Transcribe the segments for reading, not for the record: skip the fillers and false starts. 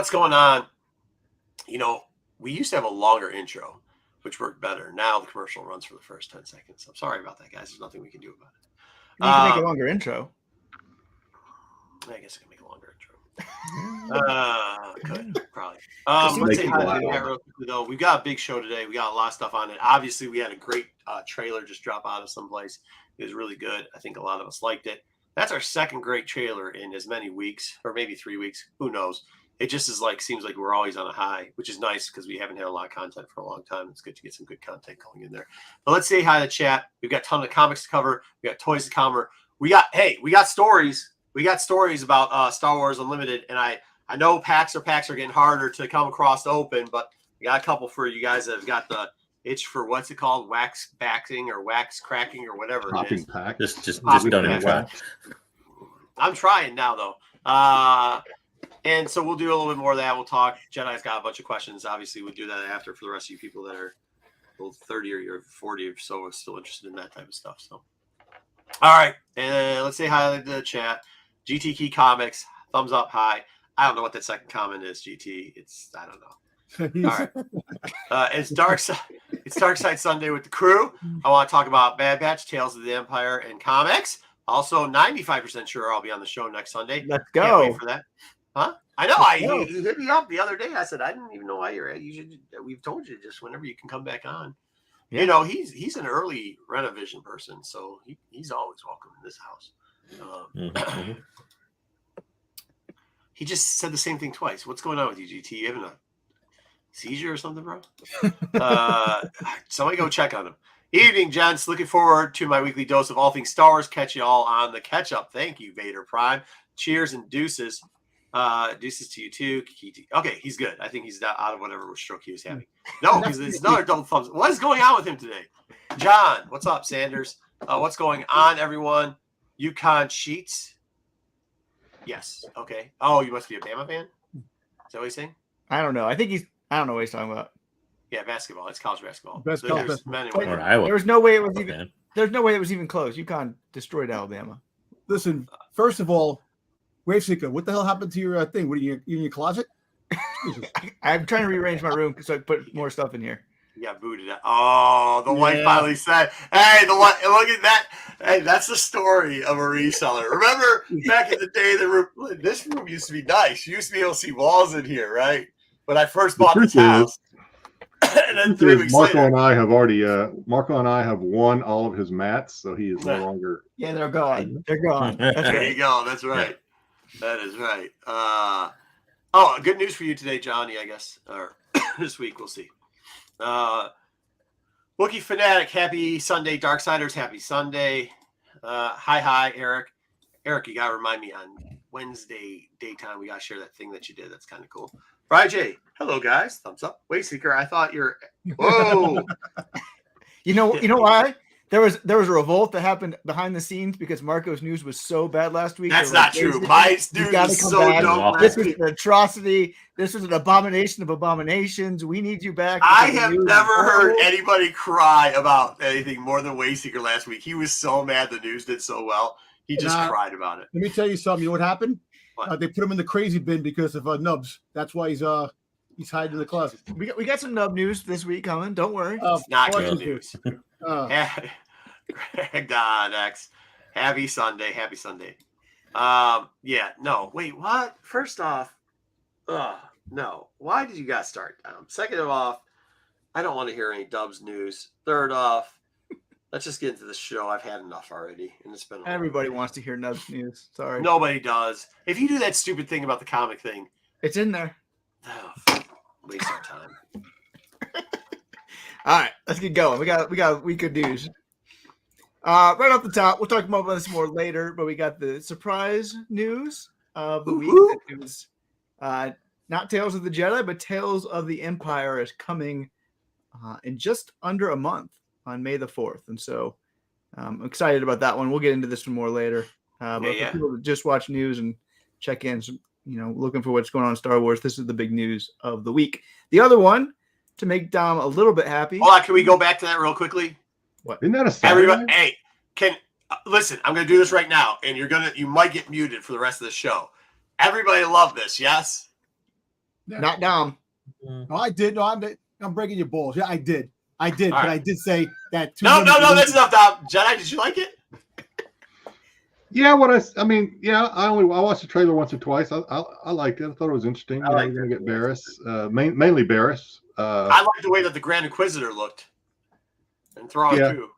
what's going on? We used to have a longer intro, which worked better. Now the commercial runs for the first 10 seconds. I'm sorry about that, guys. There's nothing we can do about it. You can make a longer intro. I guess I can make a longer intro. Could probably. Let's say hi to that real quickly, though. We've got a big show today. We got a lot of stuff on it. Obviously, we had a great trailer just drop out of someplace. It was really good. I think a lot of us liked it. That's our second great trailer in as many weeks, or maybe 3 weeks. Who knows? It just seems like we're always on a high, which is nice because we haven't had a lot of content for a long time. It's good to get some good content going in there. But let's say hi to the chat. We've got a ton of comics to cover. We got toys to cover. We got stories. We got stories about Star Wars Unlimited, and I know packs are getting harder to come across to open, but we got a couple for you guys that have got the itch for what's it called, wax backing or wax cracking or whatever Popping it is. pack. Just done it well. I'm trying now though. And so we'll do a little bit more of that. We'll talk. Jedi's got a bunch of questions. Obviously, we'll do that after for the rest of you people that are 30 or 40 or so are still interested in that type of stuff. So, all right. And let's say hi to the chat. GT Key Comics, thumbs up, hi. I don't know what that second comment is, GT. I don't know. All right. It's Dark Side Sunday with the crew. I want to talk about Bad Batch, Tales of the Empire, and comics. Also, 95% sure I'll be on the show next Sunday. Let's go. Can't wait for that. Huh? I know. You hit me up the other day. I said, I didn't even know why you're at. We've told you just whenever you can come back on. Yeah. He's an early Renovision person, so he's always welcome in this house. He just said the same thing twice. What's going on with you, GT? You having a seizure or something, bro? Somebody go check on him. Evening, gents. Looking forward to my weekly dose of all things Star Wars. Catch you all on the catch-up. Thank you, Vader Prime. Cheers and deuces. Deuces to you too. Okay, he's good. I think he's out of whatever stroke he was having. No, because there's another double thumbs. What is going on with him today? John, what's up, Sanders? What's going on, everyone? Yukon Sheets. Yes. Okay. Oh, you must be a Bama fan? Is that what he's saying? I don't know. I don't know what he's talking about. Yeah, basketball. It's college basketball. Best college basketball. There was no way it was even. There's no way it was even close. UConn destroyed Alabama. Listen, first of all, Wayseeker, what the hell happened to your thing? What are you in your closet? I'm trying to rearrange my room so I put more stuff in here. You got booted out. Oh, the wife finally said, "Hey, the one. Look at that. Hey, that's the story of a reseller. Remember back in the day, this room used to be nice. You used to be able to see walls in here, right? When I first bought this house." And then 3 weeks Marco later, and I have already Marco and I have won all of his mats, so he is no longer. Yeah, they're gone. They're gone. There you go. That's right. That is right. Good news for you today, Johnny, I guess. Or this week, we'll see. Wookie Fanatic, happy Sunday. Darksiders, happy Sunday. Hi, Eric. Eric, you got to remind me on Wednesday daytime, we got to share that thing that you did. That's kind of cool. Brian J, hello, guys. Thumbs up. Wayseeker, I thought you're... Whoa. You know why? There was a revolt that happened behind the scenes because Marco's news was so bad last week. That's not true. My news is so dope. This was an atrocity. This was an abomination of abominations. We need you back. I have never heard anybody cry about anything more than Wayseeker last week. He was so mad the news did so well. He just cried about it. Let me tell you something. You know what happened? What? They put him in the crazy bin because of Nubs. That's why he's hiding in the closet. We got some Nub news this week coming. Don't worry. It's not good news. Greg Don X. Happy Sunday. Happy Sunday. Wait, what? First off, no. Why did you guys start? Second of all, I don't want to hear any Dubs news. Third off, let's just get into the show. I've had enough already, and it's been. Everybody wants to hear Nubs news. Sorry, nobody does. If you do that stupid thing about the comic thing, it's in there. Waste our time. All right, let's get going. We got a week of news. Right off the top, we'll talk about this more later, but we got the surprise news of the week. It was not Tales of the Jedi, but Tales of the Empire is coming in just under a month on May the 4th. And so I'm excited about that one. We'll get into this one more later. But for people that just watch news and check in, looking for what's going on in Star Wars, this is the big news of the week. The other one, to make Dom a little bit happy. Hold on, can we go back to that real quickly? What? Isn't that a Saturday? Everybody, hey, listen, I'm going to do this right now, and you might get muted for the rest of the show. Everybody love this, yes? Not Dom. No, I did. No, I'm breaking your balls. Yeah, I did. But right. I did say that. No, that's enough, Dom. Jedi, did you like it? Yeah, I watched the trailer once or twice. I liked it. I thought it was interesting. We're gonna get Barris, mainly Barris. I like the way that the Grand Inquisitor looked, and Thrawn too.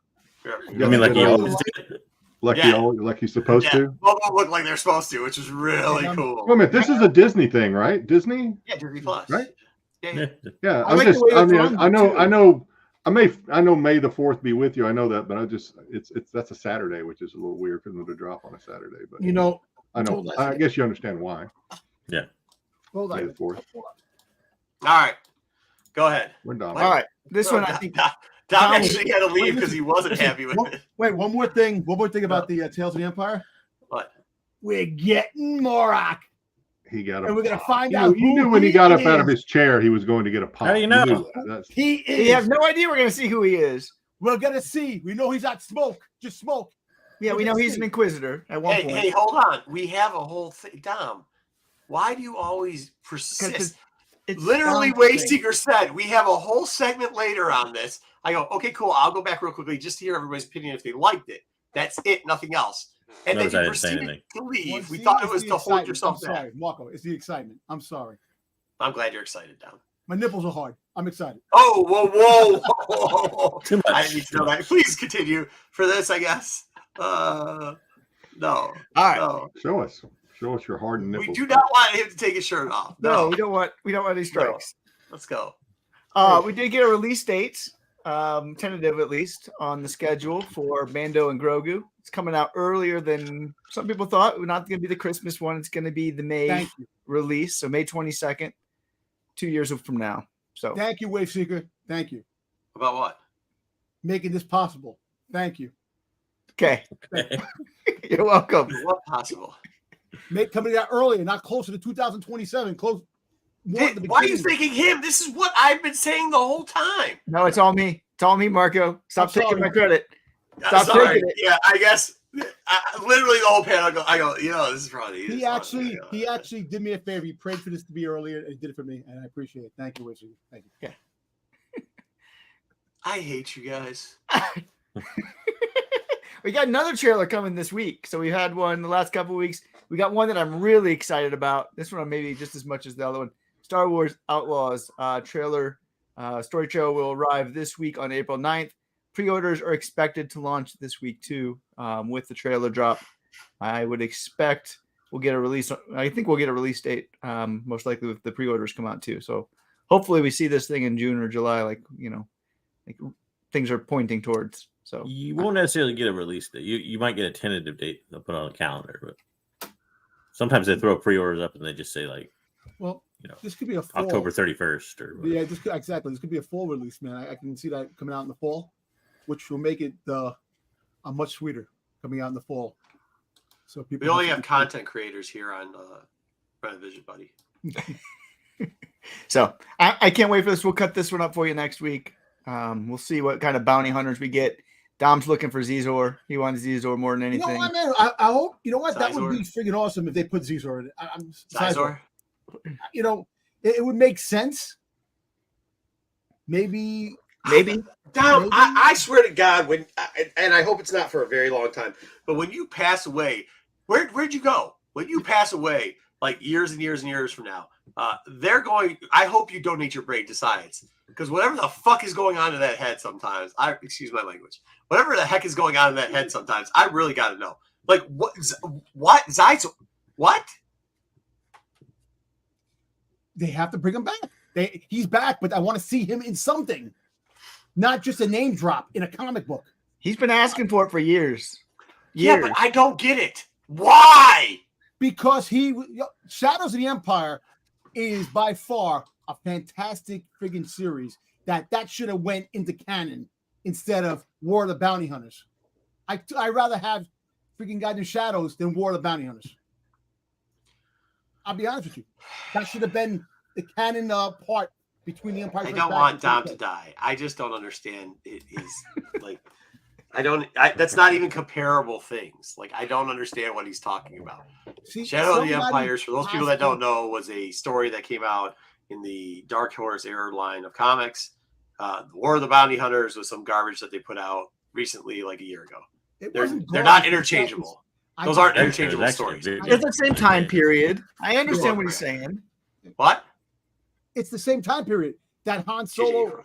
I mean, like he always did. Like he's supposed to. Well, they look like they're supposed to, which is really cool. Wait a minute, this is a Disney thing, right? Disney? Yeah, Disney Plus. Right? Yeah. Yeah. I know May the 4th be with you. I know that, but that's a Saturday, which is a little weird for them to drop on a Saturday. But I know. I guess you understand why. Yeah. Hold on. May the 4th. All right. Go ahead. We're done. All right. This one, I think. Dom actually had to leave because he wasn't happy with it. Wait, one more thing. One more thing about the Tales of the Empire. What? We're getting Morak. He got and we're going to find out. You knew when he got up out of his chair, he was going to get a pop. How do you know? He is. You have no idea we're going to see who he is. We're going to see. We know he's not smoke. Just smoke. Yeah, we know he's an Inquisitor at one point. Hey, hold on. We have a whole thing. Dom, why do you always persist? It's literally, Wayseeker said we have a whole segment later on this. I go, okay, cool. I'll go back real quickly just to hear everybody's opinion if they liked it. That's it, nothing else. And then you proceeded to leave. We thought it was to hold yourself back. Sorry, Marco. It's the excitement. I'm sorry. I'm glad you're excited, Dom. My nipples are hard. I'm excited. Oh, whoa. Too much. I didn't need to know that. Please continue for this, I guess. No. All right. No. Show us your hardened nipples. We do not want him to take his shirt off. No, we don't want any strikes. No. Let's go. We did get a release date, tentative at least, on the schedule for Mando and Grogu. It's coming out earlier than some people thought. It's not going to be the Christmas one. It's going to be the May release, so May 22nd, 2 years from now. So thank you, Wayseeker. Thank you. About what? Making this possible. Thank you. Okay. You're welcome. What possible? Coming out earlier, not closer to 2027. Close. Why are you thinking him? This is what I've been saying the whole time. No, it's all me. It's all me, Marco. Stop taking my credit. Stop taking it. Yeah, I guess. Literally the whole panel. I go. This is probably. He actually did me a favor. He prayed for this to be earlier, and he did it for me, and I appreciate it. Thank you, Wayseeker. Thank you. Yeah. I hate you guys. We got another trailer coming this week. So we had one the last couple of weeks. We got one that I'm really excited about. This one I'm maybe just as much as the other one. Star Wars Outlaws trailer story show will arrive this week on April 9th. Pre-orders are expected to launch this week too with the trailer drop. I would expect we'll get a release. I think we'll get a release date most likely with the pre-orders come out too. So hopefully we see this thing in June or July like things are pointing towards. So you won't necessarily get a release date. You might get a tentative date they'll put on a calendar, but sometimes they throw pre-orders up and they just say like, this could be a fall. October 31st or whatever. Yeah, exactly. This could be a fall release, man. I can see that coming out in the fall, which will make it a much sweeter coming out in the fall. So people. We only have content creators here on Vision, buddy. So I can't wait for this. We'll cut this one up for you next week. We'll see what kind of bounty hunters we get. Dom's looking for Zizor. He wants Zizor more than anything. You know what, man? I hope. You know what? That would be freaking awesome if they put Zizor in it. Zizor? It would make sense. Maybe. Dom, I swear to God, and I hope it's not for a very long time, but when you pass away, where'd you go? When you pass away, like years and years and years from now, I hope you donate your brain to science. Because whatever the fuck is going on in that head sometimes, excuse my language, whatever the heck is going on in that head sometimes, I really got to know. Like, what? Zizor? What? They have to bring him back. He's back, but I want to see him in something. Not just a name drop in a comic book. He's been asking for it for years. Yeah, but I don't get it. Why? Because Shadows of the Empire is by far a fantastic friggin' series that should have went into canon instead of War of the Bounty Hunters. I'd rather have freaking goddamn Shadows than War of the Bounty Hunters. I'll be honest with you. That should have been the canon part between the Empire. I don't want Dom to die. I just don't understand. It is like that's not even comparable things. Like I don't understand what he's talking about. Shadow of the Empires, for those people that don't know, was a story that came out in the Dark Horse era line of comics. The War of the Bounty Hunters was some garbage that they put out recently, like a year ago. They're not interchangeable. Those aren't interchangeable stories. It's the same time period. I understand what he's saying. What? It's the same time period that Han Solo,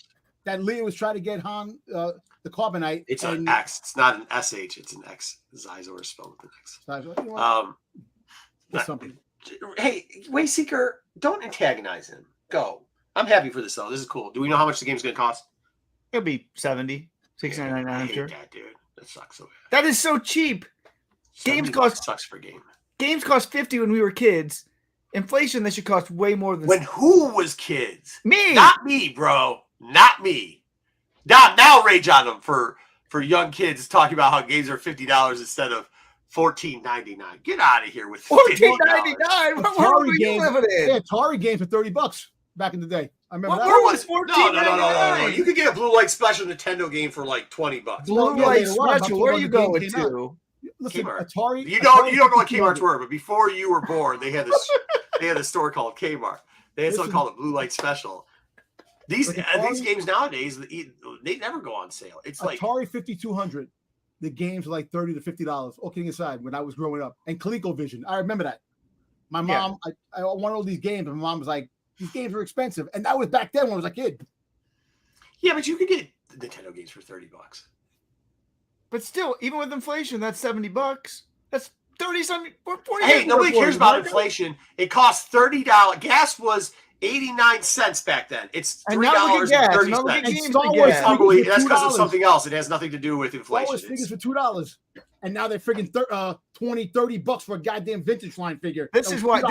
that Leia was trying to get Han, the Carbonite. It's an X. It's not an SH. It's an X. Xizor is spelled with an X. Something. Hey, Wayseeker, don't antagonize him. Go. I'm happy for this, though. This is cool. Do we know how much the game's going to cost? It'll be $70, $69.99. I I'm hate sure. that, dude. That sucks so bad. That is so cheap. Games cost sucks for a game. Games cost $50 when we were kids. Inflation, that should cost way more than when who was kids? Me, not me, bro, not me. Now rage on them for young kids talking about how games are $50 instead of $14.99. Get out of here with $14.99. Where were you living in? Yeah, Atari games for $30 back in the day. I remember that. Where was No. You could get a Blue Light Special Nintendo game for like $20. Blue Light Special. Where are you going to? Listen, Kmart. Atari. You don't know what Kmart's were, but before you were born, they had this. They had a store called Kmart. They had something called a Blue Light Special. These games nowadays, they never go on sale. It's like Atari 5200. The games were like $30 to $50. All kidding aside, when I was growing up, and ColecoVision, I remember that. My mom, I wanted all these games, and my mom was like, "These games are expensive," and that was back then when I was a kid. Yeah, but you could get Nintendo games for $30. But still, even with inflation, that's $70. That's 30-something. Hey, nobody cares about inflation. It costs $30. Gas was 89 cents back then. It's $3.30. That's because of something else. It has nothing to do with inflation. Star Wars figures for $2, and now they're friggin' $20-$30 for a goddamn vintage line figure. This is why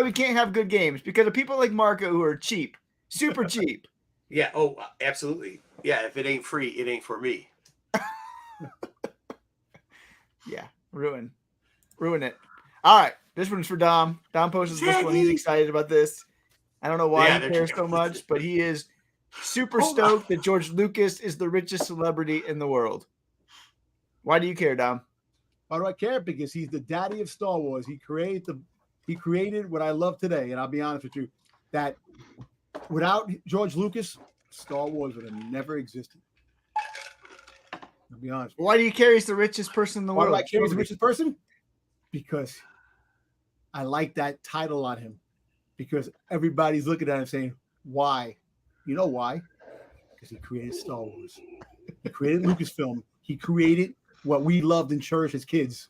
we can't have good games, because of people like Marco who are cheap, super cheap. Yeah. Oh, absolutely. Yeah. If it ain't free, it ain't for me. Yeah, ruin it. All right, this one's for Dom. Dom posted this one. He's excited about this. I don't know why he cares so much, but he is super stoked that George Lucas is the richest celebrity in the world. Why do you care, Dom? Why do I care? Because he's the daddy of Star Wars. He created what I love today, and I'll be honest with you, that without George Lucas, Star Wars would have never existed. I'll be honest. Why do you care? He's the richest person in the world. Why do I care he's the richest person? Because I like that title on him. Because everybody's looking at him saying, why? You know why? Because he created Star Wars. He created Lucasfilm. He created what we loved and cherished as kids.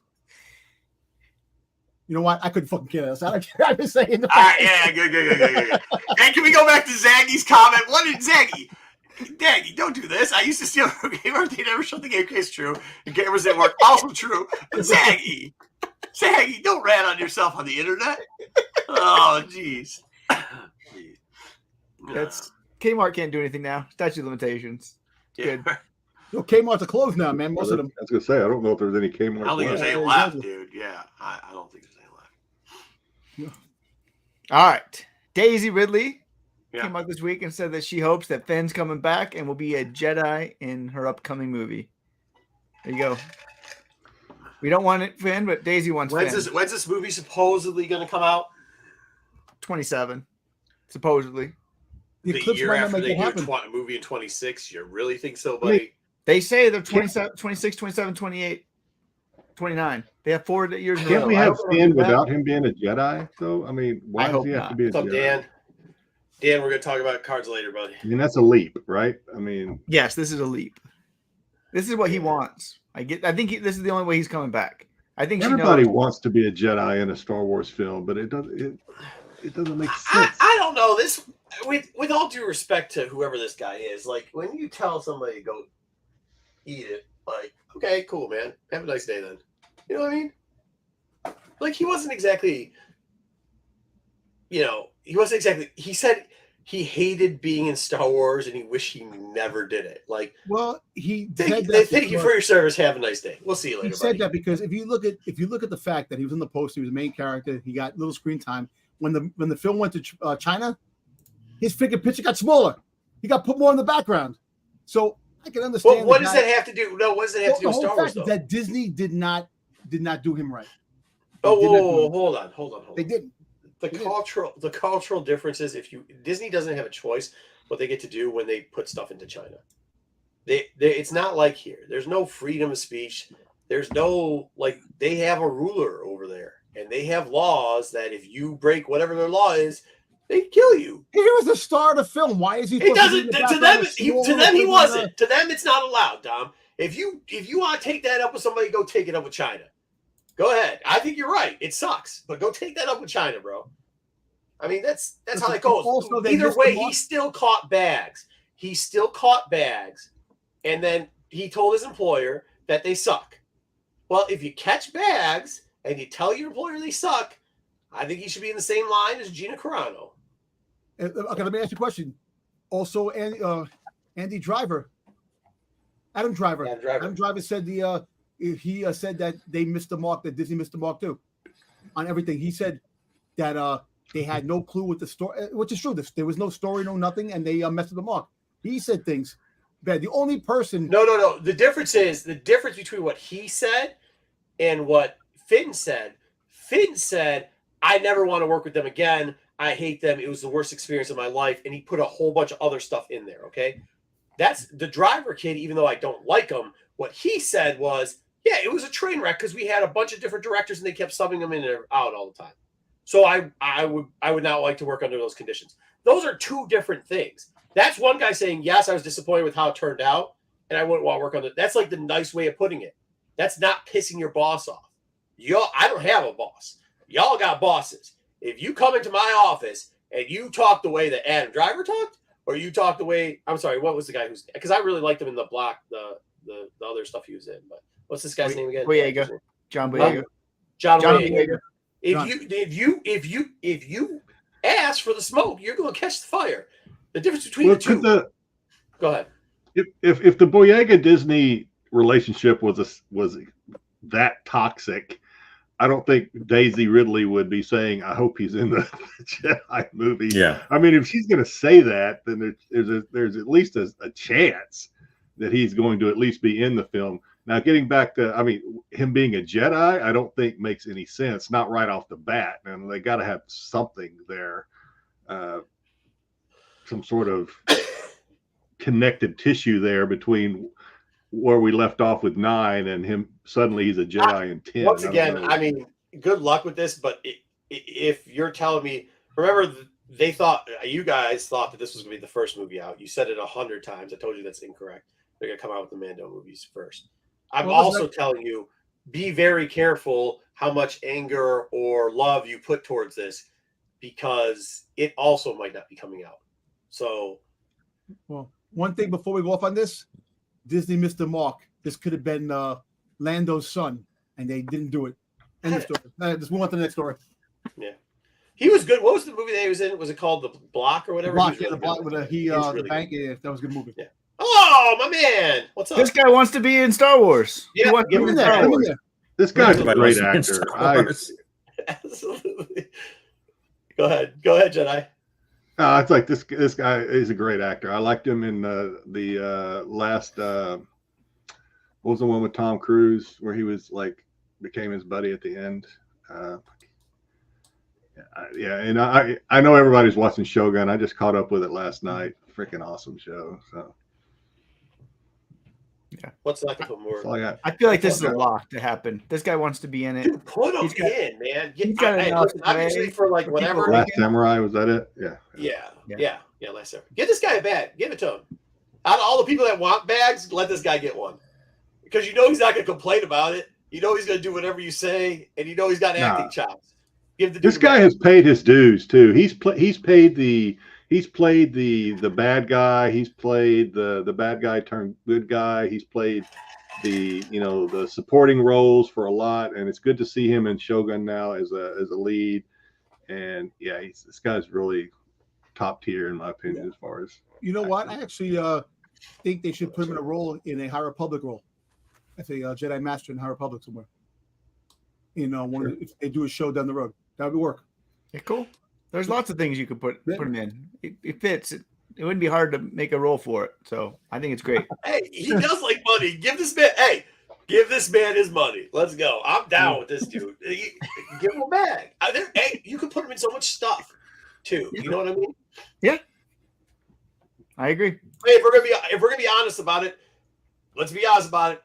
You know what? I couldn't fucking care less. I don't care. I'm just saying. Yeah, good. And can we go back to Zaggy's comment? What did Zaggy? Daggy, don't do this. I used to steal from Kmart. They never showed the game case true. And cameras didn't work. Also true. But Zaggy, don't rat on yourself on the internet. Oh, jeez. That's Kmart can't do anything now. Statute of limitations. Good. Yo, Kmart's are closed now, man. Most of them. I was gonna say, I don't know if there's any Kmart. I don't think there's any left, dude. Yeah, I don't think there's any left. All right, Daisy Ridley came out this week and said that she hopes that Finn's coming back and will be a Jedi in her upcoming movie. There you go. We don't want it, Finn, but Daisy wants Finn. When's this movie supposedly going to come out? 27, supposedly. The year after they do a movie in 26? You really think so, buddy? They say they're 27, 26, 27, 28, 29. They have 4 years. Can't we have Finn without him being a Jedi, though? I mean, why does he have to be a Jedi? Dan? Dan, we're going to talk about cards later, buddy. I mean, that's a leap, right? I mean, yes, this is a leap. This is what he wants. I think this is the only way he's coming back. I think everybody wants to be a Jedi in a Star Wars film, but it doesn't make sense. I don't know this. With all due respect to whoever this guy is, like when you tell somebody to go eat it, like, okay, cool, man, have a nice day then. You know what I mean? Like he wasn't exactly. He said he hated being in Star Wars and he wished he never did it. Like, well, thank you for your service. Have a nice day. We'll see you later. He said that because if you look at the fact that he was in the poster, he was the main character. He got little screen time. When the film went to China, his figure picture got smaller. He got put more in the background. So I can understand. Well, what does that have to do? No, what does that have to do with Star Wars? Though? That Disney did not do him right. Hold on. They didn't. the cultural differences. Disney doesn't have a choice what they get to do when they put stuff into China. It's not like here. There's no freedom of speech. There's no they have a ruler over there, and they have laws that if you break whatever their law is, they kill you. He was the star of the film. Why is he? It doesn't to them. He wasn't. To them, it's not allowed, Dom. If you want to take that up with somebody, go take it up with China. Go ahead. I think you're right. It sucks, but go take that up with China, bro. I mean, that's how that goes. Also, either way, he still caught bags. And then he told his employer that they suck. Well, if you catch bags and you tell your employer they suck, I think he should be in the same line as Gina Carano. Okay, let me ask you a question. Also, Andy Driver, Adam Driver. Adam Driver said he said that they missed the mark, that Disney missed the mark too, on everything. He said that they had no clue with the story, which is true. There was no story, no nothing, and they messed with the mark. He said things bad. The only person. No. The difference between what he said and what Finn said. Finn said, "I never want to work with them again. I hate them. It was the worst experience of my life." And he put a whole bunch of other stuff in there. Okay, that's the Driver kid. Even though I don't like him, what he said was, "Yeah, it was a train wreck because we had a bunch of different directors and they kept subbing them in and out all the time." So I would not like to work under those conditions. Those are two different things. That's one guy saying, "Yes, I was disappointed with how it turned out, and I wouldn't want to work on it." That's like the nice way of putting it. That's not pissing your boss off. I don't have a boss. Y'all got bosses. If you come into my office and you talk the way that Adam Driver talked, or you talk the way, I'm sorry, what was the guy because I really liked him in the other stuff he was in. But what's this guy's name again? John Boyega. John Boyega. If you ask for the smoke, you're going to catch the fire. The difference between the two. Go ahead. If the Boyega Disney relationship was that toxic, I don't think Daisy Ridley would be saying, "I hope he's in the Jedi movie." Yeah. I mean, if she's going to say that, then there's at least a chance that he's going to at least be in the film. Now, getting back to, him being a Jedi, I don't think makes any sense. Not right off the bat, and they got to have something there, some sort of connective tissue there between where we left off with 9 and him. Suddenly, he's a Jedi in 10. Once again, good luck with this. But if you're telling me, remember, you guys thought that this was going to be the first movie out. You said it 100 times. I told you that's incorrect. They're going to come out with the Mando movies first. I'm also telling you, be very careful how much anger or love you put towards this, because it also might not be coming out. So, well, one thing before we go off on this, Disney missed the mark. This could have been Lando's son, and they didn't do it. End of story. Let's move on to the next story. Yeah, he was good. What was the movie that he was in? Was it called The Block or whatever? The Block with the bank. Yeah, that was a good movie. Yeah. Oh, my man. What's up? This guy wants to be in Star Wars. Yeah, give him there. This guy's a great actor. Absolutely. Go ahead, Jedi. It's like this guy is a great actor. I liked him in the last what was the one with Tom Cruise where he was became his buddy at the end. And I know everybody's watching Shogun. I just caught up with it last night. Freaking awesome show. So yeah, what's not to put more? I feel like this is a lock to happen. This guy wants to be in it. Dude, put him in, man. Obviously for whatever. Last Samurai, was that it? Yeah. Last Samurai. Get this guy a bag. Give it to him. Out of all the people that want bags, let this guy get one, because you know he's not going to complain about it. You know he's going to do whatever you say, and you know he's got acting chops. This guy has paid his dues too. He's played the bad guy. He's played the bad guy turned good guy. He's played the supporting roles for a lot, and it's good to see him in Shogun now as a lead. And yeah, this guy's really top tier in my opinion as far as. You know what? I actually think they should put him in a role in a High Republic role. I say Jedi Master in High Republic somewhere. If they do a show down the road, that would work. Yeah, cool. There's lots of things you could put him in. It fits. It wouldn't be hard to make a role for it. So I think it's great. Hey, he does like money. Give this man. Hey, Give this man his money. Let's go. I'm down with this dude. Give him a bag. Hey, you can put him in so much stuff too. You know what I mean? Yeah, I agree. Hey, if we're gonna be honest about it, let's be honest about it.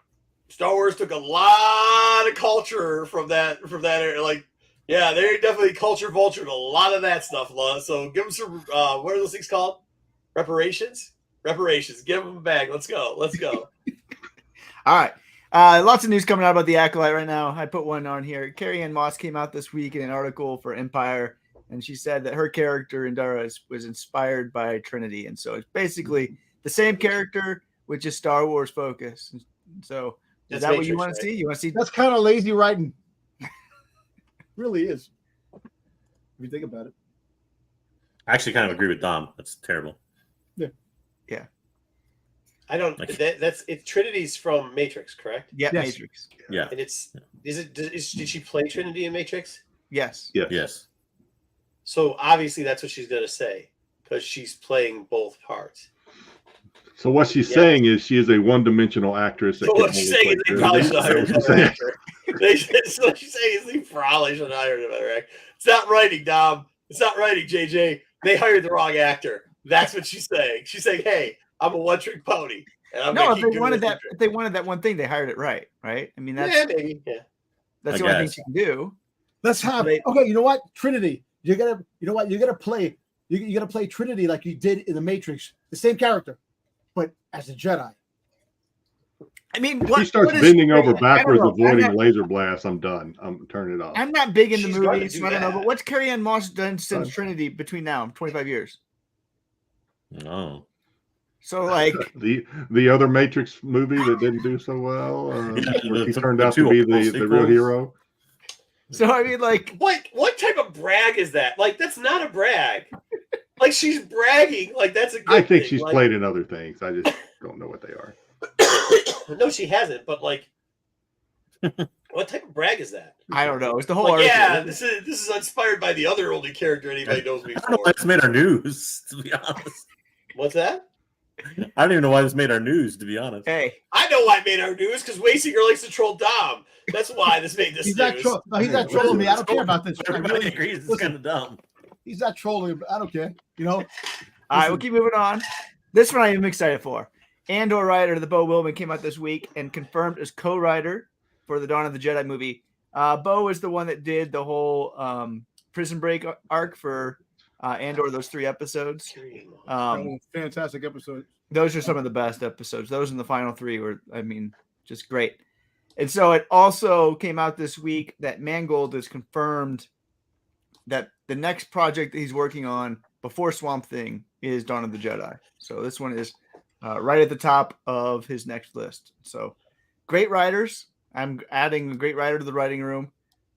Star Wars took a lot of culture from that area. Like, yeah, they definitely culture vultured a lot of that stuff, So give them some. What are those things called? Reparations. Give them a bag. Let's go. All right. Lots of news coming out about the Acolyte right now. I put one on here. Carrie Ann Moss came out this week in an article for Empire, and she said that her character Indara was inspired by Trinity, and so it's basically the same character with just Star Wars focus. So is that what you want to see? You want to see? That's kind of lazy writing. Really is. If you think about it. I actually kind of agree with Dom. That's terrible. Yeah. I don't. It's Trinity's from Matrix, correct? Yeah, Yes. Matrix. Yeah. And did she play Trinity in Matrix? Yes. Yes. So obviously that's what she's gonna say because she's playing both parts. So what she's saying is she is a one-dimensional actress. That So what she's saying is they probably should hire another actor. So what she's saying is they probably should hire another actor. It's not writing, Dom. It's not writing, JJ. They hired the wrong actor. That's what she's saying. She's saying, "Hey, I'm a one-trick pony." And I'm No, if they wanted that one thing, they hired it right? I mean, that's maybe. Yeah. that's I the only thing guess. she can do. Let's have okay. You know what? Trinity. You gotta play. You gotta play Trinity like you did in the Matrix. The same character, but as a Jedi. I mean, If she starts bending over backwards, avoiding laser blasts, I'm done. I'm turning it off. I'm not big into She's gonna movies, do so I don't know. that. But what's Carrie Ann Moss done since Trinity between now 25 years? No. So like the other Matrix movie that didn't do so well, where he turned out to be the real hero. So I mean, like, what type of brag is that? Like, that's not a brag. Like, she's bragging. Like, that's a good I think thing. she's played in other things. I just don't know what they are. No, she hasn't. But like, what type of brag is that? I don't know. It's the whole Like, article. yeah, this is inspired by the other only character anybody knows me I don't know for. why this made our news, to be honest. What's that? I don't even know why this made our news, to be honest. Hey, I know why it made our news because Wayseeker likes to troll Dom. That's why this made this He's news. he's not trolling me. I don't care about this. Everybody agrees it's kind of dumb. He's not trolling. I don't care. You know. all right, we'll keep moving on. This one I am excited for. Andor writer, the Bo Willman, came out this week and confirmed as co-writer for the Dawn of the Jedi movie. Bo is the one that did the whole Prison Break arc for Andor, those 3 episodes. Fantastic episode. Those are some of the best episodes. Those in the final 3 were, I mean, just great. And so it also came out this week that Mangold has confirmed that the next project that he's working on before Swamp Thing is Dawn of the Jedi. So this one is right at the top of his next list. So great writers. I'm adding a great writer to the writing room.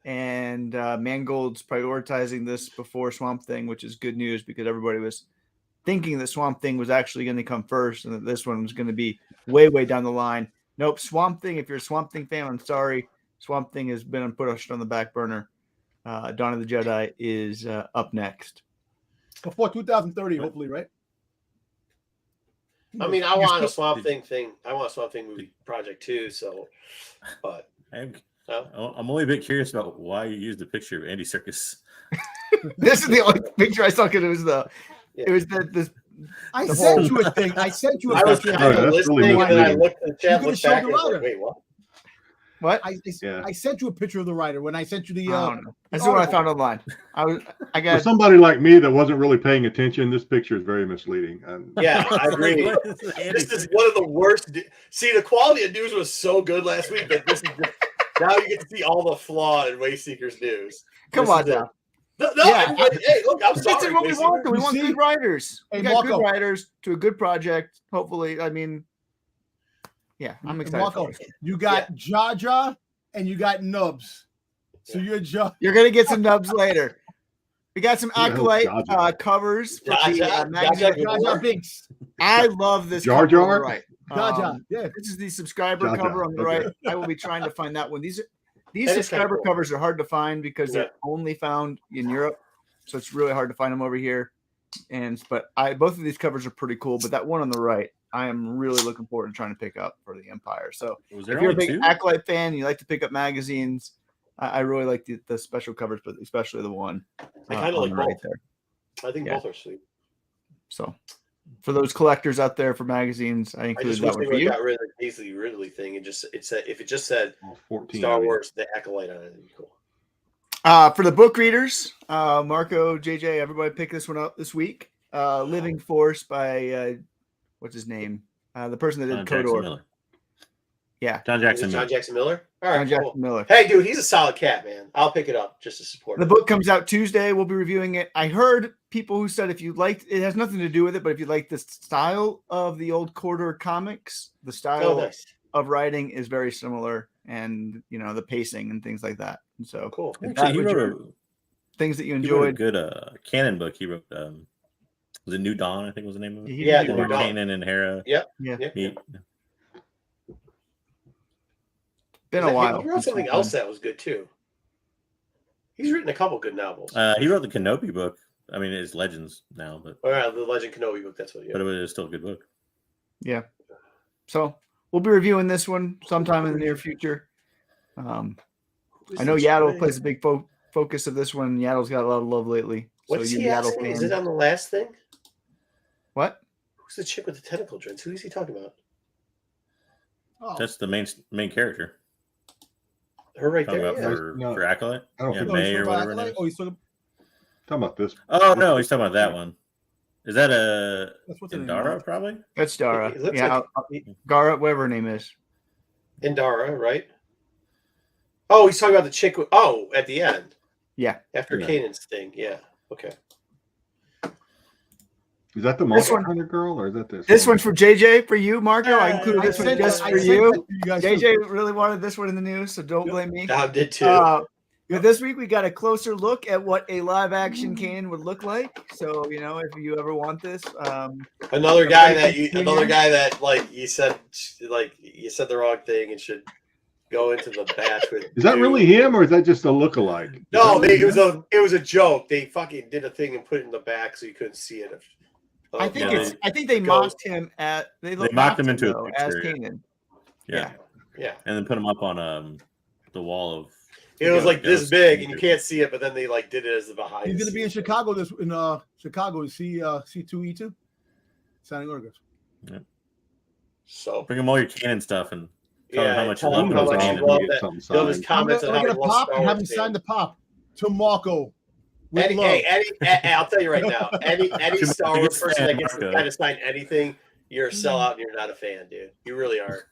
And Mangold's prioritizing this before Swamp Thing, which is good news because everybody was thinking that Swamp Thing was actually going to come first and that this one was going to be way, way down the line. Nope. Swamp Thing, if you're a Swamp Thing fan, I'm sorry. Swamp Thing has been pushed on the back burner. Dawn of the Jedi is up next. Before 2030, hopefully, right? I mean, I want a Swamp Thing thing. I want a Swamp Thing movie project too. So, but I'm only a bit curious about why you used the picture of Andy Serkis. This is the only picture I saw because it was the I sent you a thing. I sent you a I was picture. kind of that's listening, really and then I misleading. looked at the chat, You looked could've back, showed and the was like, writer. wait, what? what? I sent you a picture of the writer when I sent you the. I don't know. That's what I found online. I For got somebody like me that wasn't really paying attention, this picture is very misleading. Yeah, I agree. What is Andy This is Serkis? one of the worst. See, the quality of news was so good last week that this is just, now you get to see all the flaw in Wayseeker's news. come This on is it. now. No, Yeah. everybody, hey, look, I'm This sorry. is what we want. Wayseeker. We want see? good writers. Hey, We got Marco. good writers to a good project. Hopefully, I mean, yeah, I'm excited. Marco, For it. you got Jaja and you got Nubs. So you're Jaja. You're gonna get some nubs later. We got some Yeah, Acolyte Jaja. covers. For Jaja, the, magazine. Jaja. Jaja Binks. I love this Jar cover on Jar? the right. Jaja. Yeah. This is the subscriber Jaja, cover on the okay. right. I will be trying to find that one. These That is subscriber kinda cool. covers are hard to find because they're only found in Europe, so it's really hard to find them over here. But both of these covers are pretty cool. But that one on the right I am really looking forward to trying to pick up for the Empire. So Was if there you're a only big two? Acolyte fan and you like to pick up magazines, I really like the special covers, but especially the one I kind of on like the both. right there. I think Yeah. both are sweet. So for those collectors out there for magazines, I I included just that wish one they for would you. have got rid of the Paisley Ridley thing and it said if it just said 14 Star I mean. Wars, the Acolyte on it, it'd be cool. For the book readers, Marco, JJ, everybody pick this one up this week. Living Force by what's his name? The person that did Jackson Kodor. Miller. Yeah, John Is it Jackson John Miller. Jackson Miller? All right, John Jackson cool. Miller. Hey, dude, he's a solid cat, man. I'll pick it up just to support The him. book comes out Tuesday. We'll be reviewing it. I heard people who said if you liked it, has nothing to do with it, but if you like the style of the old Kodor comics, the style Oh, nice. of writing is very similar, and the pacing and things like that. And so Cool. if Actually, that he was wrote things that you he wrote a enjoyed. good canon book. He wrote was it New Dawn? I think was the name of it. Yeah, New New Where Dawn. Kanan and Hera. Yep. Yeah. Yep. meet. Been a while. He wrote something else that was good too. He's written a couple good novels. He wrote the Kenobi book. I mean, it's Legends now, but All right, the Legend Kenobi book. That's what. Yeah. but it was still a good book. Yeah. So we'll be reviewing this one sometime in the near future. I know Yaddle plays a big focus of this one. Yaddle's got a lot of love lately. What's so he asking? Is it on the last thing? What? Who's the chick with the tentacle dreads? Who is he talking about? Oh, That's the main character. Her right Talking there. about Yeah. for Acolyte. I don't Yeah, think- May or whatever. her name Acolyte? is. Oh, he's talking. Talking about this. Oh no, he's talking about that one. Is that a That's what's her name. Indara probably? That's Dara. It looks Yeah, like Gara, whatever her name is. Indara, right? Oh, he's talking about the chick. At the end. Yeah. After Yeah. Kanan's thing. Yeah. Okay. Is that the This Monster one- Hunter girl, or is that this? This one? one's for JJ, for you, Marco. I included this one sent just that- for I sent you. that to guys too. JJ really wanted this one in the news, so don't blame me. Dom did too. But this week we got a closer look at what a live action Kanan would look like. So if you ever want this, another guy Continue. that like you said the wrong thing and should go into the batch with. Is that you. really him, or is that just a lookalike? No, Is that it was a joke. They fucking did a thing and put it in the back so you couldn't see it. I think yeah. I think they mocked him at they mocked him into a though, as picture, Kanan. Yeah. Yeah, And then put him up on the wall of. it was like this Ghost. big and you can't see it, but then they like did it as the behind. He's the going to be in scenes. Chicago Chicago to see C2E2 signing autographs. So Bring him all your canon stuff and tell him yeah, how much tell you him love how him. much as you Kanan. love Get that. something He'll just signed. comments on I'm how going he to loves pop Star and have him Wars. sign the pop to Marco. With Any, love. I'll tell you right now, any Star Wars biggest person fan, that gets to Marco. kind of sign anything, you're a sellout and you're not a fan, dude. You really are.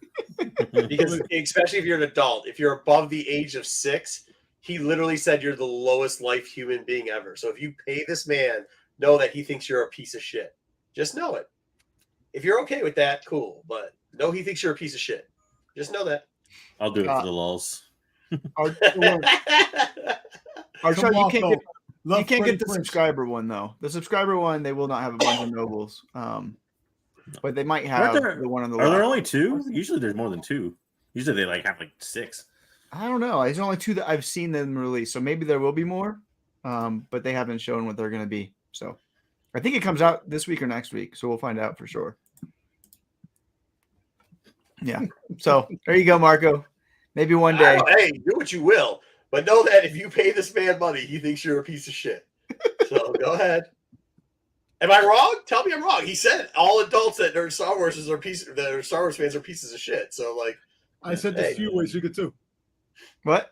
Because especially if you're an adult, if you're above the age of 6, he literally said you're the lowest life human being ever. So if you pay this man, know that he thinks you're a piece of shit. Just know it. If you're okay with that, cool. But know he thinks you're a piece of shit. Just know that. I'll do it for the lulz. Archer, you can't get Love you can't Freddie get the Prinze. subscriber one though. The subscriber one, they will not have a bunch of nobles. But they might Aren't have there- the one on the Are there left. only 2? Usually there's more than 2. Usually they have 6. I don't know. There's only 2 that I've seen them release, so maybe there will be more. But they haven't shown what they're going to be. So I think it comes out this week or next week, so we'll find out for sure. Yeah. So there you go, Marco. Maybe one day. Hey, do what you will. But know that if you pay this man money, he thinks you're a piece of shit. So go ahead. Am I wrong? Tell me I'm wrong. He said all adults that are Star Wars fans are pieces of shit. So like, I sent this Hey. to you, Wayseeker, too. What?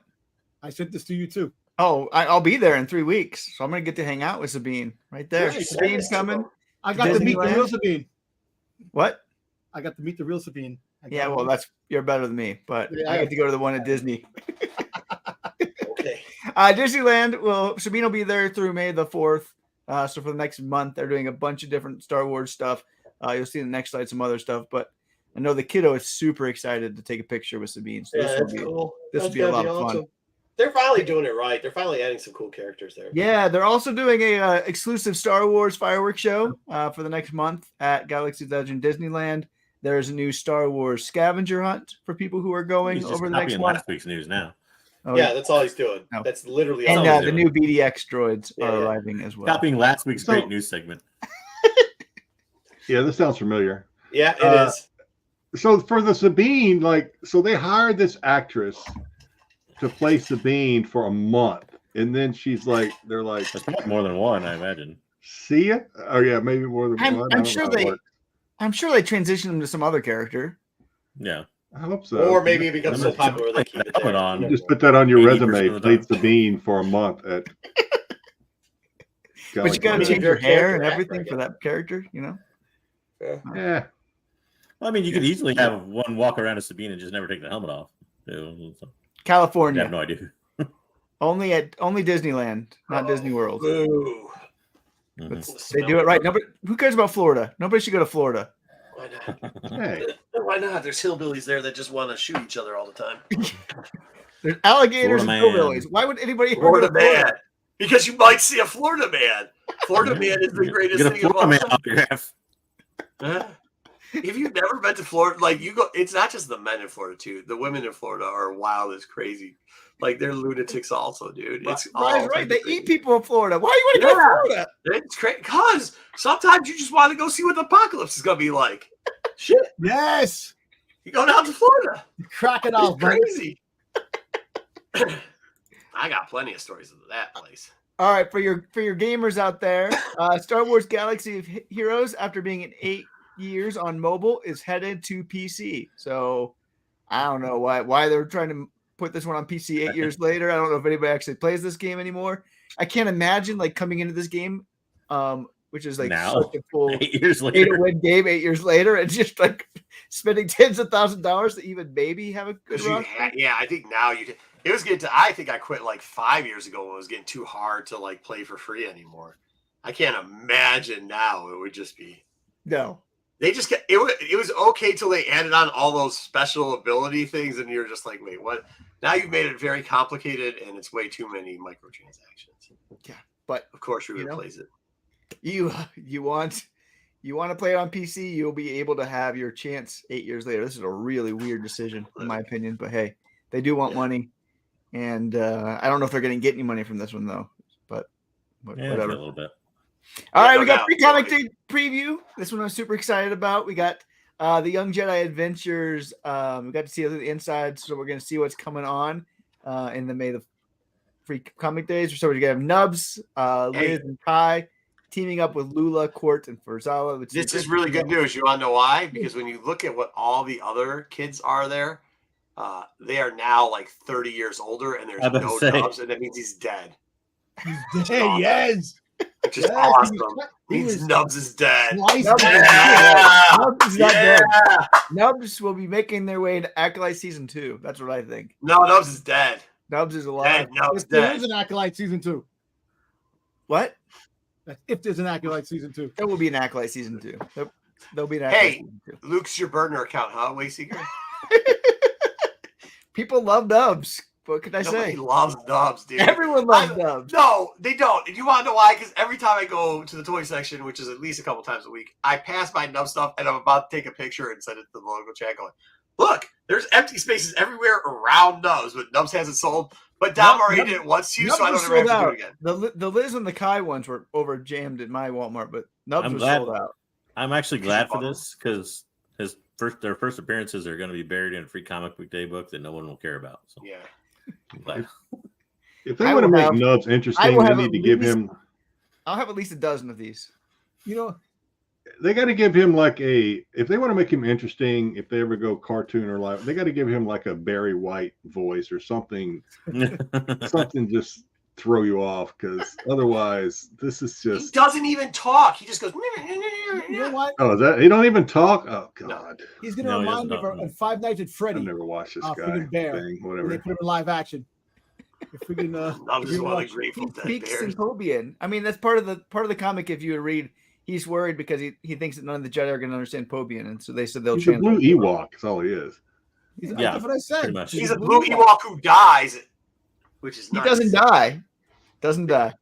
I sent this to you, too. Oh, I'll be there in 3 weeks, so I'm gonna get to hang out with Sabine right there. Right, Sabine's coming. I got to meet the Disneyland? real Sabine. What? I got to meet the real Sabine. Yeah, well, you're better than me, but Yeah. I get to go to the one at Disney. okay. Disneyland Sabine will be there through May the 4th. So for the next month, they're doing a bunch of different Star Wars stuff. You'll see in the next slide some other stuff, but I know the kiddo is super excited to take a picture with Sabine. So Yeah, this that's will be cool. this will That's be a gotta lot of fun. awesome. They're finally doing it right. They're finally adding some cool characters there. Yeah, they're also doing a exclusive Star Wars fireworks show for the next month at Galaxy's Edge in Disneyland. There's a new Star Wars scavenger hunt for people who are going He's just over the next copying month. last week's news now. Oh, Yeah, that's all he's doing. No. That's literally and all all he's the doing. new BDX droids Yeah, are yeah. arriving as well. Copying last week's So- great news segment. Yeah, this sounds familiar. Yeah, it is. So for the Sabine, so they hired this actress to play Sabine for a month, and then they're like, That's probably more than one, I imagine. see ya? Oh yeah, maybe more than one. I I'm don't sure know how it they. works. I'm sure they transitioned him to some other character. Yeah. I hope so. Or maybe it becomes so popular they keep it Helmet there. on. You just put that on your 80% resume. of the Played time. Sabine for a month at. But you got to I mean, change if you're your a hair character and actor, everything I for get that character, you know. Yeah. Well, I mean, you could easily have one walk around as Sabine and just never take the helmet off. So California. I have no idea. Only Disneyland, not Disney World. Boo. Mhm. They do it right. Nobody. Who cares about Florida? Nobody should go to Florida. Why not? Hey. Why not? There's hillbillies there that just want to shoot each other all the time. There's alligators Florida and man. hillbillies. Why would anybody ever Florida go to Florida? man. Because you might see a Florida man. Florida man is the greatest Get a thing of all Florida man time. autograph. Huh? If you've never been to Florida, like you go, it's not just the men in Florida too. The women in Florida are wild as crazy. Like they're lunatics also, dude. It's Brian's all right. They crazy. eat people in Florida. Why do you want to go to Florida? It's crazy because sometimes you just want to go see what the apocalypse is gonna be like. Shit, Yes. you go down to Florida. Crocodiles, It's bro. crazy. I got plenty of stories of that place. All right, for your gamers out there, Star Wars Galaxy of Heroes, after being in 8 years on mobile, is headed to PC. So I don't know why they're trying to put this one on PC 8 years later. I don't know if anybody actually plays this game anymore. I can't imagine coming into this game, which is Now? such a full 8 years pay to later. win game 8 years later, and just spending tens of thousands of dollars to even maybe have a good run. Yeah, I think now you. It was getting to. I think I quit 5 years ago when it was getting too hard to play for free anymore. I can't imagine now it would just be. No. They just get it. It was okay till they added on all those special ability things, and you're just like, wait, what? Now you've made it very complicated, and it's way too many microtransactions. Yeah, but of course, Ruben plays it. You want to play it on PC, you'll be able to have your chance 8 years later. This is a really weird decision, in my opinion. But hey, they do want money, and I don't know if they're going to get any money from this one though. But whatever. A little bit. All right, we got pre-comic day preview. This one I'm super excited about. We got the Young Jedi Adventures. We got to see the inside, so we're going to see what's coming on in the May the free comic days. So we're going to have Nubs, Liz, and Kai teaming up with Lula, Court, and Farzala. This is really good news. You want to know why? Because when you look at what all the other kids are there, they are now 30 years older, and there's no Nubs, and that means he's dead. He's dead, yes. Which is awesome. Means Nubs is dead. Nubs is not dead. Nubs will be making their way into Acolyte Season 2. That's what I think. No, Nubs is dead. Nubs is alive. Nubs There dead. is an Acolyte Season 2. What? If there's an Acolyte Season 2. There will be an Acolyte Season 2. There'll be an Acolyte Season 2. Luke's your burner account, huh, Wayseeker? People love Nubs. What can I Nobody say? loves Nubs, dude. Everyone loves Nubs. No, they don't. And you want to know why? Because every time I go to the toy section, which is at least a couple times a week, I pass my Nubs stuff, and I'm about to take a picture and send it to the local chat going, look, there's empty spaces everywhere around Nubs, but Nubs hasn't sold. But Dom already did it once too, so I don't ever have to do it again. The Liz and the Kai ones were over jammed at my Walmart, but Nubs was sold out. I'm actually glad for this because their first appearances are going to be buried in a free comic book day book that no one will care about. So yeah. If they want to make Nubs interesting, they need to give him. I'll have at least a dozen of these. They got to give him if they want to make him interesting, if they ever go cartoon or live, they got to give him a Barry White voice or something, something just throw you off, because otherwise this is just. He doesn't even talk. He just goes. You know what? Oh, is that he don't even talk? Oh God. No. He's gonna remind me of Five Nights at Freddy. I've never watched this guy. Freaking bear. Thing, whatever. They put him in live action. Freaking I'm just one of the Grateful Dead Speaks bears. Pobian. I mean, that's part of the comic. If you read, he's worried because he thinks that none of the Jedi are going to understand Pobian, and so they said they'll He's a translate. blue Ewok. That's all he is. That's what I said. He's a blue Ewok who dies, which is nice. He doesn't die. Doesn't die.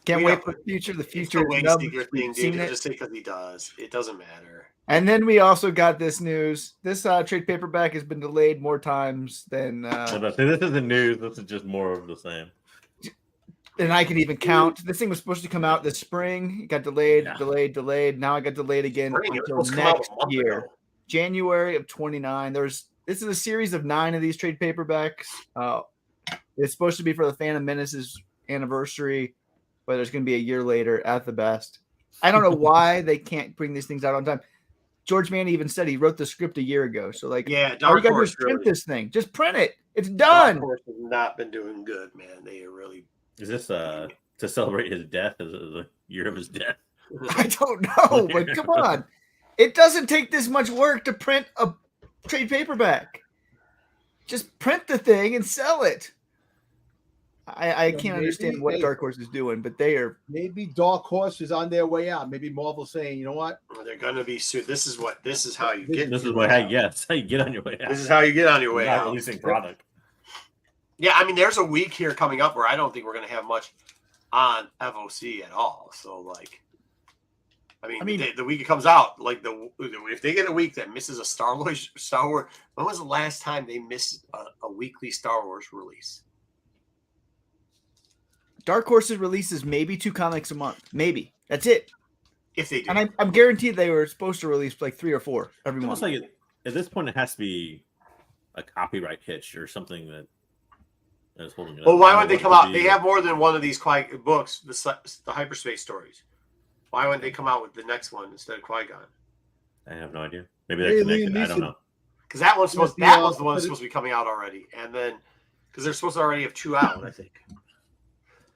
Can't wait for the future. The future is Nubs. thing, dude. Just say because he does. It doesn't matter. And then we also got this news. This trade paperback has been delayed more times than. This isn't news. This is just more of the same. And I can even count. This thing was supposed to come out this spring. It got delayed, Yeah. delayed. Now I got delayed again Spring, it was until supposed to come out next a month year, ago. January of 29. This is a series of 9 of these trade paperbacks. It's supposed to be for the Phantom Menace's anniversary, but it's going to be a year later at the best. I don't know why they can't bring these things out on time. George Manny even said he wrote the script a year ago. So, like, Yeah, all you Dark got to do Horse is print really. this thing. Just print it. It's Dark done. Horse has not been doing good, man. They are really. Is this to celebrate his death? Is it the year of his death? I don't know, but come on. It doesn't take this much work to print a trade paperback. Just print the thing and sell it. I can't understand what Dark Horse is doing, but they are. Maybe Dark Horse is on their way out. Maybe Marvel's saying, you know what? They're gonna be sued. This is how you get. This is what how you get on your way out. This is how you get on your You're way not out. releasing product. Yeah, I mean, there's a week here coming up where I don't think we're gonna have much on FOC at all. So, like, I mean the week it comes out, like if they get a week that misses a Star Wars, when was the last time they missed a weekly Star Wars release? Dark Horse's releases maybe 2 comics a month. Maybe. That's it. If they do. And I'm guaranteed they were supposed to release like 3 or 4 every month. Almost like at this point, it has to be a copyright hitch or something that is holding it up. Well, why would they What come could out? be- They have more than one of these books, the hyperspace stories. Why wouldn't they come out with the next one instead of Qui-Gon? I have no idea. Maybe they're Hey, connected. Liam I don't Neeson. know. Because that one's Yes, that the, was the one that's but supposed to be coming out already, and then because they're supposed to already have 2 out, I think.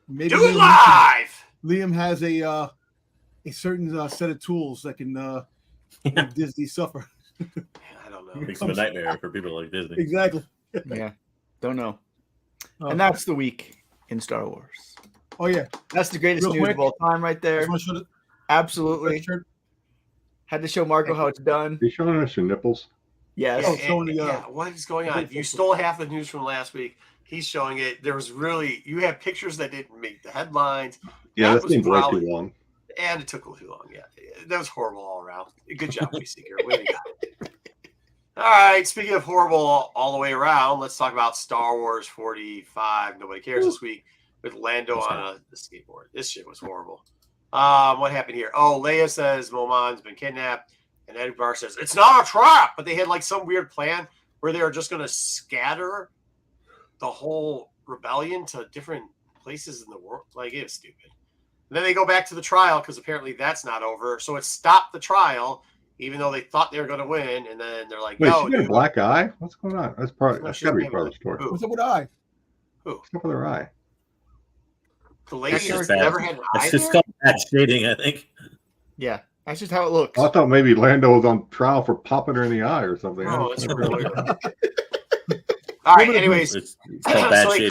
Maybe Do it Liam- live. Liam has a certain set of tools that can make Disney suffer. I don't know. Makes it a nightmare for people like Disney. Exactly. Yeah. Don't know. Oh. And that's the week in Star Wars. Oh yeah. That's the greatest Real news quick, of all time right there. Just wanna show the- Absolutely. Had to show Marco how it's done. He's showing us your nipples. Yes. Oh, showing the, yeah, what is going on? You stole half the news from last week. He's showing it. There was you had pictures that didn't make the headlines. Yeah, That that seems was way probably- too long. And it took a little too long. Yeah, that was horrible all around. Good job, Wayseeker. Way to go. All right. Speaking of horrible all the way around, let's talk about Star Wars 45. Nobody cares this week with Lando on a skateboard. This shit was horrible. What happened here? Oh, Leia says Momon's been kidnapped, and Eddie Barr says it's not a trap. But they had like some weird plan where they were just going to scatter the whole rebellion to different places in the world. Like, it was stupid. And then they go back to the trial because apparently that's not over. So it stopped the trial, even though they thought they were going to win. And then they're like, Wait, "No, she got a dude." black eye? What's going on? That's No, that's she gotta be doesn't part have of the story. Who? What's up with I? What's up with her eye? The lady That's has just bad. never had an eye It's just there? called bad shading, I think. Yeah. That's just how it looks. I thought maybe Lando was on trial for popping her in the eye or something. Oh, that's really weird. All right. Anyways, It's called bad so shading.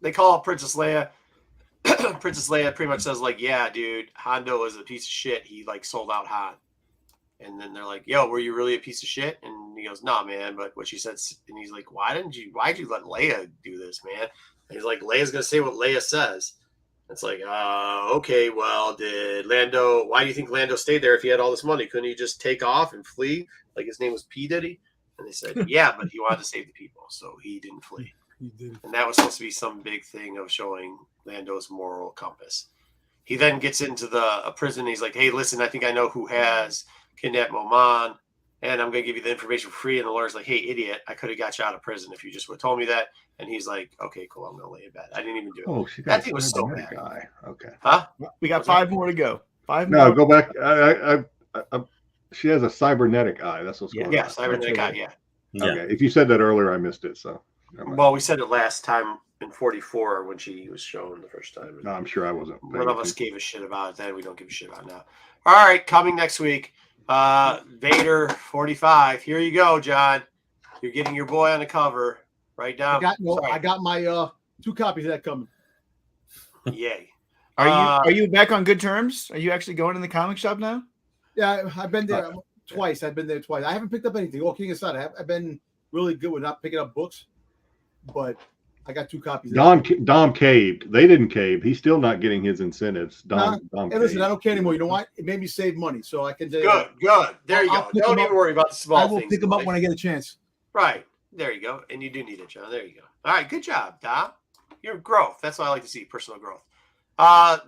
they call up Princess Leia. Princess Leia pretty much says like, "Yeah, dude, Hondo is a piece of shit. He like sold out Han." And then they're like, "Yo, were you really a piece of shit?" And he goes, "Nah, man." But what she said, and he's like, why'd you let Leia do this, man?" And he's like, "Leia's gonna say what Leia says." It's like, okay, well, why do you think Lando stayed there if he had all this money? Couldn't he just take off and flee? Like his name was P. Diddy? And they said, yeah, but he wanted to save the people, so he didn't flee. He did. And that was supposed to be some big thing of showing Lando's moral compass. He then gets into a prison. He's like, "Hey, listen, I think I know who has kidnapped Moman, and I'm going to give you the information for free." And the lawyer's like, "Hey, idiot, I could have got you out of prison if you just would have told me that." And he's like, "Okay, cool, I'm going to lay in bed." I didn't even do it. Oh, she That got thing was so bad. guy. Okay. Huh? We got What's 5 more to go. 5 No, more. go back. She has a cybernetic eye. That's what's going Yeah, on. cybernetic guy, yeah. Yeah. Okay. If you said that earlier, I missed it. So. never mind. Well, we said it last time in 44 when she was shown the first time. No, I'm sure I wasn't. None of us gave a shit about it then. We don't give a shit about it now. All right, coming next week, Vader 45. Here you go, John. You're getting your boy on the cover. Right down. I got my 2 copies of that coming. Yay. Are you back on good terms? Are you actually going in the comic shop now? Yeah, I've been there twice. I've been there twice. I haven't picked up anything. All kidding aside, I've been really good with not picking up books, but I got 2 copies. Dom caved. They didn't cave. He's still not getting his incentives. Dom Hey, listen, caved. I don't care anymore. You know what? It made me save money, so I can. Good. There you I'll go. pick Don't them even up. worry about the small I will things. pick them in up life. when I get a chance. Right. There you go. And you do need it, John. There you go. All right. Good job, Dom. Your growth. That's what I like to see, personal growth.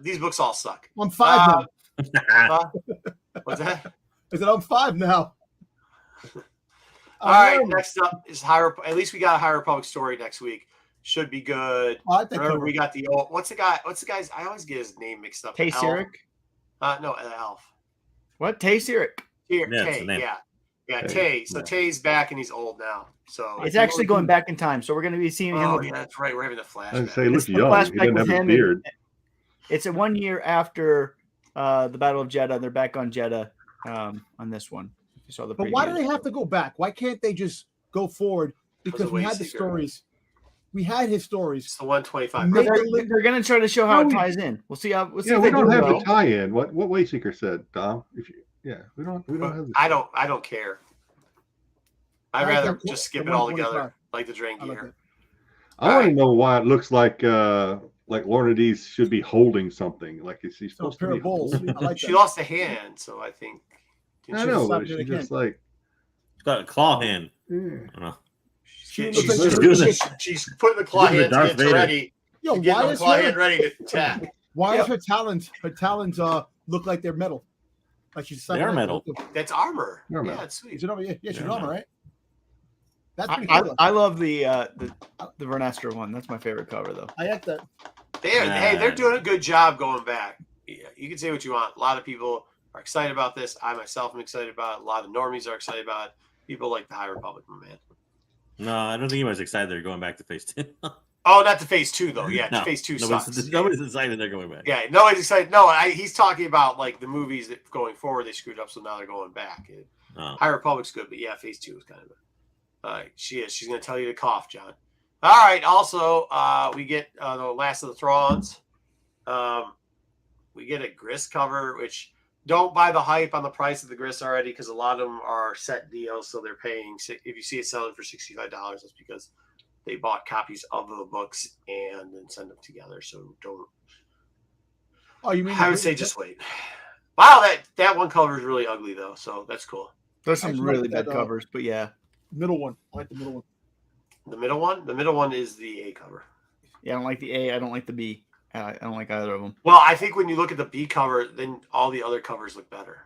These books all suck. I'm 5 now. What's that? I said I'm 5 now. All right, next up is At least we got a High Republic story next week. Should be good. I like that Remember, cover. we got the old. What's the guy's? I always get his name mixed up. Tay Sirik? No, Elf. What? Tay Sirik? Tay, yeah, Tay, Tay. So yeah. Tay's back and he's old now. So It's actually going back in time, so we're going to be seeing him. oh yeah, that's right. We're having a flashback. I'd say he looks the young. He flashback doesn't with have a him beard. It's a 1 year after the Battle of Jeddah. They're back on Jeddah on this one. If you saw the But why do previews. they have to go back? Why can't they just go forward? Because we had the Wayseeker. stories. We had his stories. It's the 125. Make They're going to try to show how No, it ties in. We'll see how. We'll see Yeah, if we they don't do have well. the tie-in. What Wayseeker said, Tom. We don't have. I don't care. I'd I like rather that- just skip the it all 125. together, like the Drain I like Gear. it. I want to know why it looks like Lorna Dees should be holding something. Like is she So a supposed to pair be of balls. holding- I like She that. lost a hand, so I think. I she know, just- but Something she they just can't. like It's got a claw hand. I yeah. don't know. She's looks like she's doing this. she's putting the claw She's doing the hands Darth Vader. ready. Yo, She's getting why the is claw hand her, ready to attack. why is her talons look like they're metal? Like she's They are metal. That's armor. Armor. Yeah, it's sweet. Is it over? Yeah, she's Yeah, armor, right? That's pretty I, cool. I love the Vernestra one. That's my favorite cover, though. I like that. They're doing a good job going back. Yeah, you can say what you want. A lot of people are excited about this. I myself am excited about it. A lot of normies are excited about it. People like the High Republic, my man. No, I don't think anybody's excited they're going back to phase 2. Oh, not to phase 2 though. Yeah, No, phase 2 nobody's, sucks. nobody's excited they're going back. Yeah, nobody's excited. No, he's talking about like the movies that going forward they screwed up, so now they're going back. Oh. High Republic's good, but yeah, phase 2 is kind of. She is. She's going to tell you to cough, John. All right. Also, we get the Last of the Thrawns. We get a Grist cover, which don't buy the hype on the price of the Grist already because a lot of them are set deals, so they're paying. If you see it selling for $65, that's because they bought copies of the books and then send them together. So don't. Oh, you mean I would say just wait. Wow, that one cover is really ugly though, so that's cool. There's some Actually, really that, bad covers, but yeah. middle one? I like the middle one. The middle one is the A cover. Yeah, I don't like the A. I don't like the B. I don't like either of them. Well, I think when you look at the B cover, then all the other covers look better.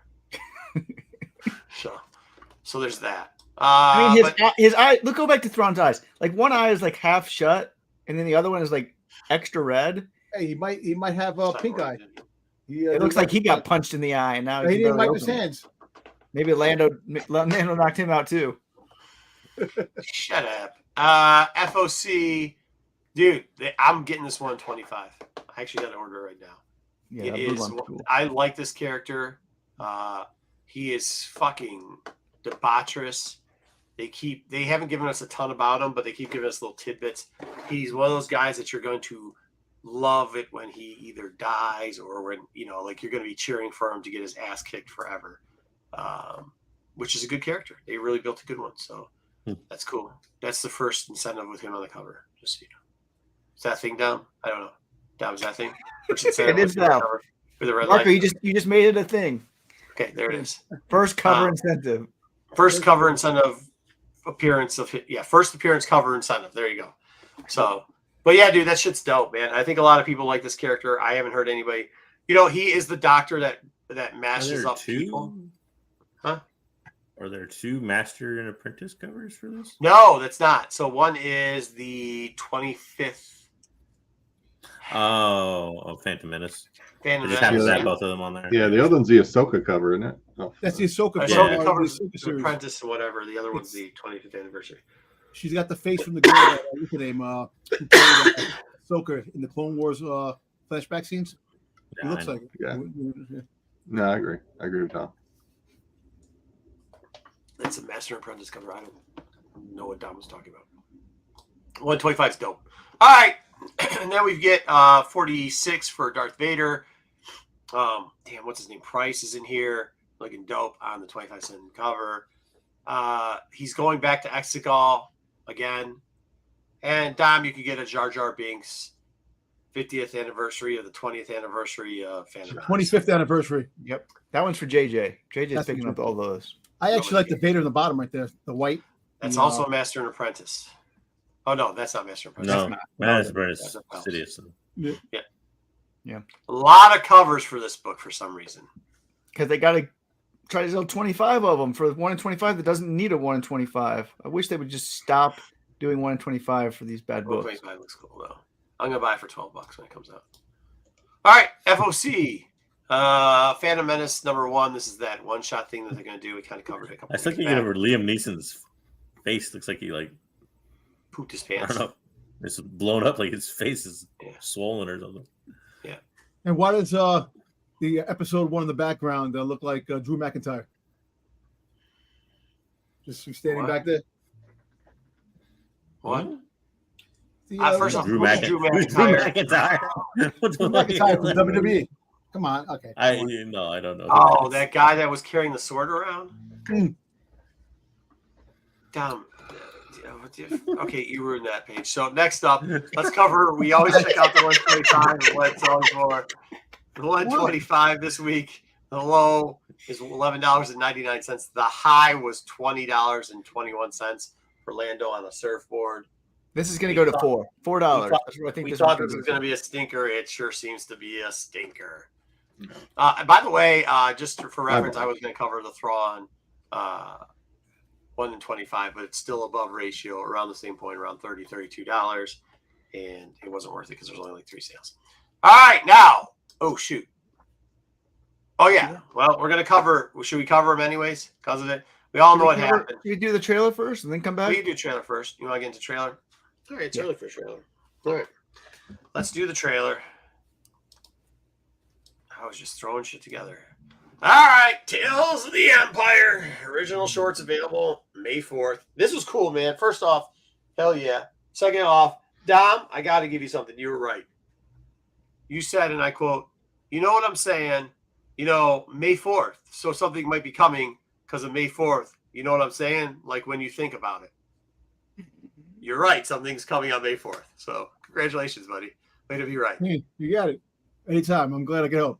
so there's that. I mean, his eye. Look, go back to Thrawn's eyes. Like one eye is like half shut, and then the other one is like extra red. Hey, he might have a pink eye. It looks like he got punched in the eye, and now He didn't barely wipe his open it. hands. Maybe Lando knocked him out too. Shut up. FOC, dude. I'm getting this 125. I actually got to order it right now. Yeah, It that blue is. one's cool. I like this character. He is fucking debaucherous. They haven't given us a ton about him, but they keep giving us little tidbits. He's one of those guys that you're going to love it when he either dies or when, like you're going to be cheering for him to get his ass kicked forever. Which is a good character. They really built a good one. So that's cool. That's the first incentive with him on the cover. Just so you know. Is that thing down? I don't know. Down is that thing? First incentive It is with him on the down. cover with the red Marco, light. you just made it a thing. Okay, there it is. First cover incentive. First cover incentive appearance of first appearance cover incentive. There you go. So, but yeah, dude, that shit's dope, man. I think a lot of people like this character. I haven't heard anybody. He is the doctor that mashes up people. Huh? Are there 2 master and apprentice covers for this? No, that's not. So one is the 25th. Oh, Phantom Menace. Phantom It just happens to Menace. have both of them on there. Yeah, the other one's the Ahsoka cover, isn't it? Oh, That's the Ahsoka. Ahsoka Yeah. covers the Ahsoka the series. Apprentice and whatever. The other one's the 25th anniversary. She's got the face from the girl that look at him. Who played Ahsoka in the Clone Wars flashback scenes. He Yeah, looks I know. like it. Yeah. No, I agree. I agree with Tom. That's a Master and Apprentice cover. I don't know what Dom was talking about. 125 is dope. All right. And then we get 46 for Darth Vader. Damn, what's his name? Price is in here. Looking dope on the 25-cent cover. He's going back to Exegol again. And Dom, you could get a Jar Jar Binks 50th anniversary of the 20th anniversary of Phantom Menace. 25th anniversary. Yep, that one's for JJ. JJ's That's picking for up all those. I actually like the Vader in the bottom right there, the white. That's Yeah. also a Master and Apprentice. Oh, no, that's not Master and Apprentice. No, Master That's Apprentice, a Palace. Sidious. Yeah. A lot of covers for this book for some reason. Because they got to try to sell 25 of them for 1 in 25 that doesn't need a 1 in 25. I wish they would just stop doing 1 in 25 for these bad books. 125 looks cool though. I'm gonna buy it for $12 when it comes out. All right, FOC. Phantom Menace #1. This is that one-shot thing that they're gonna do. We kind of covered it a couple. I still can't get over Liam Neeson's face. Looks like he pooped his I pants. don't know. It's blown up, like his face is swollen or something. Yeah. And why does the episode 1 in the background look like Drew McIntyre? Just standing back there. What? First off, Drew McIntyre. What's Drew McIntyre from WWE. Come on, okay. I don't know. Oh, that guy that was carrying the sword around. Damn. Okay, you ruined that page. So next up, let's cover. We always check out the 125 and what it's on for. The 125 this week. The low is $11.99. The high was $20.21 for Lando on a surfboard. This is going to go to $4. We thought this was going to be a stinker. It sure seems to be a stinker. By the way, just for reference, I was going to cover the Thrawn 1 in 25, but it's still above ratio, around the same point, around $30, $32, and it wasn't worth it because there's only like 3 sales. All right, now, oh shoot. Oh yeah, well, we're going to cover. Should we cover them anyways because of it? We all know what happened. You do the trailer first and then come back. We do trailer first. You want to get into trailer? All right, it's early for trailer. All right, let's do the trailer. I was just throwing shit together. All right, Tales of the Empire. Original shorts available May 4th. This was cool, man. First off, hell yeah. Second off, Dom, I got to give you something. You were right. You said, and I quote, you know what I'm saying? You know, May 4th. So something might be coming because of May 4th. You know what I'm saying? Like when you think about it. You're right. Something's coming on May 4th. So congratulations, buddy. Way to be right. Hey, you got it. Anytime. I'm glad I could help.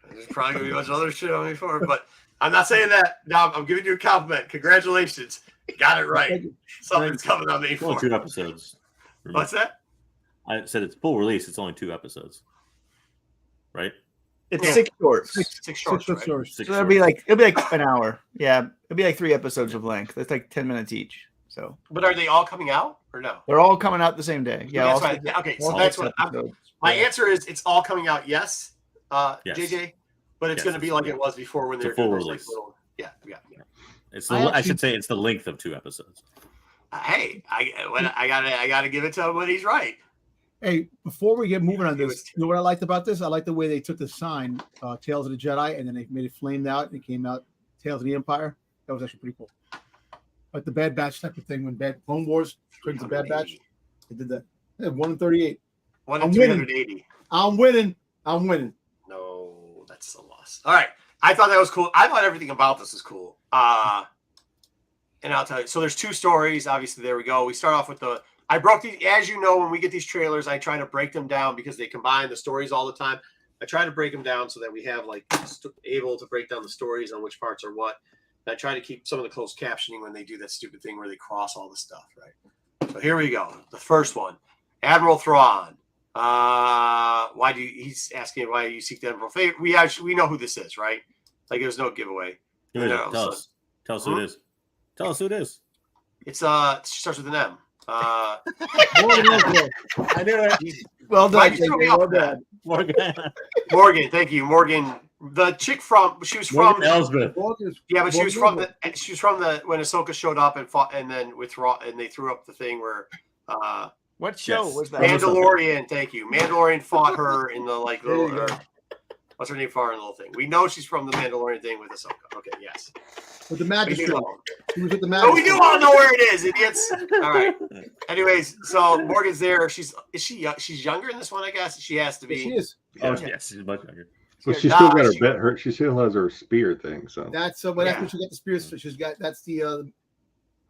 There's probably going to be a bunch of other shit on May 4th, but I'm not saying that. Now I'm giving you a compliment. Congratulations. You got it right. Something's coming on May 4th. Only 2 episodes. What's that? I said it's full release. It's only 2 episodes. Right? It's 6 shorts. Six shorts, right? So it'll be like an hour. Yeah, it'll be like 3 episodes of length. That's like 10 minutes each. So, but are they all coming out or no? They're all coming out the same day. Yeah. That's right. Okay, so that's what my answer is. It's all coming out. Yes, yes. JJ, but it's going to be like it was before when they were full doing release. Yeah. It's I should say it's the length of 2 episodes. Hey, I gotta give it to him when he's right. Hey, before we get moving on this, you know what I liked about this? I like the way they took the sign, Tales of the Jedi, and then they made it flamed out, and it came out Tales of the Empire. That was actually pretty cool. Like the Bad Batch type of thing when Clone Wars brings the Bad Batch. They did that. Yeah, 1 in 38. 1 in 380. I'm winning. No, that's a loss. All right. I thought that was cool. I thought everything about this was cool. And I'll tell you. So there's 2 stories. Obviously, there we go. We start off with I broke these, as you know, when we get these trailers, I try to break them down because they combine the stories all the time. I try to break them down so that we have able to break down the stories on which parts are what. And I try to keep some of the closed captioning when they do that stupid thing where they cross all the stuff, right? So here we go. The first one, Admiral Thrawn. He's asking why you seek the Admiral favor. We know who this is, right? Like there's no giveaway. Tell us who it is. Tell us who it is. It's she starts with an M. I knew it. Well done. Well done. Morgan, thank you, Morgan. The chick she was from Elsbeth. Yeah, but she was from the when Ahsoka showed up and fought, and then with Raw, and they threw up the thing where what show was that? Mandalorian. Thank you. Mandalorian fought her in the little. What's her name? Far in the little thing. We know she's from the Mandalorian thing with Ahsoka. Okay, yes. With the magistrate. She was with the magistrate. So we do all know where it is, idiots. All right. Anyways, so Morgan's there. She's younger in this one, I guess. She has to be. She is. Oh yes, she's much younger. So she still got her she still has her spear thing. So that's when she got the spear. She's got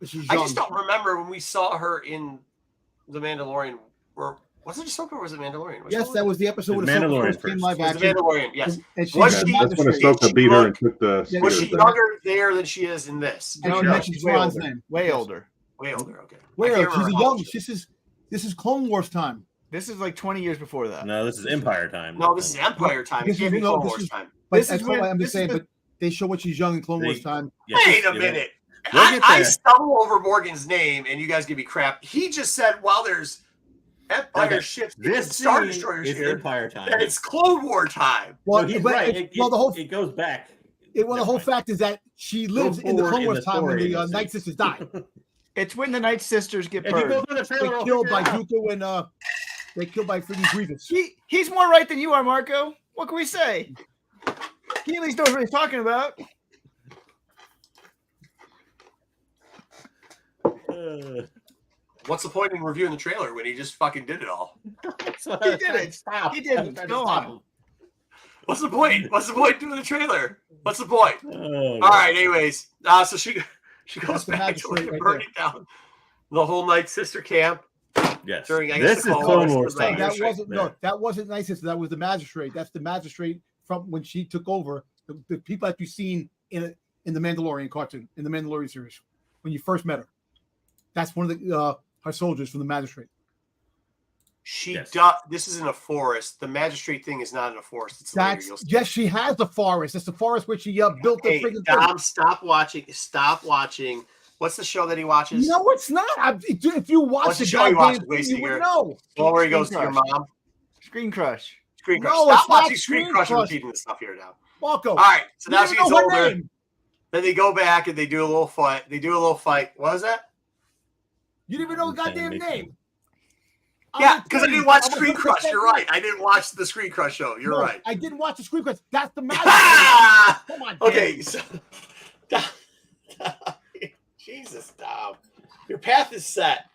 she's I just don't remember when we saw her in the Mandalorian. Was it Ahsoka or was it Mandalorian? Yes, that was the episode with Mandalorian came live action. Mandalorian, yes. And that's when Ahsoka beat her and took the spear. Was she younger there than she is in this? I don't mention Thrawn's name. Way older. Way older, okay. Way older. She's a young. This is Clone Wars time. This is like 20 years before that. No, this is Empire time. No, this is Empire time. It This can't is- be no, Clone this Wars is- time. But This that's is what when- I'm this just is saying. the- But they show what she's young in Clone Wars time. Yes, Wait a yeah. minute. We'll get I there. stumble over Morgan's name, and you guys give me crap. He just said, while there's Empire Okay. ships, This Star scene Destroyers is here, Empire time. and it's Clone War time. Well, No, he's but right. it- well, the whole it goes back. the Never whole mind. fact is that she lives in the forward Clone in Wars the time when story the in the Night scene. Sisters die. It's when the Night Sisters get If you go burned. through the They trailer, I'll killed figure by it out. Dooku and they killed by freaking Grievous. He's more right than you are, Marco. What can we say? He at least knows what he's talking about. What's the point in reviewing the trailer when he just fucking did it all? He didn't. Stop. He didn't. Go on. What's the point? What's the point doing the trailer? What's the point? Oh, All right. Anyways, so she That's goes the back to magistrate right burning down the whole Night Sister camp. Yes. During, I guess, This the is Clone Clone Wars, Wars the time. That Magistrate. wasn't no, that wasn't Night Sister. That was the magistrate. That's the magistrate from when she took over. The people that you've seen in the Mandalorian cartoon, in the Mandalorian series, when you first met her. That's one of the her soldiers from the magistrate. She Yes. does. This is in a forest. The magistrate thing is not in a forest. It's later. That's You'll see. yes, she has the forest. That's the forest where she built the Hey, freaking thing. Dom, stop watching. Stop watching. What's the show that he watches? No, it's not. If you watch What's the the show you watch, goddamn thing, you Wayseeker? would know. Well, where he Screen goes to your Crush. mom. Screen Crush. Screen Crush. No, Stop it's not watching Screen Screen Crush and Crush. repeating the stuff here now. Marco. All right. So you now don't she gets know her older. name. Then they go back and they do a little fight. They do a little fight. What was that? You didn't even know the Okay, goddamn makes name. Yeah, because I didn't watch I'm a Screen good Crush. percent- You're right. I didn't watch the Screen Crush show. You're No, right. I didn't watch the Screen Crush. That's the magistrate. Ah! Come on. Okay. Dan. So, Jesus, Dom. Your path is set.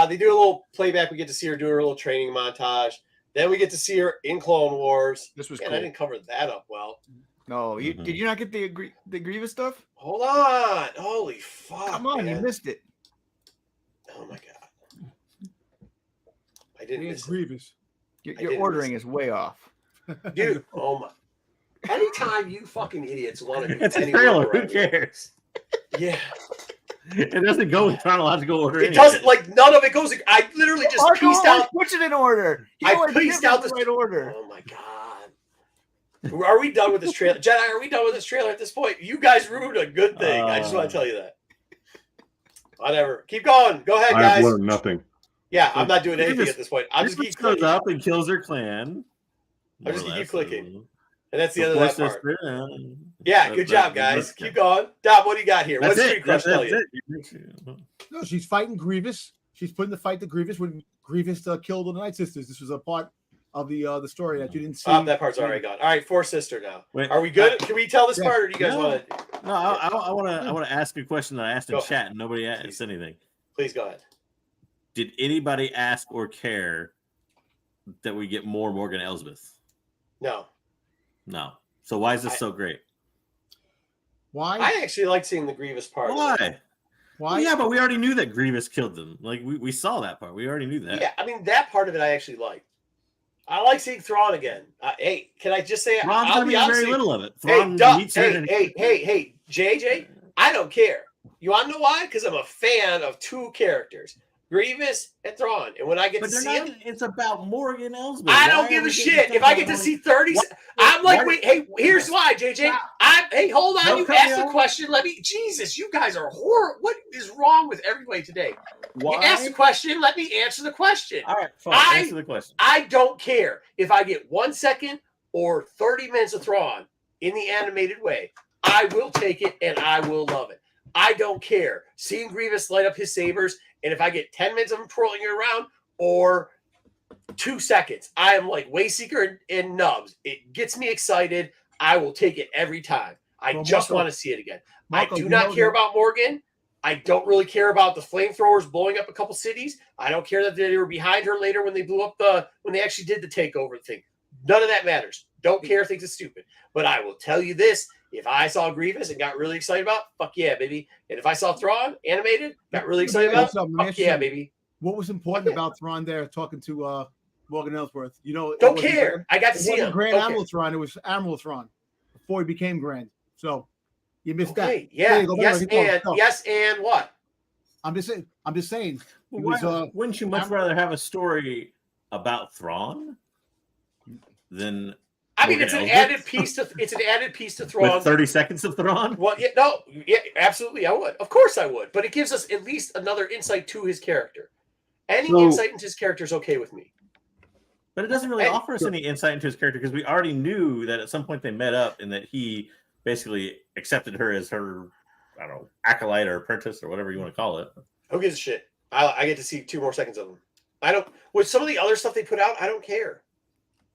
They do a little playback. We get to see her do her little training montage. Then we get to see her in Clone Wars. This was Man, cool. I didn't cover that up well. No, Mhm. did you not get the Grievous stuff? Hold on. Holy fuck. Come on, man. you missed it. Oh my god. I didn't It's miss it. Grievous. Your, I your didn't ordering miss is way off. Dude, oh my. Anytime you fucking idiots want to do It's a any trailer. work Who around here- cares? Yeah. It doesn't go in chronological order. It anyway. doesn't, like, none of it goes. I literally just Marco pieced always out. puts it in order. He I always pieced gives out it the right order. Oh my god. Are we done with this trailer? Jedi, are we done with this trailer at this point? You guys ruined a good thing. I just want to tell you that. Whatever. Keep going. Go ahead, I have guys. learned nothing. Yeah, I'm not doing Look at anything this. at this point. I'm just Grievous keep goes clicking. up and kills her clan. I'm just more or keep less. clicking. And that's the The end of that Force part. Sister, Yeah, that- good job, that- guys. that's- Keep going. Dom, what do you got here? That's What's it. Street Crush tell you? it. No, she's fighting Grievous. She's putting the fight to Grievous when Grievous killed the Night Sisters. This was a part of the story that you didn't see. That part's already gone. All right, Force Sister now. Wait, Are we good? Can we tell this yeah. part, or do you guys No. want to? No, I want to ask a question that I asked in Go. chat and nobody asked anything. Please go ahead. Did anybody ask or care that we get more Morgan Elsbeth? No, No. So why is this so great? Why? I actually like seeing the Grievous part. Why? Why? Well, yeah, but we already knew that Grievous killed them. Like we saw that part. We already knew that. Yeah, I mean that part of it I actually like. I like seeing Thrawn again. Hey, can I just say Thrawn's I'll gonna be be honest very with you. little of it. Hey, Thrawn Duck, meets her and- hey, JJ, I don't care. You want to know why? Because I'm a fan of two characters, Grievous and Thrawn. And when I get But to they're see not. them, It's about Morgan Elsbeth. I Why don't are give we a getting shit. stuff If I about get to Morgan- see 30, What? I'm like, Why- wait, hey, here's why, JJ. Hey, hold on. Don't You cut me asked the off. question. Let me, Jesus, you guys are horrible. What is wrong with everybody today? Why? You asked the question. Let me answer the question. All right, fine. I- Answer the question. I don't care if I get 1 second or 30 minutes of Thrawn in the animated way. I will take it and I will love it. I don't care. Seeing Grievous light up his sabers, and if I get 10 minutes of him twirling it around or 2 seconds, I am like Wayseeker and Nubs. It gets me excited. I will take it every time. I Well, just Marco- want to see it again. Marco, I do you not know care that- about Morgan. I don't really care about the flamethrowers blowing up a couple cities. I don't care that they were behind her later when they blew up when they actually did the takeover thing. None of that matters. Don't care. Thinks it's stupid. But I will tell you this: if I saw Grievous and got really excited about, fuck yeah, baby. And if I saw Thrawn animated, got really excited about, fuck yeah, baby. What was important about Thrawn there talking to Morgan Ellsworth? You know, it Don't wasn't care. Grand- I got to It see wasn't him. Grand Don't care. Admiral Thrawn. It was Admiral Thrawn before he became Grand. So you missed Okay. that. Yeah. There you go. Yes. There you go. And yes. And what? I'm just saying. It Why- was, wouldn't you much rather have a story about Thrawn, then I mean, Morgan it's an Elsbeth? added piece to Thrawn. With 30 seconds of Thrawn? Well, yeah, absolutely, I would. Of course, I would. But it gives us at least another insight to his character. Any insight into his character is okay with me. But it doesn't really offer us any insight into his character because we already knew that at some point they met up and that he basically accepted her as her, I don't know, acolyte or apprentice or whatever you want to call it. Who gives a shit? I get to see 2 more seconds of him. I don't. With some of the other stuff they put out, I don't care.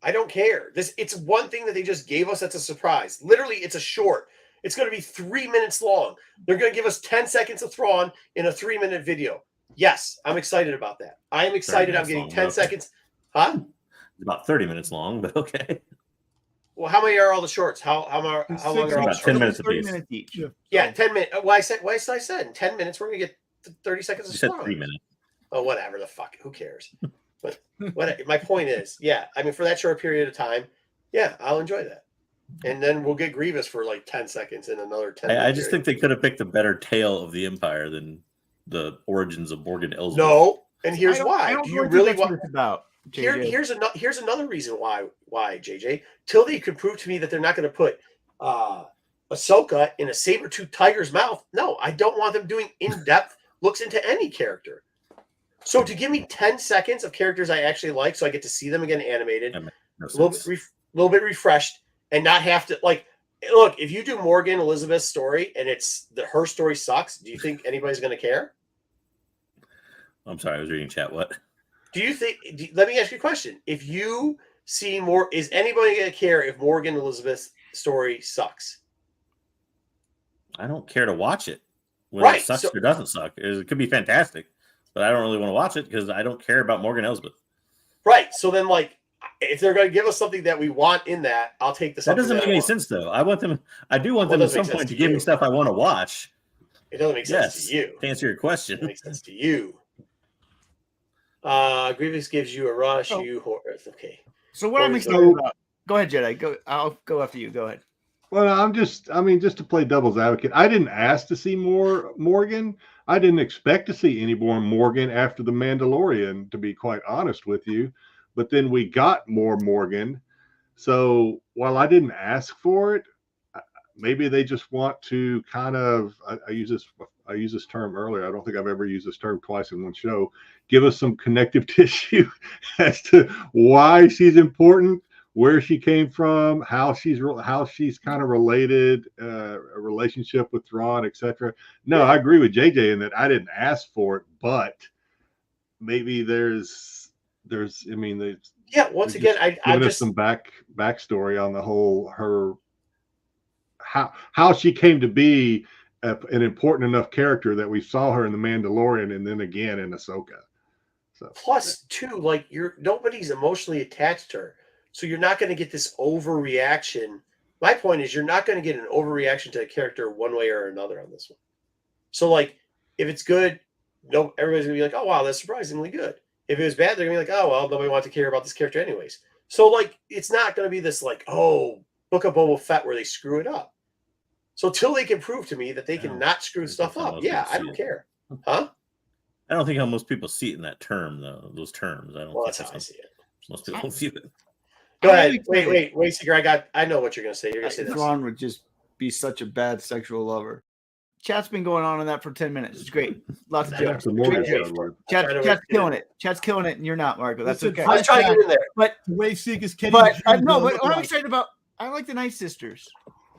I don't care. It's one thing that they just gave us that's a surprise. Literally, it's a short. It's going to be 3 minutes long. They're going to give us 10 seconds of Thrawn in a 3-minute video. Yes, I'm excited about that. I am excited. I'm getting 10 seconds. Huh? It's about 30 minutes long, but okay. Well, how many are all the shorts? How long are all the about shorts? 10 minutes apiece. 30 minutes each. Yeah, 10 minutes. Well, I said in 10 minutes we're going to get 30 seconds of You said Thrawn. 3 minutes. Oh, whatever the fuck. Who cares? But my point is, yeah, I mean, for that short period of time, yeah, I'll enjoy that. And then we'll get Grievous for like 10 seconds and another 10. I just think they could have picked a better tale of the Empire than the origins of Morgan Elsbeth. No, and here's why. Do you really want? About Here's another reason why JJ, till they could prove to me that they're not going to put Ahsoka in a saber-toothed tiger's mouth. No, I don't want them doing in-depth looks into any character. So to give me 10 seconds of characters I actually like, so I get to see them again animated, No little bit refreshed, and not have to like. Look, if you do Morgan Elizabeth's story and her story sucks, do you think anybody's going to care? I'm sorry, I was reading chat. What? Do you think? Let me ask you a question. If you see more, is anybody going to care if Morgan Elizabeth's story sucks? I don't care to watch it. Whether Right, it sucks so- or doesn't suck. It could be fantastic, but I don't really want to watch it because I don't care about Morgan Elsbeth. Right. So then, like, if they're going to give us something that we want in that, I'll take the. That doesn't make any sense, though. I do want them at some point to give me stuff I want to watch. It doesn't make sense to you. To answer your question, It makes sense to you. Grievous gives you a rush. Okay. So what I'm excited about. Go ahead, Jedi. Go. I'll go after you. Go ahead. Well, just to play devil's advocate, I didn't ask to see more Morgan. I didn't expect to see any more Morgan after The Mandalorian, to be quite honest with you. But then we got more Morgan. So while I didn't ask for it, maybe they just want to kind of, I used this term earlier. I don't think I've ever used this term twice in one show. Give us some connective tissue as to why she's important, where she came from, how she's kind of related, a relationship with Thrawn, etc. No, yeah. I agree with JJ in that I didn't ask for it, but maybe there's once again, I just some backstory on the whole her how she came to be an important enough character that we saw her in The Mandalorian and then again in Ahsoka. So plus too, like nobody's emotionally attached to her. So you're not going to get this overreaction. My point is you're not going to get an overreaction to a character one way or another on this one. So like if it's good, everybody's going to be like, oh, wow, that's surprisingly good. If it was bad, they're going to be like, oh, well, nobody wants to care about this character anyways. So like it's not going to be this like, oh, Book of Boba Fett where they screw it up. So till they can prove to me that they can not screw stuff up, yeah, I don't care. Huh? I don't think how most people see it in that term, though. Those terms. I don't. Well, that's how I see it. Most people don't see it. Go ahead. Wait, Wayseeker. I know what you're going to say. You're going to say this. Thrawn would just be such a bad sexual lover. Chat's been going on that for 10 minutes. It's great. Lots of jokes. Chat's killing it. Chat's killing it, and you're not, Marco. That's okay. I was trying to get in there. But Wayseeker's kidding. But what I'm excited about, I like the Night Sisters.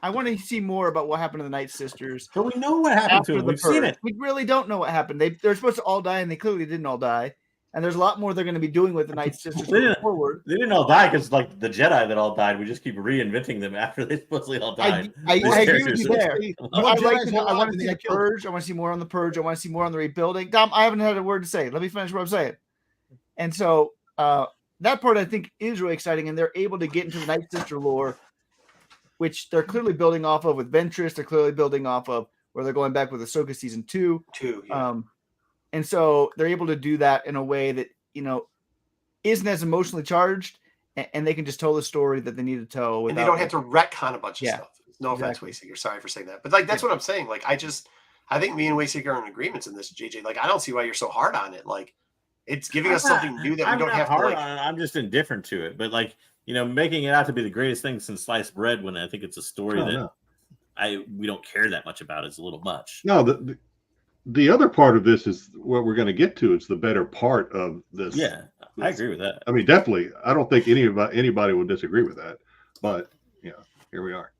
I want to see more about what happened to the Night Sisters. So we know what happened to them. We've seen it. We really don't know what happened. They're supposed to all die, and they clearly didn't all die. And there's a lot more they're going to be doing with the Night Sisters forward. They didn't all die because, like the Jedi that all died, we just keep reinventing them after they supposedly all died. I agree with you there. I want to see the Purge. I want to see more on the Purge. I want to see more on the rebuilding. Dom, I haven't had a word to say. Let me finish what I'm saying. And so that part I think is really exciting, and they're able to get into the Night Sister lore, which they're clearly building off of with Ventress. They're clearly building off of where they're going back with Ahsoka season 2. Yeah. And so they're able to do that in a way that, isn't as emotionally charged, and they can just tell the story that they need to tell. And they don't have to retcon a bunch of stuff. No offense, Wayseeker. Sorry for saying that. But like that's what I'm saying. Like I think me and Wayseeker are in agreements in this, JJ. Like I don't see why you're so hard on it. Like It's giving us something new that we don't have to like. I'm just indifferent to it, but like making it out to be the greatest thing since sliced bread when I think it's a story we don't care that much about is a little much. No, the other part of this is what we're going to get to. It's the better part of this. Yeah, I agree with that. I mean, definitely. I don't think anybody will disagree with that. But here we are.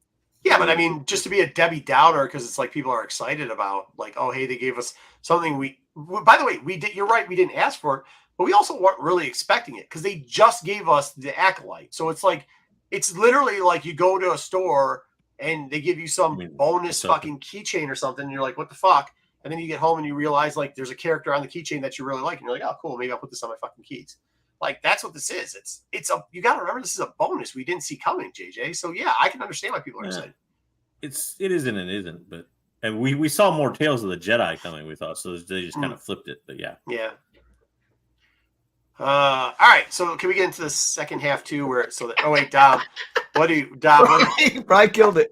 Yeah, but I mean, just to be a Debbie Downer because it's like people are excited about like, oh, hey, they gave us something by the way, we did. You're right, we didn't ask for it, but we also weren't really expecting it because they just gave us the Acolyte. So it's like, it's literally like you go to a store and they give you some bonus fucking keychain or something, and you're like, what the fuck? And then you get home and you realize like there's a character on the keychain that you really like, and you're like, oh, cool, maybe I'll put this on my fucking keys. Like that's what this is. You got to remember this is a bonus we didn't see coming, JJ. So yeah, I can understand why people are excited. It isn't and isn't, but and we saw more Tales of the Jedi coming. We thought so they just kind of flipped it, but yeah. All right, so can we get into the second half too? Oh wait, Dom, Dom? Brian killed it.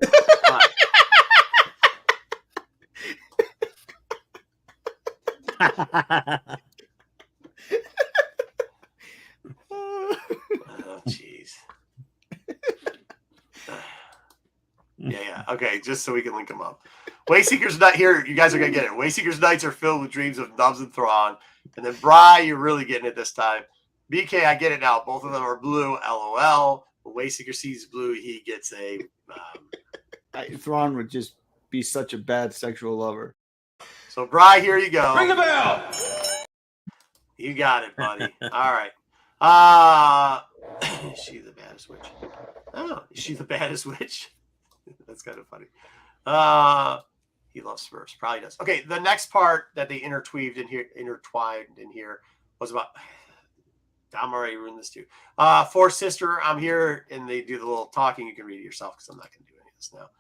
Oh, jeez. Yeah. Okay, just so we can link them up. Wayseeker's not here. You guys are gonna get it. Wayseeker's nights are filled with dreams of Nubs and Thrawn, and then Bry, you're really getting it this time. BK, I get it now. Both of them are blue. LOL. When Wayseeker sees blue, he gets a. Thrawn would just be such a bad sexual lover. So Bry, here you go. Ring the bell. You got it, buddy. All right. Is she the baddest witch? Oh, is she the baddest witch? That's kind of funny. He loves Spurs. Probably does. Okay, the next part that they intertwined in here was about. Dom already ruined this too. Fourth sister, I'm here, and they do the little talking. You can read it yourself because I'm not going to do any of this now.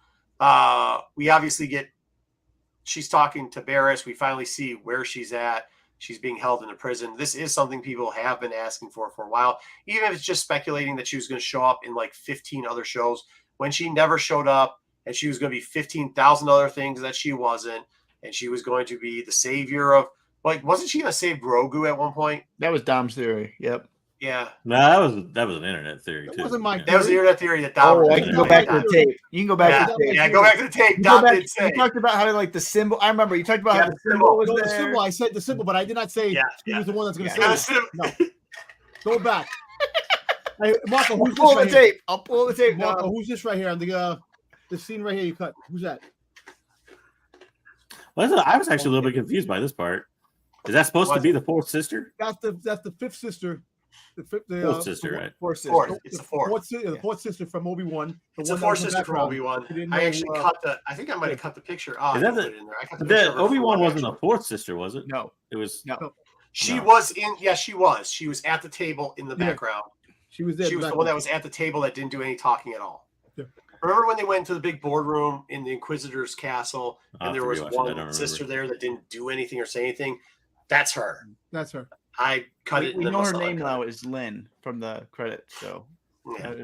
We obviously she's talking to Barris. We finally see where she's at. She's being held in a prison. This is something people have been asking for a while, even if it's just speculating that she was going to show up in like 15 other shows when she never showed up, and she was going to be 15,000 other things that she wasn't, and she was going to be the savior of, like, wasn't she going to save Grogu at one point? That was Dom's theory. Yep. Yeah. No, that was an internet theory too. That wasn't my That was the internet theory that Dom. I can go back to the tape. You can go back to the tape. Yeah, go back to the tape. Dom did say. You talked about how like the symbol. I remember you talked about how the symbol was there. The symbol. I said the symbol, but I did not say he was the one that's going to say it. No. Go back. Hey, Marco, who's pull this the right tape. Here? I'll pull the tape. Marco, who's this right here on the scene right here you cut? Who's that? Well, I was actually a little bit confused by this part. Is that supposed to be the fourth sister? That's the fifth sister. Fourth sister, right? Fourth sister. It's the fourth. The fourth sister from Obi-Wan. It's the fourth sister from Obi-Wan. I actually I think I might have cut the picture. Oh, is that the Obi-Wan wasn't the fourth sister, was it? No. It was. No. She was in. Yeah, she was. She was at the table in the background. She was there. She was the one that was at the table that didn't do any talking at all. Yeah. Remember when they went to the big boardroom in the Inquisitor's castle, and there was one sister there that didn't do anything or say anything? That's her. That's her. I cut it. We know her name now is Lynn from the credits. So,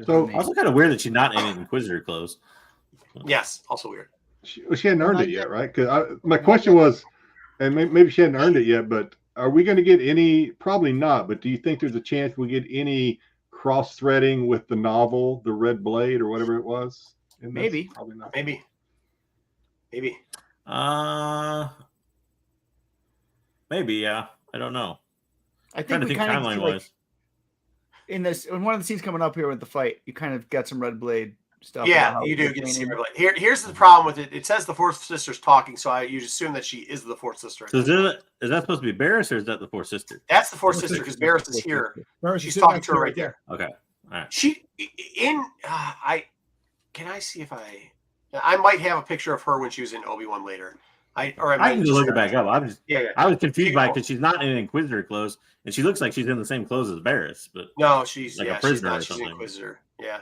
So also kind of weird that she's not in Inquisitor clothes. Yes, also weird. She hadn't earned it yet, right? Because my question was, and maybe she hadn't earned it yet, but are we going to get any? Probably not. But do you think there's a chance we get any cross-threading with the novel, The Red Blade, or whatever it was? Maybe. Probably not. Maybe. Maybe, yeah. I don't know. I think we kind of like, in one of the scenes coming up here with the fight, you kind of got some Red Blade stuff. Yeah, you do get to see Red Blade. Here's the problem with it. It says the fourth sister's talking, so you assume that she is the fourth sister. So is that supposed to be Barris, or is that the fourth sister? That's the fourth sister because Barris is here. She's talking to her right there. Okay. All right. Can I see if I might have a picture of her when she was in Obi-Wan later. I can just look it back up. I was confused by it because she's not in Inquisitor clothes, and she looks like she's in the same clothes as Barris, but no, she's like a prisoner or she's something. an Inquisitor. Yeah.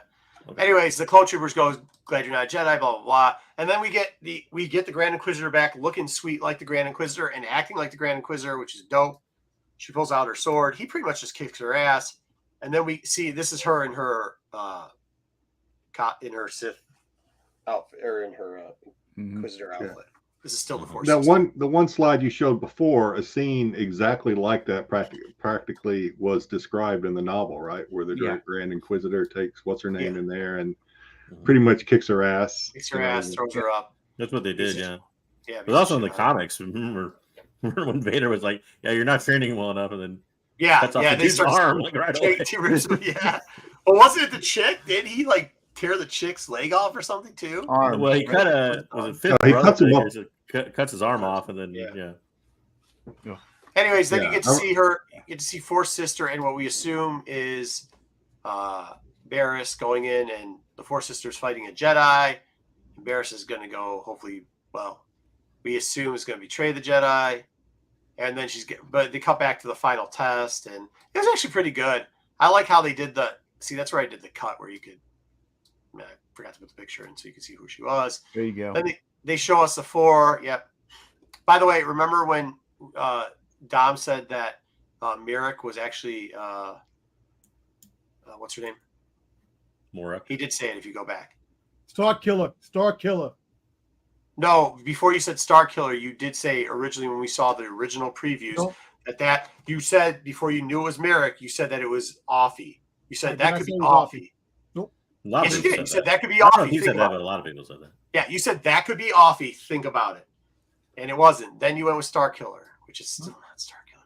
Okay. Anyways, the clone troopers goes, "Glad you're not a Jedi." Blah blah blah. And then we get the Grand Inquisitor back, looking sweet like the Grand Inquisitor and acting like the Grand Inquisitor, which is dope. She pulls out her sword. He pretty much just kicks her ass. And then we see this is her in her Sith outfit or in her Inquisitor outfit. This is still the Force. The one slide you showed before, a scene exactly like that practically was described in the novel, right? Where the Grand Inquisitor takes what's her name in there and pretty much kicks her ass. Kicks her ass, throws her up. That's what they did, yeah. Yeah, but also in the comics, remember when Vader was like, "Yeah, you're not training him well enough," and then cuts off the dude's arm like right away. Yeah. Well, wasn't it the chick? Did he like tear the chick's leg off or something too? Arm. Well, he cut a he cuts him up. Cuts his arm off, and then Anyways, then you get to see her. You get to see Force Sister, and what we assume is Barriss going in, and the Force Sister's fighting a Jedi. And Barriss is going to go. Hopefully, well, we assume is going to betray the Jedi, and then but they cut back to the final test, and it was actually pretty good. I like how they did the. See, that's where I did the cut where you could. I forgot to put the picture in so you could see who she was. There you go. Then they show us the 4. Yep. By the way, remember when Dom said that Merrick was actually what's her name? Morag. He did say it if you go back. Star Killer. No, before you said Star Killer, you did say originally when we saw the original previews that you said before you knew it was Merrick, you said that it was Offie. You said that could be Offie. Nope. Yes, you did. You said that could be Offie. Offie. He said that, but a lot of people said that. Yeah, you said that could be Offie. Think about it. And it wasn't. Then you went with Star Killer, which is still not Star Killer.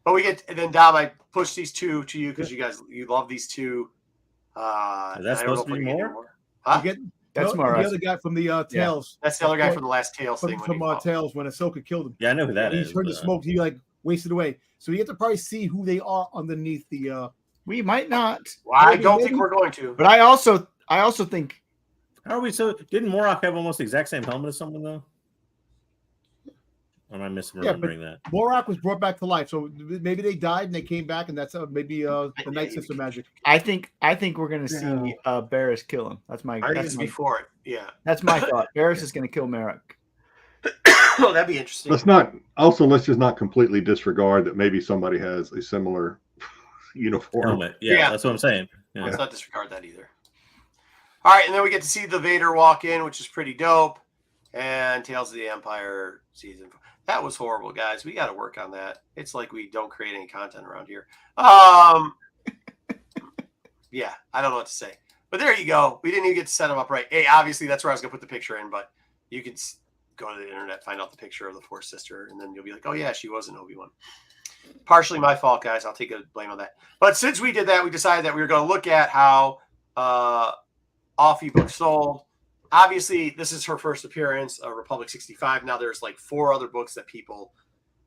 But we get, and then Dom, I push these 2 to you because you love these 2. Is that supposed to be more? Huh? That's the Mara. other guy from the Tales. That's the other guy from the last Tales thing. From Tales when Ahsoka killed him. Yeah, I know who that is. He turned to smoke. He like wasted away. So you have to probably see who they are underneath the. We might not. Well, I don't think we're going to. But I also think. How are we so? Didn't Morag have almost the exact same helmet as someone though? Or am I misremembering that? Morag was brought back to life, so maybe they died and they came back, and that's maybe the Night Sister magic. I think we're gonna see Barriss kill him. That's my. I think it's before it. Yeah. That's my thought. Barriss is gonna kill Merrick. Oh, that'd be interesting. Let's just not completely disregard that maybe somebody has a similar uniform. Helmet. Yeah, that's what I'm saying. Yeah. Let's not disregard that either. All right, and then we get to see the Vader walk in, which is pretty dope. And Tales of the Empire season 4. That was horrible, guys. We got to work on that. It's like we don't create any content around here. Yeah, I don't know what to say. But there you go. We didn't even get to set them up right. Hey, obviously, that's where I was going to put the picture in, but you can go to the internet, find out the picture of the Force Sister, and then you'll be like, oh, yeah, she was an Obi-Wan. Partially my fault, guys. I'll take a blame on that. But since we did that, we decided that we were going to look at how Offie books sold. Obviously, this is her first appearance, Republic 65. Now there's like 4 other books that people,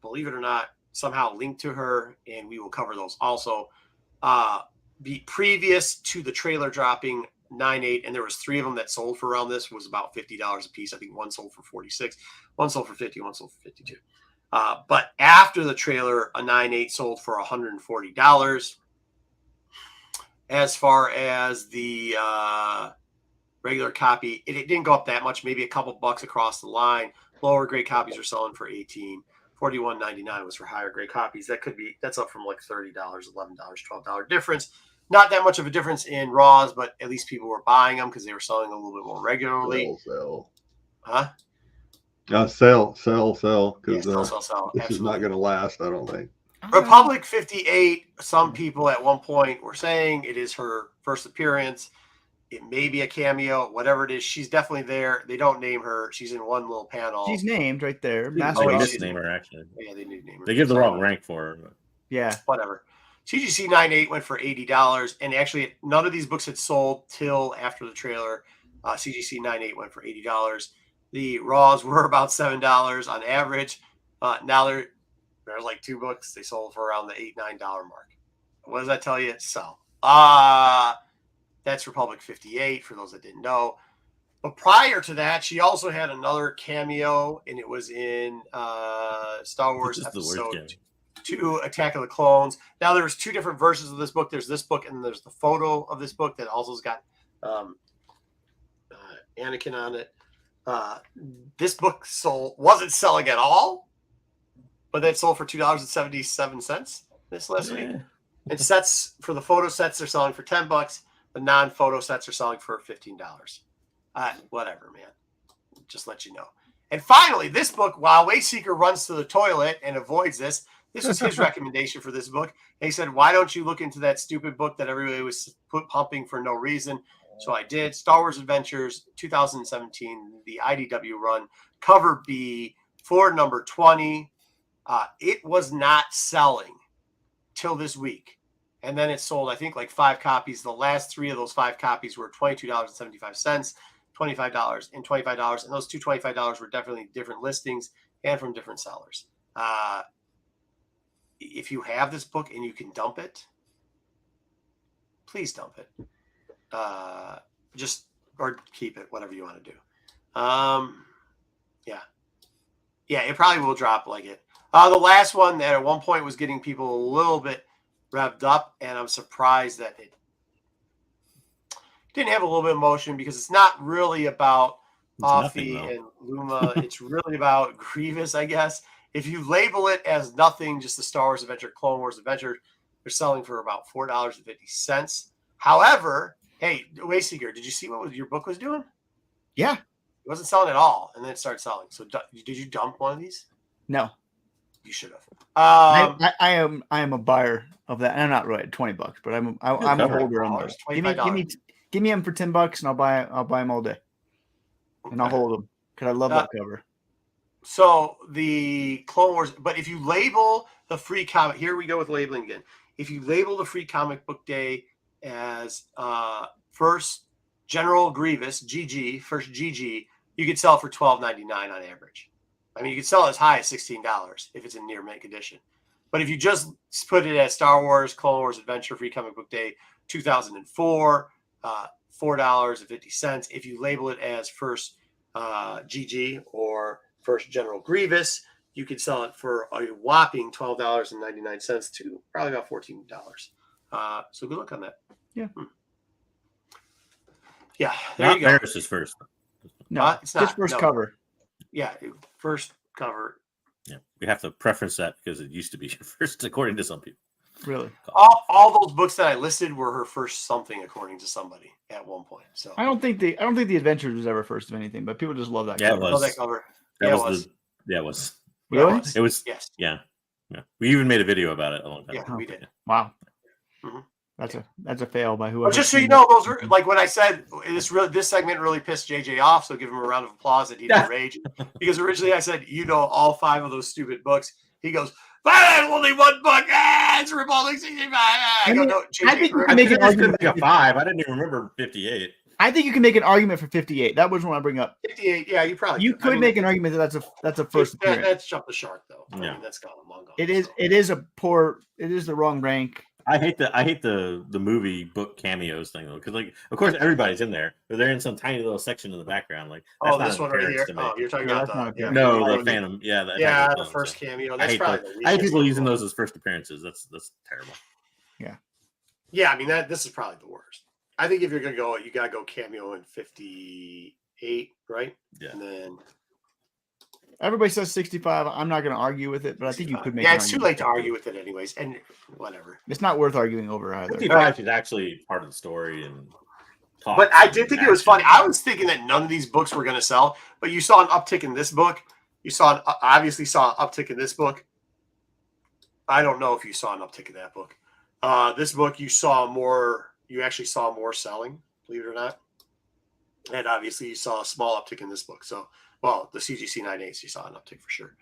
believe it or not, somehow link to her, and we will cover those also. Be previous to the trailer dropping 9/8, and there was 3 of them that sold for around this, was about $50 a piece. I think one sold for $46, one sold for $50, one sold for $52. But after the trailer, a 9/8 sold for $140. As far as the regular copy, it didn't go up that much, maybe a couple bucks across the line. Lower grade copies are selling for $18. $41.99 was for higher grade copies. That's up from like $30, $11, $12 difference. Not that much of a difference in raws, but at least people were buying them because they were selling a little bit more regularly. Sell. Huh? Sell. Because sell. This is not going to last, I don't think. Republic 58, some people at one point were saying it is her first appearance. It may be a cameo, whatever it is. She's definitely there. They don't name her. She's in one little panel. She's named right there. They misname her, actually. Yeah, they did name her. They give the wrong rank for her. But. Yeah. Whatever. CGC 9/8 went for $80. And actually, none of these books had sold till after the trailer. CGC 9/8 went for $80. The raws were about $7 on average. Now there's like 2 books. They sold for around the $8, $9 mark. What does that tell you? So, that's Republic 58 for those that didn't know. But prior to that, she also had another cameo, and it was in Star Wars Episode 2, Attack of the Clones. Now, there's 2 different versions of this book. There's this book, and there's the photo of this book that also has got Anakin on it. This book wasn't selling at all, but that sold for $2.77 this last week. And sets for the photo sets, they're selling for $10. The non-photo sets are selling for $15. Whatever, man. Just let you know. And finally, this book, while Wayseeker runs to the toilet and avoids this was his recommendation for this book. And he said, why don't you look into that stupid book that everybody was pumping for no reason? So I did. Star Wars Adventures 2017, the IDW run, cover B for number 20. It was not selling till this week. And then it sold, I think, like 5 copies. The last 3 of those 5 copies were $22.75, $25 and $25. And those two $25 were definitely different listings and from different sellers. If you have this book and you can dump it, please dump it. Or keep it, whatever you want to do. Yeah, it probably will drop like it. The last one that at one point was getting people a little bit revved up, and I'm surprised that it didn't have a little bit of motion, because it's not really about Offie and Luma. It's really about Grievous, I guess. If you label it as nothing, just the Star Wars Adventure, Clone Wars Adventure, they're selling for about $4.50. However, hey, Wayseeker, did you see what your book was doing? Yeah. It wasn't selling at all, and then it started selling. So did you dump one of these? No. You should have. I am a buyer of that. And I'm not really at $20, but I'm a holder on those. Give me them for $10 and I'll buy them all day. And I'll hold them because I love that cover. So the Clone Wars, but if you label the free comic, here we go with labeling again. If you label the free comic book day as first General Grievous, GG, first GG, you could sell for $12.99 on average. I mean, you could sell as high as $16 if it's in near mint condition. But if you just put it as Star Wars, Clone Wars Adventure, Free Comic Book Day 2004, $4.50. If you label it as first GG or first General Grievous, you could sell it for a whopping $12.99 to probably about $14. So good luck on that. Yeah. Yeah, there you go. Paris is first. No, it's not. Just first cover. Yeah, first cover. Yeah, we have to preference that because it used to be your first, according to some people. Really? All those books that I listed were her first something, according to somebody at one point. So I don't think the Adventures was ever first of anything, but people just love that cover. It was. Love that cover. It was. Really? It was. Yes. Yeah. We even made a video about it a long time ago. Yeah, we did. Wow. Mm-hmm. That's a fail by whoever. Well, just so you know, those are like when I said this segment really pissed JJ off, so give him a round of applause that he didn't rage. Because originally I said, all 5 of those stupid books. He goes, only one book. It's Republic 65. I go, no, JJ, I think you can make an argument for 5. I didn't even remember 58. I think you can make an argument for 58. That was one I bring up. 58, yeah, you probably could make an argument that that's a first appearance. That's jumped the shark though. Yeah. I mean, that's gone long gone. It is the wrong rank. I hate the movie book cameos thing though, because like of course everybody's in there, but they're in some tiny little section in the background. Like that's this one right here. Oh, you're talking about the Phantom. Yeah, the first cameo. That's I hate people using those as first appearances. That's terrible. Yeah. I mean this is probably the worst. I think if you're gonna go, you gotta go cameo in 58, right? Yeah. And then everybody says 65. I'm not going to argue with it, but I think you could make. Yeah, it's too late to argue with it, anyways, and whatever. It's not worth arguing over either. 55 is actually part of the story, and but I did think it was funny. I was thinking that none of these books were going to sell, but you saw an uptick in this book. You obviously saw an uptick in this book. I don't know if you saw an uptick in that book. This book, you saw more. You actually saw more selling, believe it or not, and obviously you saw a small uptick in this book. So. Well, the CGC 9.8s, you saw an uptick for sure.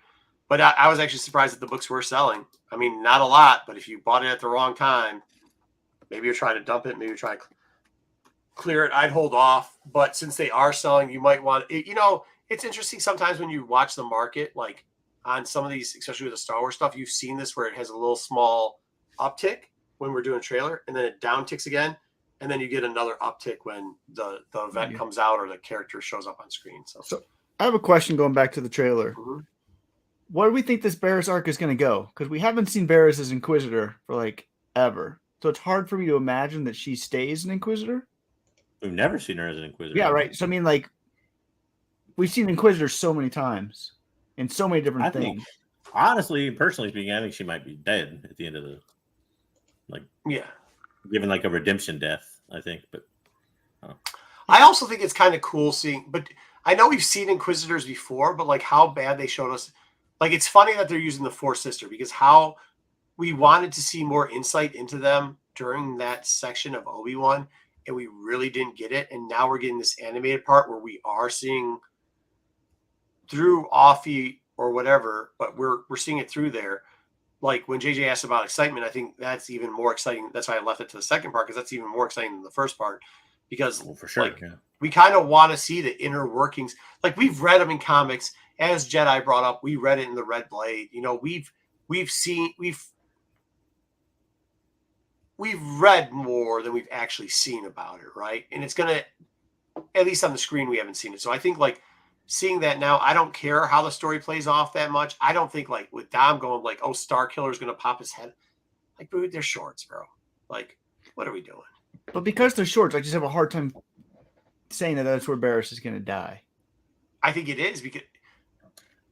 But I was actually surprised that the books were selling. I mean, not a lot, but if you bought it at the wrong time, maybe you're trying to dump it, maybe you're trying to clear it, I'd hold off. But since they are selling, you might want it. It's interesting sometimes when you watch the market, like on some of these, especially with the Star Wars stuff, you've seen this where it has a little small uptick when we're doing trailer, and then it down ticks again. And then you get another uptick when the event comes out or the character shows up on screen. So I have a question going back to the trailer. Mm-hmm. Where do we think this Barris arc is going to go? Because we haven't seen Barris as Inquisitor for like ever. So it's hard for me to imagine that she stays an Inquisitor. We've never seen her as an Inquisitor. Yeah, right. So I mean, like, we've seen Inquisitors so many times in so many different things. Honestly, personally speaking, I think she might be dead at the end of the given like a redemption death, I think. But I also think it's kind of cool seeing, but I know we've seen Inquisitors before, but like how bad they showed us. Like it's funny that they're using the Fourth Sister because how we wanted to see more insight into them during that section of Obi-Wan, and we really didn't get it. And now we're getting this animated part where we are seeing through Offie or whatever, but we're seeing it through there. Like when JJ asked about excitement, I think that's even more exciting. That's why I left it to the second part, because that's even more exciting than the first part. Because for sure, like we kind of want to see the inner workings. Like we've read them in comics, as Jedi brought up. We read it in the Red Blade. You know, we've read more than we've actually seen about it, right? And it's gonna, at least on the screen, we haven't seen it. So I think like seeing that now, I don't care how the story plays off that much. I don't think like with Dom going like, oh, Star Killer's gonna pop his head. Like, dude, they're shorts, bro. Like, what are we doing? But because they're shorts, I just have a hard time saying that that's where Barriss is going to die. I think it is because.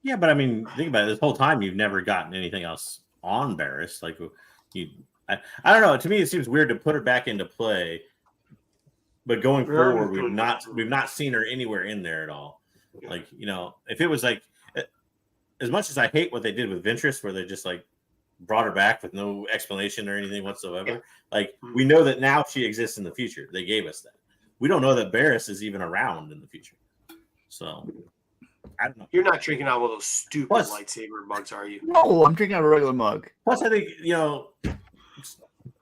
Yeah, but I mean, think about it. This whole time, you've never gotten anything else on Barriss. Like, I don't know. To me, it seems weird to put her back into play, but going forward, we've not seen her anywhere in there at all. Yeah. Like, you know, if it was like, as much as I hate what they did with Ventress, where they just like brought her back with no explanation or anything whatsoever. Yeah. Like we know that now she exists in the future. They gave us that. We don't know that Barriss is even around in the future. So I don't know. You're not drinking out one of those stupid lightsaber mugs, are you? No, I'm drinking out a regular mug. Plus, I think, you know,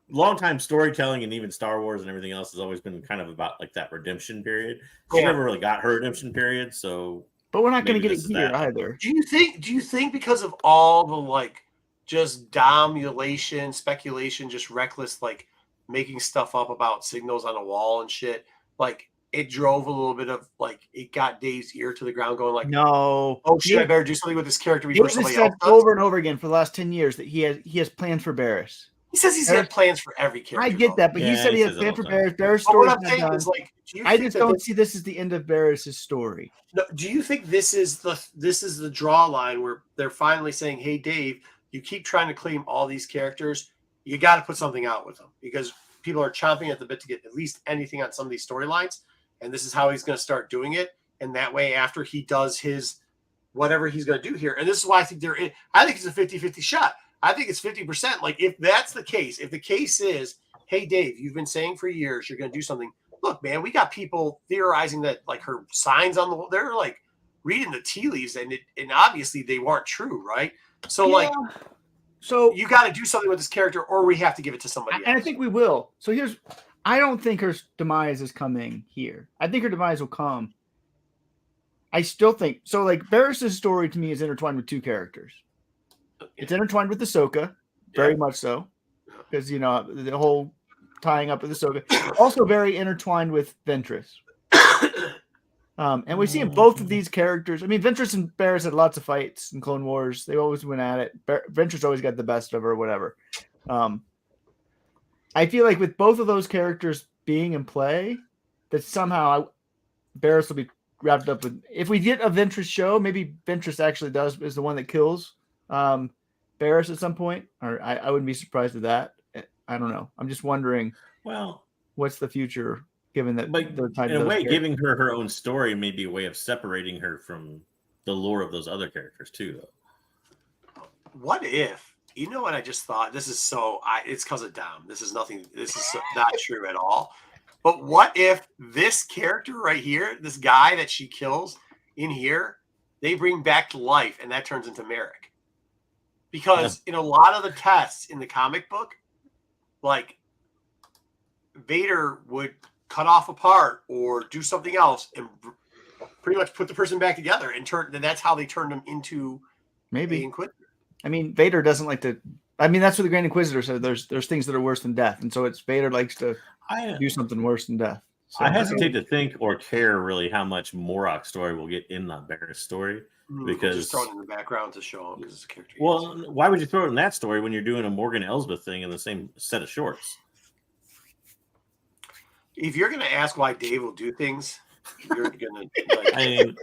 long-time storytelling and even Star Wars and everything else has always been kind of about like that redemption period. She never really got her redemption period, so. But we're not going to get it here either. Do you think because of all the like just domulation, speculation, just reckless, like making stuff up about signals on a wall and shit, like it drove a little bit of like it got Dave's ear to the ground, going like, no, oh shit, I better do something with this character before somebody else does. Over and over again for the last 10 years that he has plans for Barriss. He says he's had plans for every character. I get that, but he said he has plans for Barriss. Barriss story is not done. Like, I just don't see this as the end of Barriss' story. No, do you think this is the draw line where they're finally saying, hey Dave, you keep trying to claim all these characters, you got to put something out with them because people are chomping at the bit to get at least anything on some of these storylines, and this is how he's going to start doing it. And that way, after he does his whatever he's going to do here, and this is why I think I think it's a 50-50 shot. I think it's 50%. Like if that's the case, if the case is, hey Dave, you've been saying for years you're going to do something. Look, man, we got people theorizing that like her signs on the wall, they're like reading the tea leaves, and obviously they weren't true, right? So so you got to do something with this character, or we have to give it to somebody else. And I think we will. So I don't think her demise is coming here. I think her demise will come. I still think so. Like Barriss' story to me is intertwined with two characters. It's intertwined with Ahsoka, very much so, because you know the whole tying up with Ahsoka. Also very intertwined with Ventress. And we see in both of these characters. I mean, Ventress and Barriss had lots of fights in Clone Wars. They always went at it. Ventress always got the best of her, whatever. I feel like with both of those characters being in play, that somehow Barriss will be wrapped up with. If we get a Ventress show, maybe Ventress actually is the one that kills Barriss at some point, or I wouldn't be surprised at that. I don't know. I'm just wondering. Well, what's the future? Given that, but in a way, giving her own story may be a way of separating her from the lore of those other characters too, though. What if, you know what I just thought? This is it's because of Dom. This is nothing. This is not true at all. But what if this character right here, this guy that she kills in here, they bring back to life, and that turns into Merrick? Because in a lot of the tests in the comic book, like Vader would cut off a part or do something else and pretty much put the person back together and that's how they turned him into maybe the Inquisitor. I mean, Vader doesn't like to. I mean, that's what the Grand Inquisitor said. There's things that are worse than death, and so it's Vader likes to do something worse than death. So, I hesitate to think or care really how much Moroc's story will get in the Barriss story because just throw it in the background to show him because it's a character. Well, why would you throw it in that story when you're doing a Morgan Elsbeth thing in the same set of shorts? If you're going to ask why Dave will do things, you're going to. Like, I mean,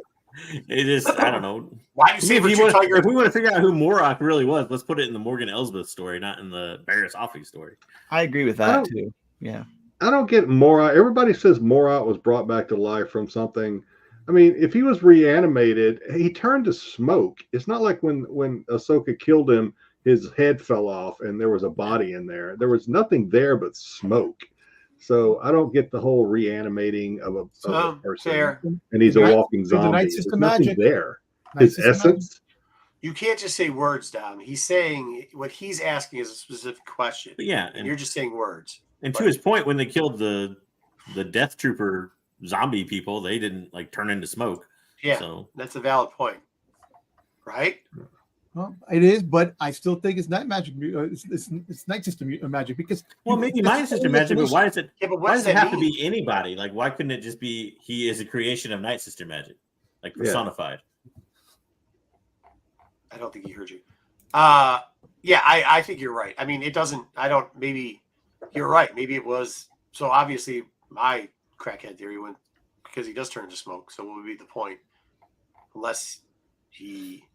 it is. I don't know. Why do you say if we want to figure out who Morak really was, let's put it in the Morgan Elsbeth story, not in the Barriss Offie story. I agree with that too. Yeah, I don't get Morat. Everybody says Morat was brought back to life from something. I mean, if he was reanimated, he turned to smoke. It's not like when Ahsoka killed him, his head fell off and there was a body in there. There was nothing there but smoke. So I don't get the whole reanimating of a person. Fair. And he's a walking Through the zombie. Night There's System nothing magic. there. Night His System essence. You can't just say words, Dom. He's saying what he's asking is a specific question. But yeah, and you're just saying words. And to his point, when they killed the Death Trooper zombie people, they didn't like turn into smoke. Yeah, so that's a valid point, right? Well, it is, but I still think it's night magic. It's Night System magic because maybe Night System magic, but why is it? Yeah, but why does it have mean? to be anybody? Like, why couldn't it just be he is a creation of Night System magic, like personified? I don't think he heard you. Yeah, I think you're right. I mean, it doesn't. I don't. Maybe you're right. Maybe it was. So obviously, my crackhead theory went because he does turn into smoke. So what would be the point? Unless he,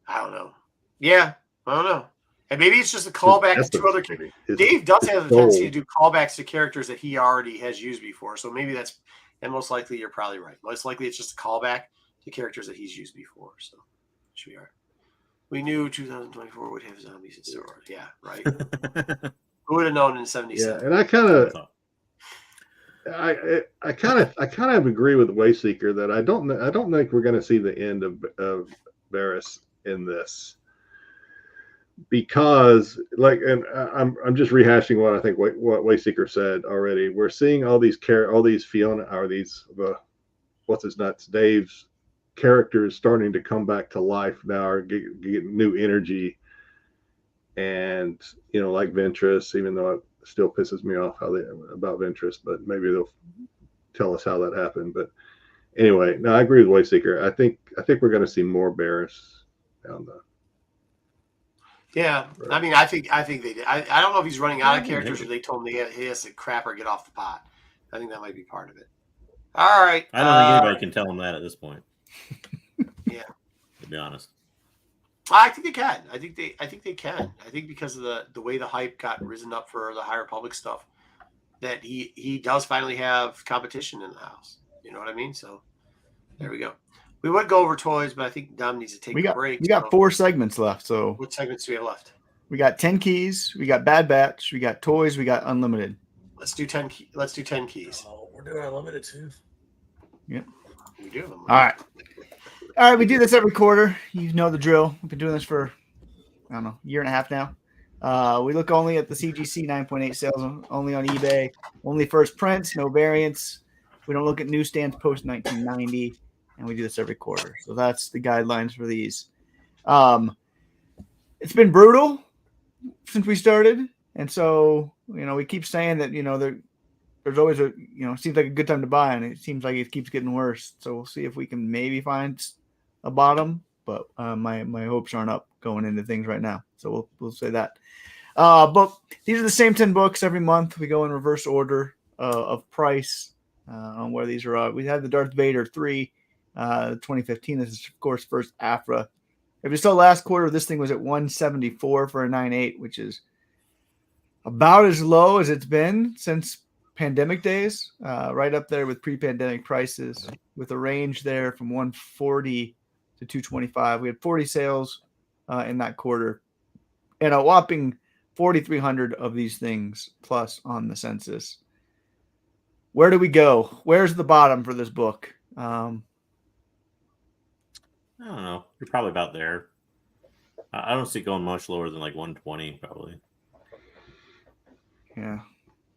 I don't know. Yeah, I don't know. And maybe it's just a callback to two other characters. Dave does have the tendency to do callbacks to characters that he already has used before. So maybe that's, and most likely you're probably right. Most likely it's just a callback to characters that he's used before. So should be all right. We knew 2024 would have zombies in Star Wars. Yeah, right. Who would have known in 77? Yeah, and I kind of agree with Wayseeker that I don't think we're going to see the end of Varys in this, because and I'm just rehashing what I think what Wayseeker said already. We're seeing all these Fiona or these what's his nuts Dave's characters starting to come back to life now, or get new energy, and like Ventress, even though it still pisses me off about Ventress, but maybe they'll tell us how that happened. But anyway, no, I agree with Wayseeker. I think we're going to see more Barris down the. Yeah, right. I mean, I think they did. I don't know if he's running out of characters or they told him he has to crap or get off the pot. I think that might be part of it. All right. I don't think anybody can tell him that at this point. Yeah, to be honest, I think they can. I think they can. I think because of the way the hype got risen up for the High Republic stuff, that he does finally have competition in the house. You know what I mean? So there we go. We would go over toys, but I think Dom needs to take a break. We got 4 segments left. So what segments do we have left? We got 10 keys. We got Bad Batch. We got toys. We got unlimited. Let's do 10. Let's do 10 keys. Oh, we're doing unlimited too. Yep. We do. All right. All right. We do this every quarter. You know the drill. We've been doing this for, I don't know, a year and a half now. We look only at the CGC 9.8 sales, only on eBay, only first prints, no variants. We don't look at newsstands post 1990, and we do this every quarter. So that's the guidelines for these. It's been brutal since we started, and so we keep saying that there's always it seems like a good time to buy, and it seems like it keeps getting worse. So we'll see if we can maybe find a bottom, but my hopes aren't up going into things right now. So we'll say that. But these are the same 10 books every month. We go in reverse order of price on where these are. We have the Darth Vader 3, 2015. This is of course first Afra. If you saw last quarter, this thing was at 174 for a 9.8, which is about as low as it's been since pandemic days, right up there with pre-pandemic prices, with a range there from 140 to 225. We had 40 sales in that quarter, and a whopping 4,300 of these things plus on the census. Where do we go? Where's the bottom for this book? I don't know. You're probably about there. I don't see it going much lower than like 120, probably. Yeah,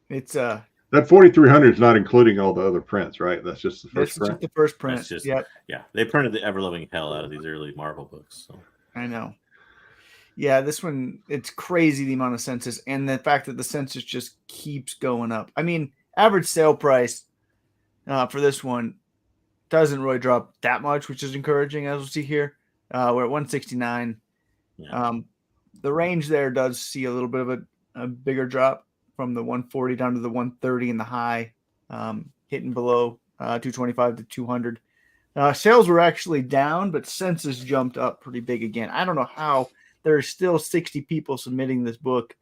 it's that 4,300 is not including all the other prints, right? That's just the first print. Just the first print. That's just, yep. Yeah. They printed the ever-loving hell out of these early Marvel books. So. I know. Yeah, this one, it's crazy the amount of census and the fact that the census just keeps going up. I mean, average sale price for this one doesn't really drop that much, which is encouraging, as we'll see here. We're at 169. Yeah. The range there does see a little bit of a bigger drop from the 140 down to the 130 in the high, hitting below 225 to 200. Sales were actually down, but census jumped up pretty big again. I don't know how there are still 60 people submitting this book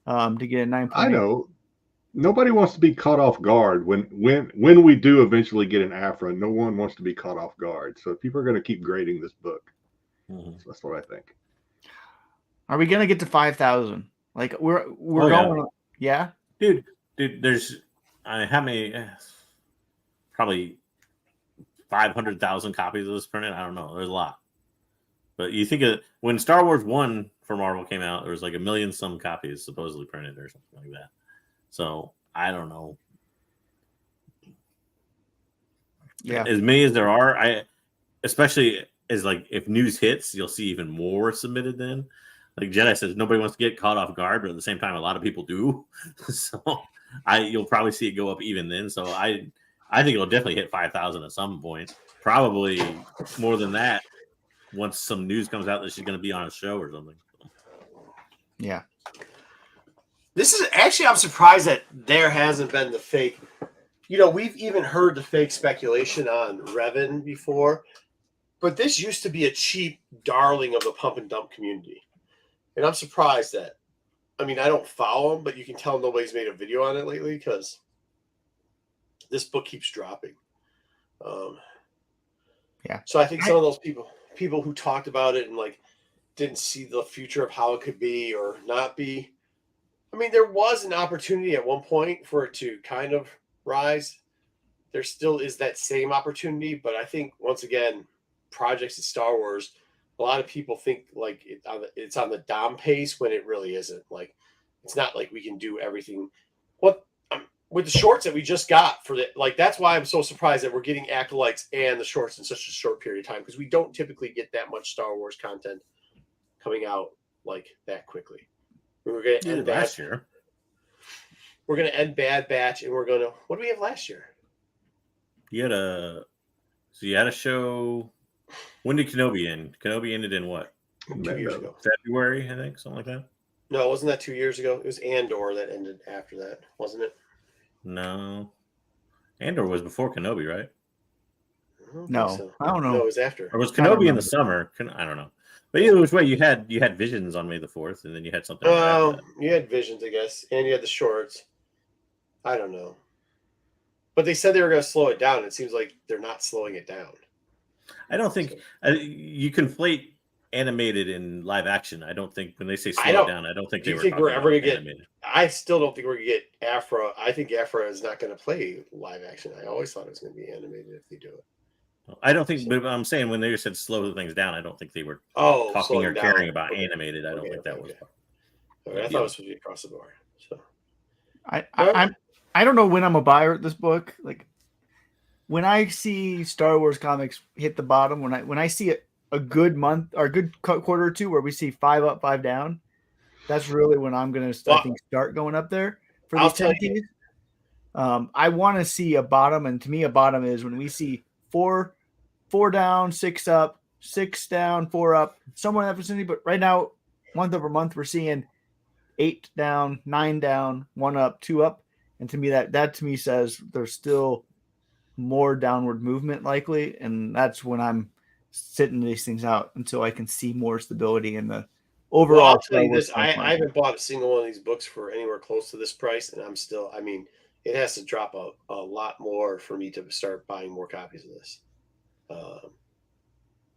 to get a 9.8. I know. Nobody wants to be caught off guard when we do eventually get an Afra. No one wants to be caught off guard. So people are going to keep grading this book. So that's what I think. Are we gonna get to 5,000? Like we're going, yeah, dude. There's how many? Probably 500,000 copies of this printed. I don't know. There's a lot. But you think of when Star Wars 1 for Marvel came out, there was like 1 million some copies supposedly printed or something like that. So I don't know. Yeah, as many as there are, especially as like if news hits, you'll see even more submitted then. Like Jedi says, nobody wants to get caught off guard, but at the same time, a lot of people do. So you'll probably see it go up even then. So I think it'll definitely hit 5,000 at some point. Probably more than that once some news comes out that she's going to be on a show or something. yeah. This is actually, I'm surprised that there hasn't been the fake. You know, we've even heard the fake speculation on Revan before, but this used to be a cheap darling of the pump and dump community. And I'm surprised that, I mean, I don't follow them, but you can tell nobody's made a video on it lately because this book keeps dropping. Yeah. So I think some of those people who talked about it and like didn't see the future of how it could be or not be. I mean, there was an opportunity at one point for it to kind of rise. There still is that same opportunity, but I think once again, projects at Star Wars, a lot of people think like it's on the down pace when it really isn't. Like, it's not like we can do everything. With the shorts that we just got for the, like, that's why I'm so surprised that we're getting Acolytes and the shorts in such a short period of time, because we don't typically get that much Star Wars content coming out like that quickly. We're going to end last year. We're going to end Bad Batch, and we're going to. What did we have last year? You had a show. When did Kenobi end? Kenobi ended in what? 2 years ago. February, I think, something like that. No, wasn't that 2 years ago? It was Andor that ended after that, wasn't it? No, Andor was before Kenobi, right? No, I don't know. No, it was after. Or was Kenobi in the summer? I don't know. But either which way, you had Visions on May the 4th, and then you had something. Oh, you had Visions, I guess, and you had the shorts. I don't know. But they said they were going to slow it down. It seems like they're not slowing it down. I don't think you conflate animated and live action. I don't think when they say slow it down, I don't think they were. Think we're ever going to get? I still don't think we're going to get Afra. I think Afra is not going to play live action. I always thought it was going to be animated if they do it. I don't think, so, but I'm saying when they said slow things down, I don't think they were talking or caring about animated. I don't think that was. I thought it was supposed to be across the board. So I don't know when I'm a buyer at this book. Like when I see Star Wars comics hit the bottom, when I see a good month or a good quarter or two where we see 5 up, 5 down, that's really when I'm going to start going up there for these 10 keys. I want to see a bottom, and to me, a bottom is when we see 4 down, 6 up, 6 down, 4 up, somewhere in that vicinity. But right now, month over month, we're seeing 8 down, 9 down, 1 up, 2 up, and to me that to me says there's still more downward movement likely, and that's when I'm sitting these things out until I can see more stability in the overall. Well, I'll tell you this: I haven't bought a single one of these books for anywhere close to this price, and I'm still. I mean, it has to drop a lot more for me to start buying more copies of this.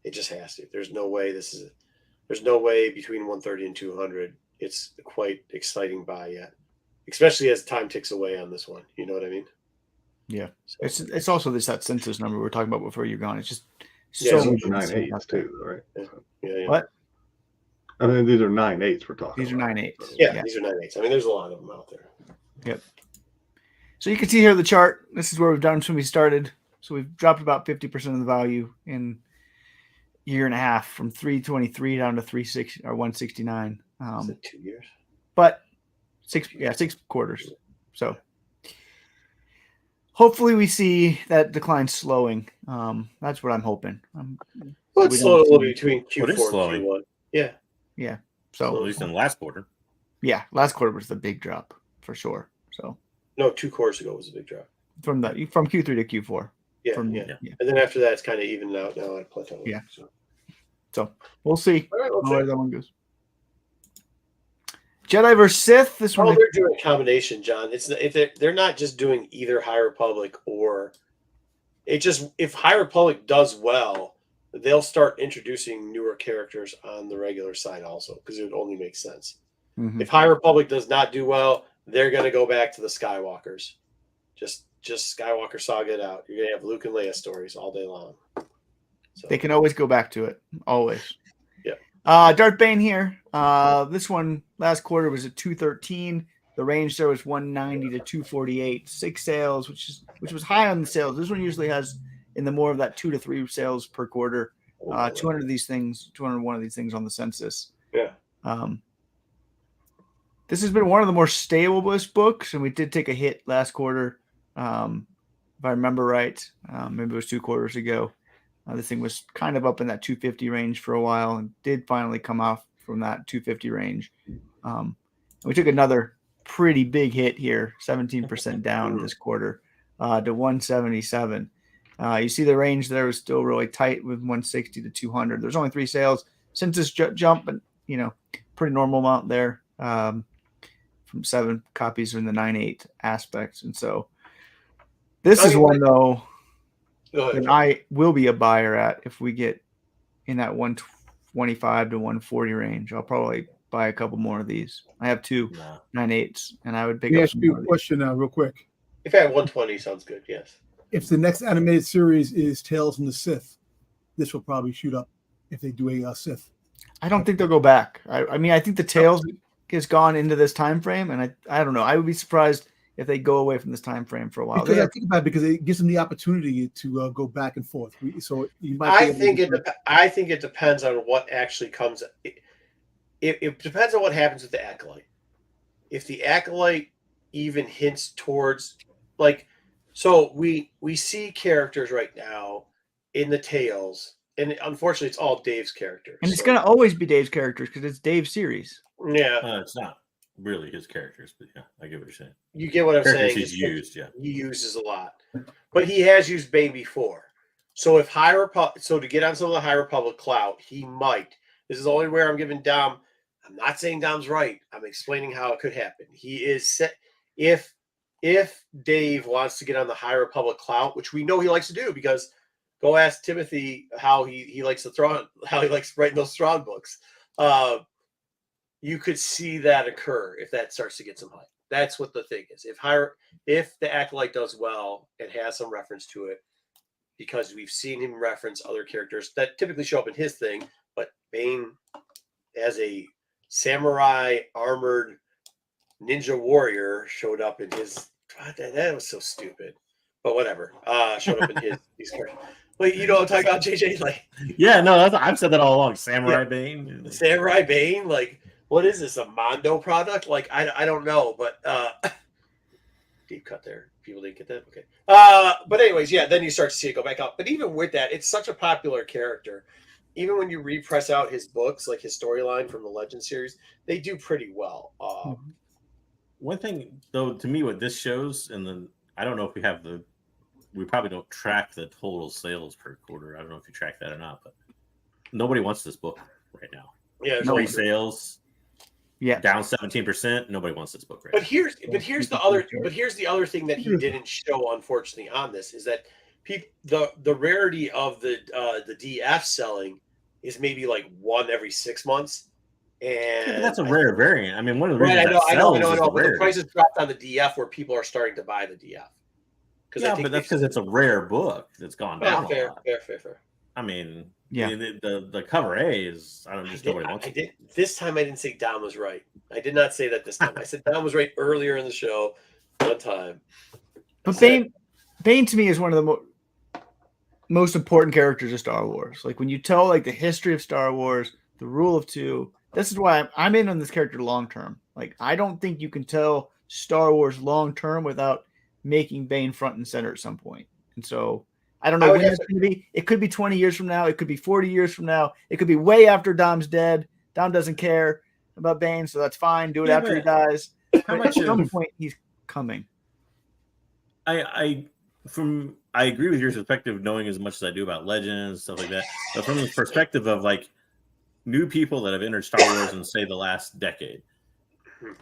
It just has to. There's no way there's no way between 130 and 200. It's quite exciting buy yet, especially as time ticks away on this one. You know what I mean? Yeah. So, it's also that census number we were talking about before you're gone. It's just so much 9/8 too, right? Yeah. What? I mean, these are 9/8 we're talking. These are 9/8. Yeah, these are 9/8. I mean, there's a lot of them out there. Yep. So you can see here the chart. This is where we've done when we started. So we've dropped about 50% of the value in a year and a half, from 323 down to 360 or 169. Is it 2 years? But 6 quarters. So hopefully we see that decline slowing. That's what I'm hoping. Well, it's slowed a little bit between Q4 and Q1. Yeah. Yeah. So at least in the last quarter. Yeah, last quarter was the big drop for sure. So no, 2 quarters ago was a big drop. From Q3 to Q4. Yeah, And then after that, it's kind of evened out now at plateau. Yeah. So we'll see All right, where that one goes. Jedi vs. Sith. This one. Oh, they're doing a combination, John. It's if they're not just doing either High Republic or it just if High Republic does well, they'll start introducing newer characters on the regular side also because it would only make sense. Mhm. If High Republic does not do well, they're going to go back to the Skywalkers. Just Skywalker saga it out. You're going to have Luke and Leia stories all day long. So, They can always go back to it. Always. Yeah. Darth Bane here. This one last quarter was at 213. The range there was 190 to 248. 6 sales, which was high on the sales. This one usually has in the more of that 2 to 3 sales per quarter. 200 of these things, 201 of these things on the census. Yeah. This has been one of the more stablest books, and we did take a hit last quarter, if I remember right. Maybe it was 2 quarters ago. This thing was kind of up in that 250 range for a while and did finally come off from that 250 range. We took another pretty big hit here, 17% down this quarter to 177. You see the range there was still really tight with 160 to 200. There's only 3 sales. Census jump, but pretty normal amount there. From 7 copies in the 9.8 aspects. And so this is one, though, that I will be a buyer at if we get in that 125 to 140 range. I'll probably buy a couple more of these. I have 2 9.8s, and I would pick up. Ask you a question real quick. If I had 120, sounds good. Yes. If the next animated series is Tales from the Sith, this will probably shoot up if they do a Sith. I don't think they'll go back. I mean, I think the Tales has gone into this time frame, and I don't know. I would be surprised if they go away from this time frame for a while. Because I think about it because it gives them the opportunity to go back and forth. So you might. I think it depends on what actually comes. It depends on what happens with the Acolyte. If the Acolyte even hints towards so we see characters right now in the Tales, and unfortunately, it's all Dave's characters. And it's going to always be Dave's characters because it's Dave's series. Yeah, it's not really his characters, but yeah, I get what you're saying. You get what I'm saying? He's used, yeah. He uses a lot, but he has used Bane before. So if to get on some of the High Republic clout, he might. This is only where I'm giving Dom. I'm not saying Dom's right. I'm explaining how it could happen. He is set if Dave wants to get on the High Republic clout, which we know he likes to do because go ask Timothy how he likes to how he likes writing those Thrawn books. You could see that occur if that starts to get some hype. That's what the thing is. If the Acolyte does well and has some reference to it, because we've seen him reference other characters that typically show up in his thing, but Bane as a samurai armored ninja warrior showed up in his. That was so stupid, but whatever. Showed up in his characters. Well, you know what I'm talking about, JJ? Yeah, no, I've said that all along. Samurai Bane. Samurai Bane, what is this? A Mondo product? I don't know, but deep cut there. People didn't get that. Okay. But anyways, yeah. Then you start to see it go back up. But even with that, it's such a popular character. Even when you repress out his books, like his storyline from the Legend series, they do pretty well. One thing, though, to me, what this shows, and then I don't know if we probably don't track the total sales per quarter. I don't know if you track that or not, but nobody wants this book right now. Yeah, no sales. Yeah, down 17%. Nobody wants this book right now. But here's the other thing that he didn't show, unfortunately, on this is that the rarity of the DF selling is maybe one every 6 months. And that's a rare variant. I mean, one of the reasons I know. But the prices dropped on the DF where people are starting to buy the DF. Yeah, but that's because it's a rare book that's gone down. Fair. I mean, yeah, the cover A is nobody wants it. This time I didn't say Dom was right. I did not say that this time. I said Dom was right earlier in the show one time. But Bane to me is one of the most important characters of Star Wars. When you tell the history of Star Wars, the rule of 2. This is why I'm in on this character long term. I don't think you can tell Star Wars long term without making Bane front and center at some point. And so I don't know when it's going to be. It could be 20 years from now. It could be 40 years from now. It could be way after Dom's dead. Dom doesn't care about Bane, so that's fine. Do it after he dies. At some point, he's coming. I agree with your perspective, knowing as much as I do about Legends and stuff like that. But from the perspective of new people that have entered Star Wars in, say, the last decade,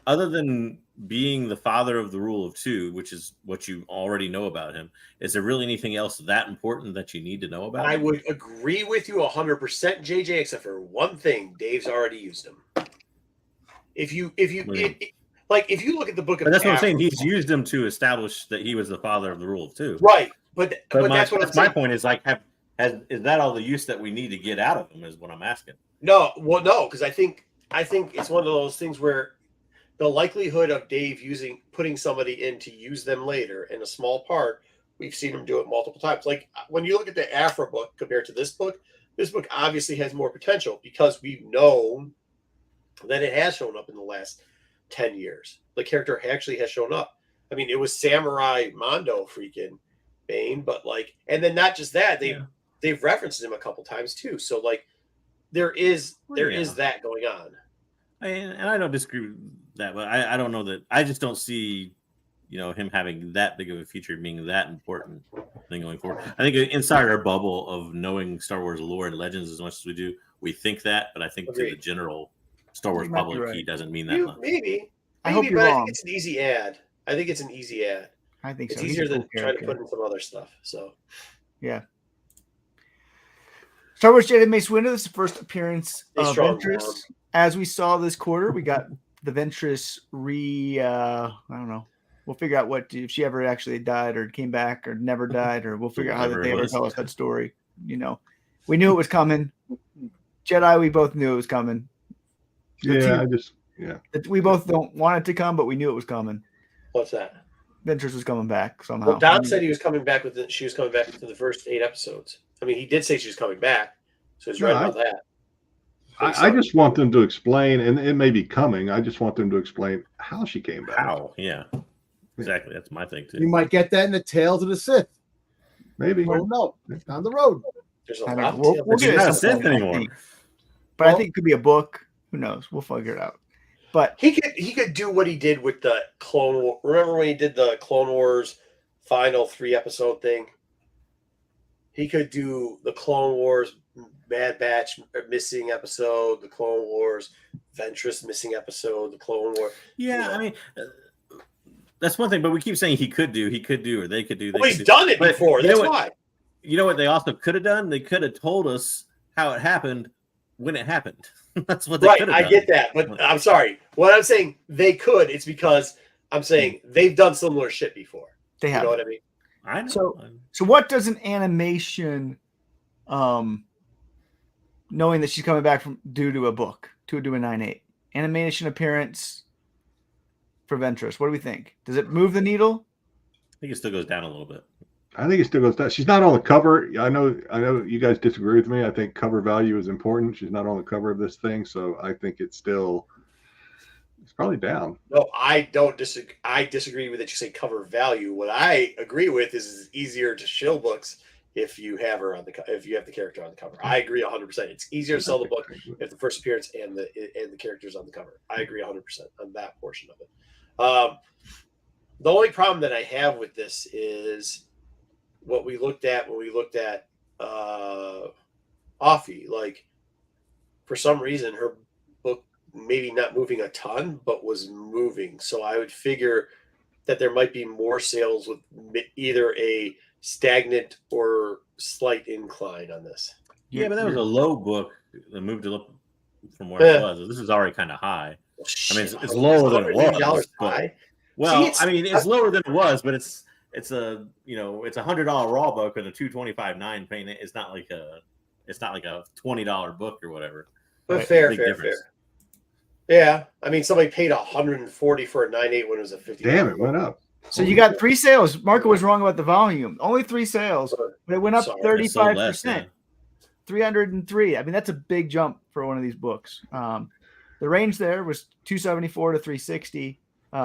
other than being the father of the rule of two, which is what you already know about him, is there really anything else that important that you need to know about I him? would agree with you 100%, JJ, except for one thing: Dave's already used him. If you look at the book of But that's what I'm saying. Afro- He's used him to establish that he was the father of the rule of two. right, but that's what I'm my saying. point is like, is that all the use that we need to get out of him? Is what I'm asking. No, because I think it's one of those things where the likelihood of Dave putting somebody in to use them later in a small part, we've seen him do it multiple times. Like when you look at the Afro book compared to this book obviously has more potential because we've known that it has shown up in the last 10 years. The character actually has shown up. I mean, it was Samurai Mondo freaking Bane, but like, and then not just that, they've referenced him a couple times too. So like, there is that going on. And I don't disagree with that, but I don't know that. I just don't see, him having that big of a feature being that important thing going forward. I think inside our bubble of knowing Star Wars lore and legends as much as we do, we think that, but I think to the general Star Wars public, right. he doesn't mean that much. Maybe. I hope you're but wrong. I think it's an easy ad. I think so. It's easier than trying to put in some other stuff. So, yeah. Star Wars Jedi Mace Windu. This is the first appearance of Ventress. As we saw this quarter, we got the Ventress I don't know. We'll figure out if she ever actually died or came back or never died, or we'll figure out how they ever tell us that story. We knew it was coming. Jedi, we both knew it was coming. We both don't want it to come, but we knew it was coming. What's that? Ventress was coming back somehow. Well, Don said he was coming back she was coming back to the first 8 episodes. I mean, he did say she was coming back, so he's right about that. I just want them to explain, and it may be coming. I just want them to explain how she came back. How? Yeah, exactly. That's my thing too. You might get that in the Tales of the Sith. Maybe. Oh no, down the road. There's a lot. We'll She's not a Sith anymore. But I think it could be a book. Who knows? We'll figure it out. But he could do what he did with the Clone War. Remember when he did the Clone Wars final 3-episode thing? He could do the Clone Wars Bad Batch missing episode, the Clone Wars Ventress missing episode, the Clone War. Yeah, I mean, that's one thing. But we keep saying he could do, or they could do. Well, he's done it before. That's why. You know what they also could have done? They could have told us how it happened when it happened. That's what they could have done. I get that, but I'm sorry. What I'm saying they could, it's because I'm saying they've done similar shit before. They have. You know what I mean? I know. So what does an animation, knowing that she's coming back due to a book, to do a 9/8 animation appearance for Ventress? What do we think? Does it move the needle? I think it still goes down a little bit. I think it still goes down. She's not on the cover. I know you guys disagree with me. I think cover value is important. She's not on the cover of this thing, so I think it's probably down. No, I don't disagree. I disagree with that. You say cover value. What I agree with is it's easier to shill books if you have her if you have the character on the cover. I agree 100%. It's easier to sell the book if the first appearance and the character's on the cover. I agree 100% on that portion of it. The only problem that I have with this is what we looked at when we looked at Offie. Like, for some reason, her book maybe not moving a ton, but was moving. So I would figure that there might be more sales with either a stagnant or slight incline on this. Yeah, but that was a low book that moved up from where it was. This is already kind of high. I mean, it's lower than it was. Well, I mean, it's lower than it was, but it's a $100 raw book and a $225.9 paint. It's not like a $20 book or whatever. But fair. Yeah, I mean, somebody paid $140 for a 9/8 when it was a $50. Damn, it went up. So you got 3 sales. Marco was wrong about the volume. Only 3 sales, but it went up 35%. 303. I mean, that's a big jump for one of these books. The range there was 274 to 360.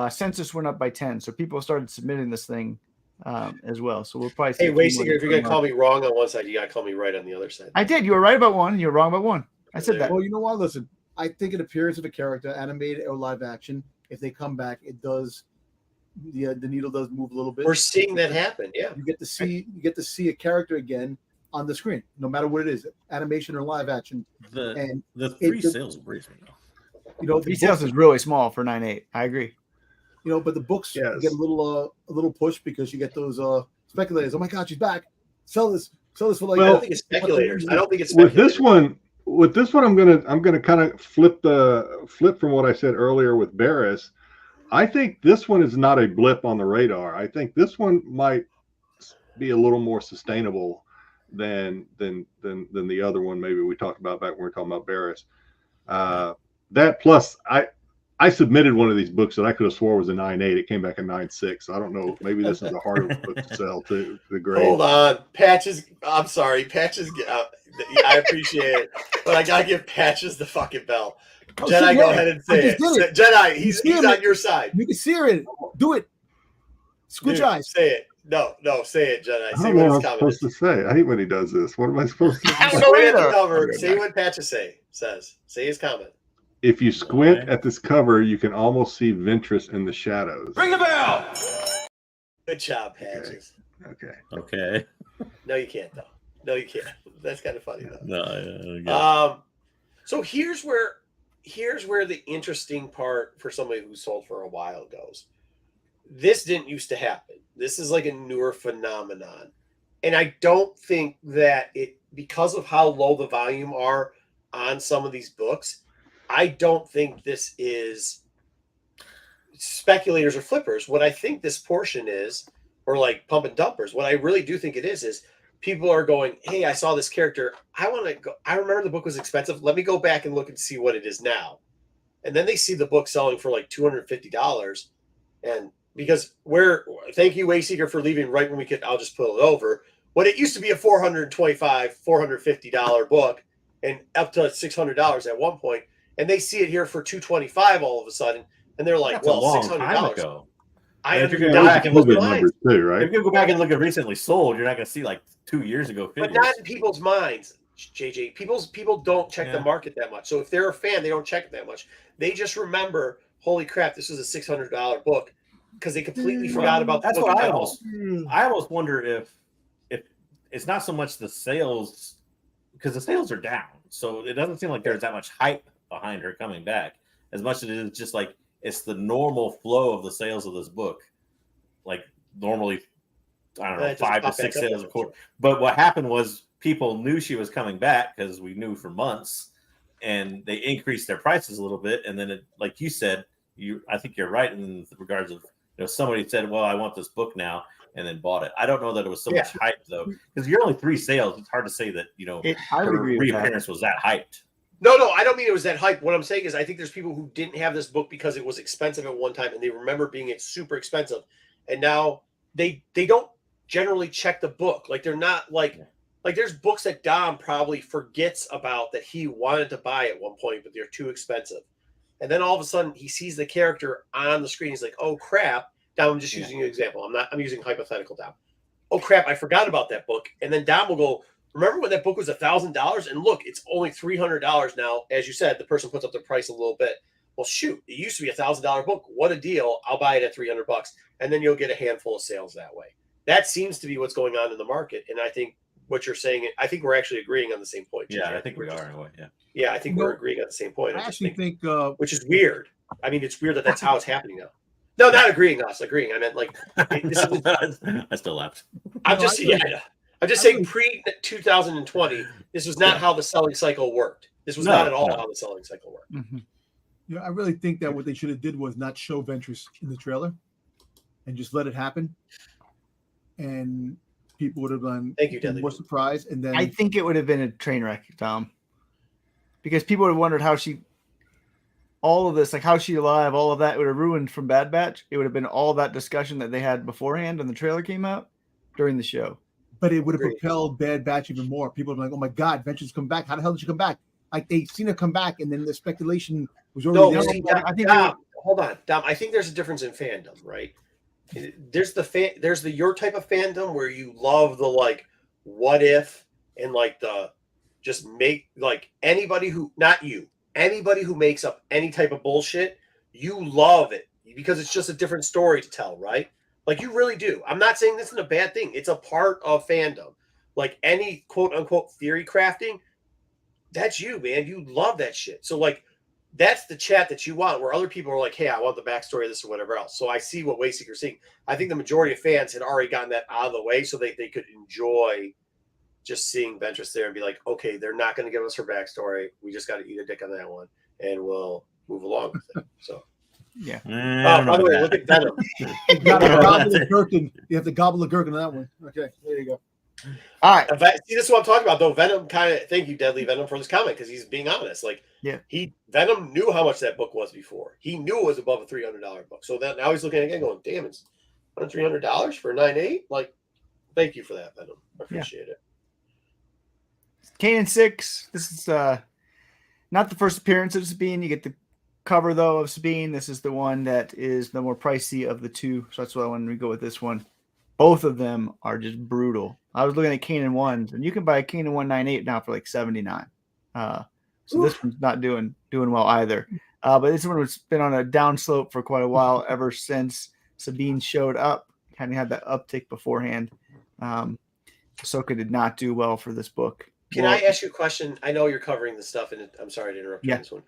Census went up by 10, so people started submitting this thing as well. So we'll probably see. Hey, Wayseeker, if you're going to call me wrong on one side, you got to call me right on the other side. I did. You were right about one. You were wrong about one. I said that. Well, you know what? Listen, I think an appearance of a character, animated or live action, if they come back, it does. The needle does move a little bit. We're seeing that happen. Yeah, you get to see a character again on the screen, no matter what it is, animation or live action. The 3 sales worries me though. You know, the V sales is really small for 9.8. I agree. You know, but the books Yes. get a little push because you get those speculators. Oh my God, she's back! Sell this for like. Well, I don't think it's speculators. I don't think it's with speculators. this one, I'm gonna kind of flip from what I said earlier with Barris. I think this one is not a blip on the radar. I think this one might be a little more sustainable than the other one. Maybe we talked about back when we were talking about Barris. That plus, I submitted one of these books that I could have swore was a 9.8. It came back a 9.6. I don't know. Maybe this is a harder book to sell to the grade. Hold on, Patches. I'm sorry, Patches. I appreciate it, but I gotta give Patches the fucking bell. Jedi, go ahead and say it. Jedi, he's on your side. You can see it. Do it. Squinch Dude, eyes. say it. No, say it, Jedi. I Say don't know what what his I'm comment supposed is. to say. I hate when he does this. What am I supposed to I don't say? know Squint at the either. cover. Say what Patches says. Say his comment. If you squint at this cover, you can almost see Ventress in the shadows. Ring the bell. Good job, Patches. Okay. No, you can't though. No, you can't. That's kind of funny though. No. So here's where the interesting part for somebody who sold for a while goes. This didn't used to happen. This is like a newer phenomenon. And I don't think that because of how low the volume are on some of these books, I don't think this is speculators or flippers. What I think this portion is, or like pump and dumpers, what I really do think it is people are going, hey, I saw this character. I want to go. I remember the book was expensive. Let me go back and look and see what it is now. And then they see the book selling for like $250. And because thank you, Wayseeker, for leaving right when we could, I'll just pull it over. When it used to be a $425, $450 book and up to $600 at one point. And they see it here for $225 all of a sudden. And they're like, That's well, a long $600. time ago. I And if you're understand. gonna go back and look COVID at numbers too, right? If you go back and look at recently sold, you're not going to see like 2 years ago figures. But not in people's minds, JJ. People don't check the market that much. So if they're a fan, they don't check it that much. They just remember, holy crap, this was a $600 book because they completely forgot about. That's the book what at all. I almost wonder if it's not so much the sales, because the sales are down, so it doesn't seem like there's that much hype behind her coming back as much as it is just like it's the normal flow of the sales of this book. Like normally, I don't know, 5 to 6 sales a quarter. But what happened was people knew she was coming back because we knew for months, and they increased their prices a little bit. And then, it, like you said, I think you're right in regards of somebody said, "Well, I want this book now," and then bought it. I don't know that it was so much hype though, because you're only 3 sales. It's hard to say that her reappearance was that hyped. No, I don't mean it was that hype. What I'm saying is I think there's people who didn't have this book because it was expensive at one time and they remember being super expensive. And now they don't generally check the book. Like they're not like there's books that Dom probably forgets about that he wanted to buy at one point, but they're too expensive. And then all of a sudden he sees the character on the screen. He's like, oh crap. Dom, I'm just using an example. I'm using hypothetical Dom. Oh crap, I forgot about that book. And then Dom will go, remember when that book was $1,000? And look, it's only $300 now. As you said, the person puts up the price a little bit. Well, shoot, it used to be $1,000 book. What a deal. I'll buy it at $300. And then you'll get a handful of sales that way. That seems to be what's going on in the market. And I think what you're saying, I think we're actually agreeing on the same point. Yeah, I think we are in a way. Yeah, I think we're agreeing on the same point. I actually think which is weird. I mean, it's weird that that's how it's happening now. No, not agreeing us. Agreeing. I meant like this is, I still laughed. I'm just saying pre-2020, this was not how the selling cycle worked. This was not at all how the selling cycle worked. Mm-hmm. I really think that what they should have did was not show Ventress in the trailer and just let it happen. And people would have been more surprised. And then I think it would have been a train wreck, Tom, because people would have wondered how all of this, like how she alive, all of that would have ruined from Bad Batch. It would have been all that discussion that they had beforehand and the trailer came out during the show. But it would have propelled Bad Batch even more. People would be like, oh my God, Ventress come back. How the hell did she come back? Like they seen her come back, and then the speculation was already there. I think hold on, Dom. I think there's a difference in fandom, right? There's the your type of fandom where you love the like what if and like the just make like anybody who makes up any type of bullshit, you love it because it's just a different story to tell, right? Like you really do. I'm not saying this isn't a bad thing. It's a part of fandom. Like any quote unquote theory crafting, that's you, man. You love that shit. So like that's the chat that you want, where other people are like, hey, I want the backstory of this or whatever else. So I see what Wayseeker's seeing. I think the majority of fans had already gotten that out of the way so they could enjoy just seeing Ventress there and be like, okay, they're not going to give us her backstory. We just got to eat a dick on that one, and we'll move along with it. So, yeah. by the way, look at Venom. You got to gobble the gherkin. You have to gobble the gherkin on that one. Okay, there you go. All right. See, this is what I'm talking about, though. Venom kind of, thank you, Deadly Venom, for this comment, because he's being honest. Like, Venom knew how much that book was before. He knew it was above a $300 book. So that now he's looking again, going, damn, it's $300 for a 9.8. Like, thank you for that, Venom. I appreciate it. Kanan 6. This is not the first appearance of Sabine. You get the cover though of Sabine. This is the one that is the more pricey of the two. So that's why I wanted to go with this one. Both of them are just brutal. I was looking at Kanan 1s, and you can buy a Kanan 198 now for like $79. So this one's not doing well either. But this one has been on a downslope for quite a while, ever since Sabine showed up. Kind of had that uptick beforehand. Ahsoka did not do well for this book. Can I ask you a question? I know you're covering the stuff, and I'm sorry to interrupt you on this one.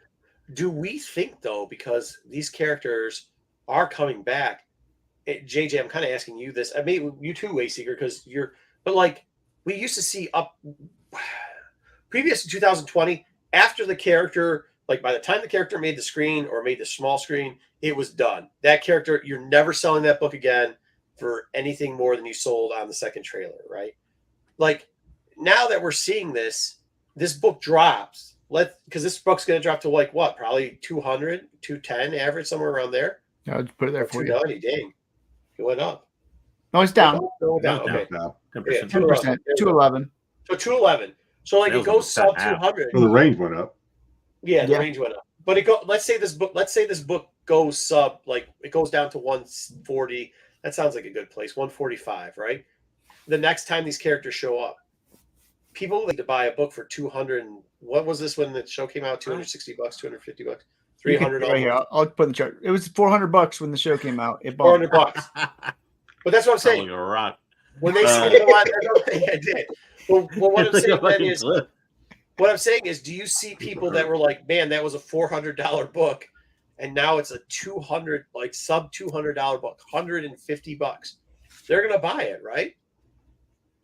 Do we think, though, because these characters are coming back, JJ, I'm kind of asking you this. I mean, you too, Wayseeker, because but like, we used to see up previous to 2020, after the character, like by the time the character made the screen or made the small screen, it was done. That character, you're never selling that book again for anything more than you sold on the second trailer, right? Like, now that we're seeing this book drops. Because this book's going to drop to like what? Probably 200, 210 average, somewhere around there. I'll just put it there for you. 290, dang. It went up. No, it's down. Down. Okay. No. 10%. 211. So 211. So like it goes sub 200. So the range went up. Yeah, the range went up. But let's say this book goes sub, like it goes down to 140. That sounds like a good place. 145, right? The next time these characters show up, people like to buy a book for 200. What was this when the show came out? $260, $250, $300. Right here, I'll put in the chart. It was $400 when the show came out. It $400. But that's what I'm saying. Like a rock. When they say, I did. Well, what I'm saying then is, what I'm saying is, do you see people that were like, man, that was a $400 book, and now it's a $200, like sub $200 book, $150. They're gonna buy it, right?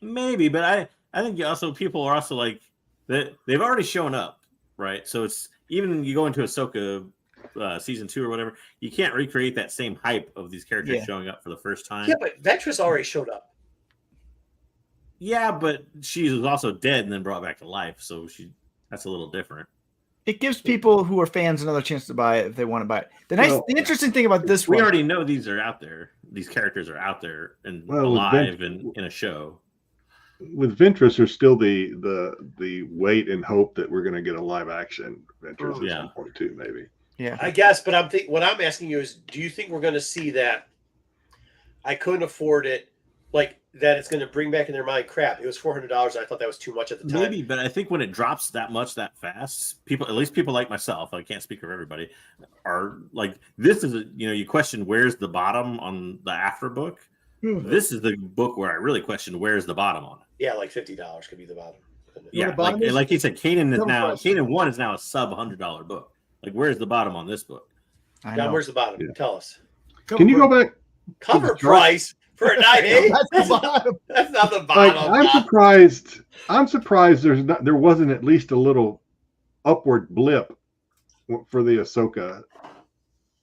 Maybe, but I think also people are also like they've already shown up, right? So it's even you go into Ahsoka season 2 or whatever, you can't recreate that same hype of these characters showing up for the first time. Yeah, but Ventress already showed up. Yeah, but she was also dead and then brought back to life, so that's a little different. It gives people who are fans another chance to buy it if they want to buy it. The interesting thing about this we already know these are out there. These characters are out there and alive in a show. With Ventress, there's still the wait and hope that we're going to get a live action Ventress at some point too, maybe. Yeah, I guess, but what I'm asking you is, do you think we're going to see that? I couldn't afford it, like that. It's going to bring back in their mind, crap. It was $400. I thought that was too much at the time. Maybe, but I think when it drops that much that fast, at least people like myself, I can't speak for everybody, are like, this is you question where's the bottom on the after book. This is the book where I really question where's the bottom on it. Yeah, like $50 could be the bottom. Yeah, like you said, Kanan 1 is now a sub $100 book. Like, where's the bottom on this book? John, where's the bottom? Yeah. Tell us. Can you go back? Cover price for a 9.8? That's the bottom. That's not the bottom. Like, I'm surprised there wasn't at least a little upward blip for the Ahsoka.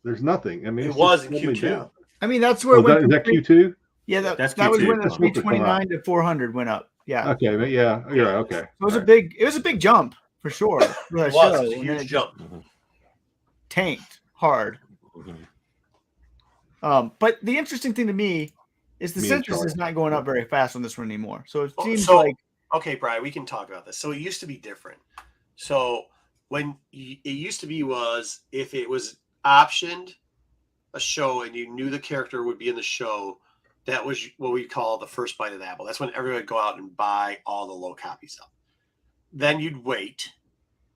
There's nothing. I mean, it was in Q2. Down. I mean, that's where is that Q2? Yeah, that was when the 329 to 400 went up. Yeah. Okay, but yeah, you're right. Okay. It was a big jump for sure. It was a huge jump. Tanked hard. But the interesting thing to me is the Ventress is not going up very fast on this one anymore. So it seems like okay, Brian, we can talk about this. So it used to be different. So when it used to be was if it was optioned a show and you knew the character would be in the show, that was what we call the first bite of the apple. That's when everyone would go out and buy all the low copies up. Then you'd wait.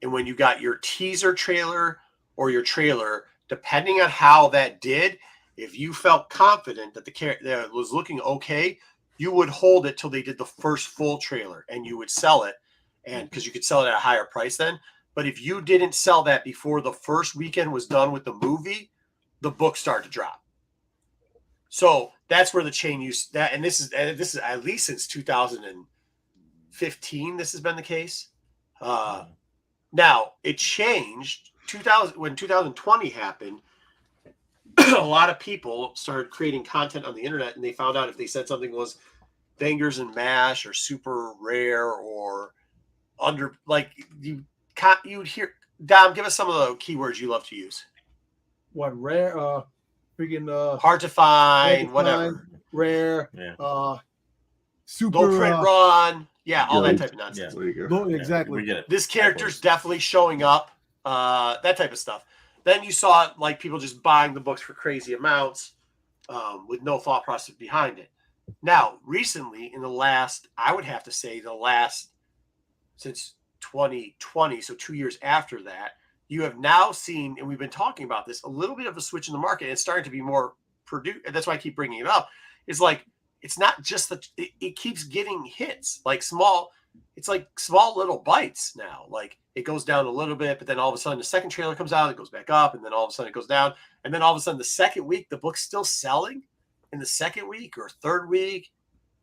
And when you got your teaser trailer or your trailer, depending on how that did, if you felt confident that the character that was looking okay, you would hold it till they did the first full trailer and you would sell it. And because you could sell it at a higher price then. But if you didn't sell that before the first weekend was done with the movie, the book started to drop. So that's where the chain used that, and this is at least since 2015. This has been the case. Now it changed 2000 when 2020 happened. A lot of people started creating content on the internet, and they found out if they said something was bangers and mash or super rare or under, like you'd hear. Dom, give us some of the keywords you love to use. What rare? Freaking Hard to find, whatever. Rare. Yeah. Super Low print run. Yeah, all that Right. type of nonsense. There you go. exactly. We get it. This character's definitely showing up. That type of stuff. Then you saw like people just buying the books for crazy amounts with no thought process behind it. Now, recently, in the last, I would have to say since 2020, so 2 years after that, you have now seen, and we've been talking about this, a little bit of a switch in the market. And it's starting to be more produced. And that's why I keep bringing it up. It's like, it's not just it keeps getting hits, like it's like small little bites now. Like it goes down a little bit, but then all of a sudden the second trailer comes out, it goes back up, and then all of a sudden it goes down. And then all of a sudden the second week, the book's still selling in the second week or third week.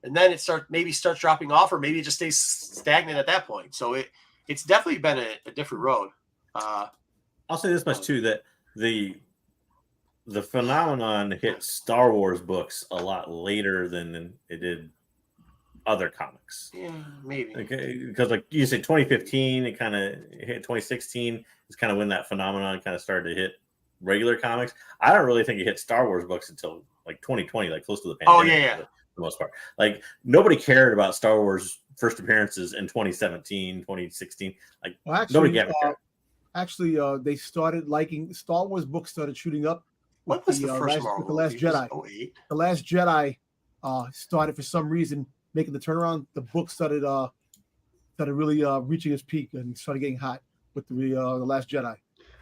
And then it starts dropping off, or maybe it just stays stagnant at that point. So it's definitely been a different road. I'll say this much too, that the phenomenon hit Star Wars books a lot later than it did other comics. Yeah, maybe. Because like you said, 2015, it kind of hit 2016 is kind of when that phenomenon kind of started to hit regular comics. I don't really think it hit Star Wars books until like 2020, like close to the pandemic. Oh, yeah. For the most part. Like nobody cared about Star Wars first appearances in 2017, 2016. Like nobody ever cared. Actually, they started liking Star Wars books. Started shooting up. What was the first Marvel with The Last movie? Jedi? 08? The Last Jedi started for some reason making the turnaround. The book started really reaching its peak and started getting hot with the Last Jedi.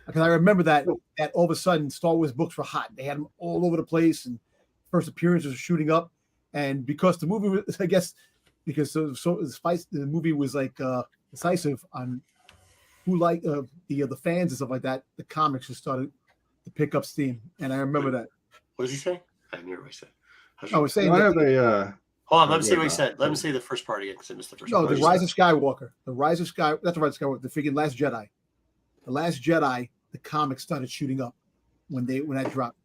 Because I remember that all of a sudden Star Wars books were hot. They had them all over the place, and first appearances were shooting up. And because the movie was, I guess, because the movie was like decisive on who liked the fans and stuff like that, the comics just started to pick up steam. And I remember that. What did you say? I didn't hear what he said. I was saying I that have a Hold on, let me see what he said. Let me say the first part again because I missed the first part. the Rise of Skywalker. The Rise of Skywalker. That's the Rise of Skywalker. The freaking Last Jedi. The Last Jedi. The comics started shooting up when that dropped.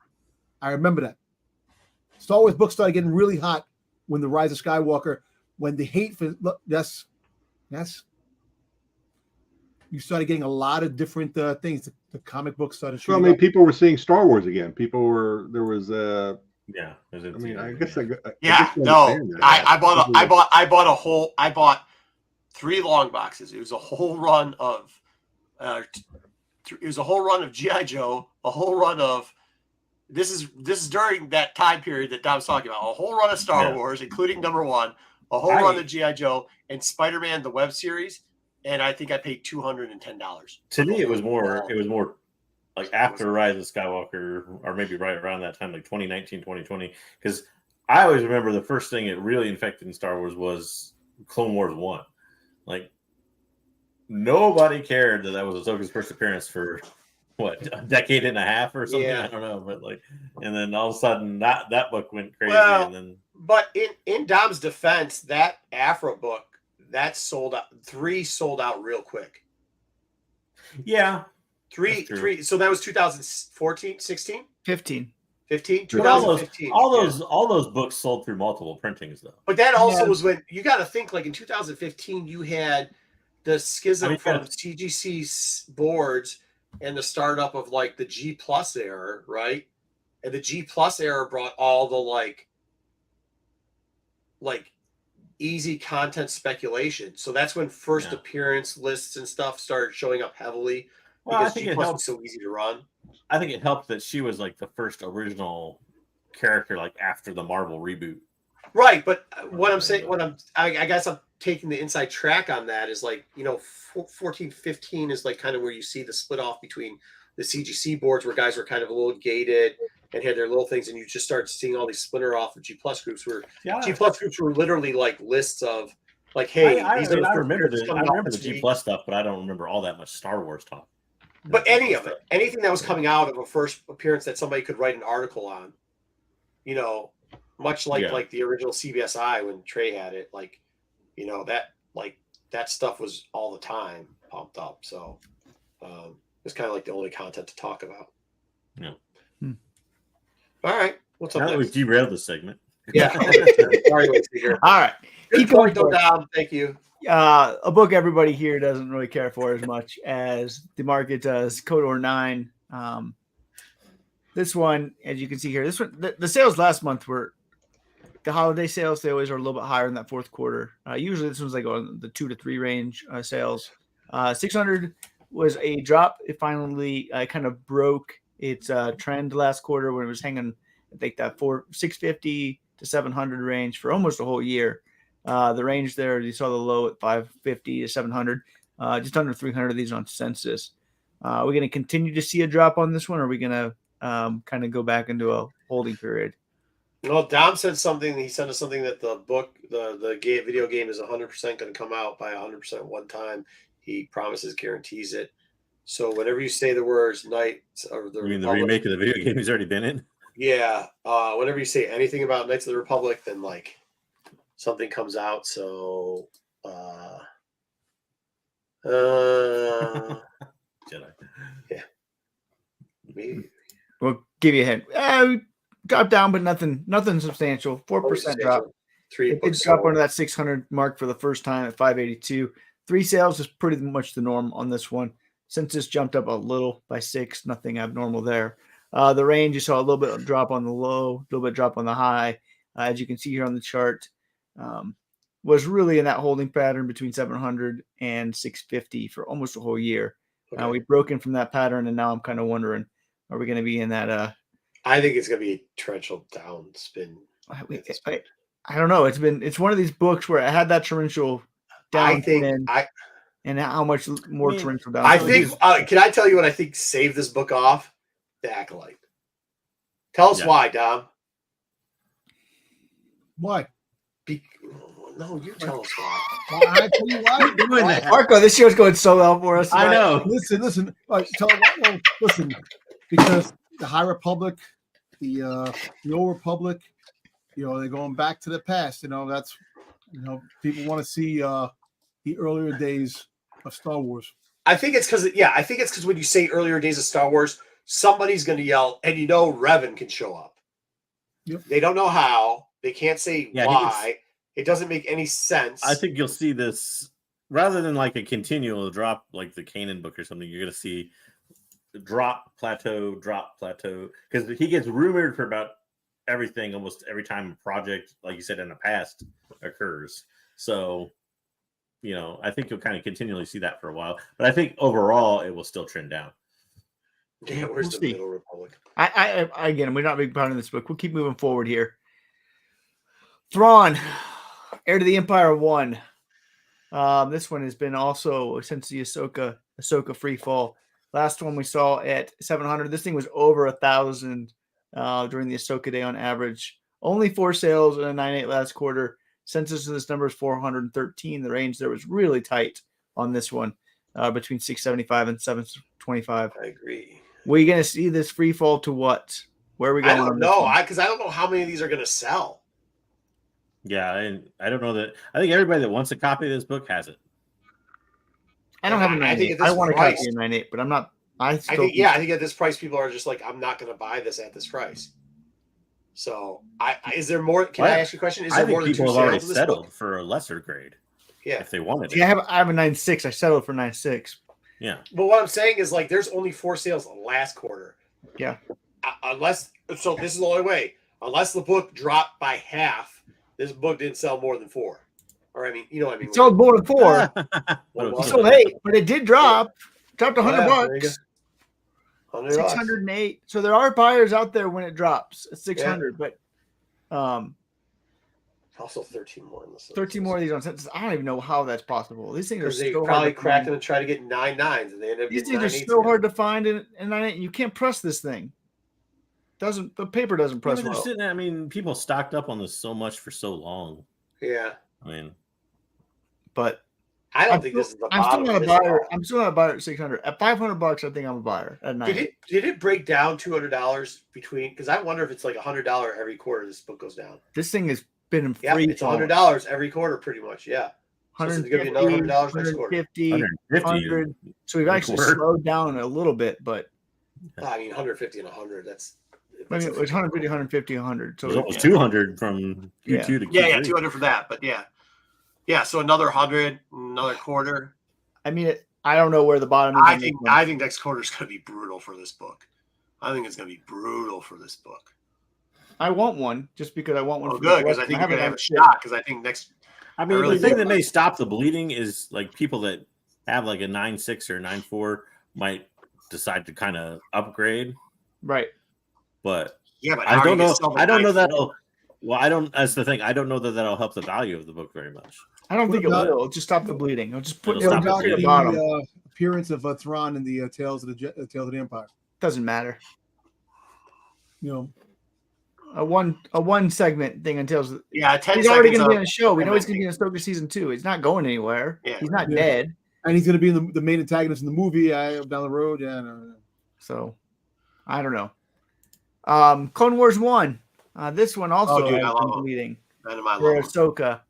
I remember that. Star Wars books started getting really hot when the Rise of Skywalker. When the hate for yes, you started getting a lot of different things. The comic books started shooting up. people were seeing Star Wars again. I guess I bought 3 long boxes. It was a whole run of G.I. Joe, a whole run of this is during that time period that Dom's talking about. A whole run of Star Wars, including #1, a whole run of G.I. Joe, and Spider-Man the web series. And I think I paid $210. To me, it was more like after Rise of Skywalker, or maybe right around that time, like 2019, 2020. Because I always remember the first thing it really infected in Star Wars was Clone Wars 1. Like, nobody cared that was Ahsoka's first appearance for, what, a decade and a half or something? Yeah. I don't know. But, like, and then all of a sudden, that book went crazy. Well, and then, but in Dom's defense, that Afro book, that sold out. 3 sold out real quick. yeah. 3. So that was 2014, 16, 15. 15, But all 2015. all those books sold through multiple printings, though. But that also was when you got to think, like in 2015, you had the schism from CGC's boards and the startup of like the G Plus era, right? And the G Plus era brought all the like easy content speculation. So that's when first appearance lists and stuff started showing up heavily. Well, because I think G it Plus helps. was so easy to run. I think it helped that she was like the first original character, like after the Marvel reboot. Right, but what I'm saying, I guess I'm taking the inside track on that is like, 14, 15 is like kind of where you see the split off between the CGC boards where guys were kind of a little gated and had their little things, and you just start seeing all these splinter off of G Plus groups where G Plus groups were literally like lists of Like, hey, I these are the I first remember characters the coming out this G week. Plus stuff, but I don't remember all that much Star Wars talk. But any of it, anything that was coming out of a first appearance that somebody could write an article on, you know, much like the original CBSI when Trey had it, like, you know, that stuff was all the time pumped up. So it's kind of like the only content to talk about. Yeah. All right, what's up Now that we've next? derailed this segment. Yeah. Sorry, Wayseeker. All right. Good Keep going. point, though, Dom. Thank you. A book everybody here doesn't really care for as much as the market does. KOTOR 9. This one, as you can see here, this one, the sales last month were the holiday sales. They always are a little bit higher in that fourth quarter. Usually this one's like on the 2 to 3 range sales. 600 was a drop. It finally kind of broke its trend last quarter when it was hanging, I think, that 650 to 700 range for almost a whole year. The range there, you saw the low at 550 to 700, just under 300 of these on census. Are we going to continue to see a drop on this one, or are we going to kind of go back into a holding period? Well, Dom said something. He sent us something that the book, the video game is 100% going to come out by 100% one time. He promises, guarantees it. So whenever you say the words Knights of the The Republic, remake of the video game he's already been in? yeah. Whenever you say anything about Knights of the Republic, then like something comes out. So Jedi. yeah. Maybe. We'll give you a hint. Drop down, but nothing substantial. 4% drop. It did drop under that 600 mark for the first time at 582. 3 sales is pretty much the norm on this one. Census jumped up a little by 6, nothing abnormal there. The range, you saw a little bit of drop on the low, a little bit of drop on the high. As you can see here on the chart, was really in that holding pattern between 700 and 650 for almost a whole year. Okay. We've broken from that pattern, and now I'm kind of wondering, are we going to be in that? I think it's going to be a torrential down spin. I don't know. It's one of these books where it had that torrential down spin. And how much more torrential down? I think. Can I tell you what I think saved this book off? The Acolyte. Tell us why, Dom. Why? No, you tell us why. I tell you why. Doing that. Marco, this show's going so well for us. I know. Listen. All right, listen. Because the High Republic, the Old Republic, they're going back to the past. That's people want to see the earlier days of Star Wars. I think it's because when you say earlier days of Star Wars, somebody's going to yell, and Revan can show up. Yep. They don't know how. They can't say why. It doesn't make any sense. I think you'll see this rather than like a continual drop, like the Kanan book or something. You're going to see drop, plateau, because he gets rumored for about everything almost every time a project, like you said in the past, occurs. So, I think you'll kind of continually see that for a while. But I think overall it will still trend down. Yeah, where's the Middle Republic? I again, we're not being part of this book. We'll keep moving forward here. Thrawn, Heir to the Empire 1. This one has been also since the Ahsoka free fall. Last one we saw at 700. This thing was over 1,000 during the Ahsoka day on average. Only 4 sales in a 9.8 last quarter. Census of this number is 413. The range there was really tight on this one, between 675 and 725. I agree. We're going to see this free fall to what? Where are we going? I don't know. Because I don't know how many of these are going to sell. Yeah, and I don't know that. I think everybody that wants a copy of this book has it. I don't have a 9.8. I want a copy of 9.8, but I'm not. I think at this price, people are just like, I'm not going to buy this at this price. So, is there more? Can I ask you a question? Is there more than 2 people have sales already of this settled book? for a lesser grade? Yeah, if they wanted it. Yeah, I have a 9.6. I settled for 9.6. Yeah, but what I'm saying is like, there's only 4 sales last quarter. Yeah, this is the only way. Unless the book dropped by half, this book didn't sell more than 4. Or I mean. It sold more than 4. It sold 8, but it did drop. Dropped $100. 608. So there are buyers out there when it drops at 600, but also 13 more in this. 13 more of these on census. I don't even know how that's possible. These things are they so probably hard to crack find. them and try to get 9 9s, and they end up These getting things 9 are so hard to find, and you can't press this thing. The paper doesn't press well. People stocked up on this so much for so long. Yeah. I mean, but I don't think this is the I'm still bottom. not of a this at buyer. all. I'm still not a buyer at $600. At $500, I think I'm a buyer at $9. Did it break down $200 between? Because I wonder if it's like $100 every quarter. This book goes down. This thing has been in Yeah, free. it's $100 every quarter, pretty much. Yeah. So it's going to be another $100 next quarter. 150, 150. 100. So we've actually quarter. slowed down a little bit, but I mean, 150 and 100. That's I mean, it was 150, 150, 100. So It was almost 200 from Q2 to Q3. Yeah, 200 for that, but yeah. So another 100, another quarter. I mean, I don't know where the bottom is. I think next quarter is going to be brutal for this book. I think it's going to be brutal for this book. I want one just because I want one. Oh, for good, because I think you're going to have a shot. Because I think next. I mean, really the thing do. that may stop the bleeding is like people that have like a 9.6 or 9.4 might decide to kind of upgrade. Right. But Yeah, but I don't know. I don't know that. Well, I don't. That's the thing. I don't know that that'll help the value of the book very much. I don't What think it about- will. It'll just stop the bleeding. It'll just put It'll it'll stop just the hit the bleeding. bottom. Appearance of Thrawn in the Tales of the Empire. Doesn't matter. You know, A one segment thing until Yeah, 10 he's already seconds going to be on of- a show. We know he's going to be in Ahsoka season 2. He's not going anywhere. Yeah. He's not Yeah. dead. and he's going to be in the main antagonist in the movie down the road. Yeah, no. So I don't know. Clone Wars 1. This one also dude, I has love been it. bleeding. Man, I For love it. Ahsoka.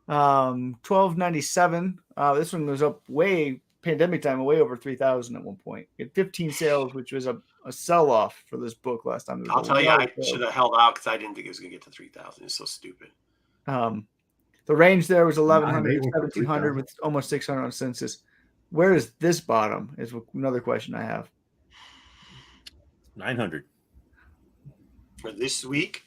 $12.97. This one was up way pandemic time, way over 3,000 at one point. It had 15 sales, which was a sell-off for this book last time. I'll tell you, I should have held out because I didn't think it was going to get to 3,000. It's so stupid. The range there was 1,100 to 9,800 for 1,700 with almost 600 on census. Where is this bottom? Is another question I have. 900. For this week,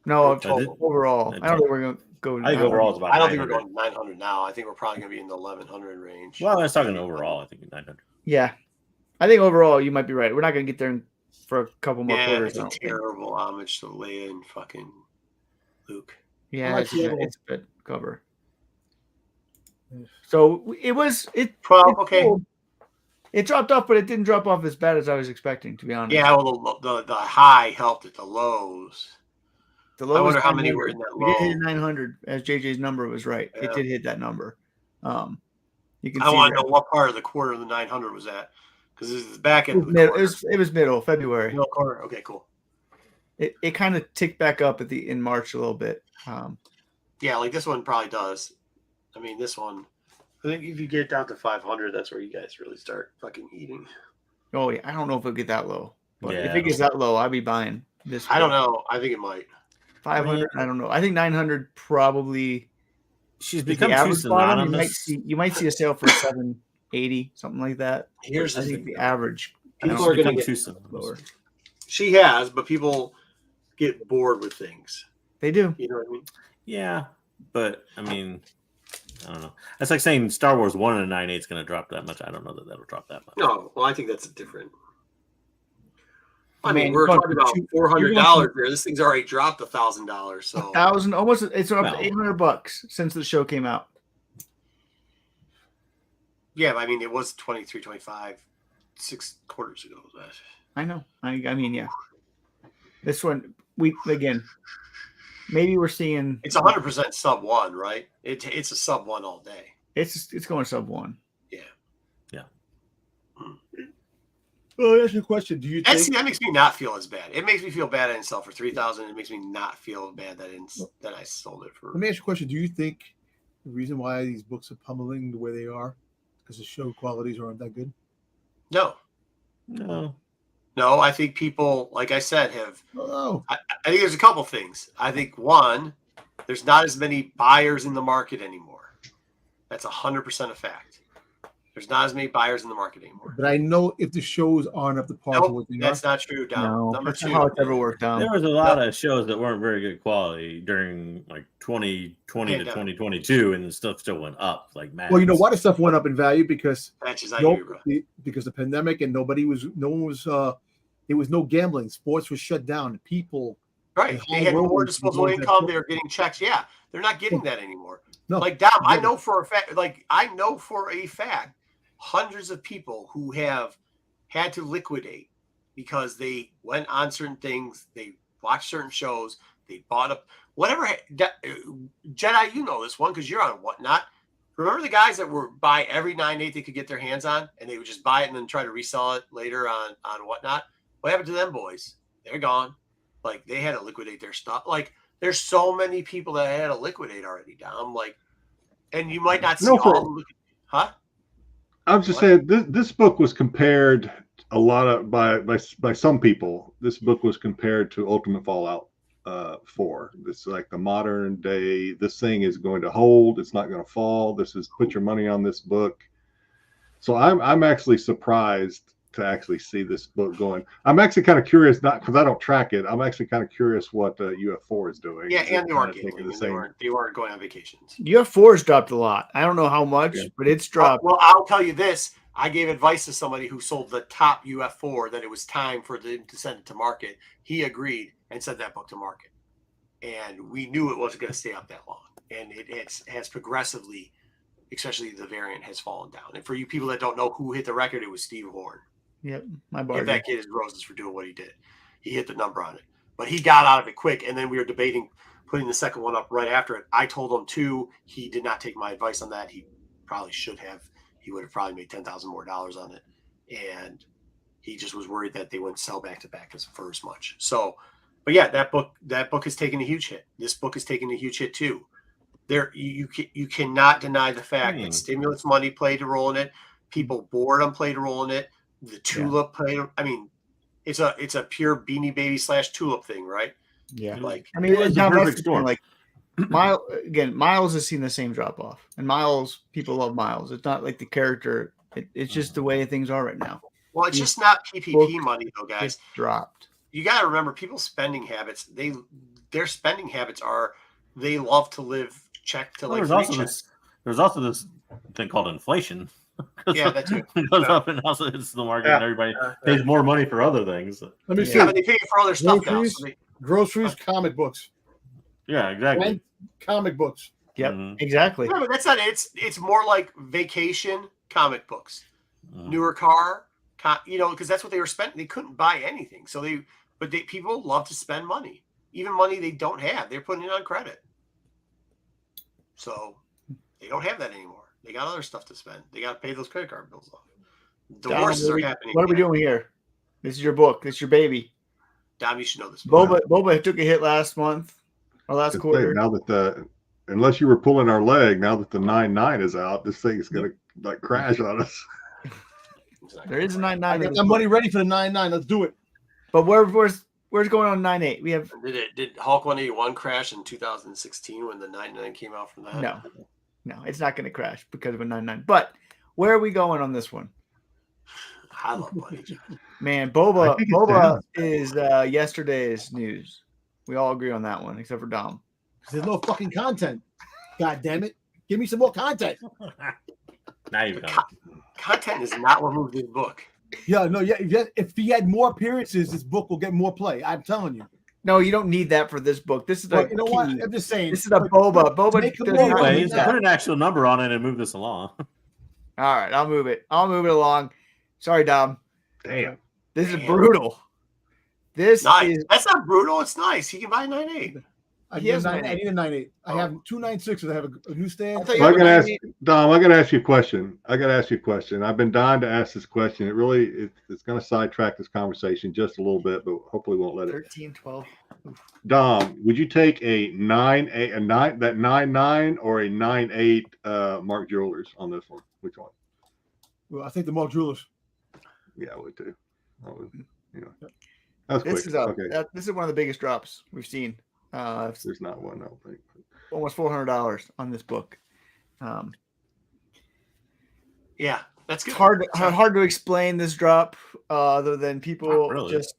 No, Total. overall. I don't think we're going to go. I think overall it's about. I don't think we're 900. going 900 now. I think we're probably going to be in the 1,100 range. Well, I was talking overall. I think 900. Yeah. I think overall you might be right. We're not going to get there for a couple more Yeah, quarters. it's I a don't think. terrible homage to Leia and fucking Luke. Yeah, like it's the a other bit cover. So it was it. 12, it okay. sold. It dropped off, but it didn't drop off as bad as I was expecting. To be honest. Yeah, well, the high helped at the lows. The I wonder lowest how many 900. were in that We did hit low. 900, as JJ's number was right. Yeah. It did hit that number. You can I see want to that. know what part of the quarter of the 900 was at, because this is the back It end was, of the mid, quarter. it was middle February. Middle quarter. Okay, cool. It kind of ticked back up in March a little bit. Yeah, like this one probably does. I mean, this one. I think if you get down to 500, that's where you guys really start fucking eating. Oh yeah, I don't know if it'll get that low, but if Yeah. it gets that low, I'll be buying this. I don't know. I think it might. 500. I don't know. I think 900 probably. She's is the become too average bottom. synonymous. You might see a sale for 780, something like that. Here's I the think thing. the average. People She's are gonna become get too synonymous. lower. She has, but people get bored with things. They do. You know what I mean? Yeah, but I mean, I don't know. That's like saying Star Wars 1 and a 9.8 is going to drop that much. I don't know that that'll drop that much. No, well, I think that's a different. I Man, mean, we're you're talking going about from $400 here. This thing's already dropped $1,000. So 1,000, almost. It's up Well. to $800 since the show came out. yeah, I mean, it was 23, 25, 6 quarters ago. I know. I mean, yeah. This one, again, maybe we're seeing It's 100% sub 1, right? It's a sub 1 all day. it's going sub 1. Yeah. Well, that's your question. Do you And think see, that makes me not feel as bad. It makes me feel bad I didn't sell for 3,000. It makes me not feel bad that I sold it for. Let me ask you a question. Do you think the reason why these books are pummeling the way they are because the show qualities aren't that good? No, No. I think people, like I said, have. Oh, I think there's a couple things. I think one, there's not as many buyers in the market anymore. That's 100% a fact. There's not as many buyers in the market anymore. but I know if the shows aren't up to par for Nope, what they are. that's not true. Down No, number that's 2. not how it's ever worked out. There was a lot of shows that weren't very good quality during like 2020 to Pandemic. 2022, and the stuff still went up like mad. Well, you know why the stuff went up in value because Matches I do, bro. because the pandemic and no one was there was no gambling. Sports was shut down. People Right. the They had whole more world disposable was- income. They were getting checks. Yeah. They're not getting that anymore. no Like Dom, I never. know for a fact, hundreds of people who have had to liquidate because they went on certain things, they watched certain shows, they bought up whatever. Jedi, you know this one because you're on Whatnot. Remember the guys that were buy every 9.8 they could get their hands on, and they would just buy it and then try to resell it later on whatnot? What happened to them boys? They're gone. Like, they had to liquidate their stuff. Like, there's so many people that had to liquidate already, Dom. Like, and you might not see all the huh? I was just saying this book was compared a lot of by some people. This book was compared to Ultimate Fallout 4. This is like the modern day. This thing is going to hold. It's not going to fall. This is put your money on this book. So I'm actually surprised to actually see this book going. I'm actually kind of curious, not because I don't track it. I'm actually kind of curious what UF4 is doing. Yeah, Is and they weren't they weren't going on vacations. UF4's dropped a lot. I don't know how much, but it's dropped. Well, I'll tell you this. I gave advice to somebody who sold the top UF4 that it was time for them to send it to market. He agreed and sent that book to market. And we knew it wasn't going to stay up that long. And it has progressively, especially the variant, has fallen down. And for you people that don't know who hit the record, it was Steve Horn. Yep, my Give bar. that kid his roses for doing what he did. He hit the number on it. But he got out of it quick. And then we were debating putting the second one up right after it. I told him, too, he did not take my advice on that. He probably should have. He would have probably made $10,000 more on it. And he just was worried that they wouldn't sell back to back for as much. So, but yeah, that book has taken a huge hit. This book has taken a huge hit too. There, you cannot deny the fact that stimulus money played a role in it. People boredom played a role in it. The tulip played. I mean, it's a pure Beanie Baby / tulip thing, right? Yeah, like I mean, it's a perfect storm. Like Miles has seen the same drop off, and Miles, people love Miles. It's not like the character; it's just the way things are right now. Well, it's just not PPP money, though, guys. It's dropped. You got to remember, people's spending habits. Their spending habits are they love to live check to like. There's also this thing called inflation. Yeah, that's it. It goes up and also hits the market, and everybody pays more money for other things. Let me see. Yeah, but they pay for other stuff now. Groceries, comic books. Yeah, exactly. And comic books. Yep, exactly. No, but that's not it. It's more like vacation comic books, newer car, because that's what they were spending. They couldn't buy anything, so people love to spend money, even money they don't have. They're putting it on credit, so they don't have that anymore. They got other stuff to spend. They got to pay those credit card bills off. Divorces are happening. What are we doing here? This is your book. This is your baby. Dom, you should know this. Boba took a hit last month or last quarter. Now that unless you were pulling our leg, now that the 9.9 is out, this thing is going to like crash on us. There is a 9.9. I got my money ready for the 9.9. Let's do it. But where's going on 9.8? We have. Did Hulk 181 crash in 2016 when the 9.9 came out from that? No, it's not going to crash because of a 9.9. But where are we going on this one? I love Buddy. Man, Boba is yesterday's news. We all agree on that one, except for Dom. There's no fucking content. God damn it. Give me some more content. Now you've got Content is not what moved this book. Yeah. If he had more appearances, this book will get more play. I'm telling you. No, you don't need that for this book. This is you know what? I'm just saying. This is a Boba. Boba put an actual number on it and move this along. All right, I'll move it along. Sorry, Dom. Damn. This is brutal. That's not brutal. It's nice. He can buy 9.8. I need a 9.8. I have 2 9.6s. I have a new stand. I'm gonna ask Dom. I gotta ask you a question. I've been dying to ask this question. It's gonna sidetrack this conversation just a little bit, but hopefully won't let it. 13, 12. Dom, would you take a 9.9 or a 9.8 Mark Jewelers on this one? Which one? Well, I think the Mark Jewelers. Yeah, I would too. That's quick. This is one of the biggest drops we've seen. There's not one, I don't think. Almost $400 on this book. Yeah, that's good. Hard to explain this drop, other than people just.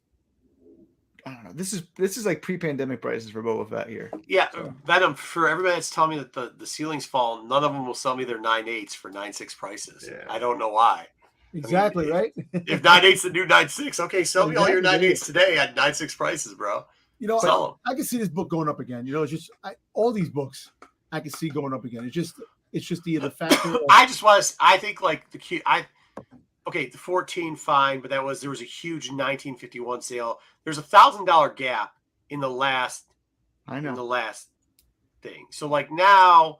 I don't know. This is like pre-pandemic prices for Boba Fett here. Yeah, so. Venom. For everybody that's telling me that the ceiling's fallen, none of them will sell me their 9.8s for 9.6 prices. Yeah. I don't know why. Exactly, right? If 9.8's the new 9.6, okay, sell me all your 9.8s today at 9.6 prices, bro. I can see this book going up again. It's just all these books I can see going up again. It's just the factor. I think like the 14 fine, but there was a huge 1951 sale. There's $1,000 gap in the last. I know. In the last thing. So like now,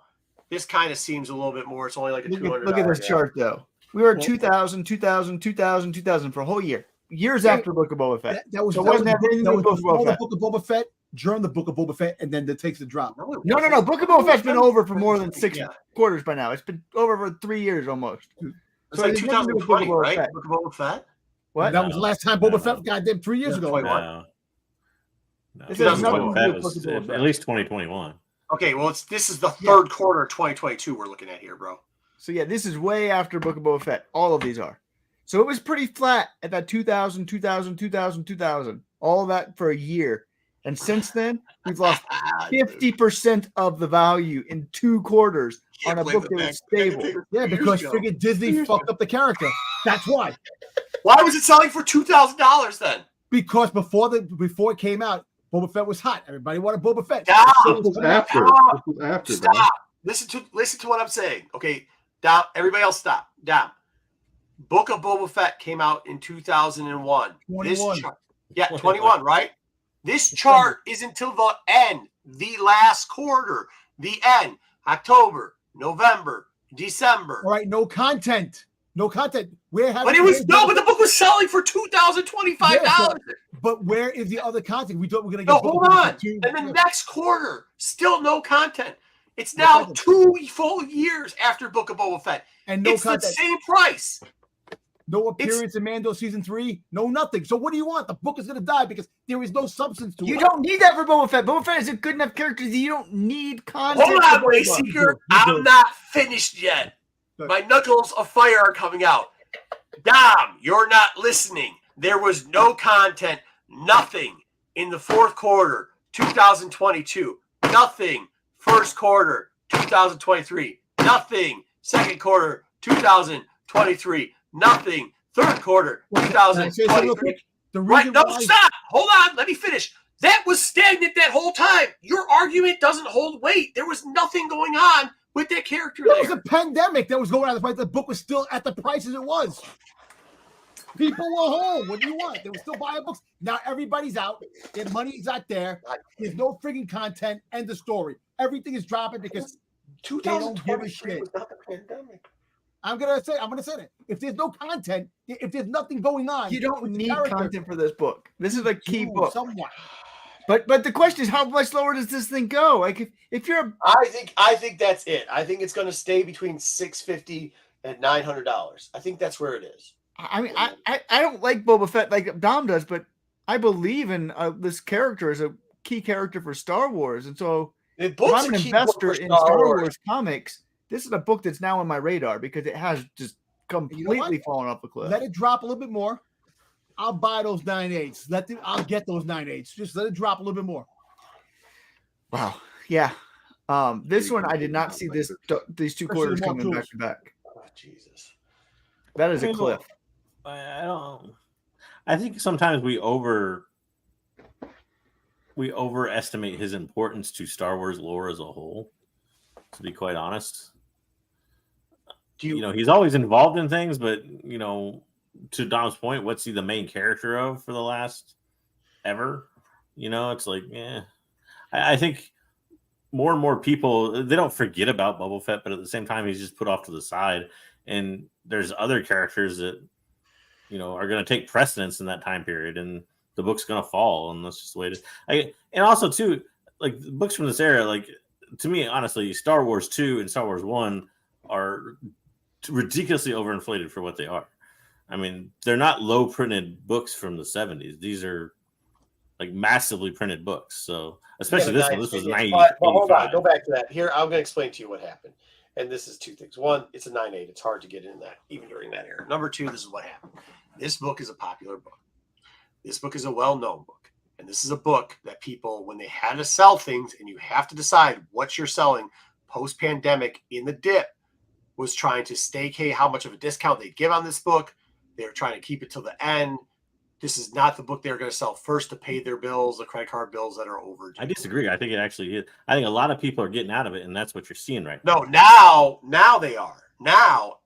This kind of seems a little bit more. It's only like a $200. Look at this chart, though. We were 2,000, 2,000, 2,000, 2,000 for a whole year. Years after Book of Boba Fett. That was so wasn't that anything to do with Book of before Boba the Fett. Book of Boba Fett, during the Book of Boba Fett, and then it takes the drop. No. Book of Boba Fett's been over for more than 6 quarters by now. It's been over for 3 years almost. It's like 2020, right? Book of Boba Fett. What? That was the last time Boba Fett got them 3 years ago. No. This has nothing to do with was Book of Boba Fett. at least 2021. Okay, well, this is the third quarter of 2022 we're looking at here, bro. So yeah, this is way after Book of Boba Fett. All of these are. So it was pretty flat at that 2,000, 2,000, 2,000, 2,000. All of that for a year. And since then, we've lost 50% of the value in 2 quarters on a book that was stable. Yeah, because friggin' Disney fucked up the character. That's why. Why was it selling for $2,000 then? Because before it came out, Boba Fett was hot. Everybody wanted Boba Fett. Stop. This was after. Stop. This was after. Stop. Listen to what I'm saying. Okay, Dom. Everybody else, stop. Dom. Book of Boba Fett came out in 2001. 21. 21, right? This chart is until the end, the last quarter, the end, October, November, December. All right, no content. No content. But the book was selling for $2,025. But where is the other content? We thought we were going to No, get. hold on. And the next quarter, still no content. It's now 2 full years after Book of Boba Fett. And no it's content. The same price. No appearance in Mando season 3. No nothing. So what do you want? The book is going to die because there is no substance to it. You don't need that for Boba Fett. Boba Fett is a good enough character that you don't need content. Hold on, Wayseeker. I'm not finished yet. My knuckles of fire are coming out. Dom, you're not listening. There was no content, nothing in the fourth quarter, 2022. Nothing. First quarter, 2023. Nothing. Second quarter, 2023. Nothing. Third quarter, 2023. Right? No, stop. Hold on. Let me finish. That was stagnant that whole time. Your argument doesn't hold weight. There was nothing going on with that character there. There was a pandemic that was going on. The book was still at the prices it was. People were home. What do you want? They were still buying books. Now everybody's out. Their money's out there. There's no frigging content. End the story. Everything is dropping because 2023 was not the pandemic. I'm gonna say that. If there's no content, if there's nothing going on, you don't need content for this book. This is a key book. Somewhat. But the question is, how much lower does this thing go? Like if you're, I think that's it. I think it's going to stay between $650 and $900. I think that's where it is. I mean, I don't like Boba Fett like Dom does, but I believe in this character as a key character for Star Wars, and so if I'm an investor in Star Wars comics, this is a book that's now on my radar because it has just completely fallen off the cliff. Let it drop a little bit more. I'll buy those 9.8s. I'll get those 9.8s. Just let it drop a little bit more. Wow. Yeah. This one I did not see these 2 quarters coming back to back. Oh, Jesus. That is a cliff. I think sometimes we overestimate his importance to Star Wars lore as a whole, to be quite honest. He's always involved in things, but to Dom's point, what's he the main character of for the last ever? It's like, I think more and more people, they don't forget about Boba Fett, but at the same time, he's just put off to the side. And there's other characters that, are going to take precedence in that time period, and the book's going to fall. And that's just the way it is. And also too, like books from this era, like to me, honestly, Star Wars 2 and Star Wars 1 are ridiculously overinflated for what they are. I mean, they're not low printed books from the 70s. These are like massively printed books. So especially this one, this was 90. Well, hold on, go back to that. Here, I'm going to explain to you what happened. And this is 2 things. One, it's a 9.8. It's hard to get in that, even during that era. Number 2, this is what happened. This book is a popular book. This book is a well-known book. And this is a book that people, when they had to sell things, and you have to decide what you're selling post-pandemic in the dip, was trying to stake how much of a discount they give on this book. They were trying to keep it till the end. This is not the book they're going to sell first to pay their bills, the credit card bills that are overdue. I disagree. I think it actually is. I think a lot of people are getting out of it, and that's what you're seeing right now. No, now they are. Now,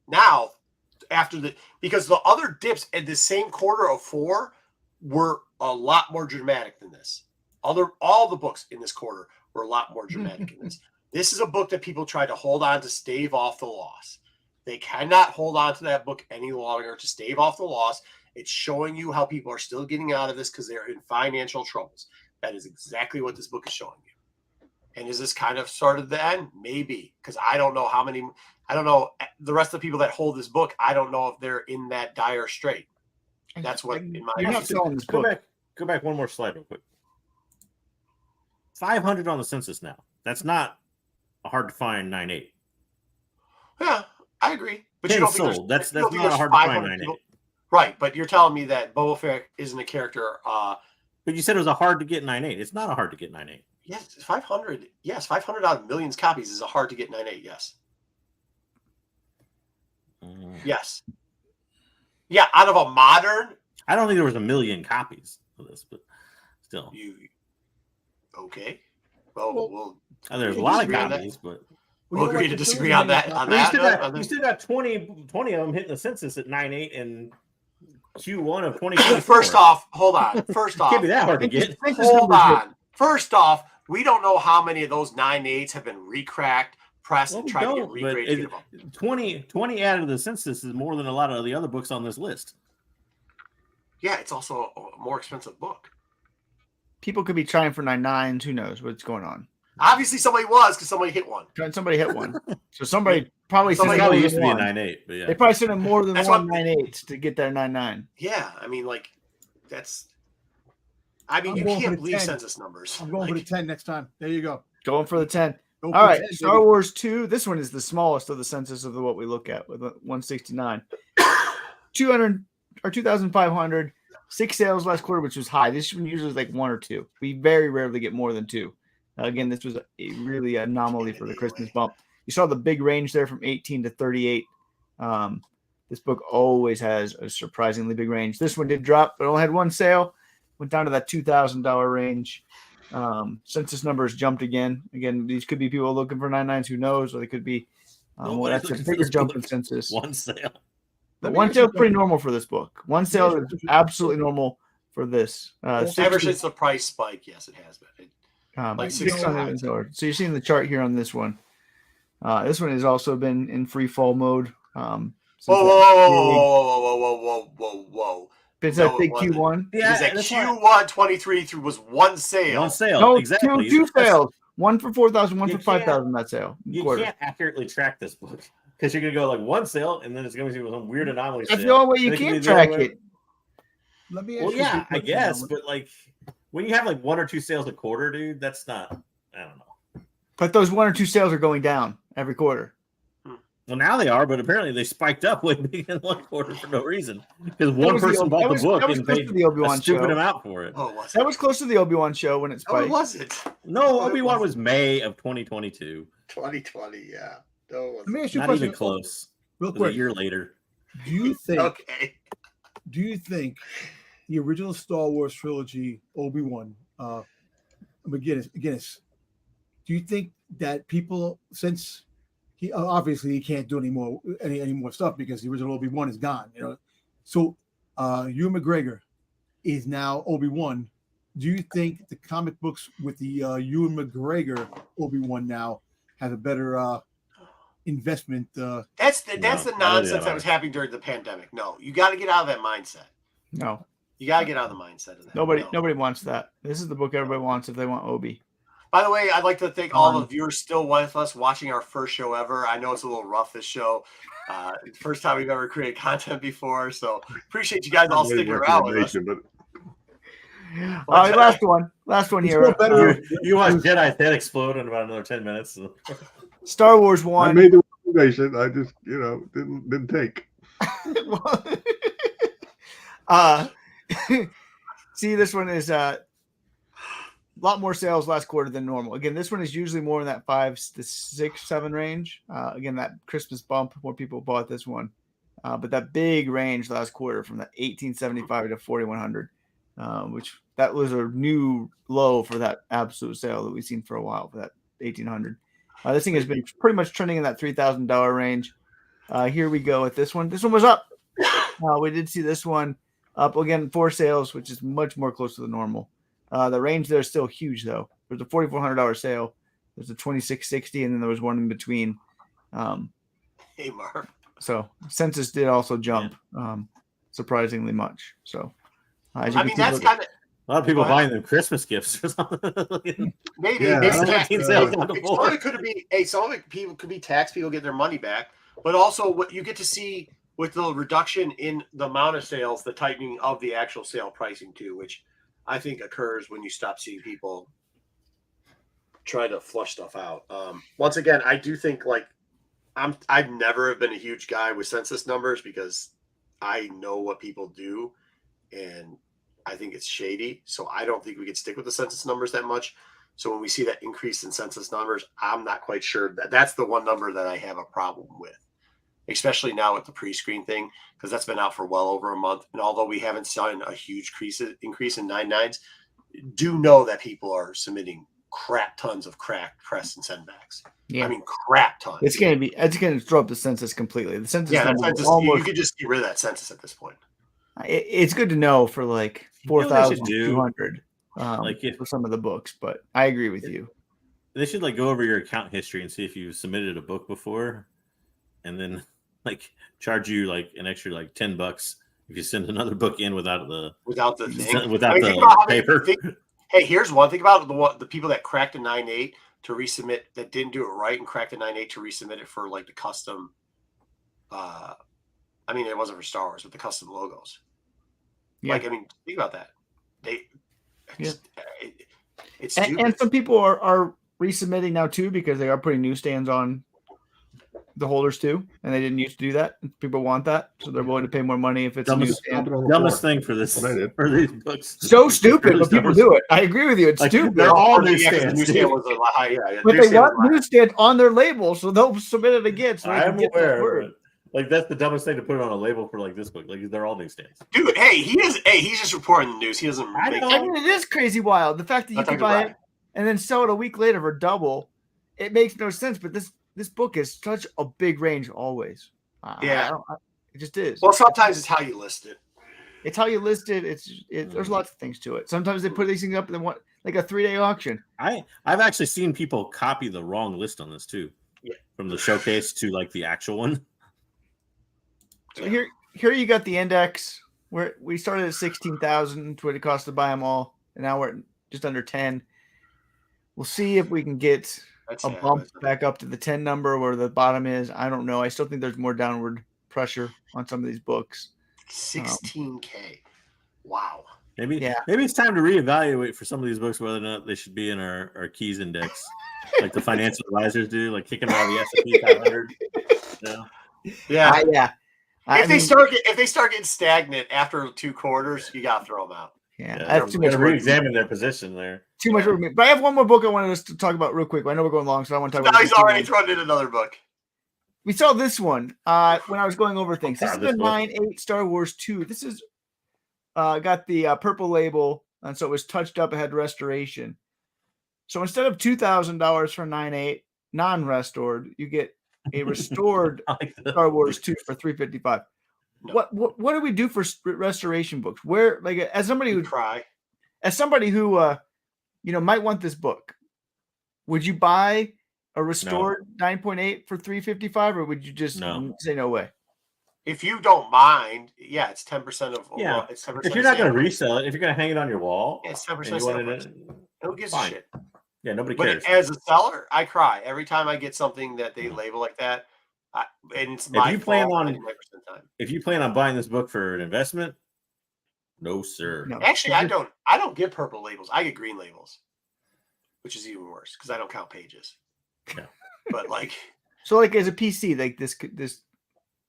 because the other dips in the same quarter of 4 were a lot more dramatic than this. All the books in this quarter were a lot more dramatic than this. This is a book that people try to hold on to stave off the loss. They cannot hold on to that book any longer to stave off the loss. It's showing you how people are still getting out of this because they're in financial troubles. That is exactly what this book is showing you. And is this kind of sort of the end? Maybe, because I don't know the rest of the people that hold this book. I don't know if they're in that dire strait. That's what in my You're not selling this book. Go back one more slide real quick. 500 on the census now. That's not a hard to find 9.8. Yeah, I agree. But Pin you don't think sold. there's, That's you don't think not a there's hard to find 500 9.8. people? Right, but you're telling me that Boba Fett isn't a character. But you said it was a hard to get 9.8. It's not a hard to get 9.8. Yes, 500. Yes, 500 out of millions copies is a hard to get 9.8. Yes. Yes. Yeah, out of a modern. I don't think there was a million copies of this, but still. Okay. Well, There's a we lot of disagree on that. copies, but we'll agree to disagree on that. you still got 20 of them hitting the census at 9.8 and Q1 of 2024. First off, hold on. First off, can't be that hard to get. Hold on. First off, we don't know how many of those 9.8s have been recracked, pressed, and tried to get regraded. 20 added to the census is more than a lot of the other books on this list. Yeah, it's also a more expensive book. People could be trying for 9.9s. Who knows what's going on? Obviously, somebody was because somebody hit one. Somebody hit one. So somebody probably Somebody sent used to be a one. 9.8, but yeah. They probably sent in more than That's one what- 9.8s to get their 9.9. Yeah, I mean, like, that's. I mean, I'm you going for can't the believe 10. census numbers. I'm going for the 10 next time. There you go. Going for the 10. Go for All right, 10, Star baby. Wars 2. This one is the smallest of the census of what we look at with 169. 200 or 2,500. 6 sales last quarter, which was high. This one usually is like 1 or 2. We very rarely get more than 2. Again, this was a really anomaly for the Christmas bump. You saw the big range there from 18 to 38. This book always has a surprisingly big range. This one did drop, but only had 1 sale. Went down to that $2,000 range. Census numbers jumped again. Again, these could be people looking for 9.9s. Who knows? Or they could be. Well, that's a bigger jump in census. 1 sale. But 1 sale is pretty normal for this book. 1 sale is absolutely normal for this. Ever since the price spike, yes, it has been. Like 600. So you're seeing the chart here on this one. This one has also been in free fall mode. Whoa. It's No, that big it wasn't. Q1. Because that Q1 23 through was 1 sale. 1 sale. No, Exactly. two sales. 1 for 4,000, 1 You for 5,000 that sale. You Quarter. can't accurately track this book because you're going to go like 1 sale and then it's going to be some weird anomaly. That's sale. the only way you And it could can be the track other way- it. Let me ask Well, you a yeah, quick I question guess, now. but like when you have like 1 or 2 sales a quarter, dude, that's not. I don't know. But those 1 or 2 sales are going down every quarter. Well, now they are, but apparently they spiked up way big in 1 quarter for no reason because one was the person Obi- bought that the was- book that was and close paid to the Obi-Wan a stupid show. amount for it. Oh, was That it? was close to the Obi-Wan show when it Oh, spiked. was it? No, Oh, it Obi-Wan wasn't. was May of 2022. 2020, yeah. No, it Let me wasn't. ask you a Not question even close. real It was a quick. year later. Do you think Okay. the original Star Wars trilogy, Obi-Wan, McGinnis, do you think that people, since he obviously he can't do any more stuff because the original Obi-Wan is gone, so Ewan McGregor is now Obi-Wan. Do you think the comic books with the Ewan McGregor Obi-Wan now have a better investment? That's the nonsense that was happening during the pandemic. No, you got to get out of that mindset. No. You got to get out of the mindset of that. Nobody No. wants that. This is the book everybody wants if they want Obi. By the way, I'd like to thank all the viewers still with us watching our first show ever. I know it's a little rough, this show. First time we've ever created content before. So appreciate you guys all sticking around with us. All right, last one It's here. still better. You watch Jedi's head explode in about another 10 minutes. So. Star Wars I 1. made the recommendation. I just, didn't take. See, this one is a lot more sales last quarter than normal. Again, this one is usually more in that 5 to 6, 7 range. Again, that Christmas bump, more people bought this one. But that big range last quarter from that 1875 to 4100, which that was a new low for that absolute sale that we've seen for a while for that 1800. This thing has been pretty much trending in that $3,000 range. Here we go with this one. This one was up. We did see this one up again, 4 sales, which is much more close to the normal. The range there is still huge, though. There's a $4,400 sale. There's a 2660, and then there was one in between. Hey, Marv. So census did also jump surprisingly much. So as you I can mean, see, that's kind of A lot of people Go ahead. buying them Christmas gifts or something. maybe. Yeah, maybe I don't tax- think, sales some on the of board. it could be. Hey, some of it people could be tax people get their money back, but also what you get to see with the reduction in the amount of sales, the tightening of the actual sale pricing too, which I think occurs when you stop seeing people try to flush stuff out. Once again, I do think like I've never have been a huge guy with census numbers because I know what people do, and I think it's shady. So I don't think we could stick with the census numbers that much. So when we see that increase in census numbers, I'm not quite sure that's the one number that I have a problem with, especially now with the pre-screen thing, because that's been out for well over a month. And although we haven't seen a huge increase in 9.9s, do know that people are submitting crap tons of cracked press and sendbacks. Yeah. I mean, crap tons. it's gonna throw up the census completely. The census Yeah, that number census, almost. you could just get rid of that census at this point. It's good to know for like You know what they should 4,200 Like if for some of the books, but I agree with you. they should like go over your account history and see if you've submitted a book before, and then like charge you like an extra like $10 if you send another book in without the thing. without think the about how many- paper. Hey, here's one. Think about the people that cracked a 9.8 to resubmit that didn't do it right and cracked a 9.8 to resubmit it for like the custom. I mean, it wasn't for Star Wars, but the custom logos. Yeah. Like, I mean, think about that. It's And stupid. some people are resubmitting now too because they are putting newsstands on the holders too, and they didn't used to do that. People want that, so they're willing to pay more money if it's a Dumbest- newsstand. Dumbest thing for this What I did. for these books. So stupid, but people Dumbest- do it. I agree with you. It's Like, stupid. they're all Yeah, 'cause the newsstands. newsstand was a lot higher. Yeah, But they newsstand want was a lot newsstand on their label, so they'll submit it again. So they can I'm get that aware, word. but like that's the dumbest thing to put it on a label for like this book. Like they're all newsstands. Dude, hey, he's just reporting the news. He doesn't I make know. I mean, it is crazy wild. The fact that you That's can like a buy brag. it and then sell it a week later for double, it makes no sense. But this book is such a big range always. Yeah. It just is. Well, sometimes it's how you list it. It's how you list it. There's lots of things to it. Sometimes they put these things up and they want like a 3-day auction. I've actually seen people copy the wrong list on this too. Yeah. From the showcase to like the actual one. So here you got the index where we started at 16,000 what it cost to buy them all, and now we're at just under 10. We'll see if we can get That's a bump back up to the 10 number where the bottom is. I don't know. I still think there's more downward pressure on some of these books. 16K. Wow. Maybe Yeah. maybe it's time to reevaluate for some of these books whether or not they should be in our keys index, like the financial advisors do, like kick them out of the S&P 500. You know? Yeah. Yeah. If they start getting stagnant after 2 quarters, you gotta throw them out. Yeah, Yeah, that's too much to work. re-examine their position there. Too much work. But I have one more book I wanted us to talk about real quick. I know we're going long, so I want to talk Now about he's this already one. thrown in another book. We saw this one when I was going over things. This is This the book. 9.8 Star Wars 2. This is got the purple label, and so it was touched up. It had restoration. So instead of $2,000 for 9.8 non-restored, you get a restored I like the- Star Wars 2 for $355. No. What do we do for restoration books? Where, like, as somebody You who cry. might want this book, would you buy a restored 9.8 for $355, or would you just No. say no way? If you don't mind, yeah, it's 10% of Yeah. it's 10%. If you're not going to resell it, if you're going to hang it on your wall, yeah, it's and 10% you sale want price. it, Who gives a fine. shit? Yeah, nobody But cares. as a seller, I cry every time I get something that they label like that. And it's my you plan fault on- 99% of the time. If you plan on buying this book for an investment, no, sir. No. Actually, I don't get purple labels. I get green labels, which is even worse because I don't count pages. Yeah. But like, So, like, as a PC, like this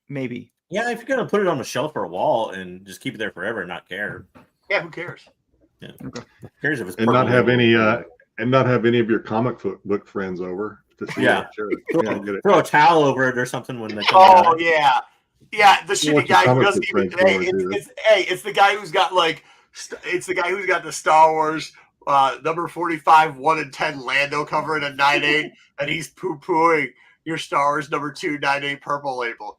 maybe. Yeah, if you're going to put it on a shelf or a wall and just keep it there forever and not care, yeah, who cares? who cares if it's And not purple have label? any of your comic book friends over to see Yeah. it. Sure. Throw, Yeah, get it. throw a towel over it or something when they come Oh out. yeah, yeah. The shitty want guy your who comic doesn't book even. friends Hey, forward, dude. it's the guy who's got like. It's the guy who's got the Star Wars number 45 1 and 10 Lando cover in a 9.8, and he's poo pooing your Star Wars number 2 9.8 purple label.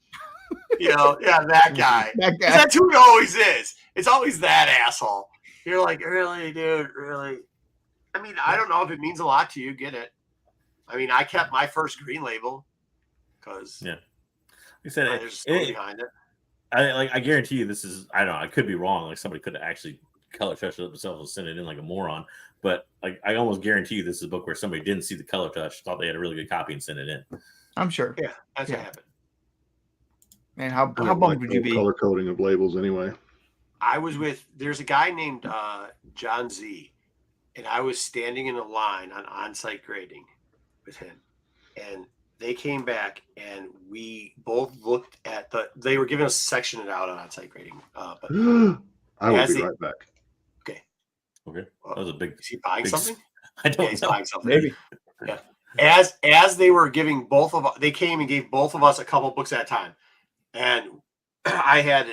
That guy. That 'Cause guy. that's who it always is. It's always that asshole. You're like, really, dude, really? I mean, I don't know if it means a lot to you. Get it. I mean, I kept my first green label because Yeah. Like I said, there's a story behind it. I guarantee you this is, I don't know, I could be wrong. Like somebody could have actually color touched it up themselves and sent it in like a moron. But like I almost guarantee you this is a book where somebody didn't see the color touch, thought they had a really good copy and sent it in. I'm sure. Yeah, that's what happened. Man, how I don't bummed like would the you be? color coding of labels anyway. I was there's a guy named John Z, and I was standing in a line on-site grading with him, and they came back and we both looked at they were giving us section it out on on-site grading. But I will be right back. Okay. Okay. That was a big. Is he buying something? I don't he's know. buying something. Maybe. Yeah. As they were giving they came and gave both of us a couple books at a time. And I had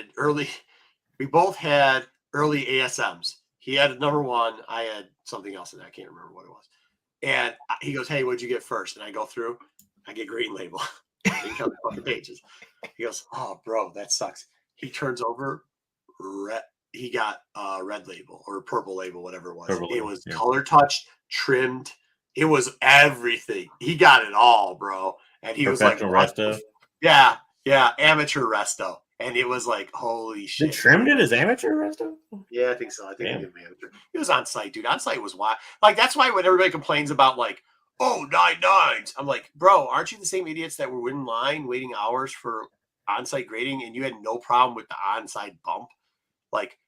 we both had early ASMs. He had number 1. I had something else, and I can't remember what it was. And he goes, "Hey, what'd you get first?" And I go through, I get green label. He comes fucking pages. He goes, "Oh, bro, that sucks." He turns over, red. He got red label or purple label, whatever it was. It was color touched, trimmed. It was everything. He got it all, bro. And he was like, resto. Yeah, amateur resto. And it was like, holy shit. They trimmed it as amateur resto? Yeah, I think so. I think they gave him amateur. It was on site, dude. On site was wild. Like, that's why when everybody complains about, like, 9.9s, I'm like, bro, aren't you the same idiots that were in line waiting hours for on-site grading and you had no problem with the on-site bump? Like,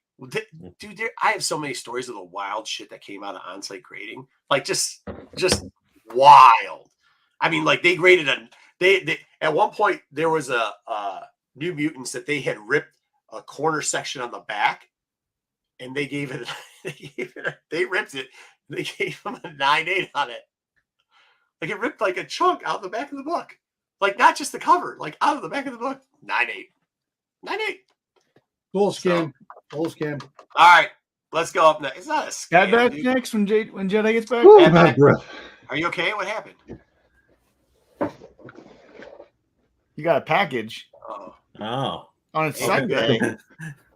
dude, I have so many stories of the wild shit that came out of on-site grading. Like, just wild. I mean, like, they graded they at one point there was a New Mutants that they had ripped a corner section on the back, and they gave it they ripped it. They gave them a 9.8 on it. Like, it ripped like a chunk out the back of the book. Like, not just the cover, like out of the back of the book. 9.8. 9.8. Full scam. Full scam. All right, let's go up next. It's not a scam. Bad Batch next when Jedi gets back. Ooh, bad breath. Are you okay? What happened? You got a package. Oh. On its Sunday.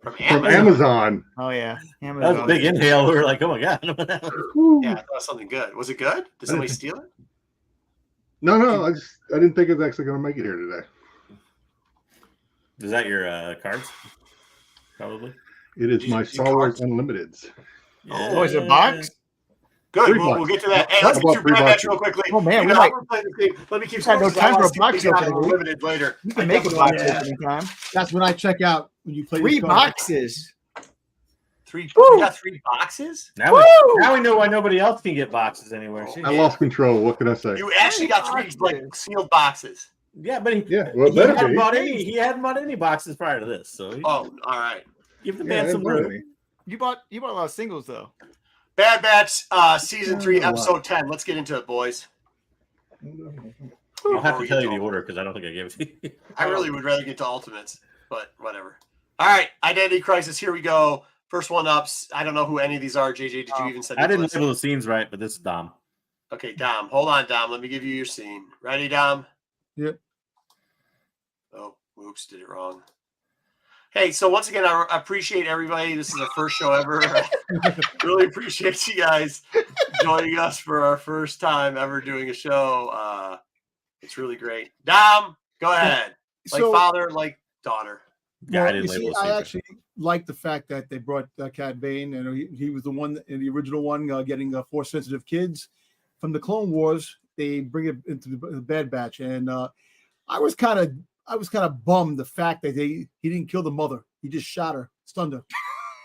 From Amazon. Oh yeah. Amazon. That was a big inhale. We were like, oh my god. Yeah, I thought it was something good. Was it good? Did somebody steal it? No. I didn't think it was actually going to make it here today. Is that your cards? Probably. It is my Star Wars Unlimiteds. Yeah. Oh, is it a box? Good. We'll get to that. Hey, let's get through Bad Batch real quickly. Oh man, we might play the game. Let me keep had no time for a box opening. Limited later. You can make a box opening time. That's when I check out when you play 3 boxes. 3. You got 3 boxes? Now we know why nobody else can get boxes anywhere. I lost control. What can I say? You actually got 3 like sealed boxes. Yeah, but he hadn't bought any boxes prior to this. So all right. Give the man some room. You bought a lot of singles though. Bad Batch season 3 episode 10. Let's get into it, boys. I'll have to tell you the order because I don't think I gave it to you. I really would rather get to Ultimates, but whatever. All right, Identity Crisis. Here we go. First one up. I don't know who any of these are. JJ, did you even send? I didn't label the scenes right, but this is Dom. Okay, Dom. Hold on, Dom. Let me give you your scene. Ready, Dom? Yep. Oh, oops, did it wrong. Hey, so once again, I appreciate everybody. This is our first show ever. Really appreciate you guys joining us for our first time ever doing a show. It's really great. Dom, go ahead. Like father, like daughter. Yeah, well, I didn't label I actually like the fact that they brought Cad Bane, and he was the one in the original one getting Force sensitive kids from the Clone Wars. They bring it into the Bad Batch, and I was kind of bummed the fact that he didn't kill the mother. He just shot her, stunned her,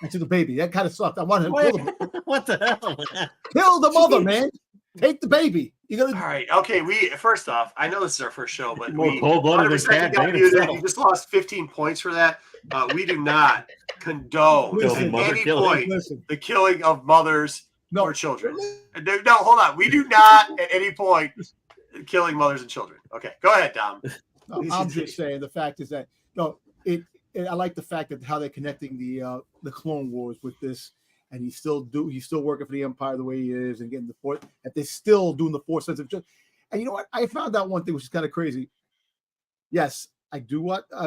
and took the baby. That kind of sucked. I wanted him to kill the mother. What the hell? Kill the mother, man. Take the baby. You gotta. All right. Okay. First off, I know this is our first show, but More cold-blooded than Cad Bane you himself. just lost 15 points for that. We do not condone at any point the killing of mothers or children. No, hold on. We do not at any point killing mothers and children. Okay, go ahead, Dom. No, I'm just saying the fact is that I like the fact that how they're connecting the Clone Wars with this, and he's still working for the Empire the way he is, and getting the Force. That they're still doing the Force sensitive. And you know what? I found out one thing which is kind of crazy. Yes, I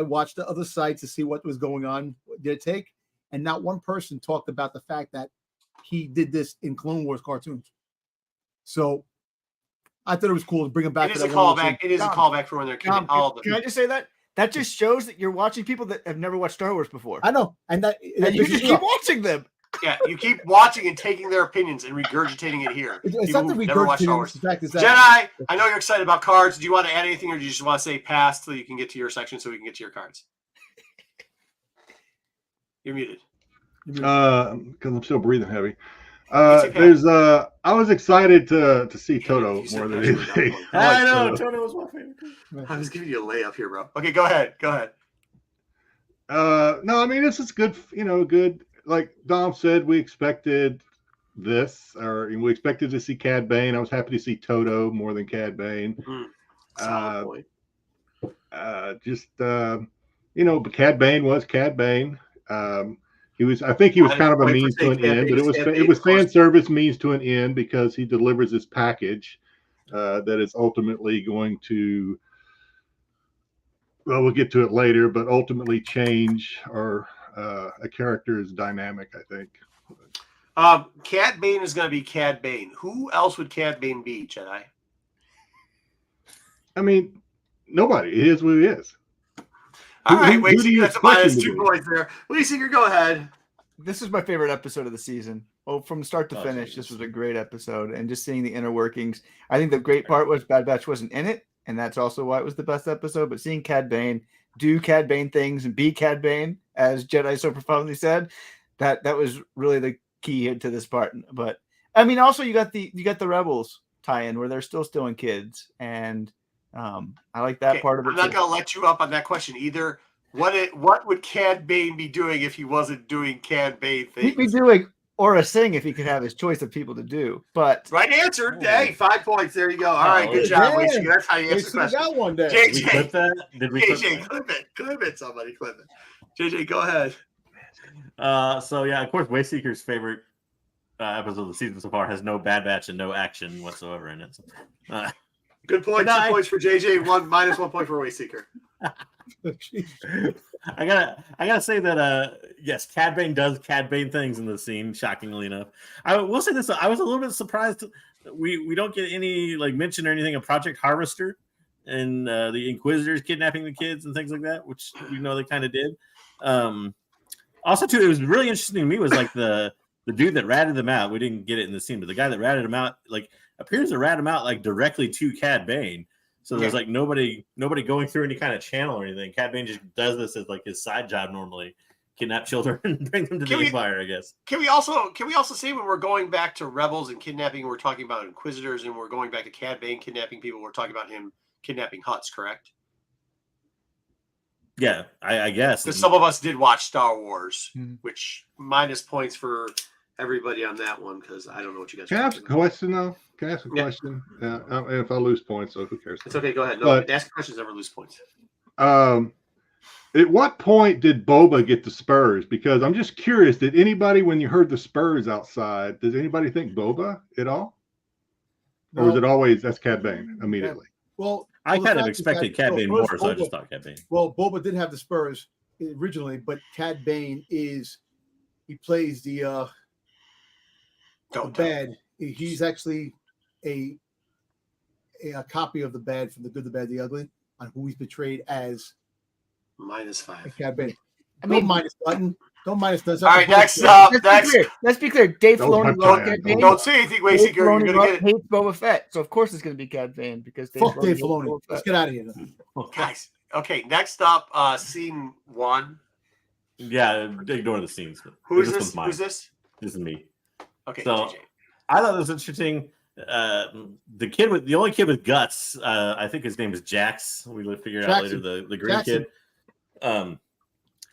watched the other sites to see what was going on, their take, and not one person talked about the fact that he did this in Clone Wars cartoons. So I thought it was cool to bring them back. It to is a that one callback. It is a Dom, callback for when they're kidding. Can I just say that? That just shows that you're watching people that have never watched Star Wars before. I know, and that And you just keep watching them. Yeah, you keep watching and taking their opinions and regurgitating it here. It's People not the who've never watched Star regurgitating. Wars. The fact is Jedi, that I know you're excited about cards. Do you want to add anything, or do you just want to say pass till you can get to your section so we can get to your cards? You're muted. Because I'm still breathing heavy. It's okay. I was excited to see Damn it, Toto you said more than that. anything. I like know. Toto. Toto was my favorite. I was giving you a layup here, bro. Okay, go ahead. Go ahead. No, I mean this is good. Good. Like Dom said, we expected this, or we expected to see Cad Bane. I was happy to see Toto more than Cad Bane. Solid point. But Cad Bane was Cad Bane. He was. I think he was kind of a means to an end, but it was fan service means to an end because he delivers this package that is ultimately going to. Well, we'll get to it later, but ultimately change a character's dynamic, I think. Cad Bane is going to be Cad Bane. Who else would Cad Bane be, Jedi? I mean, nobody. He is what he is. All right, who do you that's a expect minus him to 2 be? points there. Wayseeker, go ahead. This is my favorite episode of the season. Oh, from start to finish, Jesus. this was a great episode. And just seeing the inner workings. I think the great part was Bad Batch wasn't in it. And that's also why it was the best episode. But seeing Cad Bane do Cad Bane things and be Cad Bane, as Jedi so profoundly said, that was really the key to this part. But I mean, also you got the Rebels tie-in where they're still stealing kids, and I like that part of it. I'm not going to let you up on that question either. What would Cad Bane be doing if he wasn't doing Cad Bane things? He'd be doing Aura Singh if he could have his choice of people to do. But right answer. Hey, 5 points. There you go. All right, good job, yeah. Wayseeker. That's how you answer the question. got one day. Did we clip JJ, that? Did we clip JJ, that? clip it. Somebody clip it. JJ, go ahead. So yeah, of course, Wayseeker's favorite episode of the season so far has no Bad Batch and no action whatsoever in it. So, Good point. 2 points for JJ. Minus 1 point for Wayseeker. I gotta say that yes, Cad Bane does Cad Bane things in the scene. Shockingly enough, I will say this: I was a little bit surprised we don't get any like mention or anything of Project Harvester and the Inquisitors kidnapping the kids and things like that, which we know they kind of did. Also, too, it was really interesting to me was like the dude that ratted them out. We didn't get it in the scene, but the guy that ratted them out like appears to rat him out like directly to Cad Bane. So there's like nobody going through any kind of channel or anything. Cad Bane just does this as like his side job normally, kidnap children and bring them to the Empire, I guess. Can we also say when we're going back to Rebels and kidnapping, we're talking about Inquisitors, and we're going back to Cad Bane kidnapping people, we're talking about him kidnapping Hutts, correct? Yeah, I guess. Because some of us did watch Star Wars, Mm-hmm. which minus points for everybody on that one because I don't know what you guys. Can I ask a question though? Can I ask a question? If I lose points, so who cares? It's okay. Go ahead. No, But- ask questions, never lose points. At what point did Boba get the spurs? Because I'm just curious. Did anybody, when you heard the spurs outside, does anybody think Boba at all, or was it always that's Cad Bane immediately? Well, I the kind of fact is expected that- Cad well, Bane first, more, so I Boba- just thought Cad Bane. Well, Boba did have the spurs originally, but Cad Bane he plays the bad. He's actually a copy of the bad from the good, the bad, the ugly on who he's portrayed as Minus 5. Cad Bane. I mean, Don't minus button. Don't minus button. All right, next up. Let's be clear. Dave That was Filoni my wrote plan. Cad Bane. Don't say anything, Dave Wayseeker. You're Filoni gonna get it, hates Boba Fett, so of course it's going to be Cad Bane because Fuck Dave wrote Filoni. Boba Let's Fett. get out of here. guys. Okay, next up, scene 1. Yeah, ignore the scenes. But Who is one's this? mine. Who's this? This is me. Okay, So- JJ. I thought it was interesting. The only kid with guts, I think his name is Jax. We figured out later Jackson. the green Jackson. kid.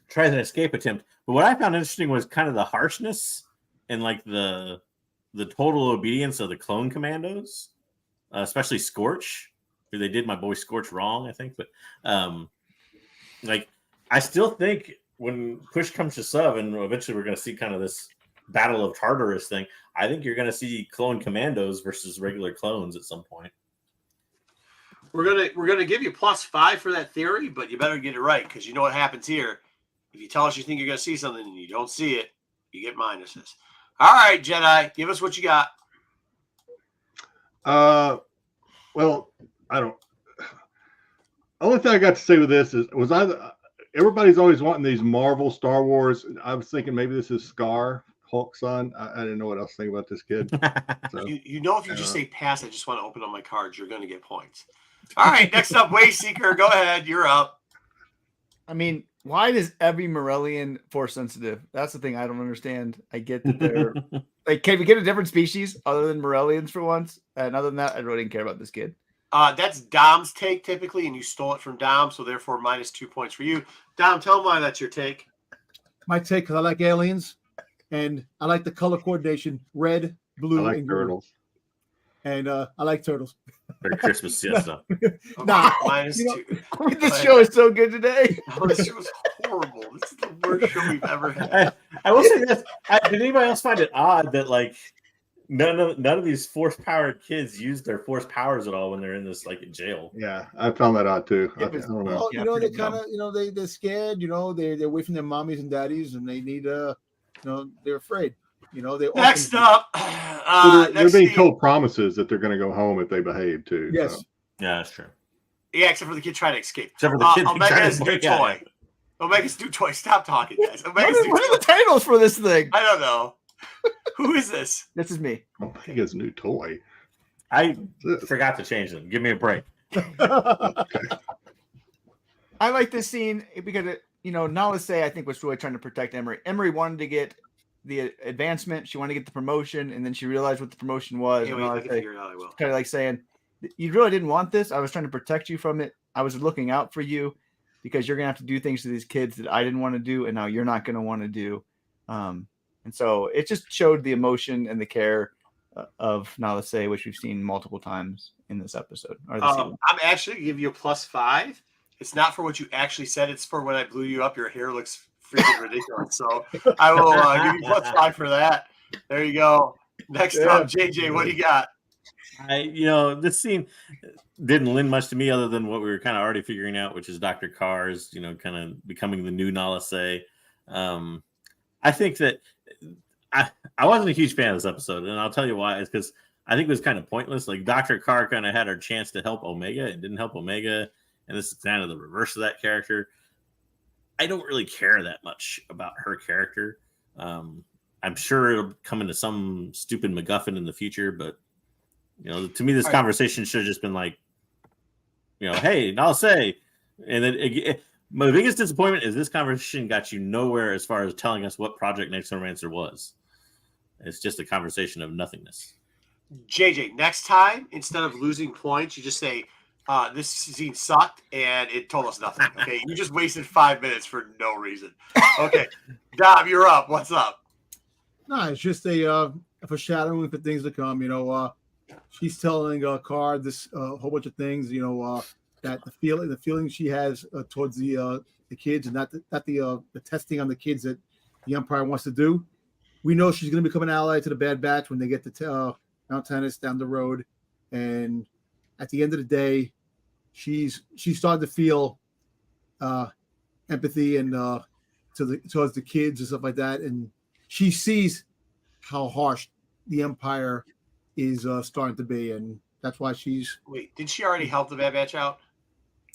Tries an escape attempt. But what I found interesting was kind of the harshness and like the total obedience of the clone commandos, especially Scorch, who they did my boy Scorch wrong, I think. But like I still think when push comes to shove, and eventually we're going to see kind of this Battle of Tartarus thing, I think you're going to see clone commandos versus regular clones at some point. We're gonna give you +5 for that theory, but you better get it right because you know what happens here. If you tell us you think you're gonna see something and you don't see it, you get minuses. All right, Jedi, give us what you got. Well, I don't. Only thing I got to say with this everybody's always wanting these Marvel Star Wars. I was thinking maybe this is Scar, Hulk's son. I didn't know what else to think about this kid. So, You know, if you just say pass, I just want to open up my cards, you're going to get points. All right, next up, Wayseeker. Go ahead. You're up. I mean, why is every Morellian force sensitive? That's the thing I don't understand. I get that they're like, can we get a different species other than Morellians for once? And other than that, I really didn't care about this kid. That's Dom's take typically, and you stole it from Dom, so therefore -2 points for you. Dom, tell him why that's your take. My take, because I like aliens, and I like the color coordination: red, blue, I like and green. turtles. And I like turtles. Merry Christmas, siesta. Nah, -2. I mean, this show is so good today. Oh, this show is horrible. This is the worst show we've ever had. I will say this: did anybody else find it odd that like none of these force-powered kids use their force powers at all when they're in this like jail? Yeah, I found that odd too. I It was- don't know. Well, Yeah, they pretty kind of, they're scared. They're away from their mommies and daddies, and they need, they're afraid. They Next up, They're next being scene- told promises that they're going to go home if they behave too. Yes. So. Yeah, that's true. Yeah, except for the kid trying to escape. Except for the kid trying Omega's to new break out. toy. Omega's new toy. Stop talking, guys. What Omega's new are toy. the titles for this thing? I don't know. Who is this? This is me. Omega's new toy. I forgot to change them. Give me a break. I like this scene because Nala Say I think was really trying to protect Emery. Emery wanted to get the advancement. She wanted to get the promotion, and then she realized what the promotion was. Anyway, I can figure it out. I will. Kind of like saying, "You really didn't want this. I was trying to protect you from it. I was looking out for you because you're gonna have to do things to these kids that I didn't want to do, and now you're not gonna want to do." And so it just showed the emotion and the care of Nala Say, which we've seen multiple times in this episode. Or this season. I'm actually gonna give you a +5. It's not for what you actually said. It's for when I blew you up. Your hair looks freaking ridiculous. So I will give you +5 for that. There you go. Next up, JJ, what do you got? This scene didn't lend much to me other than what we were kind of already figuring out, which is Dr. Carr's, kind of becoming the new Nala Say. I think that I wasn't a huge fan of this episode, and I'll tell you why. It's because I think it was kind of pointless. Like Dr. Carr kind of had her chance to help Omega and didn't help Omega, and this is kind of the reverse of that character. I don't really care that much about her character. I'm sure it'll come into some stupid MacGuffin in the future, but to me, this conversation should have just been like, hey, I'll say, and then my biggest disappointment is this conversation got you nowhere as far as telling us what Project Necromancer was. It's just a conversation of nothingness. JJ, next time, instead of losing points, you just say, this scene sucked and it told us nothing. Okay. You just wasted 5 minutes for no reason. Okay. Dom, you're up. What's up? No, it's just a foreshadowing for things to come. She's telling Carr this whole bunch of things. That the feeling she has towards the kids, and not the testing on the kids that the Empire wants to do. We know she's going to become an ally to the Bad Batch when they get to Mount Tannis down the road, and at the end of the day, she's starting to feel empathy and towards the kids and stuff like that, and she sees how harsh the Empire is starting to be, and that's why she's. Wait, did she already help the Bad Batch out?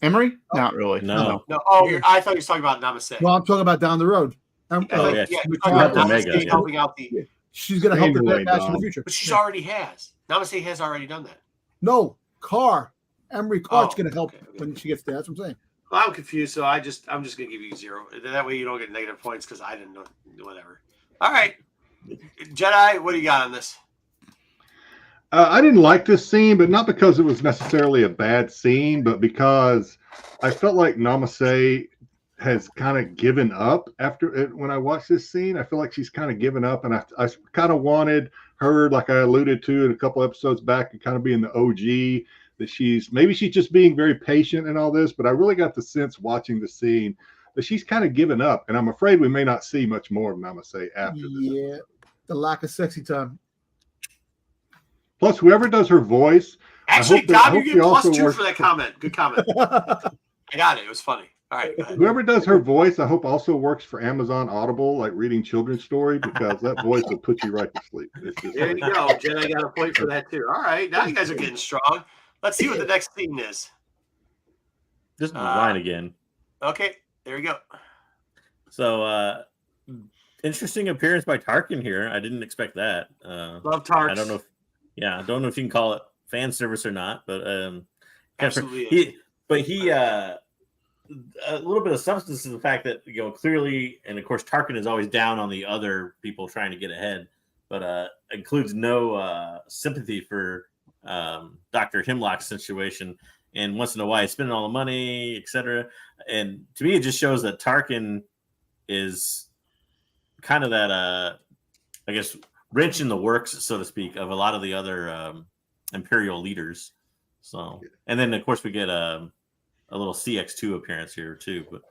Emery? Not really. No. No. Oh, I thought you were talking about Namaste. Well, I'm talking about down the road. Yeah, we you're talking about helped Omega, Namaste yeah. helping out the. She's going to help the Anyway, Bad Batch in the Dom. future. But she's already has. Namaste has already done that. No, Carr. Emery Carr's Oh, going to help okay. when she gets there. That's what I'm saying. Well, I'm confused, so I'm just gonna give you 0. That way you don't get negative points because I didn't know. Whatever. All right, Jedi, what do you got on this? I didn't like this scene, but not because it was necessarily a bad scene, but because I felt like Namaste has kind of given up after it. When I watched this scene, I feel like she's kind of given up, and I kind of wanted her, like I alluded to in a couple episodes back, to kind of being the OG. That she's just being very patient and all this, but I really got the sense watching the scene that she's kind of given up, and I'm afraid we may not see much more of Namaste after this. Yeah, the lack of sexy time. Plus, whoever does her voice, Actually, I Dom, hope you she get also +2 works for that comment. Good comment. I got it. It was funny. All right. Go ahead. whoever does her voice, I hope also works for Amazon Audible, like reading children's story, because that voice will put you right to sleep. It's just There you go. Jedi got a point for that too. All right. Now you guys are getting strong. Let's see what the next scene is. Just line again. Okay, there we go. So, interesting appearance by Tarkin here. I didn't expect that. Love Tarks. I don't know. I don't know if you can call it fan service or not, but absolutely. He a little bit of substance to the fact that clearly, and of course, Tarkin is always down on the other people trying to get ahead, but includes no sympathy for Dr. Hemlock's situation, and wants to know why he's spending all the money, etc. And to me, it just shows that Tarkin is kind of that, I guess, wrench in the works, so to speak, of a lot of the other Imperial leaders. So, and then of course we get a little CX2 appearance here too. But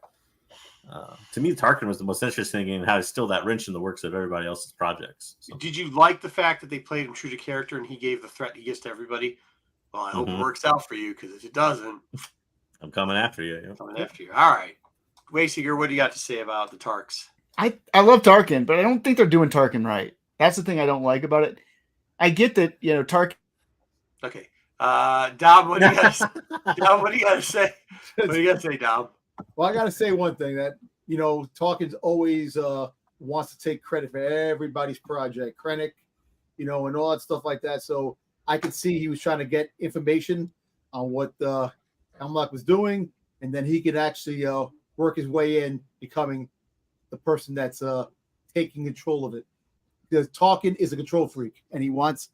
to me, Tarkin was the most interesting in how he's still that wrench in the works of everybody else's projects. So. Did you like the fact that they played him true to character and he gave the threat he gives to everybody? Well, I hope it works out for you, because if it doesn't, I'm coming after you. I'm coming after you. All right. Wayseeker, what do you got to say about the Tarks? I love Tarkin, but I don't think they're doing Tarkin right. That's the thing I don't like about it. I get that, Tarkin. Okay. Dom, what do you got to say? Dom, what do you got to say? What do you got to say, Dom? Well, I got to say one thing, that, Tarkin's always wants to take credit for everybody's project, Krennic, and all that stuff like that. So I could see he was trying to get information on what Hemlock was doing, and then he could actually work his way in, becoming the person that's taking control of it. Because Tarkin is a control freak, and he wants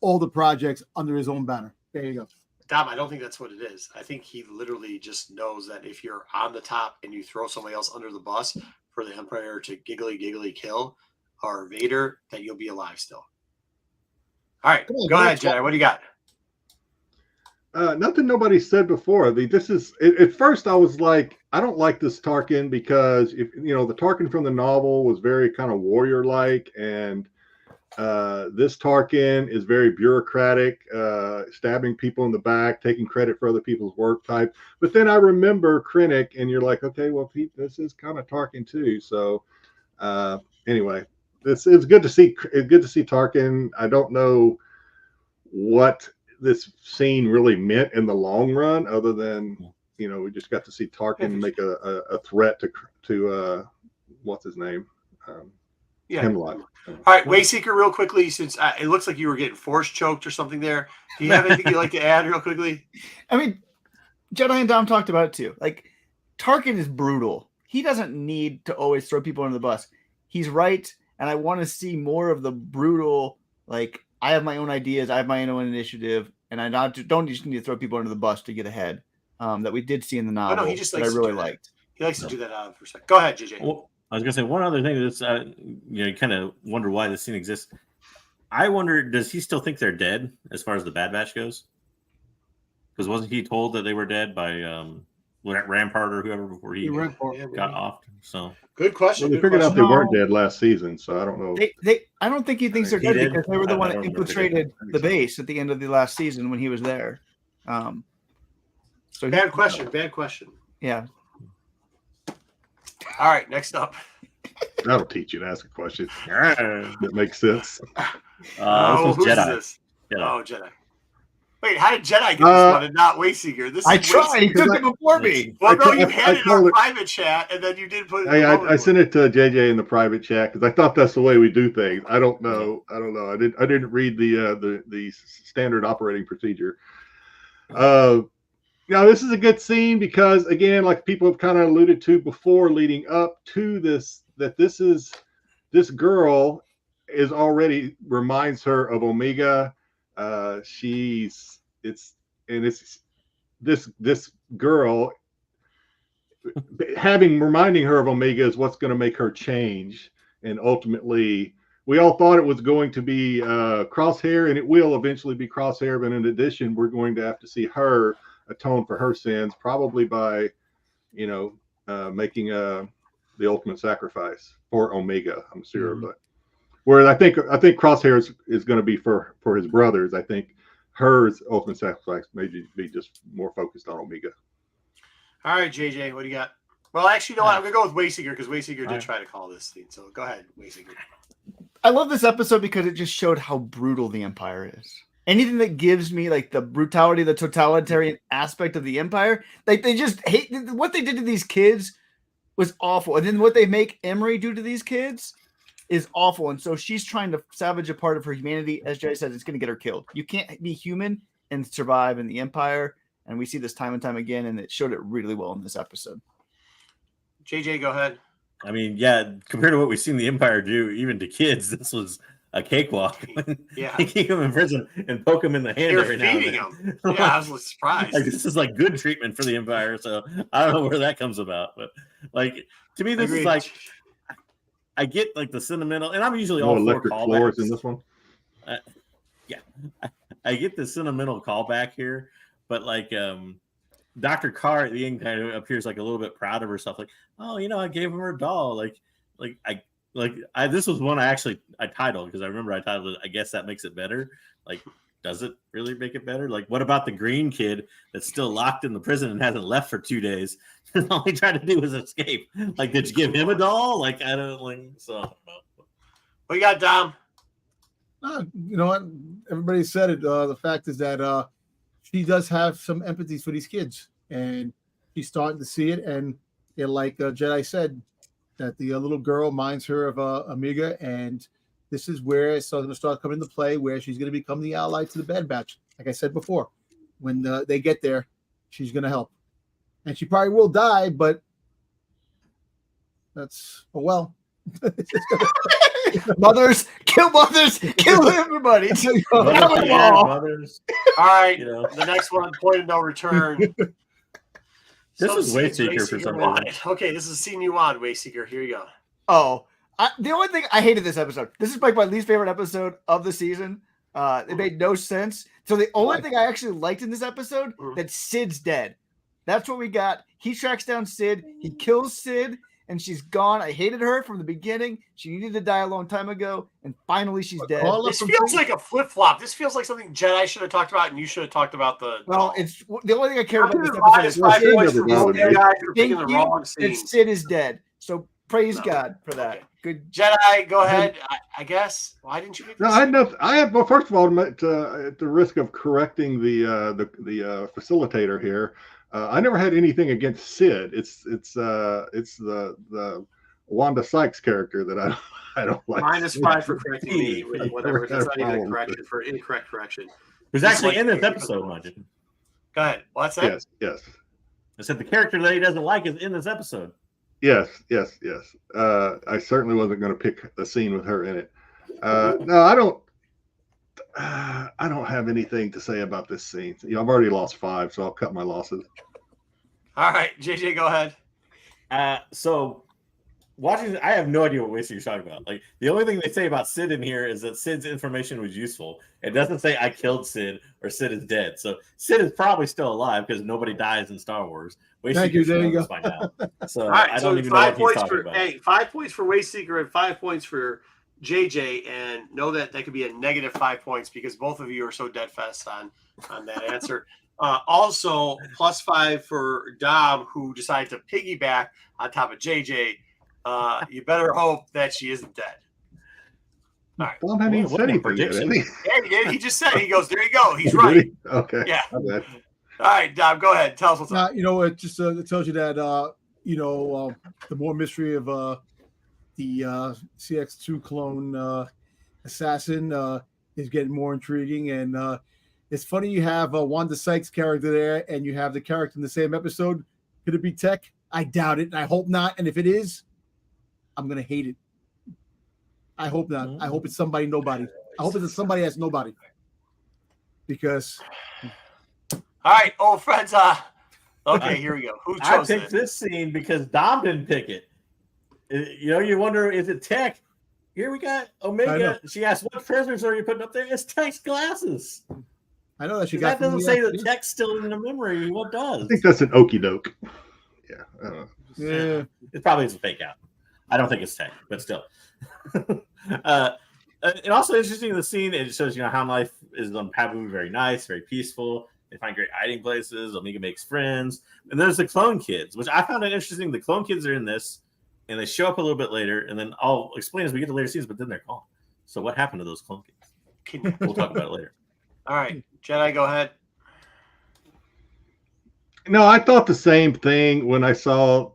all the projects under his own banner. There you go. Dom, I don't think that's what it is. I think he literally just knows that if you're on the top and you throw somebody else under the bus for the Empire to giggly kill, or Vader, that you'll be alive still. All right, go ahead, Jedi. What do you got? Nothing nobody said before. This is at first I was like, I don't like this Tarkin, because if the Tarkin from the novel was very kind of warrior like, and this Tarkin is very bureaucratic, stabbing people in the back, taking credit for other people's work type. But then I remember Krennic, and you're like, okay, well, this is kind of Tarkin too. So anyway, it's good to see. It's good to see Tarkin. I don't know what this scene really meant in the long run, other than we just got to see Tarkin make a threat to what's his name, Hemlock. All right, Wayseeker, real quickly, since it looks like you were getting force choked or something there. Do you have anything you'd like to add real quickly? I mean, Jedi and Dom talked about it too. Like, Tarkin is brutal. He doesn't need to always throw people under the bus. He's right, and I want to see more of the brutal, like, I have my own ideas, I have my own initiative, and I don't just need to throw people under the bus to get ahead. That we did see in the novel. He just that I really liked. He likes to do that for a second. Go ahead, JJ. Well, I was gonna say one other thing that's you kind of wonder why this scene exists. I wonder, does he still think they're dead as far as the Bad Batch goes? Because wasn't he told that they were dead by Rampart or whoever before he got off? So good question. Well, they figured out they weren't dead last season, so I don't know. I don't think he thinks they're dead, because they were the one that infiltrated the base at the end of the last season when he was there. So bad question. Yeah. All right, next up. That'll teach you to ask a question that makes sense. Who's Jedi. this? Oh, Jedi. Wait, how did Jedi get this one and not Wayseeker? This is I tried. Wayseeker. He took it before me. Well, no, you had it in our told it- private chat, and then you did put it. I sent it to JJ in the private chat because I thought that's the way we do things. I don't know. I didn't read the standard operating procedure. Now this is a good scene because, again, like people have kind of alluded to before, leading up to this, that this girl is already reminds her of Omega. This girl reminding her of Omega is what's going to make her change. And ultimately, we all thought it was going to be Crosshair, and it will eventually be Crosshair. But in addition, we're going to have to see her atone for her sins, probably by, making the ultimate sacrifice for Omega. I'm sure, but whereas I think Crosshair is going to be for his brothers. I think her ultimate sacrifice may be just more focused on Omega. All right, JJ, what do you got? Well, actually, you know what? I'm going to go with Wayseeker because Wayseeker did try to call this scene. So go ahead, Wayseeker. I love this episode because it just showed how brutal the Empire is. anything that gives me like the brutality, the totalitarian aspect of the Empire. Like they just hate what they did to these kids was awful. And then what they make Emery do to these kids is awful. And so she's trying to salvage a part of her humanity. As Jay said, it's going to get her killed. You can't be human and survive in the Empire. And we see this time and time again, and it showed it really well in this episode. JJ, go ahead. I mean, yeah, compared to what we've seen the Empire do, even to kids, this was a cakewalk. Yeah. They keep him in prison and poke him in the hand They're every now and feeding then. him. Yeah, I was surprised. Like, this is like good treatment for the Empire, so I don't know where that comes about. But like to me, this is like I get like the sentimental, and I'm usually all for electric floors callbacks in this one. Yeah, I get the sentimental callback here, but like Dr. Carr at the end kind of appears like a little bit proud of herself, like, oh, you know, I gave him her doll, this was one I titled because I remember I titled it, I guess that makes it better. Like, does it really make it better? Like, what about the green kid that's still locked in the prison and hasn't left for 2 days? All he tried to do was escape. Like, did you give him a doll? Like, I don't like so. What you got, Dom? You know what? Everybody said it. The fact is that she does have some empathy for these kids, and she's starting to see it. And like Jedi said, that the little girl reminds her of Amiga, and this is where it's going to start coming into play, where she's going to become the ally to the Bad Batch. Like I said before, when they get there, she's going to help, and she probably will die, but that's Mothers, kill everybody. Mothers. All right, You know. the next one, point of no return. This is Wayseeker for some reason. Okay, this is scene you want, Wayseeker. Here you go. Oh, the only thing I hated this episode. This is like my least favorite episode of the season. It made no sense. So the only thing I actually liked in this episode that Sid's dead. That's what we got. He tracks down Sid. He kills Sid, and she's gone. I hated her from the beginning. She needed to die a long time ago, and finally she's dead. This feels like a flip flop. This feels like something Jedi should have talked about, and you should have talked about the. Well, it's the only thing I care about this episode is 5 points for both Sid. guys for picking the Thank you, wrong scene. and Sid is dead. So praise God for that. Okay. Good. Jedi, go ahead. I guess. Why didn't you get this? No, I had no. I had. Well, first of all, at the risk of correcting the facilitator here, I never had anything against Sid. It's the Wanda Sykes character that I don't like. -5 for correcting me. Whatever. That's not even a correction for incorrect correction. Who's actually in this episode, mind you. Go ahead. What's that? Yes. I said the character that he doesn't like is in this episode. Yes. I certainly wasn't going to pick a scene with her in it. No, I don't. I don't have anything to say about this scene. You know, I've already lost 5, so I'll cut my losses. All right, JJ, go ahead. So watching, I have no idea what Wayseeker's talking about. Like, the only thing they say about Sid in here is that Sid's information was useful. It doesn't say I killed Sid or Sid is dead. So Sid is probably still alive because nobody dies in Star Wars. Thank you. There you go. Find out. So All right, I so don't even know what he's talking about. Hey, 5 points for Wayseeker and 5 points for JJ, and know that could be a -5 points because both of you are so dead fast on that answer. Also, +5 for Dom, who decided to piggyback on top of JJ. You better hope that she isn't dead. All right. Dom hadn't even What said a anything prediction. yet. Yeah, he did. He just said. He goes, there you go. He's right. Okay. Yeah. My bad. All right, Dom, go ahead. Tell us what's up. You know, it just it tells you that the more mystery of the CX2 clone assassin is getting more intriguing, and it's funny you have Wanda Sykes' character there, and you have the character in the same episode. Could it be Tech? I doubt it, and I hope not. And if it is, I'm gonna hate it. I hope not. I hope it's somebody nobody. I hope it's somebody that's nobody. Because All right, old friends. Okay, here we go. Who I chose picked this scene because Dom didn't pick it. You know, you wonder, is it Tech? Here we got Omega. She asked, what prisoners are you putting up there? It's Tech's glasses. I know that she That got doesn't say that Tech's still in the memory. What does? I think that's an okie doke. Yeah. I don't know. Yeah. It probably is a fake out. I don't think it's Tech, but still. And also interesting in the scene, it shows, you know, how life is on Pabu, very nice, very peaceful. They find great hiding places. Omega makes friends. And there's the clone kids, which I found it interesting. The clone kids are in this, and they show up a little bit later, and then I'll explain as we get to later scenes, but then they're gone. So what happened to those clone kids? We'll talk about it later. All right, Jedi, go ahead. No, I thought the same thing when I saw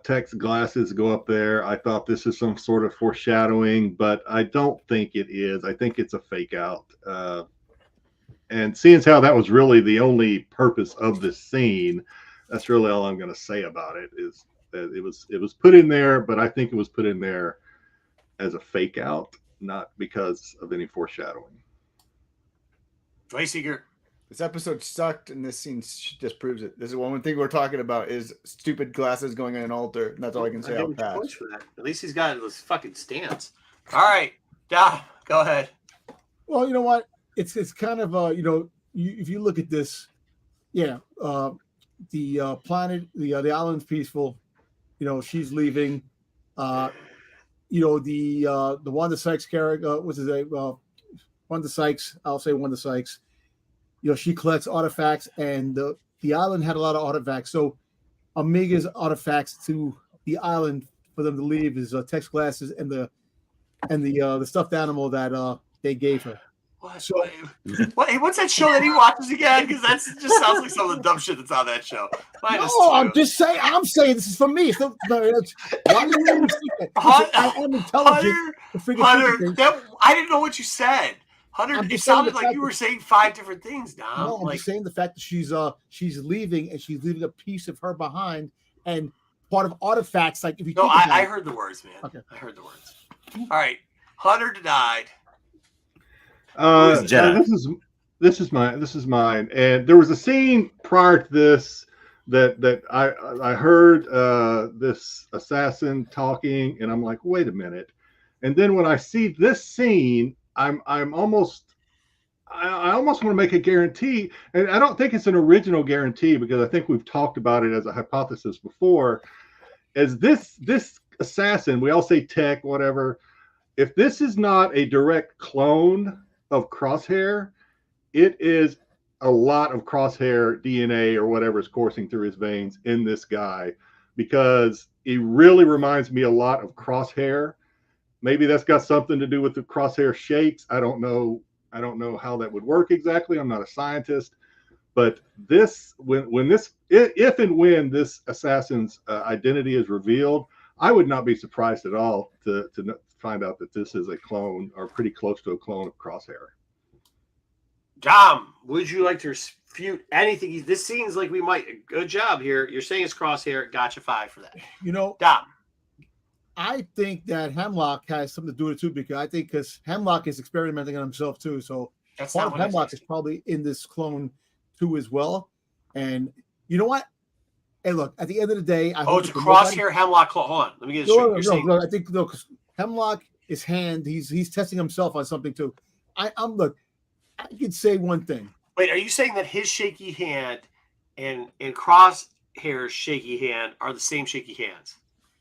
Tech's glasses go up there. I thought this is some sort of foreshadowing, but I don't think it is. I think it's a fake out. And seeing how that was really the only purpose of this scene, that's really all I'm going to say about it. Is that it was put in there, but I think it was put in there as a fake out, not because of any foreshadowing. Wayseeker. This episode sucked, and this scene just proves it. This is one thing we're talking about is stupid glasses going on an altar. And that's all I can say. I'll I'll give him pass. points for that. At least he's got this fucking stance. All right, Dom, go ahead. Well, you know what? It's kind of if you look at this, the planet, the island's peaceful. She's leaving. The Wanda Sykes character, what's his name? Wanda Sykes. I'll say Wanda Sykes. She collects artifacts, and the island had a lot of artifacts. So Omega's artifacts to the island for them to leave is text glasses and the stuffed animal that they gave her. What? So- What's that show that he watches again? Because that just sounds like some of the dumb shit that's on that show. I'm just saying. I'm saying this is for me. Why do you even think that? I am intelligent. Hunter, I didn't know what you said. Hunter, it sounded like you were saying 5 different things, Dom. No, I'm just saying the fact that she's leaving and she's leaving a piece of her behind and part of artifacts. Like if you think about I it. heard the words, man. Okay. I heard the words. All right, Hunter denied. This is mine. And there was a scene prior to this that I heard this assassin talking, and I'm like, wait a minute. And then when I see this scene, I almost want to make a guarantee, and I don't think it's an original guarantee because I think we've talked about it as a hypothesis before. As this assassin, we all say Tech, whatever. If this is not a direct clone of Crosshair, it is a lot of Crosshair DNA or whatever is coursing through his veins in this guy, because he really reminds me a lot of Crosshair. Maybe that's got something to do with the Crosshair shakes. I don't know how that would work exactly. I'm not a scientist, but this, if and when this assassin's identity is revealed, I would not be surprised at all to find out that this is a clone or pretty close to a clone of Crosshair. Dom, would you like to refute anything? This seems like we might. Good job here. You're saying it's Crosshair. Gotcha 5 for that. Dom. I think that Hemlock has something to do with it too, because Hemlock is experimenting on himself too. So That's part not of what I Hemlock said. is probably in this clone too as well. And you know what? Hey, look, at the end of the day, It's a Crosshair Hemlock clone. Hold on. Let me get it straight. No, I think because Hemlock is he's testing himself on something too. Look, I could say one thing. Wait, are you saying that his shaky hand and Crosshair's shaky hand are the same shaky hands?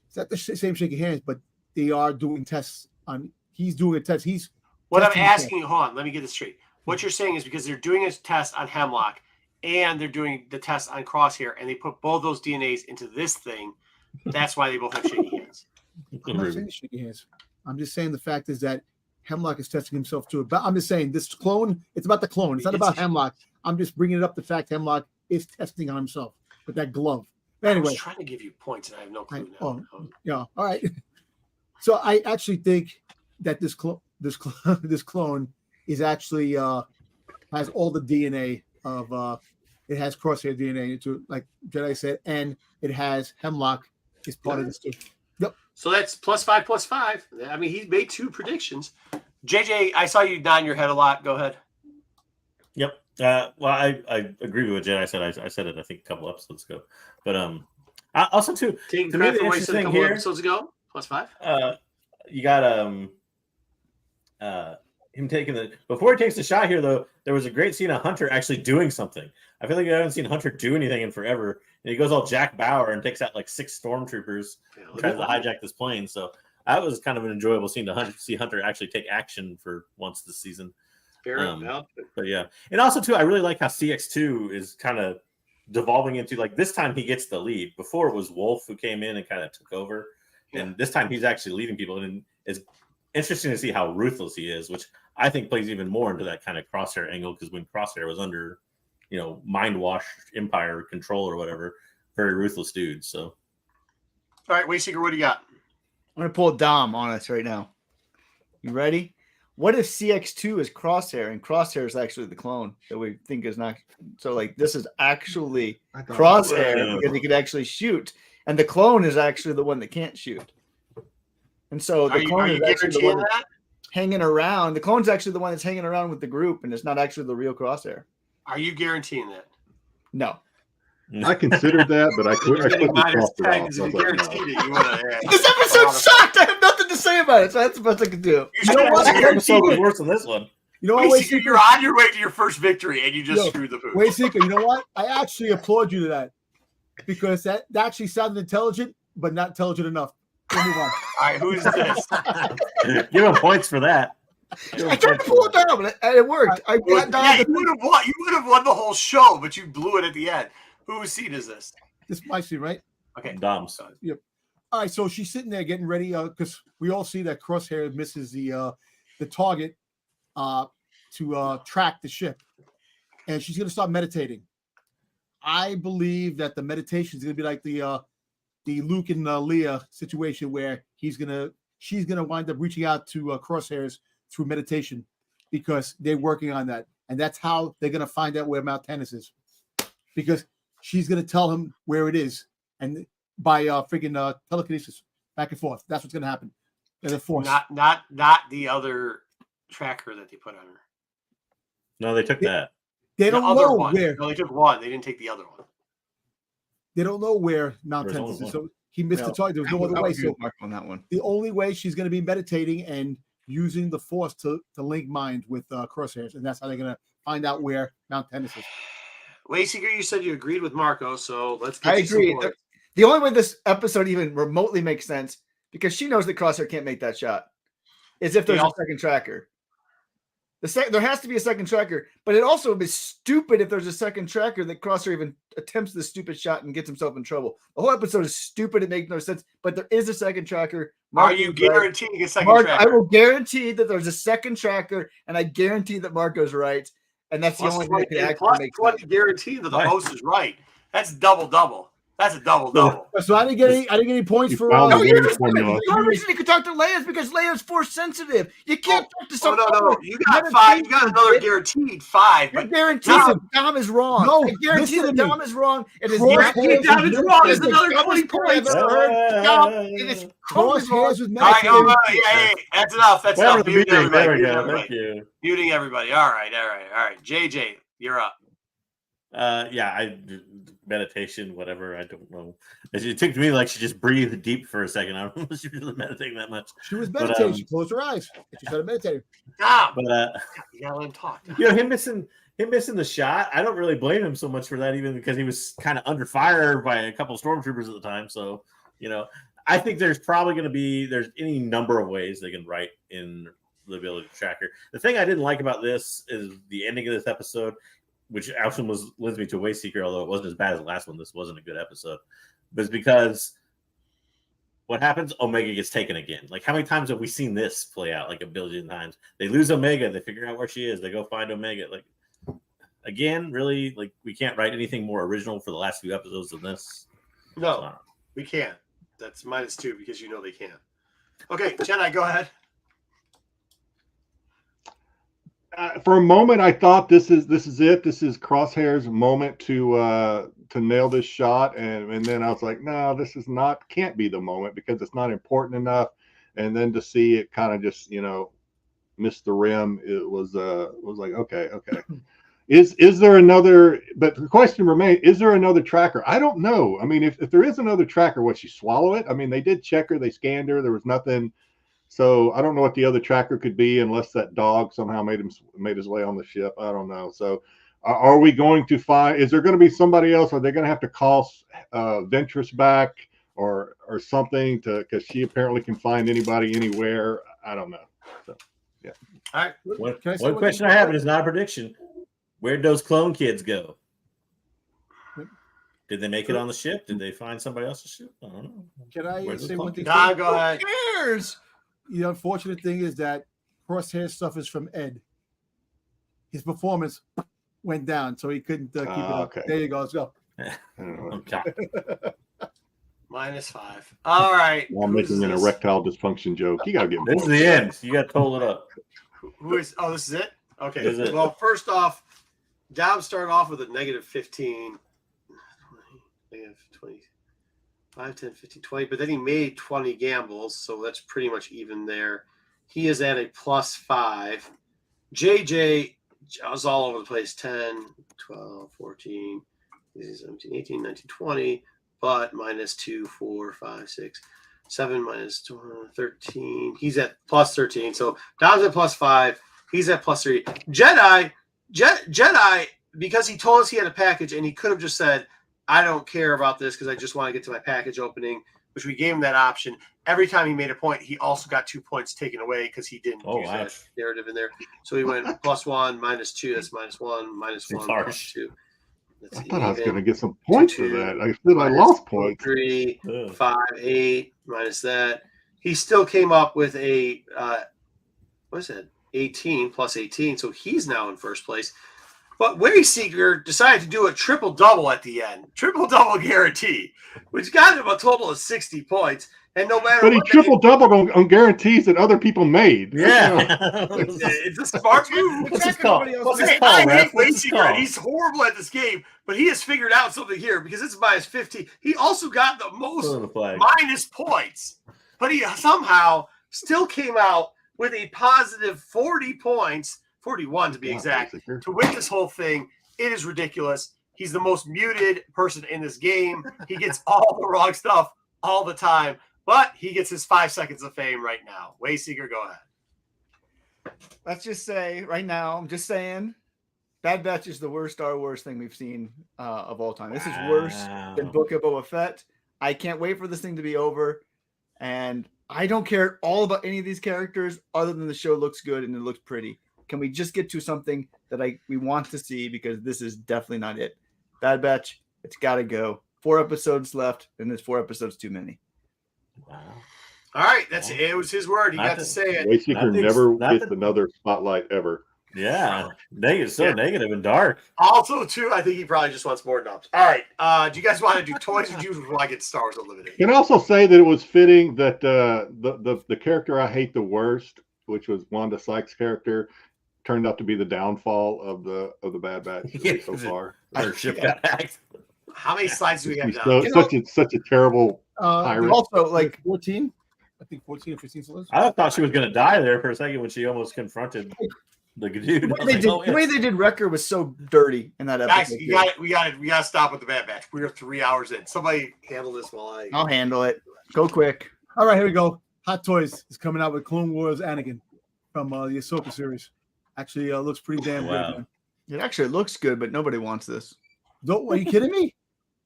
It's not the same shaky hands, but they are doing tests on. He's doing a test. What I'm asking, hold on, let me get this straight. What you're saying is because they're doing a test on Hemlock and they're doing the test on Crosshair, and they put both those DNAs into this thing. That's why they both have shaky hands. I'm not saying shaky hands. I'm just saying the fact is that Hemlock is testing himself too. But I'm just saying this clone. It's about the clone. It's not about Hemlock. I'm just bringing it up the fact Hemlock is testing on himself with that glove. Anyway, I was trying to give you points, and I have no clue now. Yeah. All right. So I actually think that this clone is actually has all the DNA of it has Crosshair DNA into, like Jedi said, and it has Hemlock is part of this too. Yep. So that's +5. I mean, he made 2 predictions. JJ, I saw you nod your head a lot. Go ahead. Yep. Well, I agree with what Jedi said. I said it, I think, a couple episodes ago. But I also too, Taking to me, credit the for what you said a interesting couple here, episodes ago. +5. you got him taking before he takes the shot here, though. There was a great scene of Hunter actually doing something. I feel like I haven't seen Hunter do anything in forever, and he goes all Jack Bauer and takes out like 6 stormtroopers, tries to hijack this plane. So that was kind of an enjoyable scene to see Hunter actually take action for once this season. But yeah, and also too, I really like how CX2 is kind of devolving into, like, this time he gets the lead. Before it was Wolf who came in and kind of took over, and this time he's actually leading people. And as interesting to see how ruthless he is, which I think plays even more into that kind of Crosshair angle, because when Crosshair was under, mind wash Empire control or whatever, very ruthless dude. So, all right, Wayseeker, what do you got? I'm gonna pull Dom on us right now. You ready? What if CX2 is Crosshair and Crosshair is actually the clone that we think is not? So like this is actually Crosshair because he could actually shoot, and the clone is actually the one that can't shoot. And so the clone is actually the one that's hanging around. The clone's actually the one that's hanging around with the group, and it's not actually the real Crosshair. Are you guaranteeing that? No. I considered that, but I quickly crossed it off. This episode sucked. I have nothing to say about it, so that's the best I could do. You know what? This episode was worse than this one. You know what, Wayseeker, you're on your way to your first victory, and you just screwed the food. Wayseeker, you know what? I actually applaud you to that because that actually sounded intelligent, but not intelligent enough. We'll move on. All right, who's this? Give him points for that. I tried to pull it down, but it worked. I got down. You would have won. You would have won the whole show, but you blew it at the end. Whose seat is this? This is my seat, right? Okay, Dom's. Yep. All right, so she's sitting there getting ready because we all see that Crosshair misses the target to track the ship, and she's going to start meditating. I believe that the meditation is going to be like the Luke and Leia situation where she's gonna wind up reaching out to Crosshairs through meditation because they're working on that, and that's how they're going to find out where Mount Tennis is, because she's going to tell him where it is, and by freaking telekinesis back and forth. That's what's going to happen. And the force. Not the other tracker that they put on her. No, they took that. They don't know where. No, they took one. They didn't take the other one. They don't know where Mount Tennis is. So he missed the target. There was no other way. So on that one. The only way she's going to be meditating and using the force to link mind with Crosshairs, and that's how they're going to find out where Mount Tennis is. Wayseeker, you said you agreed with Marco, so let's get I agree. The only way this episode even remotely makes sense, because she knows that Crosshair can't make that shot, is if there's a second tracker. There has to be a second tracker, but it also would be stupid if there's a second tracker that Crosshair even attempts this stupid shot and gets himself in trouble. The whole episode is stupid. It makes no sense, but there is a second tracker. Are you guaranteeing a second tracker? I will guarantee that there's a second tracker, and I guarantee that Marco's right. And that's the only way to actually make sense. Guarantee that the host is right. That's double. That's a double. So I didn't get any points for. No, the only reason you could talk to Leia is because Leia's force sensitive. You can't talk to someone. No. You got 5. You got another guaranteed 5. But guarantee that Dom is wrong. No, I guarantee that Dom is wrong. It is guaranteed Dom is wrong. It's another 20 points. It is totally wrong. All right, hey, that's enough. That's enough. Muting everybody. Thank you. Muting everybody. All right. JJ, you're up. Meditation, whatever. I don't know. It took me like she just breathed deep for a second. I don't know if she was meditating that much. She was meditating. She closed her eyes. She started meditating. But you gotta let him talk. Him missing the shot. I don't really blame him so much for that, even because he was kind of under fire by a couple of stormtroopers at the time. So I think there's probably going to be any number of ways they can write in the ability to track her. The thing I didn't like about this is the ending of this episode, which actually leads me to Wayseeker, although it wasn't as bad as the last one. This wasn't a good episode. But it's because what happens? Omega gets taken again. Like, how many times have we seen this play out? Like, a billion times. They lose Omega. They figure out where she is. They go find Omega. Like, again, really? Like, we can't write anything more original for the last few episodes than this? No, we can't. That's -2 because they can't. Okay, Jedi, go ahead. For a moment, I thought this is it. This is Crosshair's moment to nail this shot, and then I was like, no, this is not. Can't be the moment because it's not important enough. And then to see it kind of just miss the rim, it was like okay. Is there another? But the question remains: is there another tracker? I don't know. I mean, if there is another tracker, would she swallow it? I mean, they did check her. They scanned her. There was nothing. So I don't know what the other tracker could be unless that dog somehow made his way on the ship. I don't know. So are we going to find? Is there going to be somebody else? Are they going to have to call Ventress back or something because she apparently can find anybody anywhere? I don't know. So yeah. All right. One question I have, and it's not a prediction. Where'd those clone kids go? Did they make it on the ship? Did they find somebody else's ship? I don't know. Can I say one thing? Nah, go ahead. Who cares? the unfortunate thing is that Crosshair suffers from Ed. His performance went down, so he couldn't keep it up. Okay. There you go. Let's go. Okay. -5. All right. While Who is making an this? erectile dysfunction joke, you gotta get This is the end. You got to total it up. Who is? Oh, this is it. Okay. This is it. Well, first off, Dom started off with a -15, -20, 5, 10, 15, 20, but then he made 20 gambles, so that's pretty much even there. He is at a +5. JJ was all over the place. 10, 12, 14, 17, 18, 19, 20, but -2, 4, 5, 6, 7 minus 13. He's at +13. So Dom's at +5. He's at +3. Jedi, because he told us he had a package and he could have just said, I don't care about this because I just want to get to my package opening, which we gave him that option. Every time he made a point, he also got 2 points taken away because he didn't use that narrative in there. So he went +1, -2, that's -1, -1, +2. I thought I was going to get some points for that. I feel I lost points. 3, 5, 8, minus that. He still came up with a, what is that? 18 +18. So he's now in first place. But Wayseeker decided to do a triple-double at the end. Triple-double guarantee, which got him a total of 60 points. And no matter But he what triple-doubled on guarantees that other people made. Yeah. it's a smart move. What's this called? What's this called, I hate Ref? What's this Wayseeker. called? He's horrible at this game, but he has figured out something here because it's -15. He also got the most minus points, but he somehow still came out with a positive 40 points, 41 to be exact, to win this whole thing. It is ridiculous. He's the most muted person in this game. He gets all the wrong stuff all the time, but he gets his 5 seconds of fame right now. Wayseeker, go ahead. Let's just say right now, I'm just saying, Bad Batch is the worst Star Wars thing we've seen of all time. This is worse than Book of Boba Fett. I can't wait for this thing to be over. And I don't care at all about any of these characters other than the show looks good and it looks pretty. Can we just get to something that we want to see, because this is definitely not it. Bad Batch, it's got to go. 4 episodes left, and there's 4 episodes too many. Wow. All right, that's it. It was his word. He got to say it. Wayseeker never gets another spotlight ever. Yeah, negative and dark. Also, too, I think he probably just wants more nubs. All right, do you guys want to do toys or do you want to get Star Wars Unlimited? Can also say that it was fitting that the character I hate the worst, which was Wanda Sykes' character, turned out to be the downfall of the Bad Batch so far. Her ship got hacked. How many slides do we have now? Such a terrible pirate. Also, like 14. I think 14 or 15 slides. I thought she was going to die there for a second when she almost confronted the dude. The way they did Wrecker was so dirty in that episode. Guys, we got to stop with the Bad Batch. We are 3 hours in. Somebody handle this while I'll handle it. Go quick. All right, here we go. Hot Toys is coming out with Clone Wars Anakin from the Ahsoka series. Actually, looks pretty damn good. Man. It actually looks good, but nobody wants this. Are you kidding me?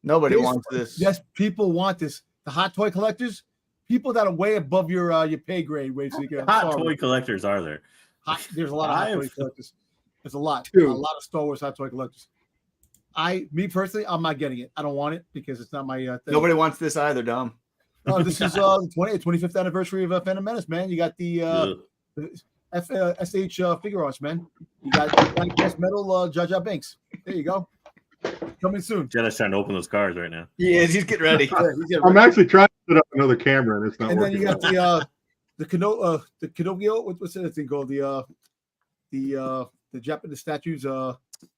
Nobody wants this. Yes, people want this. The hot toy collectors, people that are way above your pay grade. Hot toy collectors are there? There's a lot of hot toy collectors. There's a lot. Two. A lot of Star Wars hot toy collectors. Me personally, I'm not getting it. I don't want it because it's not my thing. Nobody wants this either, Dom. This is the 25th anniversary of Phantom Menace, man. You got the SH figure arts, man. You got cast metal Jar Jar Binks. There you go. Coming soon. Jenna's trying to open those cards right now. He is. He's getting ready. I'm actually trying to put up another camera, and it's not and working. And then you got the Kinokio. What's that thing called? The Japanese statues.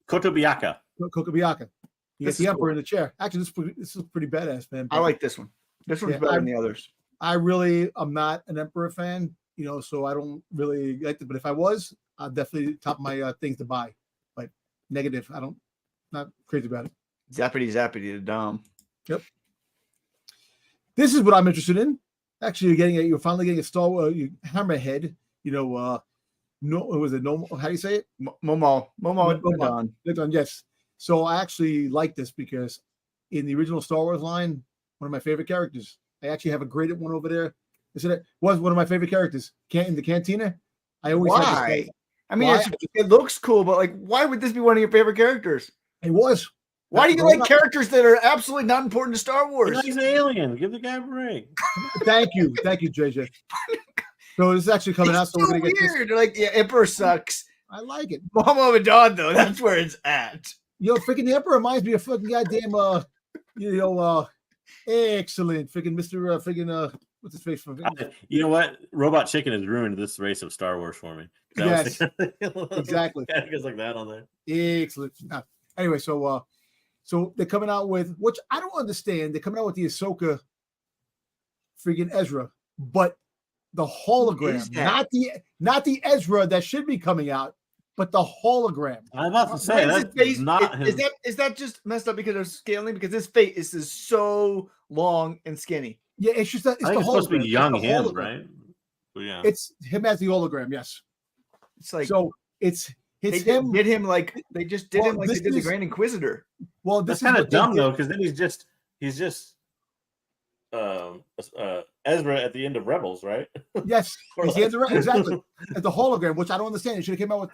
Kotobiaka. Kokobiaka. You got the Emperor in the chair. Actually, this is pretty badass, man. I like this one. This one's better than the others. I really am not an Emperor fan, so I don't really like it. But if I was, I'd definitely top my things to buy. But negative, not crazy about it. Zappity to Dom. Yep. This is what I'm interested in. Actually, you're finally getting a Star Wars Hammerhead. How do you say it? Momo. Yes. So I actually like this because in the original Star Wars line, one of my favorite characters. I actually have a graded one over there. It was one of my favorite characters. In the Cantina. I always why? I mean, it looks cool, but why would this be one of your favorite characters? It was. Why do you like characters that are absolutely not important to Star Wars? He's an alien. Give the guy a break. Thank you, JJ. So this is actually coming out. It's So we're so gonna get this. weird. Like, yeah, Emperor sucks. I like it. Mom and Dad, though, that's where it's at. Yo, freaking the Emperor reminds me of fucking goddamn excellent freaking Mr. Freaking what's his face from? You know what? Robot Chicken has ruined this race of Star Wars for me. Yes, exactly. It goes like that on there. Excellent. Anyway, so they're coming out with, which I don't understand. They're coming out with the Ahsoka freaking Ezra, but the hologram, not the Ezra that should be coming out, but the hologram. I'm about to say that's not his. Is that just messed up because of scaling? Because his face is so long and skinny. Yeah, it's just that it's I think the it's supposed to be hologram. young It's the him, hologram. right? But yeah, It's him as the hologram. Yes. It's like So it's they him. did him like they just did him like they this did the is- Grand Inquisitor. Well, that's this is kind of what they dumb did. though, because then he's just Ezra at the end of Rebels, right? Yes, Or he's the less. exactly as the hologram, which I don't understand. It should have came out with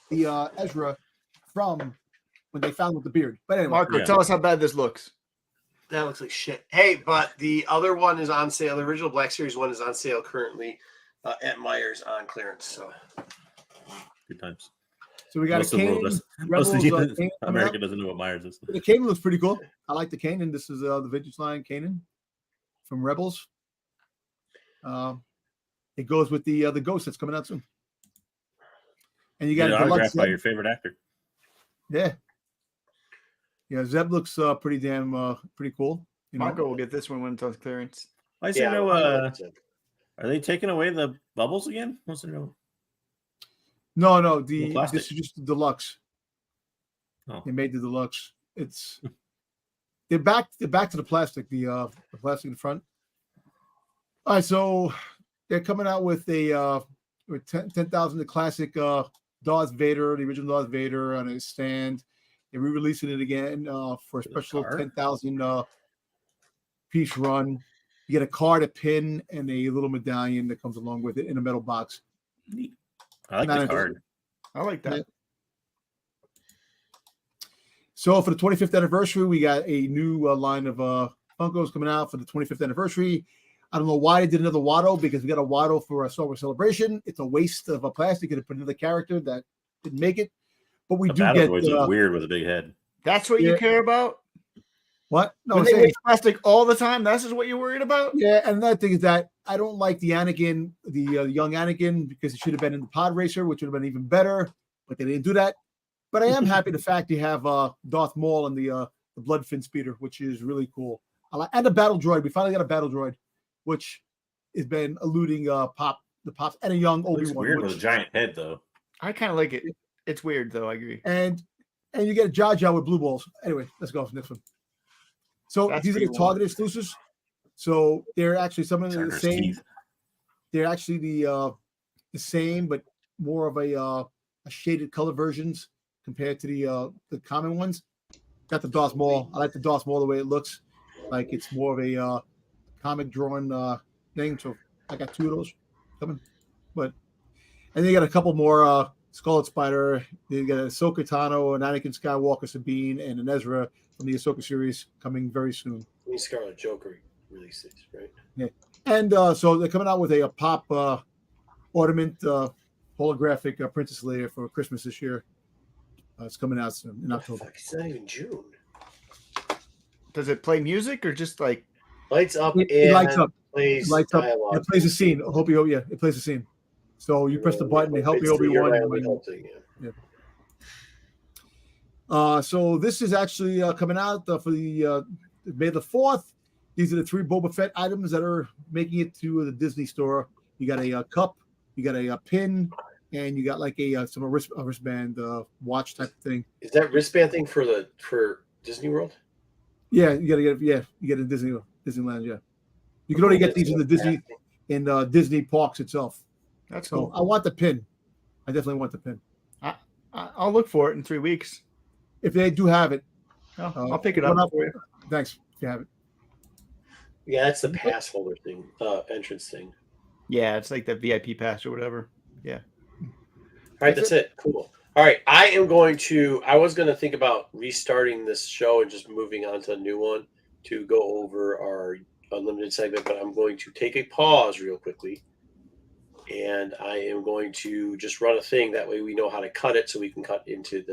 the Ezra from when they found with the beard. But anyway, Marco, Yeah. tell us how bad this looks. That looks like shit. Hey, but the other one is on sale. The original Black Series one is on sale currently at Myers on clearance. So Good times. so we got Most a of the world Kanan. does- Rebels, most of Kanan coming America out. doesn't know what Myers is. The Kanan looks pretty cool. I like the Kanan. This is the vintage line Kanan from Rebels. It goes with the Ghost that's coming out soon. And you got Get a it deluxe autographed by Zeb. your favorite actor. Yeah, Zeb looks pretty damn pretty cool. You know, Marco will get this one when it's on clearance. Why is there no? I like it. Are they taking away the bubbles again? What's there no? no, No this plastic. is just the deluxe. Oh. They made the deluxe. It's they're back to the plastic, the plastic in the front. All right, so they're coming out with a with 10,000 the classic Darth Vader, the original Darth Vader on a stand. They're re-releasing it again for a special car? 10,000 piece run. You get a card, a pin, and a little medallion that comes along with it in a metal box. Neat. I like Not the a- card. I like that. Yeah. So for the 25th anniversary, we got a new line of Funkos coming out for the 25th anniversary. I don't know why they did another Watto, because we got a Watto for a Star Wars Celebration. It's a waste of a plastic to put another character that didn't make it. But we The do battle get droids look weird with a big head. That's what Yeah. you care about? what? No, When I'm they saying, waste plastic all the time, that's just what you're worried about? yeah. And another thing is that I don't like the Anakin, the young Anakin, because it should have been in the Pod Racer, which would have been even better. But they didn't do that. But I am happy the fact you have Darth Maul and the Blood Fin Speeder, which is really cool. And a battle droid. We finally got a battle droid, which has been eluding the Pops and a young It looks Obi-Wan. weird with a giant head, though. I kind of like it. It's weird, though. I agree. And you get a Jar Jar with blue balls. Anyway, let's go for the next one. So That's these are the pretty wild. Target exclusives. So they're actually some of them are the Turner's same. teeth. They're actually the same, but more of a shaded color versions compared to the common ones. Got the Darth Maul. I like the Darth Maul the way it looks. Like it's more of a comic drawn thing. So I got two of those coming. And then you got a couple more Scarlet Spider. You got a Ahsoka Tano, an Anakin Skywalker, Sabine, and an Ezra from the Ahsoka series coming very soon. I mean, Scarlet Joker releases, right? And so they're coming out with a pop ornament holographic Princess Leia for Christmas this year. It's coming out soon in October. Fuck, it's not even June. Does it play music or just like Lights up It and lights up. plays It lights up. dialogue. It plays a scene. It plays a scene. So you press the button and help It's you the Obi-Wan. Riley Hope thing, yeah. So this is actually coming out for the May the 4th. These are the 3 Boba Fett items that are making it to the Disney store. You got a cup, you got a pin, and you got like a wristband watch type of thing. Is that wristband thing for Disney World? Yeah, you get a Disneyland. Yeah, you can only get these in the Disney parks itself. that's So cool? I want the pin. I definitely want the pin. I'll look for it in 3 weeks. If they do have it, I'll pick it run up for you. Thanks if you have it. Yeah, that's the pass holder thing, entrance thing. Yeah, it's like the VIP pass or whatever. All right, that's it. Cool. All right, I was going to think about restarting this show and just moving on to a new one to go over our unlimited segment, but I'm going to take a pause real quickly. And I am going to just run a thing. That way we know how to cut it so we can cut into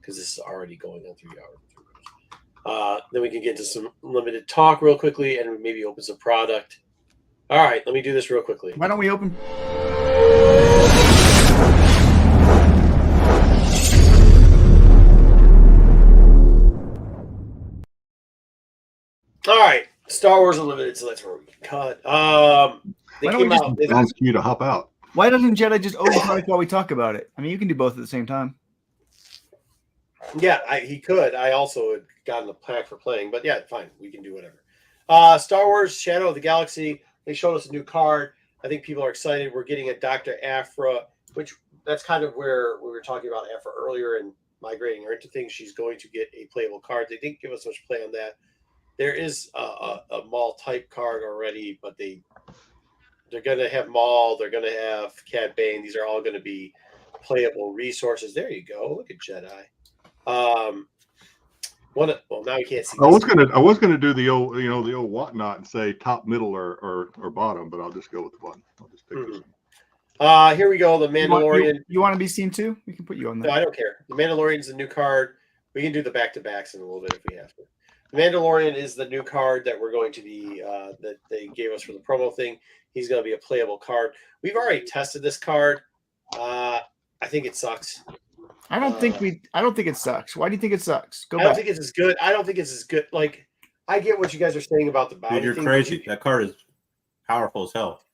because this is already going on 3 hours. Then we can get into some limited talk real quickly and maybe open some product. All right, let me do this real quickly. Why don't we open? All right, Star Wars Unlimited, so that's where we can cut. They Why don't came we just- out. Sounds for you to hop out. Why doesn't Jedi just open product while we talk about it? I mean, you can do both at the same time. Yeah, he could. I also had gotten a pack for playing, but yeah, fine. We can do whatever. Star Wars Shadow of the Galaxy. They showed us a new card. I think people are excited. We're getting a Dr. Aphra, which that's kind of where we were talking about Aphra earlier and migrating her into things. She's going to get a playable card. They didn't give us much play on that. There is a Maul type card already, but they're going to have Maul. They're going to have Cad Bane. These are all going to be playable resources. There you go. Look at Jedi. Well, now you can't see. I was gonna do the old, the old whatnot and say top, middle, or bottom, but I'll just go with one. I'll just pick this one. Here we go. The Mandalorian. You want to be seen too? We can put you on No, that. I don't care. The Mandalorian's the new card. We can do the back-to-backs in a little bit if we have to. The Mandalorian is the new card that we're going to be that they gave us for the promo thing. He's going to be a playable card. We've already tested this card. I think it sucks. I don't think it sucks. Why do you think it sucks? I don't think it's as good. I don't think it's as good. Like, I get what you guys are saying about the bounty. Dude, you're thing, crazy. That card is powerful as hell.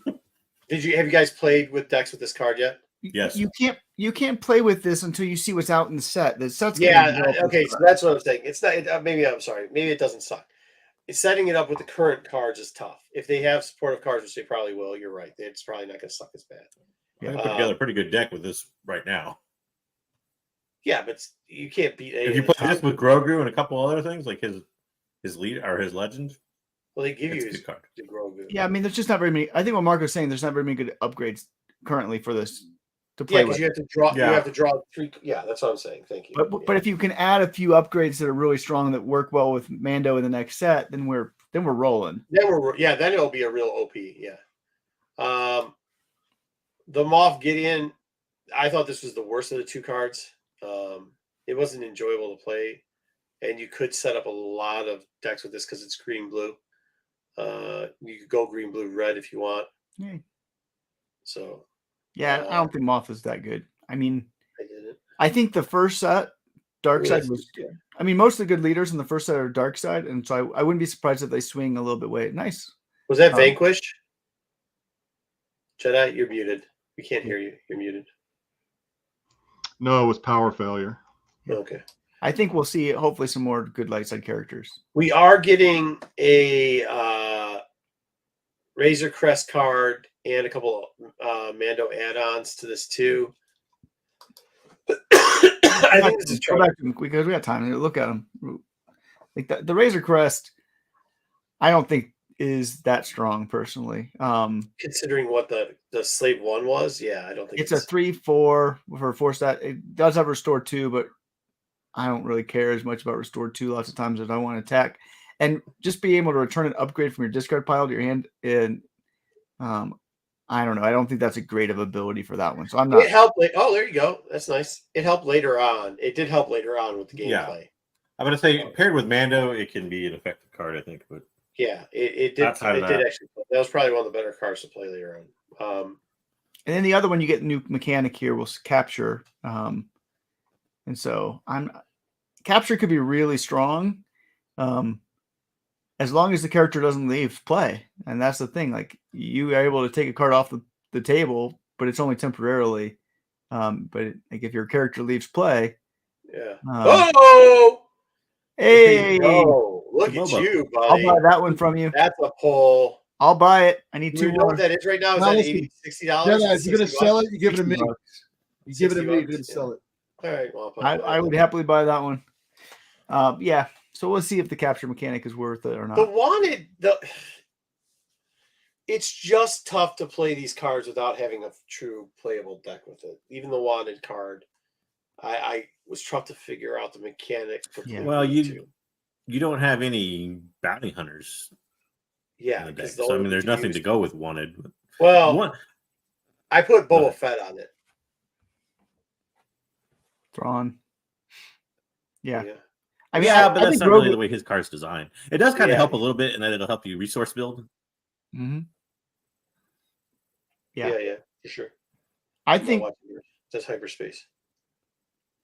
Have you guys played with decks with this card yet? Yes. You can't play with this until you see what's out in the set. The set's Okay, so that's what I'm saying. It's not. Maybe I'm sorry. Maybe it doesn't suck. It's setting it up with the current cards is tough. If they have supportive cards, which they probably will, you're right. It's probably not going to suck as bad. I can put together a pretty good deck with this right now. Yeah, but you can't beat. If you play this with Grogu and a couple other things like his lead or his legend, well, they give it's you a good card. the Grogu. Yeah, I mean, there's just not very many. I think what Marco's saying, there's not very many good upgrades currently for this to play with. Because you have to draw. Yeah. You have to draw 3. Yeah, that's what I'm saying. Thank you. But if you can add a few upgrades that are really strong that work well with Mando in the next set, then we're rolling. Then it'll be a real OP. Yeah. The Moff Gideon, I thought this was the worst of the 2 cards. It wasn't enjoyable to play, and you could set up a lot of decks with this because it's green blue. You could go green blue red if you want. Yeah. So Yeah, I don't think Moth is that good. I mean, I did it. I think the first set, Dark Side was. I mean, most of the good leaders in the first set are Dark Side, and so I wouldn't be surprised if they swing a little bit way. Nice. Was that Vanquish? Jedi, you're muted. We can't hear you. You're muted. No, it was power failure. Okay. I think we'll see hopefully some more good light side characters. We are getting a Razor Crest card and a couple of Mando add-ons to this too. I think this is Go back to them because we got time to look at them. Like the Razor Crest, I don't think is that strong personally. Considering what the Slave 1 was, yeah, I don't think it's a 3/4 for 4 stat. It does have Restore 2, but I don't really care as much about Restore 2 lots of times as I want to attack. And just being able to return an upgrade from your discard pile to your hand, and I don't know. I don't think that's a great of ability for that one. So I'm not. It helped. Oh, there you go. That's nice. It helped later on. It did help later on with the gameplay. Yeah. I'm going to say paired with Mando, it can be an effective card, I think. But yeah, it did. Outside It of did that. actually. That was probably one of the better cards to play later on. And then the other one, you get a new mechanic here, will capture. And so capture could be really strong, as long as the character doesn't leave play. And that's the thing. Like you are able to take a card off the table, but it's only temporarily. But like if your character leaves play, Yeah. oh, hey, Oh, look at Boba. you, I'll buddy. buy that one from you. That's a pull. I'll buy it. I need Do you 2 know more. what that is right now? Is Now that listen, $60? Jedi, if you're gonna sell it, you give it to me. $60. You give it to me, you're $60, gonna sell it. All right. Well, I would happily buy that one. Yeah. So we'll see if the capture mechanic is worth it or not. It's just tough to play these cards without having a true playable deck with it. Even the wanted card, I was tough to figure out the mechanic. Yeah. well, you don't have any bounty hunters Yeah, in the deck. because So I mean, there's nothing to go with wanted. Well, One, I put Go Boba ahead. Fett on it. Thrawn. Yeah. Yeah. I mean, yeah, I but think that's not really Grogu. the way his card's designed. It does kind of Yeah. help a little bit, and then it'll help you resource build. Mhm. Yeah, Yeah. yeah, for sure. I I'm not think watching yours. That's hyperspace.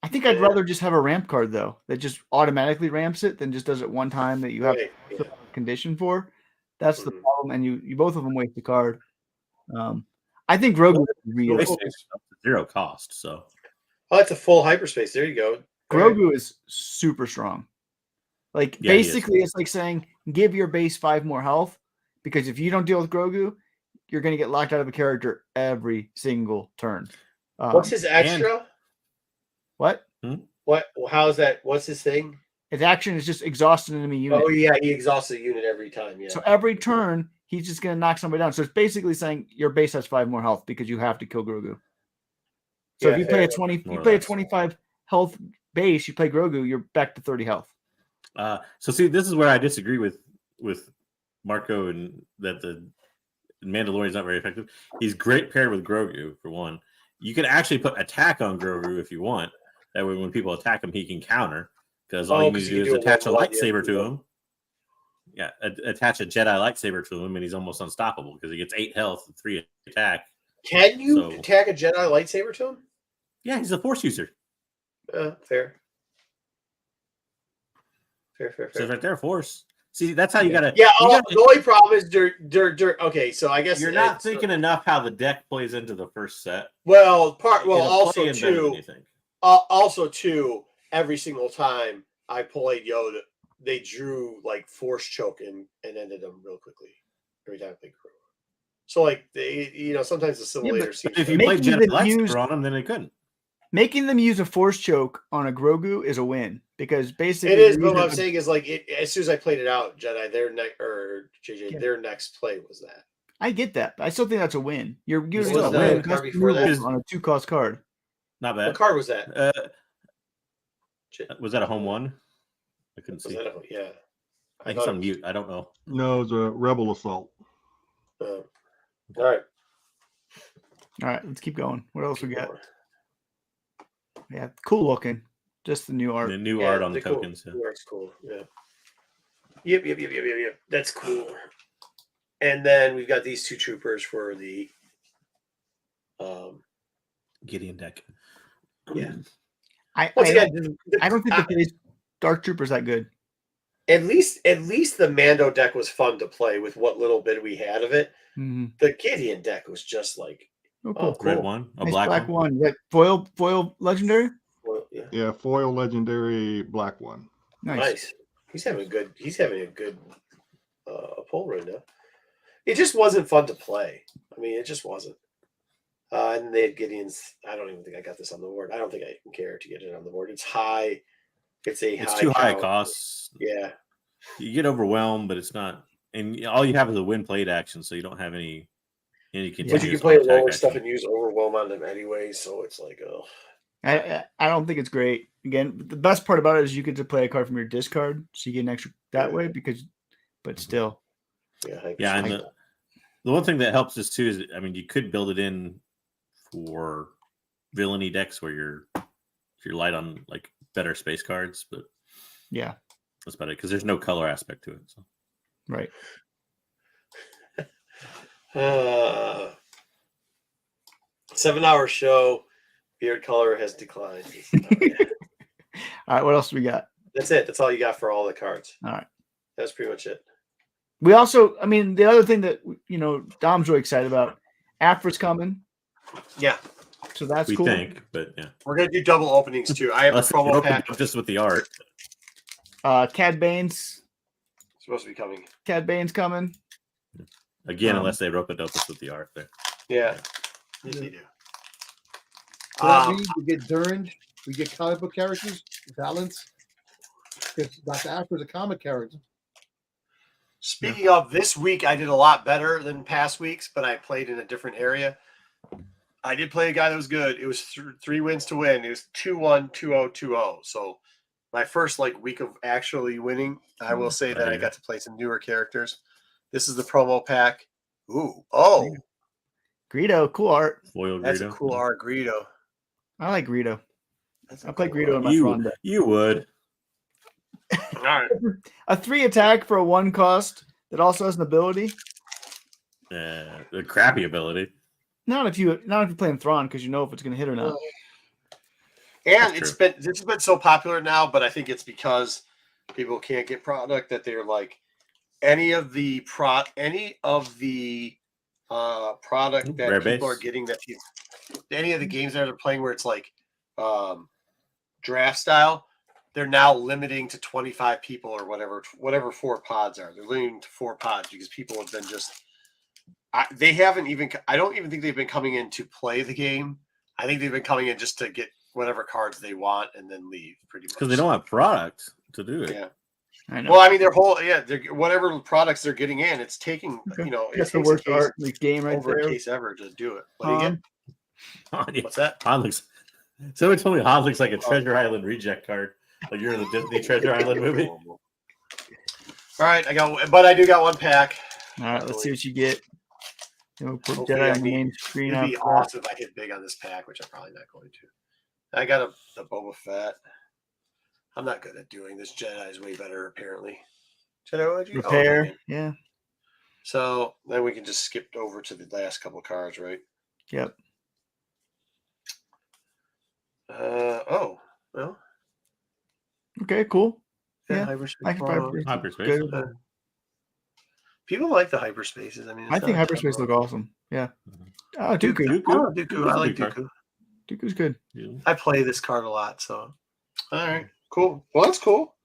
I'd Yeah. rather just have a ramp card though that just automatically ramps it than just does it one time that you have Right. to Yeah. condition for. That's the Mhm. problem, and you both of them waste the card. I think Grogu is real. Go Basically, it's up to 0 cost. So Oh, that's a full hyperspace. There you go. All right. Grogu is super strong. Like Yeah, he is. basically, it's like saying give your base 5 more health because if you don't deal with Grogu, you're going to get locked out of a character every single turn. What's his extra? What? What? How's that? What's his thing? His action is just exhaust an enemy unit. Oh yeah, he exhausts a unit every time. Yeah. So every turn, he's just going to knock somebody down. So it's basically saying your base has 5 more health because you have to kill Grogu. So Yeah, if you play fair a 20, More you or play a less. 25 health base, you play Grogu, you're back to 30 health. So see, this is where I disagree with Marco and that the Mandalorian's not very effective. He's great paired with Grogu for one. You can actually put attack on Grogu if you want. That way, when people attack him, he can counter because all you need to do is attach a lightsaber to him. Yeah, attach a Jedi lightsaber to him, and he's almost unstoppable because he gets 8 health and 3 attack. Can you attack a Jedi lightsaber to him? Yeah, he's a Force user. Fair. Fair. So right there, Force. See, that's how you gotta. Yeah. You gotta, the only problem is okay, so I guess you're not thinking enough how the deck plays into the first set. Well, It'll also play in better than too. you think. Also too. Every single time I played Yoda, they drew like Force choke and ended them real quickly. Every time I played Crew. So like they, sometimes the simulator seems. If you Making played Jedi them lightsaber on them, then they couldn't. Making them use a force choke on a Grogu is a win because basically It is, but what I'm saying is like as soon as I played it out, Jedi, their next play was that. I get that, but I still think that's a win. You're using was the card before that? on a 2-cost card. Not bad. What card was that? Was that a home one? I couldn't see. Yeah. I think it's on mute. I don't know. No, it's a Rebel Assault. All right. All right, let's keep going. What else we got? Yeah, cool looking. Just the new art. The new art on the cool. tokens. Yeah. The art's cool. Yeah. Yep. That's cool. And then we've got these 2 troopers for the Gideon deck. Yeah. I Once again, don't think the Dark Trooper's that good. At least the Mando deck was fun to play with what little bit we had of it. Mm-hmm. The Gideon deck was just like cool. Red one, a nice black one. That foil legendary. Well, Yeah, foil legendary black one. Nice. He's having a good pull right now. It just wasn't fun to play. I mean, it just wasn't. And they had Gideon's. I don't even think I got this on the board. I don't think I even care to get it on the board. It's high. It's too high cost. Yeah. You get overwhelmed, but it's not. And all you have is a win played action, so you don't have any continuous. But you can play lower action. stuff and use overwhelm on them anyway. So it's like, I don't think it's great. Again, the best part about it is you get to play a card from your discard, so you get an extra that way. But still, yeah. And the one thing that helps us too is, I mean, you could build it in for villainy decks where you're light on like better space cards, but yeah, that's about it because there's no color aspect to it. So. Right. 7-hour show. Beard color has declined. All right, what else do we got? That's it. That's all you got for all the cards. All right. That's pretty much it. We also, I mean, the other thing that, Dom's really excited about, Afra's coming. Yeah. So that's we cool. think, but yeah. We're going to do double openings too. I have a promo pack. Just with the art. Cad Bane's supposed to be coming. Cad Bane's coming. Again, unless they rope it up with the art there. Yeah. Yes, they do. So that means we get Durand, we get comic book characters, balance. Because Dr. Afra is a comic character. Speaking of this week, I did a lot better than past weeks, but I played in a different area. I did play a guy that was good. It was 3 wins to win. It was 2-1, 2-0, 2-0. So my first week of actually winning, I will say that I got to play some newer characters. This is the promo pack. Ooh, oh, Greedo, cool art. Foil that's a Greedo. cool art, Greedo. I like Greedo. That's I a play cool Greedo in art. my Tron deck. You would. All right. A 3 attack for a 1 cost that also has an ability. The crappy ability. Not if you're playing Thrawn because you know if it's going to hit or not. And That's this has been so popular now, but I think it's because people can't get product that they're like any of the product that Rare people are base. getting any of the games that they're playing where it's like draft style, they're now limiting to 25 people or whatever 4 pods are. They're limiting to 4 pods because people have been I don't even think they've been coming in to play the game. I think they've been coming in just to get whatever cards they want and then leave pretty much. Because they don't have product to do it. Yeah. I know. Well, I mean, they're whatever products they're getting in, it's taking, Okay. it That's the takes a worst case art in the game right over there. a case ever to do it. What do you get? Yeah. What's that? Han looks. Someone told me Han looks like a Treasure Island reject card. Like you're in the Disney Treasure Island movie. All right, I do got 1 pack. All right, let's see what you get. We'll put Hopefully Jedi I on the mean, main screen. It'd be after that. awesome if I hit big on this pack, which I'm probably not going to. I got the Boba Fett. I'm not good at doing this. Jedi is way better, apparently. Jedi, what'd you Repair. okay. Yeah. So then we can just skip over to the last couple cards, right? Yep. Well. Okay, cool. Yeah, Yeah, hyperspace. I can probably Hyperspace. good. People like the hyperspaces. I mean, I think hyperspace look awesome. Yeah. Oh, Dooku. Dooku. Oh, Dooku. I like Dooku. Dooku. Dooku's good. Yeah. I play this card a lot, so all right, cool. Well, that's cool.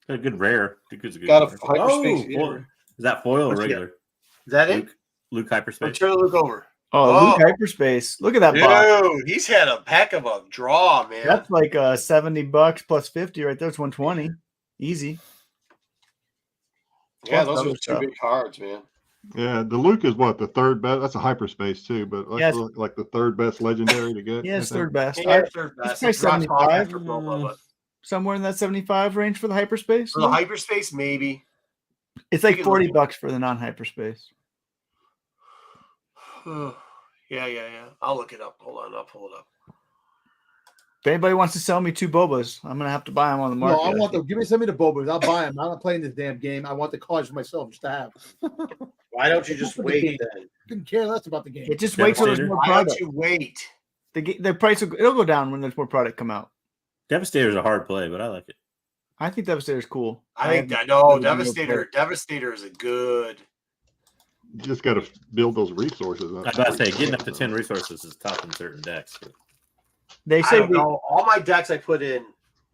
A good rare. Dooku's a good Got a card. hyperspace. Foil. Is that foil or What's regular? Is that it? Luke hyperspace. Let's turn the look over. Oh, Luke hyperspace. Look at that box. Dude, he's had a heck of a draw, man. That's like $70 plus 50 right there. It's 120. Easy. Yeah, Plus those other are 2 stuff. big cards, man. Yeah, the Luke is what, the 3rd best? That's a hyperspace too, but Yes. like the 3rd best legendary to get. Yeah, it's I think. 3rd best. Yeah, third It's best. probably It drops off 75. after Boba, but Somewhere in that 75 range for the hyperspace. for the hyperspace, maybe. It's like You can look $40 for the non-hyperspace. Yeah. I'll look it up. Hold on, I'll pull it up. If anybody wants to sell me 2 Bobas, I'm gonna have to buy them on the No, market. I want give me some of the Bobas. I'll buy them. I'm not playing this damn game. I want the cards for myself just to have. Why don't you just wait then? Couldn't care less about the game. Yeah, just wait till there's Devastator. more Why don't product. you wait? The price it'll go down when there's more product come out. Devastator's a hard play, but I like it. I think Devastator's cool. I think haven't no, really Devastator. been Devastator is a good. You just got to build those resources. I was about to say, getting up to 10 resources is tough in certain decks. They I say don't know. All my decks I put in,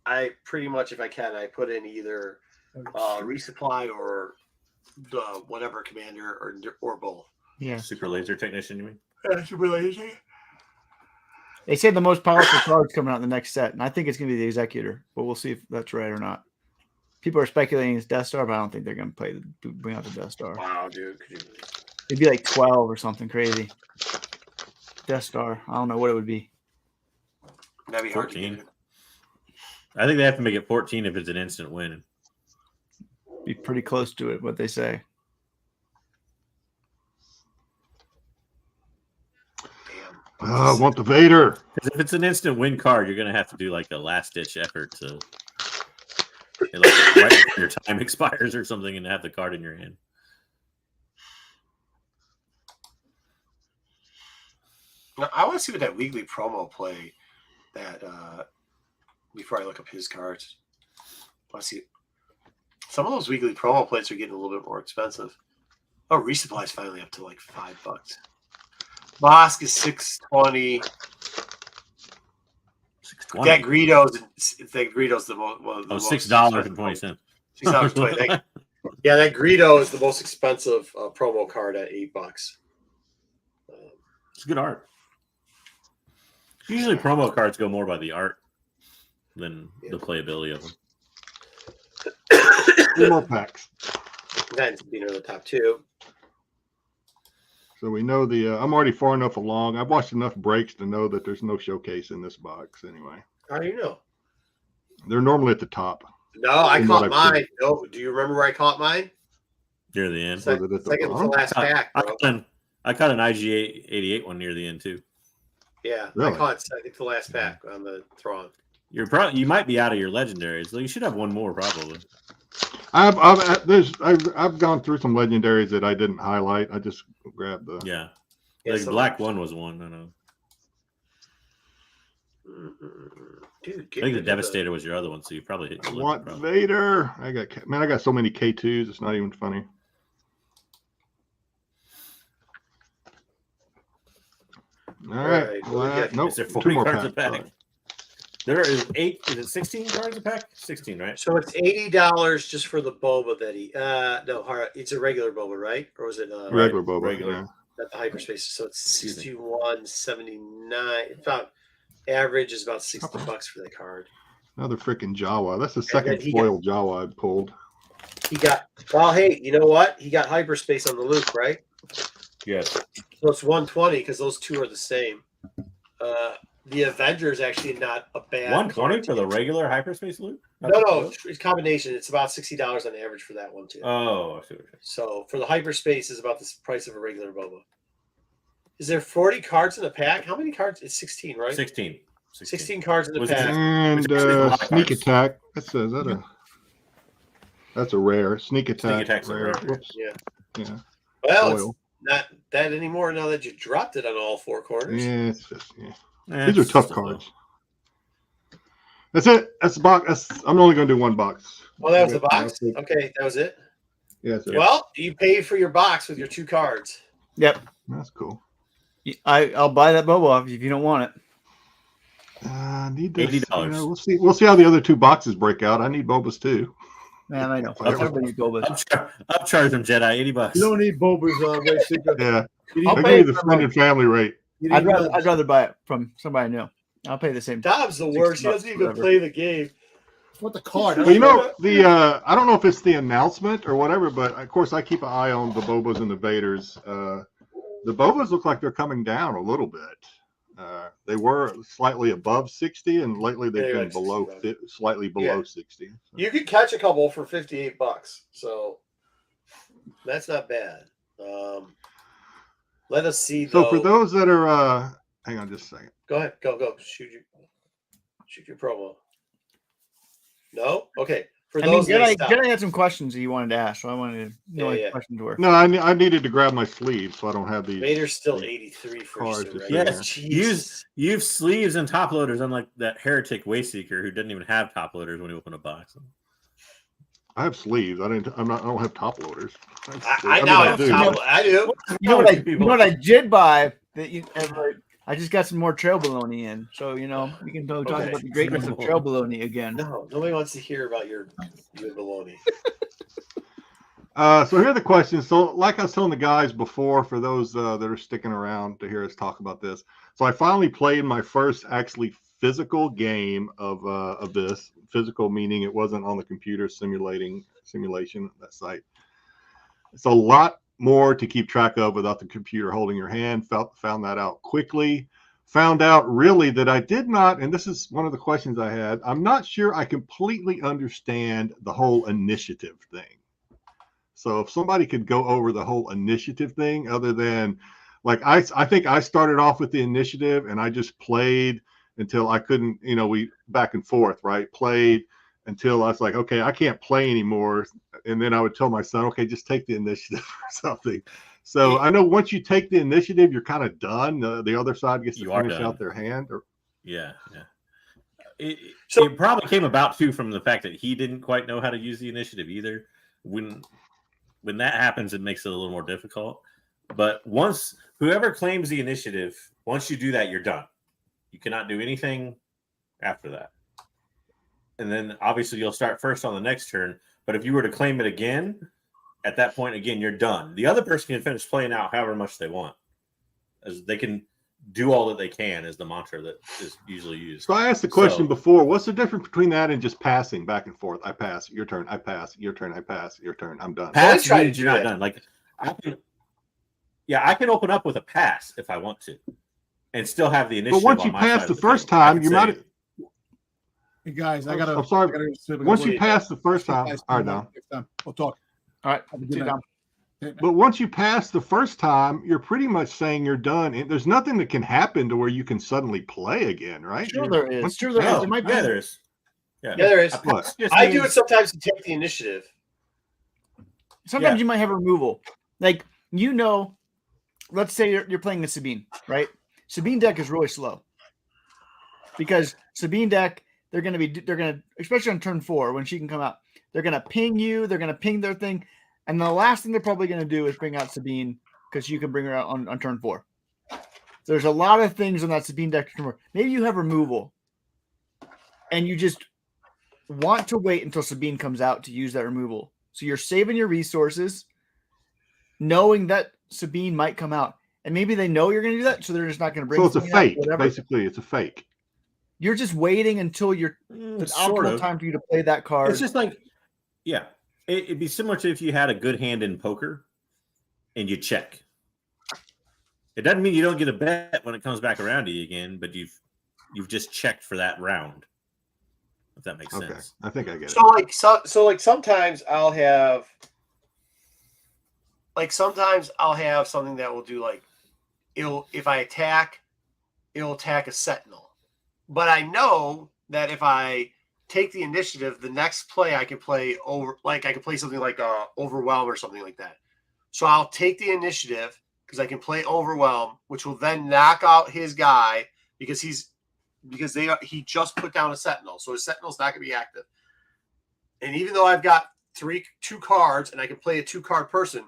I pretty much, if I can, I put in either resupply or the whatever commander or both. yeah. Super laser technician, you mean? That's really easy. They say the most powerful card's coming out in the next set, and I think it's gonna be the Executor, but we'll see if that's right or not. People are speculating it's Death Star, but I don't think they're gonna bring out the Death Star. Wow, dude. Could you believe it? It'd be like 12 or something crazy. Death Star. I don't know what it would be. That'd be hard to 14. get. I think they have to make it 14 if it's an instant win. Be pretty close to it, what they say. Damn. I want the Vader. Because if it's an instant win card, you're going to have to do like a last ditch effort to like, right before your time expires or something and have the card in your hand. Now, I want to see what that weekly promo play that before I look up his cards. I want to see. Some of those weekly promo plates are getting a little bit more expensive. Oh, resupply is finally up to like $5. Bosk is $6.20. 620. That Greedo's the most. One of the most $6.20. $6.20. Yeah, that Greedo is the most expensive promo card at $8. It's good art. Usually promo cards go more by the art than the playability of them. 2 more packs. That's being in the top 2. So we know I'm already far enough along. I've watched enough breaks to know that there's no showcase in this box anyway. How do you know? They're normally at the top. No, I From caught what I've mine. No, do you remember where I caught mine? Near the end. Second, Was it at the second to bottom? last pack, bro. I caught an IG 88 one near the end too. Yeah, Really? I caught second to last pack on the Thrawn. You might be out of your legendaries. You should have one more probably. I've gone through some legendaries that I didn't highlight. I just grabbed the Yeah. Yeah, The so- black one was one. I know. Dude, I think the Devastator was your other one, so you probably hit I your limit, want probably. Vader. I got so many K2s. It's not even funny. All right. All right, Nope. Is there 2 40 more cards a packs. pack? There is 8. Is it 16 cards a pack? 16, right? So it's $80 just for the boba that he. No, it's a regular boba, right? Or was it Regular Boba. regular. Yeah. at the hyperspace? So it's 61.79. About average is about $60 for the card. Another freaking Jawa. That's the then second he foil Jawa I pulled. He got. Well, hey, you know what? He got hyperspace on the loop, right? Yes. So it's 120 because those two are the same. The Avengers actually not a bad 120 card for the to get. regular hyperspace loot? No, it's combination. It's about $60 on average for that one too. Oh, I see what you're saying. So for the hyperspace is about the price of a regular boba. Is there 40 cards in the pack? How many cards? It's 16, right? 16. 16 cards in the Was it- pack. And Which actually is a lot of sneak cards. attack. That's a rare sneak attack. Sneak attack's a rare. Whoops. Yeah. Yeah. Well, Foil. it's not that anymore now that you dropped it on all four corners. Yeah, it's just yeah. Eh, These are it's tough just a little- cards. That's it. That's the box. I'm only going to do one box. Oh, that was the Okay, box? Okay, that was it. Yeah, that's, it. Well, you paid for your box with your 2 cards. Yep. That's cool. I'll buy that boba off you if you don't want it. I need this. $80. We'll see. We'll see how the other 2 boxes break out. I need Bobas too. Man, I know. Whatever. Everybody needs bobas. Upcharge them, Jedi. $80. You don't need Bobas, Wayseeker. Yeah, You I'll I'll need, give you the friend and family rate. you I'd need rather buy it from somebody I know. I'll pay the same. Dom's the worst. He $60 doesn't even whatever. play the game. what the card. Well, you know the I don't know if it's the announcement or whatever, but of course I keep an eye on the Bobas and the Vaders. The Bobas look like they're coming down a little bit. They were slightly above 60, and lately they've Yeah, been like below, 65. slightly below Yeah. 60. So. You could catch a couple for $58, so that's not bad. Let us see. So Though. for those that are, hang on just a second. Go ahead, go, shoot your promo. No, okay. For I mean, those that Jedi, stop. Jedi had some questions that you wanted to ask, so I wanted to know what Yeah. the questions were. No, I needed to grab my sleeve, so I don't have these. Vader's still 83 for Cards surrender. is Yes, Jesus. use sleeves and top loaders, unlike that heretic Wayseeker who didn't even have top loaders when he opened a box. I have sleeves. I don't have top loaders. I mean, now I have do. top. I do. You know what I? People- You know what I did buy that you ever? I just got some more trail baloney in, so you know we can talk Okay. about the greatness of trail baloney again. No, nobody wants to hear about your baloney. So here are the questions. So like I was telling the guys before, for those that are sticking around to hear us talk about this. So I finally played my first actually physical game of this. Physical meaning it wasn't on the computer simulation, that site. It's a lot more to keep track of without the computer holding your hand. Found that out quickly. Found out really that I did not, and this is one of the questions I had, I'm not sure I completely understand the whole initiative thing. So if somebody could go over the whole initiative thing, other than like I think I started off with the initiative and I just played until I couldn't, we back and forth, right? Played until I was like, okay, I can't play anymore. And then I would tell my son, okay, just take the initiative or something. So I know once you take the initiative, you're kind of done. The other side gets to You are finish done. out their hand. Or Yeah. It So- probably came about too from the fact that he didn't quite know how to use the initiative either. When that happens, it makes it a little more difficult. But once whoever claims the initiative, once you do that, you're done. You cannot do anything after that. And then obviously you'll start first on the next turn. But if you were to claim it again, at that point, again, you're done. The other person can finish playing out however much they want. As they can do all that they can is the mantra that is usually used. so I asked the question So- before, what's the difference between that and just passing back and forth? I pass, your turn, I pass, your turn, I pass, your turn, I'm done. Always Pass try to means do you're not that. done. Like I can open up with a pass if I want to, and still have the initiative. But once on you my pass side the of first table. I time, can you say, might. Hey guys, I gotta. I'm sorry. I gotta- Once you pass the first time, all right, now. We'll talk. All right, Have a good see you, night. Dom. But once you pass the first time, you're pretty much saying you're done. And there's nothing that can happen to where you can suddenly play again, right? Sure, there is. Once Sure, you there is. pass- There might be. Yeah, there is. Yeah, there is. What? I do it sometimes to take the initiative. Sometimes you might have removal. Like, let's say you're playing a Sabine, right? Sabine deck is really slow. Because Sabine deck, they're gonna, especially on turn 4 when she can come out, they're gonna ping you, they're gonna ping their thing, and the last thing they're probably gonna do is bring out Sabine because you can bring her out on turn 4. There's a lot of things on that Sabine deck. Maybe you have removal, and you just want to wait until Sabine comes out to use that removal. So you're saving your resources, knowing that Sabine might come out, and maybe they know you're going to do that, so they're just not going to bring. So it's a Sabine out, fake. whatever. Basically, it's a fake. You're just waiting until the sort optimal of. time for you to play that card. It's just like, yeah, it'd be similar to if you had a good hand in poker and you check. It doesn't mean you don't get a bet when it comes back around to you again, but you've just checked for that round. If that makes sense. I think I get it. So like sometimes I'll have something that will do like if I attack, it'll attack a sentinel. But I know that if I take the initiative, the next play I can play I can play something like Overwhelm or something like that. So I'll take the initiative because I can play Overwhelm, which will then knock out his guy because he just put down a sentinel, so his sentinel's not going to be active. And even though I've got 2 cards and I can play a 2-card person,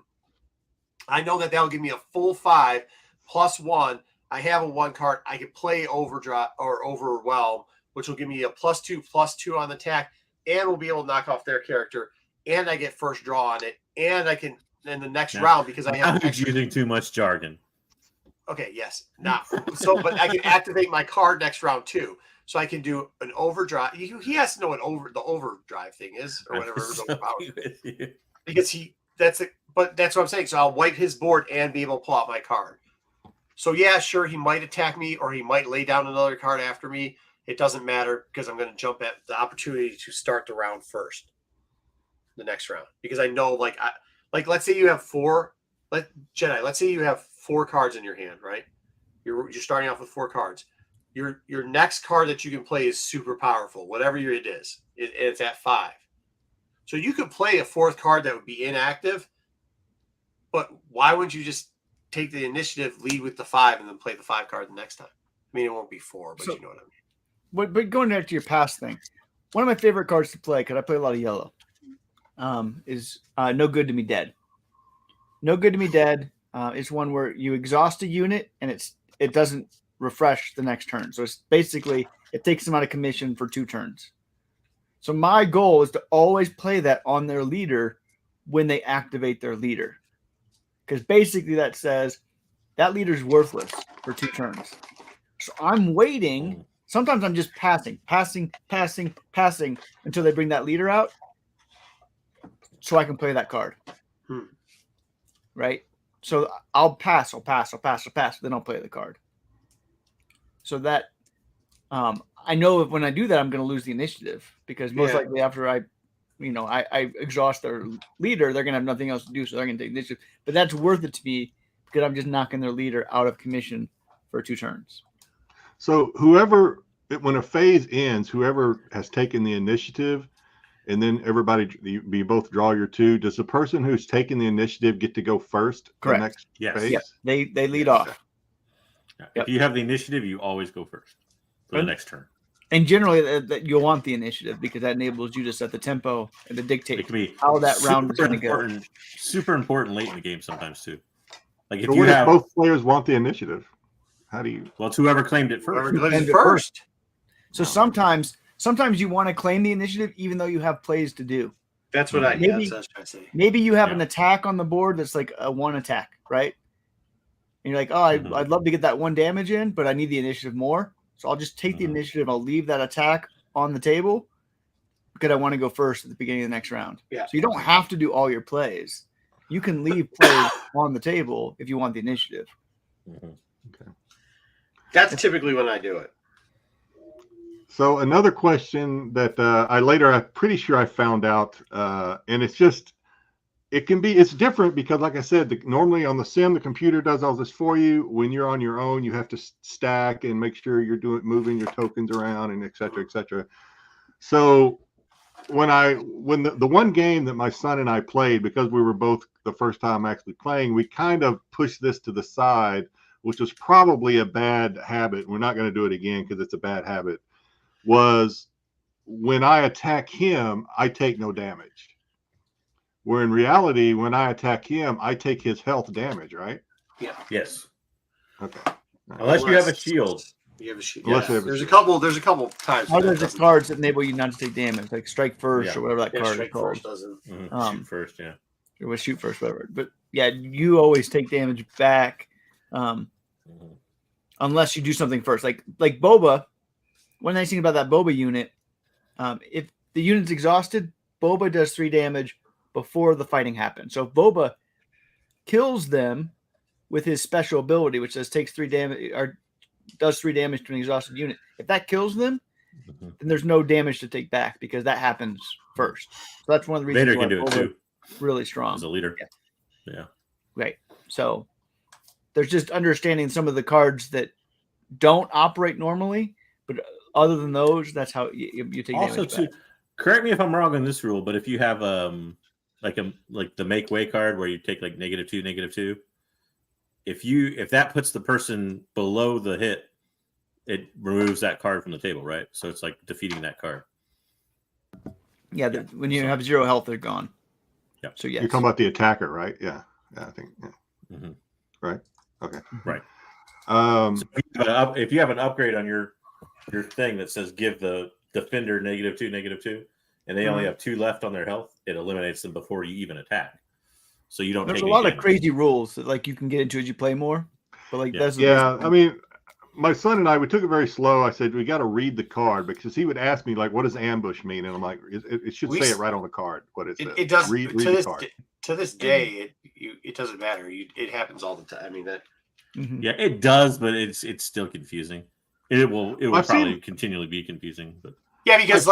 I know that will give me a full 5 plus 1. I have a 1 card. I can play Overdrive or Overwhelm, which will give me a +2/+2 on the attack, and will be able to knock off their character. And I get first draw on it, and I can in the next round because I have. I'm using too much jargon. Okay, yes, not so, but I can activate my card next round too, so I can do an overdrive. He has to know what the overdrive thing is or whatever. Because but that's what I'm saying. So I'll wipe his board and be able to pull out my card. So yeah, sure, he might attack me or he might lay down another card after me. It doesn't matter because I'm going to jump at the opportunity to start the round first, the next round, because I know like let's say you have 4. Let's say you have 4 cards in your hand, right? You're starting off with 4 cards. Your next card that you can play is super powerful, whatever it is. It's at 5. So you could play a 4th card that would be inactive, but why wouldn't you just take the initiative, lead with the 5, and then play the 5 card the next time? I mean, it won't be 4, but you know what I mean. But going back to your past thing, one of my favorite cards to play, because I play a lot of yellow, is No Good to Me Dead. No Good to Me Dead is one where you exhaust a unit and it doesn't refresh the next turn. So it's basically it takes them out of commission for 2 turns. So my goal is to always play that on their leader when they activate their leader. Because basically that says that leader's worthless for 2 turns. So I'm waiting. Sometimes I'm just passing until they bring that leader out so I can play that card. Right? So I'll pass, then I'll play the card. So that I know when I do that, I'm going to lose the initiative because most likely after I exhaust their leader, they're going to have nothing else to do, so they're going to take the initiative. But that's worth it to me because I'm just knocking their leader out of commission for 2 turns. So when a phase ends, whoever has taken the initiative, and then you both draw your 2. Does the person who's taking the initiative get to go first? Correct. The next Yes. phase? Yeah. They lead off. If you have the initiative, you always go first for the next turn. And generally, that you'll want the initiative because that enables you to set the tempo and to dictate It can be how that round is going to go. Super important late in the game sometimes too. Like if So you what if have both players want the initiative? How do you? well, it's whoever claimed it first. Whoever claims it first. So sometimes you want to claim the initiative even though you have plays to do. That's what that's what I was trying to say. Maybe you have an attack on the board that's like a 1 attack, right? And you're like, oh, I'd love to get that 1 damage in, but I need the initiative more. So I'll just take the initiative. I'll leave that attack on the table because I want to go first at the beginning of the next round. Yeah. So you don't have to do all your plays. You can leave plays on the table if you want the initiative. Okay. That's typically when I do it. So another question that I'm pretty sure I found out, and it's just it's different because, like I said, normally on the sim, the computer does all this for you. When you're on your own, you have to stack and make sure you're moving your tokens around and et cetera, et cetera. So when the one game that my son and I played, because we were both the first time actually playing, we kind of pushed this to the side, which was probably a bad habit. We're not going to do it again because it's a bad habit. Was when I attack him, I take no damage. Where in reality, when I attack him, I take his health damage, right? Yeah. Yes. Okay. Unless you have a shield. You have a shield. Unless you have a There's shield. a couple times. Are there just cards that enable you not to take damage, like strike first or whatever that card is strike called? first doesn't. Shoot first, yeah. It was shoot first, whatever. But yeah, you always take damage back, unless you do something first. Like Boba. One nice thing about that Boba unit, if the unit's exhausted, Boba does 3 damage before the fighting happens. So if Boba kills them with his special ability, which takes 3 damage or does 3 damage to an exhausted unit, if that kills them, then there's no damage to take back because that happens first. So that's one of the reasons Vader why can do it Boba too. Really strong As a leader. Yeah. Right. So there's just understanding some of the cards that don't operate normally, but other than those, that's how you take Also, damage back. Correct me if I'm wrong on this rule, but if you have like the make way card where you take like -2, if that puts the person below the hit, it removes that card from the table, right? So it's like defeating that card. Yeah, when you have 0 health, they're gone. Yeah. So yes. You're talking about the attacker, right? Yeah. Yeah, I think. Yeah. Right. Okay. Right. So if you have an upgrade on your thing that says give the defender -2, and they only have 2 left on their health, it eliminates them before you even attack. So you don't. There's take a lot damage. of crazy rules that like you can get into as you play more, but like that's I mean, my son and I, we took it very slow. I said we got to read the card because he would ask me like, "What does ambush mean?" And I'm like, "It should say it right on the card." What it says. It does. Read to the this card. To this day, it doesn't matter. It happens all the time. I mean that. Yeah, it does, but it's still confusing. It will probably continually be confusing. But yeah, because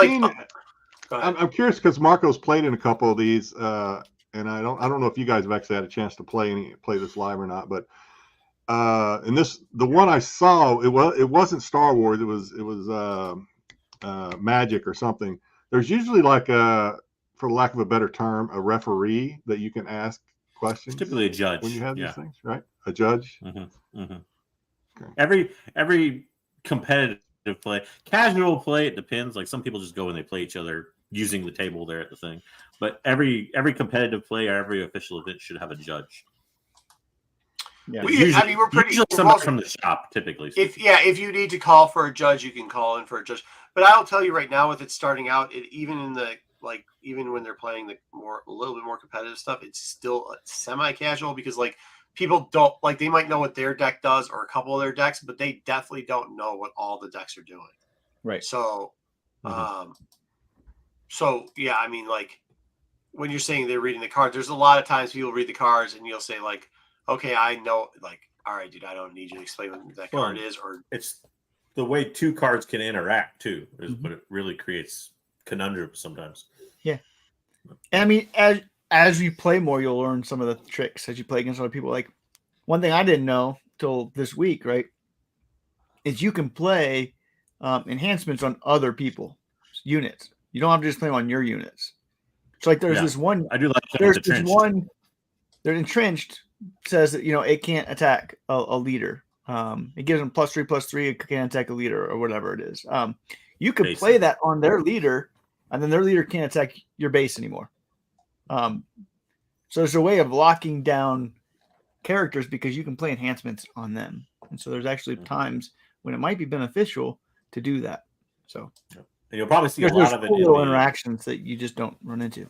I'm curious because Marco's played in a couple of these, and I don't know if you guys have actually had a chance to play this live or not, but and the one I saw, it wasn't Star Wars, it was Magic or something. There's usually like for lack of a better term, a referee that you can ask questions. It's typically a judge when you have these things, right? A judge. Okay. Every competitive play, casual play, it depends. Like some people just go and they play each other using the table there at the thing. But every competitive play or every official event should have a judge. Yeah, we're pretty somebody from the shop typically. If you need to call for a judge, you can call in for a judge. But I'll tell you right now, with it starting out, even when they're playing a little bit more competitive stuff, it's still semi-casual because like people don't like they might know what their deck does or a couple of their decks, but they definitely don't know what all the decks are doing. Right. So, yeah, I mean, like when you're saying they're reading the cards, there's a lot of times people read the cards and you'll say like, okay, I know, like, all right, dude, I don't need you to explain what that card is, or it's the way 2 cards can interact too, is what it really creates conundrums sometimes. Yeah. And I mean, as you play more, you'll learn some of the tricks as you play against other people. Like one thing I didn't know till this week, right, is you can play enhancements on other people's units. You don't have to just play them on your units. So like there's this one. I do like there's this one. They're entrenched. Says that it can't attack a leader. It gives them +3/+3. It can't attack a leader or whatever it is. You could play that on their leader, and then their leader can't attack your base anymore. So there's a way of locking down characters because you can play enhancements on them, and so there's actually times when it might be beneficial to do that. So and you'll probably see a lot of it in interactions that you just don't run into.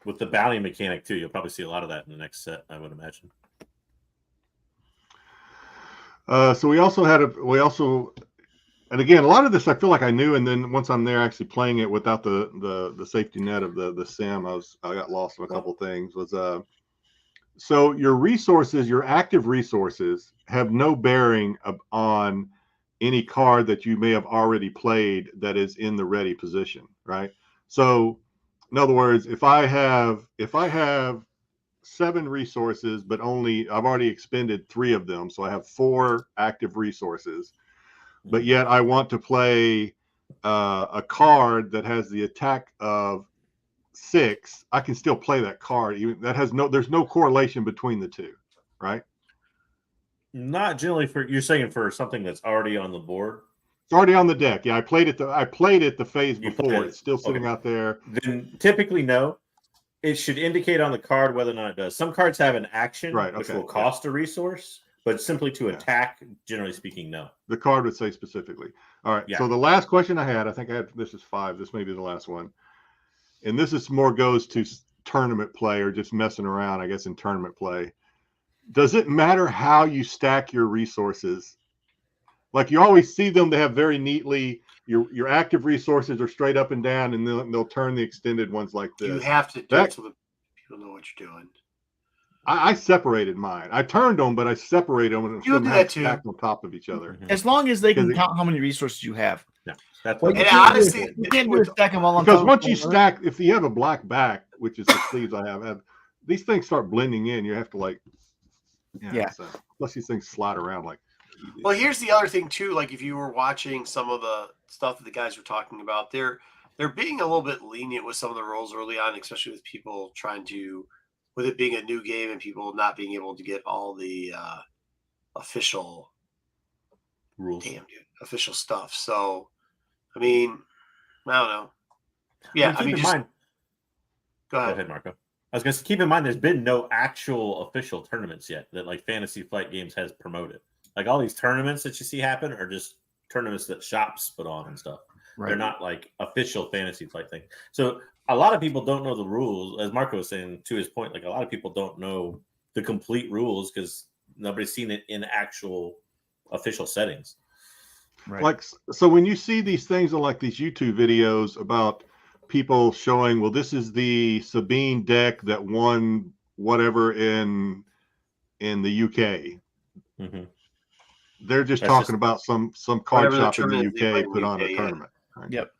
With the bounty mechanic too, you'll probably see a lot of that in the next set, I would imagine. So we also, and again, a lot of this I feel like I knew, and then once I'm there actually playing it without the safety net of the sim, I got lost in a couple things. So your resources, your active resources, have no bearing on any card that you may have already played that is in the ready position, right? So in other words, if I have 7 resources, but I've already expended 3 of them, so I have 4 active resources. But yet I want to play a card that has the attack of 6. I can still play that card. Even that has there's no correlation between the two, right? Not generally you're saying for something that's already on the board. It's already on the deck. Yeah, I played it the phase You before. It's still sitting out there. Then typically no. It should indicate on the card whether or not it does. Some cards have an action which will cost a resource, but simply to attack, generally speaking, no. The card would say specifically. All right. Yeah. So the last question I had, this is 5. This may be the last one. And this is more goes to tournament play or just messing around, I guess, in tournament play. Does it matter how you stack your resources? Like you always see them, they have very neatly, your active resources are straight up and down, and they'll turn the extended ones like this. You have to do it so that people know what you're doing. I separated mine. I turned them, but I separated them and you do that too. Stacked on top of each other. As long as they can count how many resources you have. Yeah, that's what. And honestly, you can't do a stack them all on because top. Once you stack, if you have a black back, which is the sleeves I have, these things start blending in. You have to like, so, plus these things slide around like. Well, here's the other thing too. Like if you were watching some of the stuff that the guys were talking about, they're being a little bit lenient with some of the rules early on, especially with people trying to. With it being a new game and people not being able to get all the official rules, official stuff. So, I mean, I don't know. Yeah, keep in mind. Go ahead, Marco. I was going to keep in mind there's been no actual official tournaments yet that like Fantasy Flight Games has promoted. Like all these tournaments that you see happen are just tournaments that shops put on and stuff. Right. They're not like official Fantasy Flight thing. So a lot of people don't know the rules, as Marco was saying to his point. Like a lot of people don't know the complete rules because nobody's seen it in actual official settings. Right. Like so, when you see these things on like these YouTube videos about people showing, well, this is the Sabine deck that won whatever in the UK. Mm-hmm. They're just talking about some card shop in the UK put on a tournament. Right? Yep.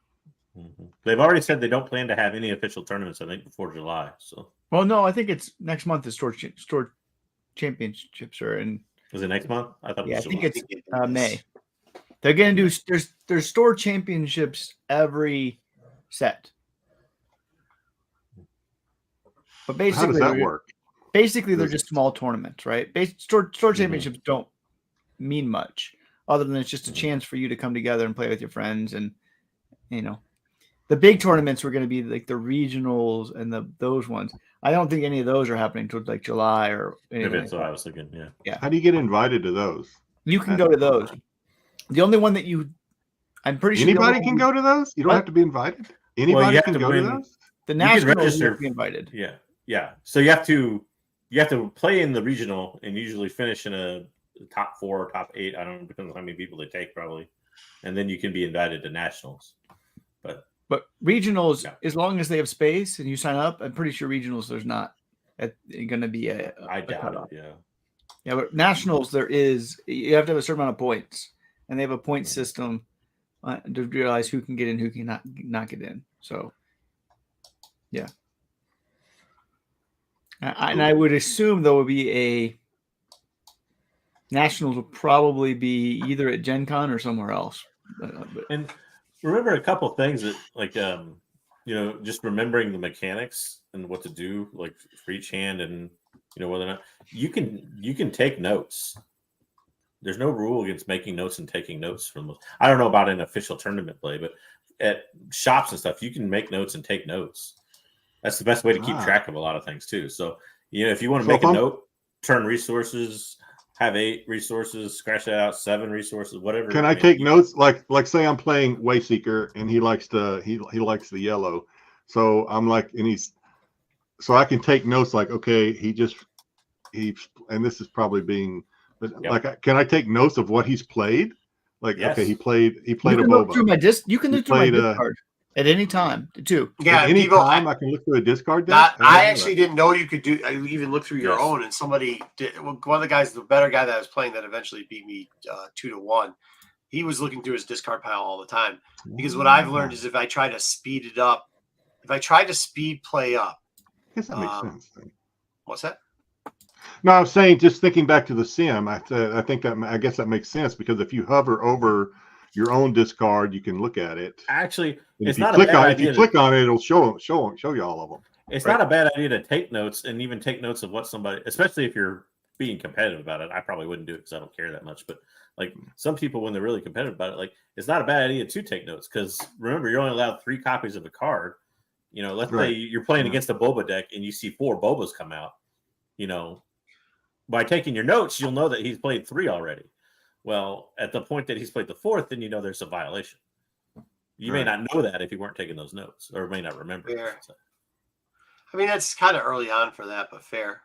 Mm-hmm. They've already said they don't plan to have any official tournaments, I think, before July. So, well, no, I think it's next month. The store championships are in. Was it next month? I thought. Yeah, I think it's May. They're going to do. There's store championships every set. But basically, how does that work? Basically, they're just small tournaments, right? Store championships don't mean much, other than it's just a chance for you to come together and play with your friends and. The big tournaments were going to be like the regionals and those ones. I don't think any of those are happening until like July or anything. Maybe that's what I was thinking. Yeah. How do you get invited to those? You can go to those. The only one that I'm pretty sure anybody can go to those. You don't have to be invited. Anybody can go to those. The nationals you be invited. Yeah. So you have to play in the regional and usually finish in a top 4 or top 8. I don't know, depends on how many people they take probably, and then you can be invited to nationals. But regionals, as long as they have space and you sign up, I'm pretty sure regionals there's not going to be I doubt it. Yeah, but nationals you have to have a certain amount of points, and they have a point system to realize who can get in, who can not get in. So, yeah. And I would assume there will be a nationals will probably be either at Gen Con or somewhere else. And remember a couple of things that like just remembering the mechanics and what to do like for each hand, and whether or not you can take notes. There's no rule against making notes and taking notes from those. I don't know about an official tournament play, but at shops and stuff you can make notes and take notes. That's the best way to keep track of a lot of things too. So if you want to make a note, turn resources, have 8 resources, scratch that out, 7 resources, whatever. Can I take notes? Like say I'm playing Wayseeker and he likes the yellow. So I'm like, so I can take notes like, okay, and this is probably being, but like, can I take notes of what he's played? Like, yes. Okay, he played a Boba. You can look through my discard at any time too. Yeah, at any time I can look through a discard deck. I actually didn't know you could do. You even look through your own, and somebody did. Well, one of the guys, the better guy that I was playing, that eventually beat me 2-1. He was looking through his discard pile all the time, because what I've learned is if I try to speed it up, if I try to speed play up, I guess that makes sense. What's that? No, I was saying, just thinking back to the sim, I think that, I guess that makes sense, because if you hover over your own discard, you can look at it. Actually, And it's if you not a click bad on idea. if you click on it, it'll show you all of them. It's right? not a bad idea to take notes, and even take notes of what somebody, especially if you're being competitive about it. I probably wouldn't do it because I don't care that much. But like some people, when they're really competitive about it, like it's not a bad idea to take notes, because remember, you're only allowed 3 copies of a card. You know, let's say you're playing against a Boba deck and you see 4 Bobas come out. You know, by taking your notes, you'll know that he's played 3 already. Well, at the point that he's played the 4th, then you know there's a violation. You may not know that if you weren't taking those notes, or may not remember. I mean, that's kind of early on for that, but fair.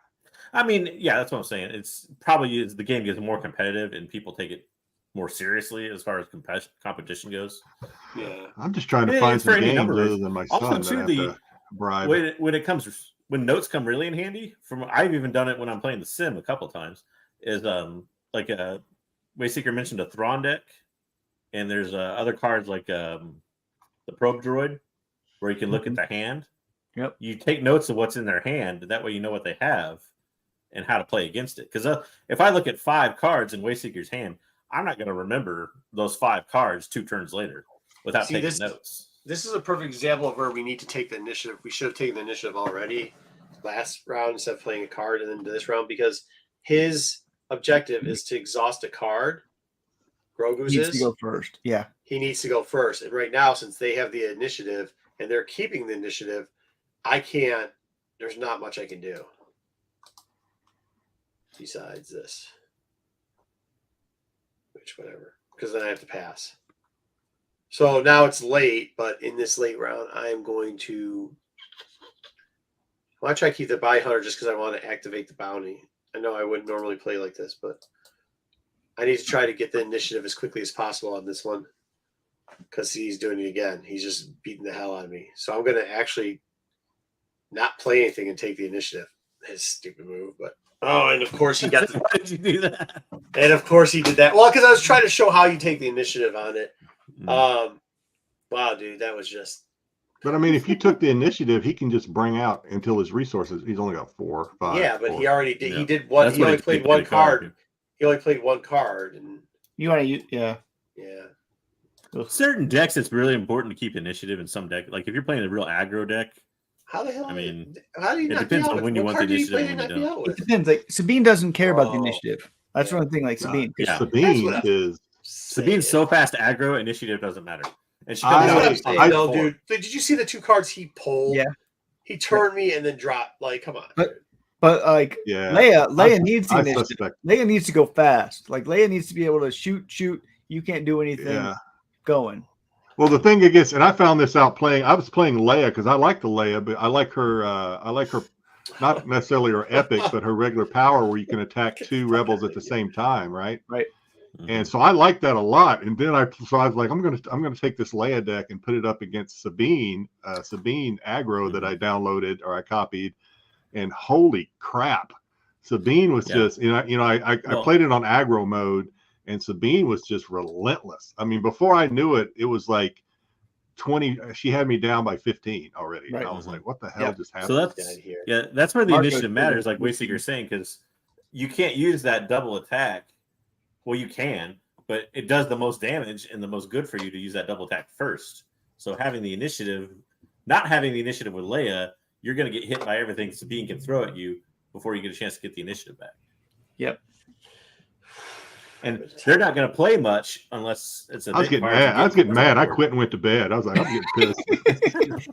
I mean, yeah, that's what I'm saying. It's probably the game gets more competitive and people take it more seriously as far as competition goes. Yeah, I'm just trying to find some games other than my son also, that I have to bribe. When notes come really in handy. I've even done it when I'm playing the sim a couple of times. Is like Wayseeker mentioned a Thrawn deck, and there's other cards like the Probe Droid, where you can look at the hand. Yep. You take notes of what's in their hand. That way you know what they have and how to play against it. Because if I look at 5 cards in Wayseeker's hand, I'm not going to remember those 5 cards 2 turns later without taking notes. This is a perfect example of where we need to take the initiative. We should have taken the initiative already last round instead of playing a card and then to this round, because his objective is to exhaust a card. Grogu's needs to go first. Yeah. He needs to go first. And right now, since they have the initiative and they're keeping the initiative, there's not much I can do besides this. Which, whatever. Because then I have to pass. So now it's late, but in this late round, I'm going to try to keep the bounty hunter just because I want to activate the bounty. I know I wouldn't normally play like this, but I need to try to get the initiative as quickly as possible on this one, because he's doing it again. He's just beating the hell out of me. So I'm going to actually not play anything and take the initiative. His stupid move, but and of course he got. Why did you do that? And of course he did that. Well, because I was trying to show how you take the initiative on it. Wow, dude, that was just. But I mean, if you took the initiative, he can just bring out until his resources. He's only got 4, 5. Yeah, but 4. he already did. Yeah. He did one. He only played one card. He only played one card, and you want to use yeah. Certain decks, it's really important to keep initiative in some deck. Like if you're playing a real aggro deck. How the hell? I mean, how do you? It depends on when you want the initiative. It depends. Like Sabine doesn't care about the initiative. That's one thing. Like Sabine. Yeah. Sabine's so fast aggro, initiative doesn't matter. And she comes out. Dude. Did you see the 2 cards he pulled? Yeah. He turned me and then dropped. Like, come on. But like Leia needs the initiative. Leia needs to go fast. Like Leia needs to be able to shoot. You can't do anything going. Well, the thing against, and I found this out playing. I was playing Leia because I like the Leia, but I like her. Not necessarily her epic, but her regular power, where you can attack 2 rebels at the same time, right? Right. And so I like that a lot. And then I was like, I'm gonna take this Leia deck and put it up against Sabine aggro that I downloaded or I copied, and holy crap, Sabine was just I played it on aggro mode, and Sabine was just relentless. I mean, before I knew it, it was like 20. She had me down by 15 already. Right. And I was like, what the hell just happened? So that's where the initiative matters, like Wayseeker's saying, because you can't use that double attack. Well, you can, but it does the most damage and the most good for you to use that double attack first. So having the initiative, not having the initiative with Leia, you're going to get hit by everything Sabine can throw at you before you get a chance to get the initiative back. Yep. And they're not going to play much unless it's a. I was getting mad. I quit and went to bed. I was like, I'm getting pissed.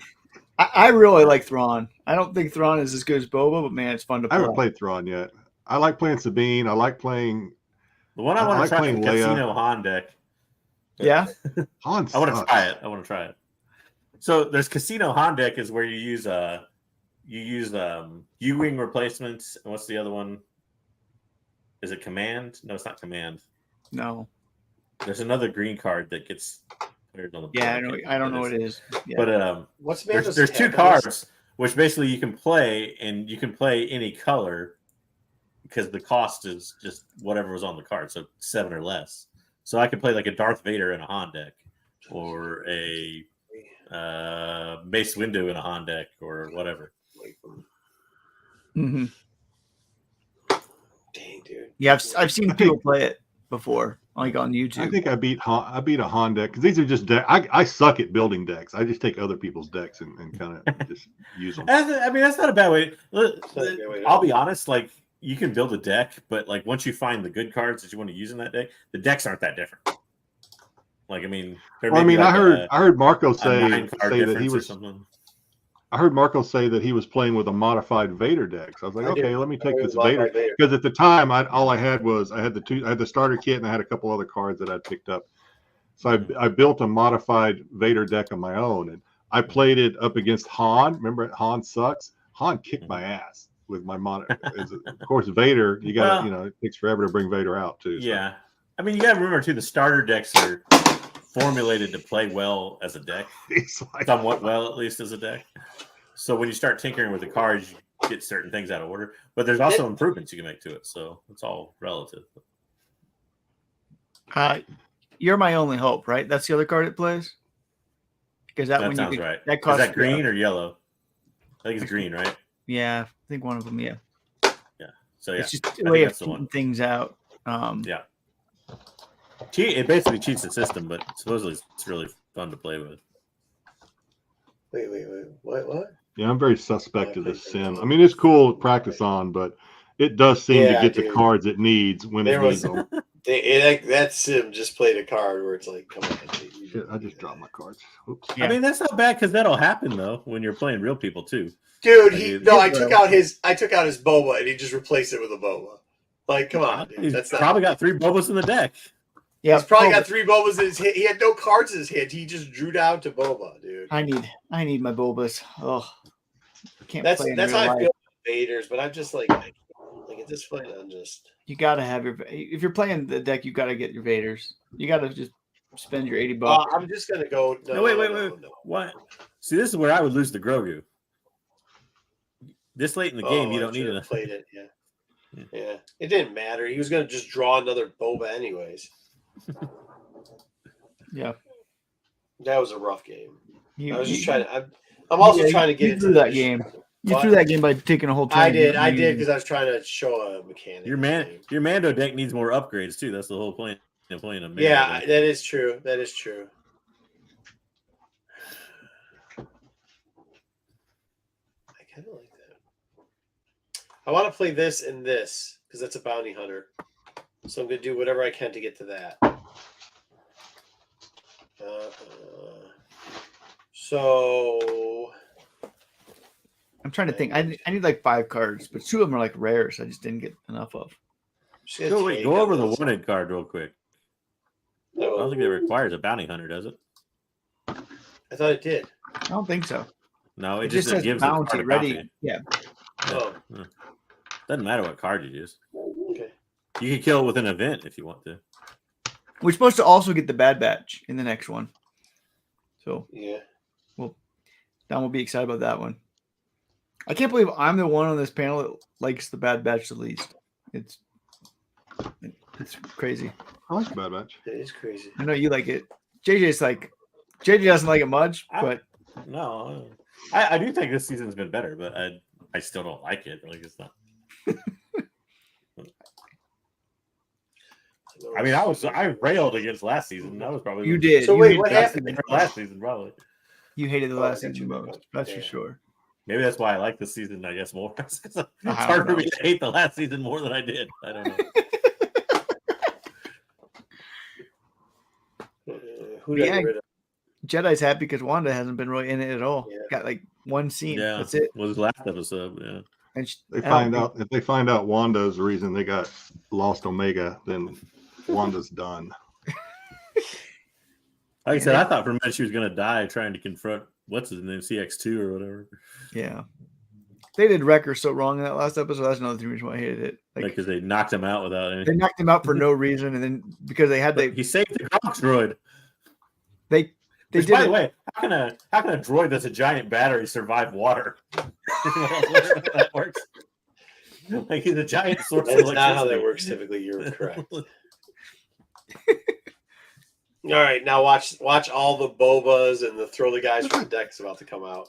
I really like Thrawn. I don't think Thrawn is as good as Boba, but man, it's fun to play. I haven't played Thrawn yet. I like playing Sabine. I like playing. The one I want to try is the Casino Han deck. Yeah. Han. I want to try it. So there's Casino Han deck is where you use U-wing replacements. And what's the other one? Is it Command? No, it's not Command. No. There's another green card that gets paired on the board. I don't know what it is. Yeah. But there's 2 cards which basically you can play, and you can play any color because the cost is just whatever was on the card, so 7 or less. So I could play like a Darth Vader in a Han deck, or a Mace Windu in a Han deck, or whatever. Mm-hmm. dude. Yeah, I've seen people play it before, like on I YouTube. think I beat a Han deck because these are just I suck at building decks. I just take other people's decks and kind of just use them. I mean, that's not a bad way. not a bad way at I'll all. be honest, like you can build a deck, but like once you find the good cards that you want to use in that deck, the decks aren't that different. Like, I mean, I heard Marco say that he was. I heard Marco say that he was playing with a modified Vader deck. So I was like, okay, let me take this Vader because at the time all I had the starter kit and I had a couple other cards that I'd picked up. So I built a modified Vader deck of my own and I played it up against Han. Remember, Han sucks. Han kicked my ass with my mod. Of course, Vader. You got to it takes forever to bring Vader out too. So. Yeah, I mean, you got to remember too. The starter decks are formulated to play well as a deck, somewhat well at least as a deck. So when you start tinkering with the cards, you get certain things out of order. But there's also improvements you can make to it. So it's all relative. You're my only hope, right? That's the other card it plays. Because that sounds right. That costs is that green or yellow? I think it's green, right? Yeah, I think one of them. Yeah. Yeah. So yeah, it's just a way of keeping things out. Yeah. It basically cheats the system, but supposedly it's really fun to play with. Wait. What? Yeah, I'm very suspect of this sim. I mean, it's cool to practice on, but it does seem to get the cards it needs when it needs them. That sim just played a card where it's like, come on. Shit, I just dropped my cards. Oops. Yeah. I mean, that's not bad because that'll happen though when you're playing real people too. Dude, I took out his boba and he just replaced it with a boba. Like, come on, dude. He's probably got 3 bobas in the deck. Yeah, he's probably got 3 bobas in his hand. He had no cards in his hand. He just drew down to boba, dude. I need my bobas. Oh, that's how I feel about Vaders, but I'm just like at this point, I'm just. You gotta have if you're playing the deck, you gotta get your Vaders. You gotta just spend your $80. I'm just gonna go. No, wait. What? See, this is where I would lose the Grogu. This late in the game, you don't need enough. Played it, yeah. It didn't matter. He was gonna just draw another boba anyways. Yeah, that was a rough game. I'm also trying to get into that game. You threw that game by taking a whole turn. I did because I was trying to show a mechanic. Your Mando deck needs more upgrades too. That's the whole point of playing a Mando deck. That is true. I kind of like that. I want to play this and this because that's a bounty hunter. So I'm going to do whatever I can to get to that. So I'm trying to think. I need like 5 cards, but 2 of them are like rares. I just didn't get enough of. Go over the wanted card real quick. I don't think it requires a bounty hunter, does it? I thought it did. I don't think so. No, it just says gives bounty ready. Bounty. Yeah. Oh. Doesn't matter what card you use. Okay. You can kill it with an event if you want to. We're supposed to also get the Bad Batch in the next one. So yeah. Well, Don will be excited about that one. I can't believe I'm the one on this panel that likes the Bad Batch the least. It's crazy. I like the Bad Batch. It is crazy. I know you like it. JJ doesn't like it much, but no, I do think this season's been better, but I still don't like it. Like it's not. I mean, I railed against last season. That was probably you did. So you wait, what happened last season? Probably you hated the last season most. That's for sure. Maybe that's why I like this season. I guess more. It's hard for me to hate the last season more than I did. I don't know. Who did I get rid of? Jedi's happy because Wanda hasn't been really in it at all. Yeah. Got like one scene. Yeah, that's it. Was last episode. Yeah. And if they find out Wanda's the reason they got lost Omega, then Wanda's done. Like I said, I thought for a minute she was going to die trying to confront what's his name, CX2 or whatever. Yeah, they did Wrecker so wrong in that last episode. That's another reason why I hated it. Because they knocked him out without anything. They knocked him out for no reason, and then because they had he saved the Gronk droid. They Which, by the way, how can a droid that's a giant battery survive water? That works. Like he's a giant source of electricity. That's not how that works. Typically, you're correct. All right, now watch all the bobas and the throw the guys from the deck's about to come out.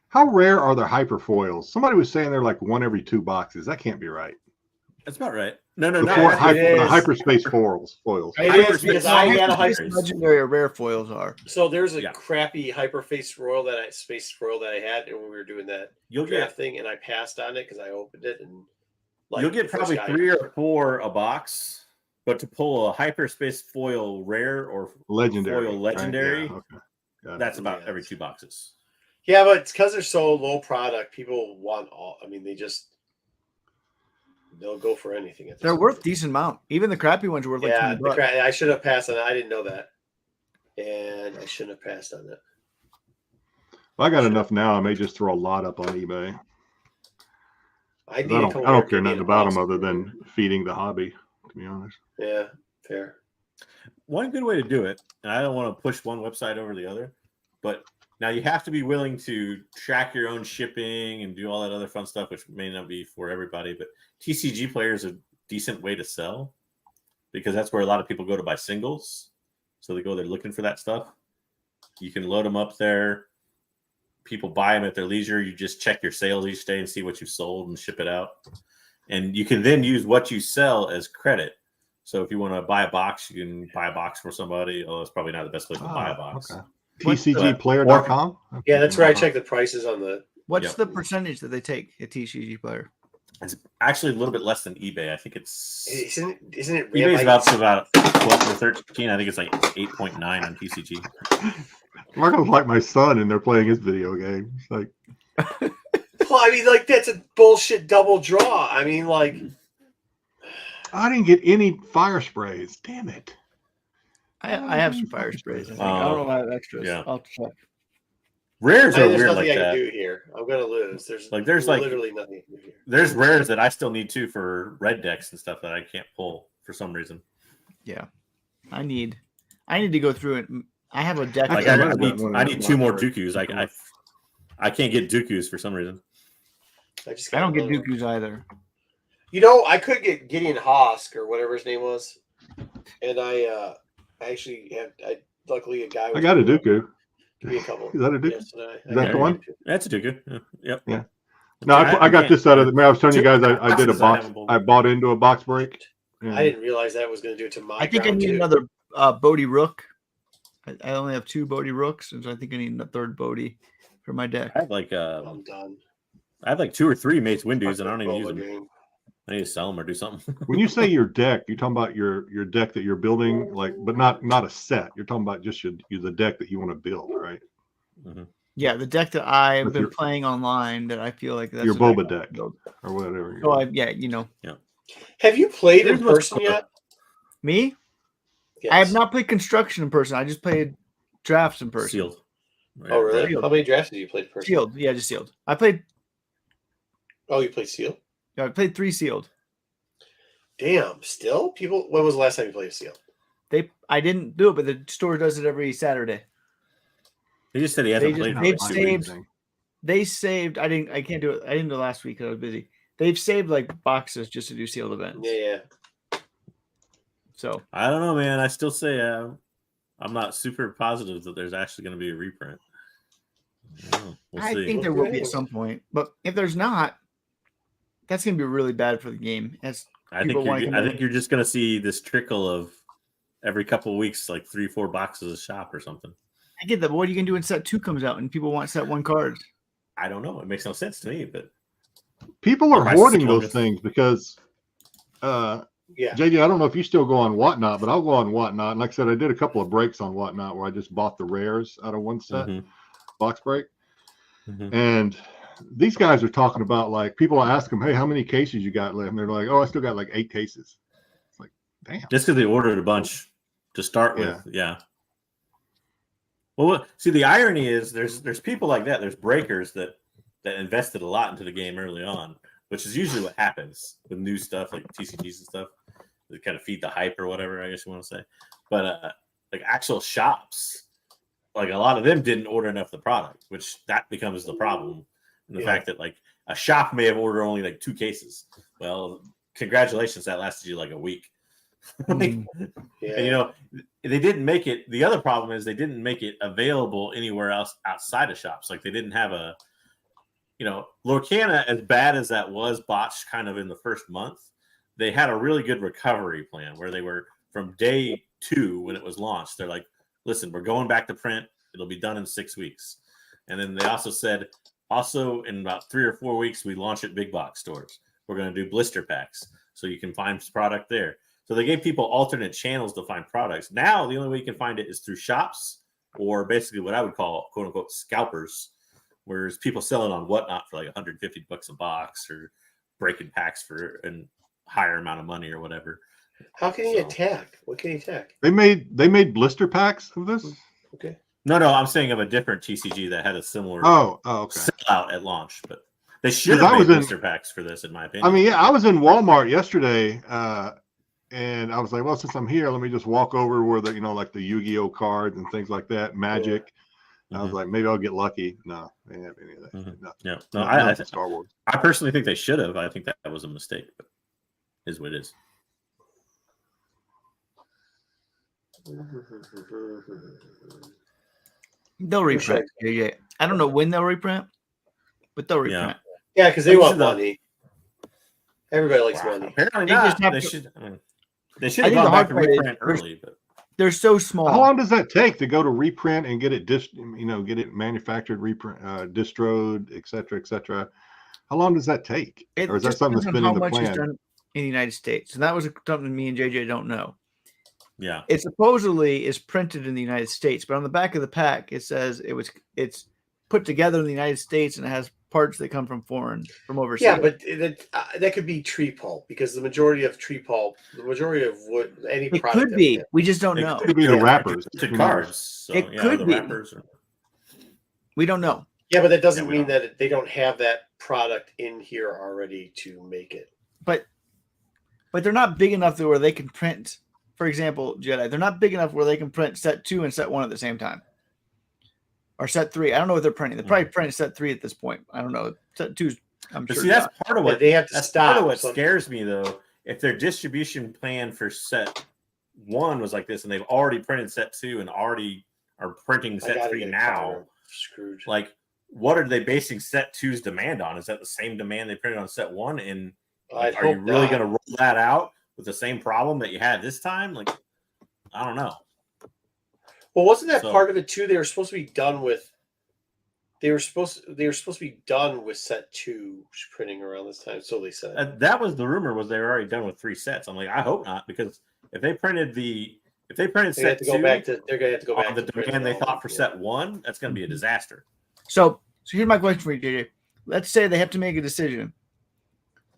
How rare are the hyperfoils? Somebody was saying they're like 1 every 2 boxes. That can't be right. That's about right. No, The, no. the hyperspace foils. It is because I had a legendary or rare foils are. So there's a crappy hyperface royal space royal that I had, and when we were doing that draft thing, and I passed on it because I opened it, and you'll get probably 3 or 4 a box, but to pull a hyperspace foil rare or legendary foil legendary, right? Yeah, that's about every 2 boxes. Yeah, but it's because they're so low product. People want all. I mean, they'll go for anything. They're worth decent amount. Even the crappy ones are worth like $20. I should have passed on it. I didn't know that, and I shouldn't have passed on that. Well, I got enough now. I may just throw a lot up on eBay. I don't care nothing about them other than feeding the hobby. To be honest. Yeah, fair. One good way to do it, and I don't want to push one website over the other, but now you have to be willing to track your own shipping and do all that other fun stuff, which may not be for everybody. But TCG Player is a decent way to sell because that's where a lot of people go to buy singles. So they go there looking for that stuff. You can load them up there. People buy them at their leisure. You just check your sales each day and see what you sold and ship it out. And you can then use what you sell as credit. So if you want to buy a box, you can buy a box for somebody. Oh, that's probably not the best place to buy a box. Okay. TCGplayer.com? Yeah, that's where I check the prices on the. What's the percentage that they take at TCG Player? It's actually a little bit less than eBay. I think it's isn't it eBay's about 12 or 13. I think it's like 8.9 on TCG. Marco's like my son, and they're playing his video game. It's like, well, I mean, like that's a bullshit double draw. I mean, like, I didn't get any fire sprays. Damn it! I have some fire sprays. I don't know if I have extras. Yeah. I'll check. Rares are there's weird nothing like I that. can do here. I'm gonna lose. There's literally nothing. I can do here. There's rares that I still need too for red decks and stuff that I can't pull for some reason. Yeah, I need to go through it. I have a deck. Like I need 2 more Dooku's. I can't get Dooku's for some reason. I don't get Dooku's either. You know, I could get Gideon Hosk or whatever his name was, and I actually have. Luckily, a guy. I got a Dooku. Give me a couple. Is that a Dooku? Yes, Is that the one? That's a Dooku. Yep. Yeah. No, I got this out of the. I was telling you guys I did a box. I bought into a box break. I didn't realize that was going to do it to my. I think I need another Bodhi Rook. I only have 2 Bodhi Rooks, and so I think I need a third Bodhi for my deck. I have like I'm done. I have like 2 or 3 Mace Windows, and I don't even use them. I need to sell them or do something. When you say your deck, you're talking about your deck that you're building, like, but not a set. You're talking about just the deck that you want to build, right? Mm-hmm. Yeah, the deck that I've been playing online that I feel like that's your Boba deck or whatever. Oh, you know. Yeah. Have you played in person yet? Me? Yes. I have not played construction in person. I just played drafts in person. Sealed. Oh, really? Sealed. How many drafts did you play in person? Sealed. Yeah, just sealed. I played. Oh, you played sealed? Yeah, I played 3 sealed. Damn. Still, people. When was the last time you played sealed? I didn't do it, but the store does it every Saturday. He just said he hasn't played. They saved. I can't do it. I didn't do it last week because I was busy. They've saved like boxes just to do sealed events. Yeah. So I don't know, man. I still say I'm not super positive that there's actually going to be a reprint. I think there will be at some point, but if there's not, that's going to be really bad for the game. I think you're just going to see this trickle of every couple of weeks, like 3-4 boxes of shop or something. I get that. But what are you going to do when set 2 comes out and people want set 1 cards? I don't know. It makes no sense to me, but people are hoarding those things because, JD, I don't know if you still go on Whatnot, but I'll go on Whatnot. And like I said, I did a couple of breaks on Whatnot where I just bought the rares out of one set, box break. And these guys are talking about, like, people ask them, hey, how many cases you got left? And they're like, oh, I still got like 8 cases. It's like, damn. Just because they ordered a bunch to start with. Yeah. Well, see, the irony is there's people like that. There's breakers that invested a lot into the game early on, which is usually what happens with new stuff like TCGs and stuff. They kind of feed the hype or whatever, I guess you want to say. But like actual shops, like a lot of them didn't order enough of the product, which that becomes the problem. And the fact that like a shop may have ordered only like 2 cases. Well, congratulations, that lasted you like a week. And, you know, they didn't make it. The other problem is they didn't make it available anywhere else outside of shops. Like they didn't have a, you know, Lorcana, as bad as that was botched kind of in the first month, they had a really good recovery plan where they were from day 2 when it was launched. They're like, listen, we're going back to print. It'll be done in 6 weeks. And then they also said, in about 3 or 4 weeks, we launch at big box stores. We're going to do blister packs so you can find product there. So they gave people alternate channels to find products. Now, the only way you can find it is through shops or basically what I would call, quote unquote, scalpers, whereas people selling on Whatnot for like $150 a box or breaking packs for a higher amount of money or whatever. How can he attack? What can he attack? They made blister packs of this. Okay. No, I'm saying of a different TCG that had a similar okay. sellout at launch, but they should have made blister packs for this, in my opinion. I mean, yeah, I was in Walmart yesterday, and I was like, well, since I'm here, let me just walk over where the, like the Yu-Gi-Oh cards and things like that, Magic. I was like, maybe I'll get lucky. No, they didn't have any of that. No, I Star Wars. I personally think they should have. I think that was a mistake, but it is what it is. They'll reprint. Yeah. I don't know when they'll reprint, but they'll reprint. Yeah, because they want money. Everybody likes money. Apparently not. They should have gone back to reprint early, but they're so small. How long does that take to go to reprint and get it get it manufactured, reprint, distroed, et cetera? How long does that take? Or is that something that's been in the plan? Is done in the United States, and that was something me and JJ don't know. Yeah, it supposedly is printed in the United States, but on the back of the pack it says it's put together in the United States and it has parts that come from overseas. Yeah, but that could be tree pulp because the majority of wood, any it product could be. We just don't know. It could be the wrappers to cards. So, it could be. We don't know. Yeah, but that doesn't mean that they don't have that product in here already to make it. But they're not big enough where they can print. For example, Jedi, they're not big enough where they can print set 2 and set 1 at the same time. Or set 3. I don't know what they're printing. They're probably printing set 3 at this point. I don't know. Set 2's, I'm sure. See, that's part of what they have to stop. Part of what scares me, though. If their distribution plan for set 1 was like this, and they've already printed set 2 and already are printing set 3 now, screwed. Like, what are they basing set 2's demand on? Is that the same demand they printed on set 1? And are you really going to roll that out with the same problem that you had this time? Like, I don't know. Well, wasn't that part of it too? They were supposed to be done with. They were supposed to be done with set 2 printing around this time. So they said that was the rumor. Was they were already done with 3 sets? I'm like, I hope not, because if they printed set 2, they're going to have to go back on the demand they thought for set 1. That's going to be a disaster. So here's my question for you, JJ. Let's say they have to make a decision: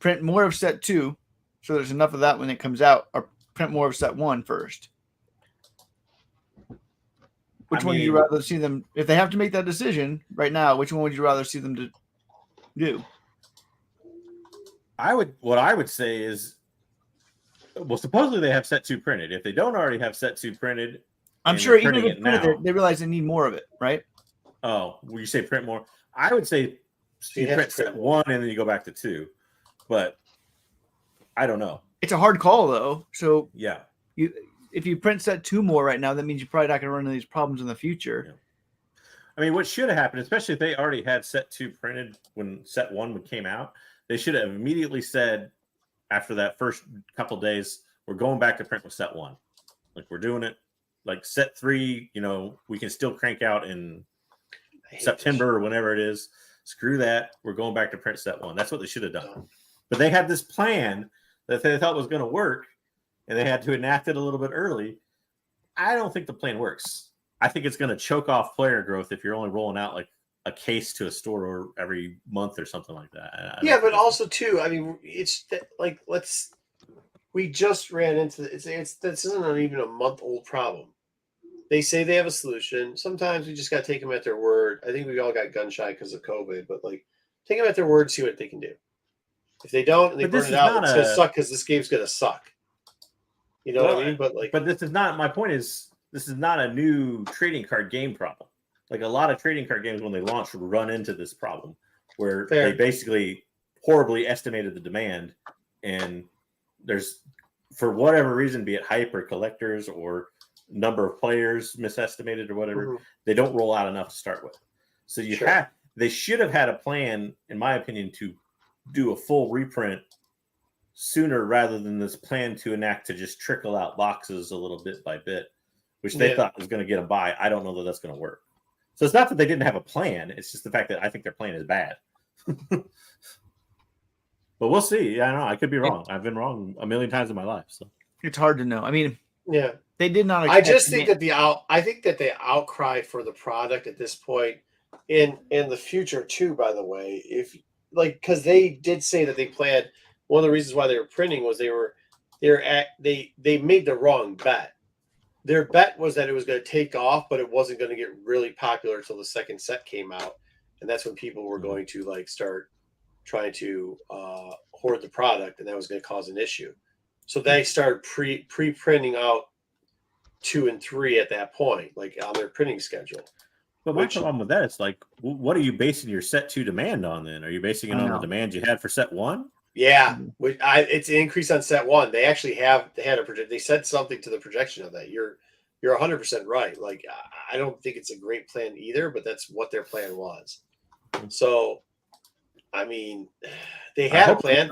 print more of set 2, so there's enough of that when it comes out, or print more of set 1 first. Which one would you rather see them? If they have to make that decision right now, which one would you rather see them to do? What I would say is, well, supposedly they have set 2 printed. If they don't already have set 2 printed, I'm sure even if they realize they need more of it, right? Oh, will you say print more? I would say you print set 1 and then you go back to 2, but I don't know. It's a hard call though. So yeah, if you print set 2 more right now, that means you're probably not going to run into these problems in the future. Yeah. I mean, what should have happened, especially if they already had set 2 printed when set 1 came out, they should have immediately said after that first couple days, we're going back to print with set 1. Like, we're doing it. Like set 3, we can still crank out in September or whenever it is. Screw that. We're going back to print set 1. That's what they should have done. But they had this plan that they thought was going to work, and they had to enact it a little bit early. I don't think the plan works. I think it's going to choke off player growth if you're only rolling out like a case to a store every month or something like that. Yeah, but also too, I mean, it's like we just ran into this isn't even a month-old problem. They say they have a solution. Sometimes we just got to take them at their word. I think we all got gun shy because of COVID, but take them at their word, see what they can do. If they don't and they burn it out, it's going to suck because this game's going to suck. You know what I mean? But this is not, my point is, this is not a new trading card game problem. Like a lot of trading card games when they launch run into this problem where they basically horribly estimated the demand, and there's, for whatever reason, be it hype or collectors or number of players misestimated or whatever, they don't roll out enough to start with. So they should have had a plan, in my opinion, to do a full reprint sooner rather than this plan to enact to just trickle out boxes a little bit by bit, which they thought was going to get them by. I don't know that that's going to work. So it's not that they didn't have a plan. It's just the fact that I think their plan is bad. But we'll see. I don't know. I could be wrong. I've been wrong a million times in my life. So It's hard to know. I mean, Yeah. they did not. I just think that the outcry for the product at this point in the future too, by the way, if like, because they did say that they planned, one of the reasons why they were printing was they made the wrong bet. Their bet was that it was going to take off, but it wasn't going to get really popular until the second set came out. And that's when people were going to like start trying to hoard the product, and that was going to cause an issue. So they started pre-printing out 2 and 3 at that point, like on their printing schedule. But my problem with that is like, what are you basing your set 2 demand on then? Are you basing it on the demand you had for set 1? Yeah, it's an increase on set 1. They actually they said something to the projection of that. You're 100% right. Like, I don't think it's a great plan either, but that's what their plan was. So, I mean, they had a plan.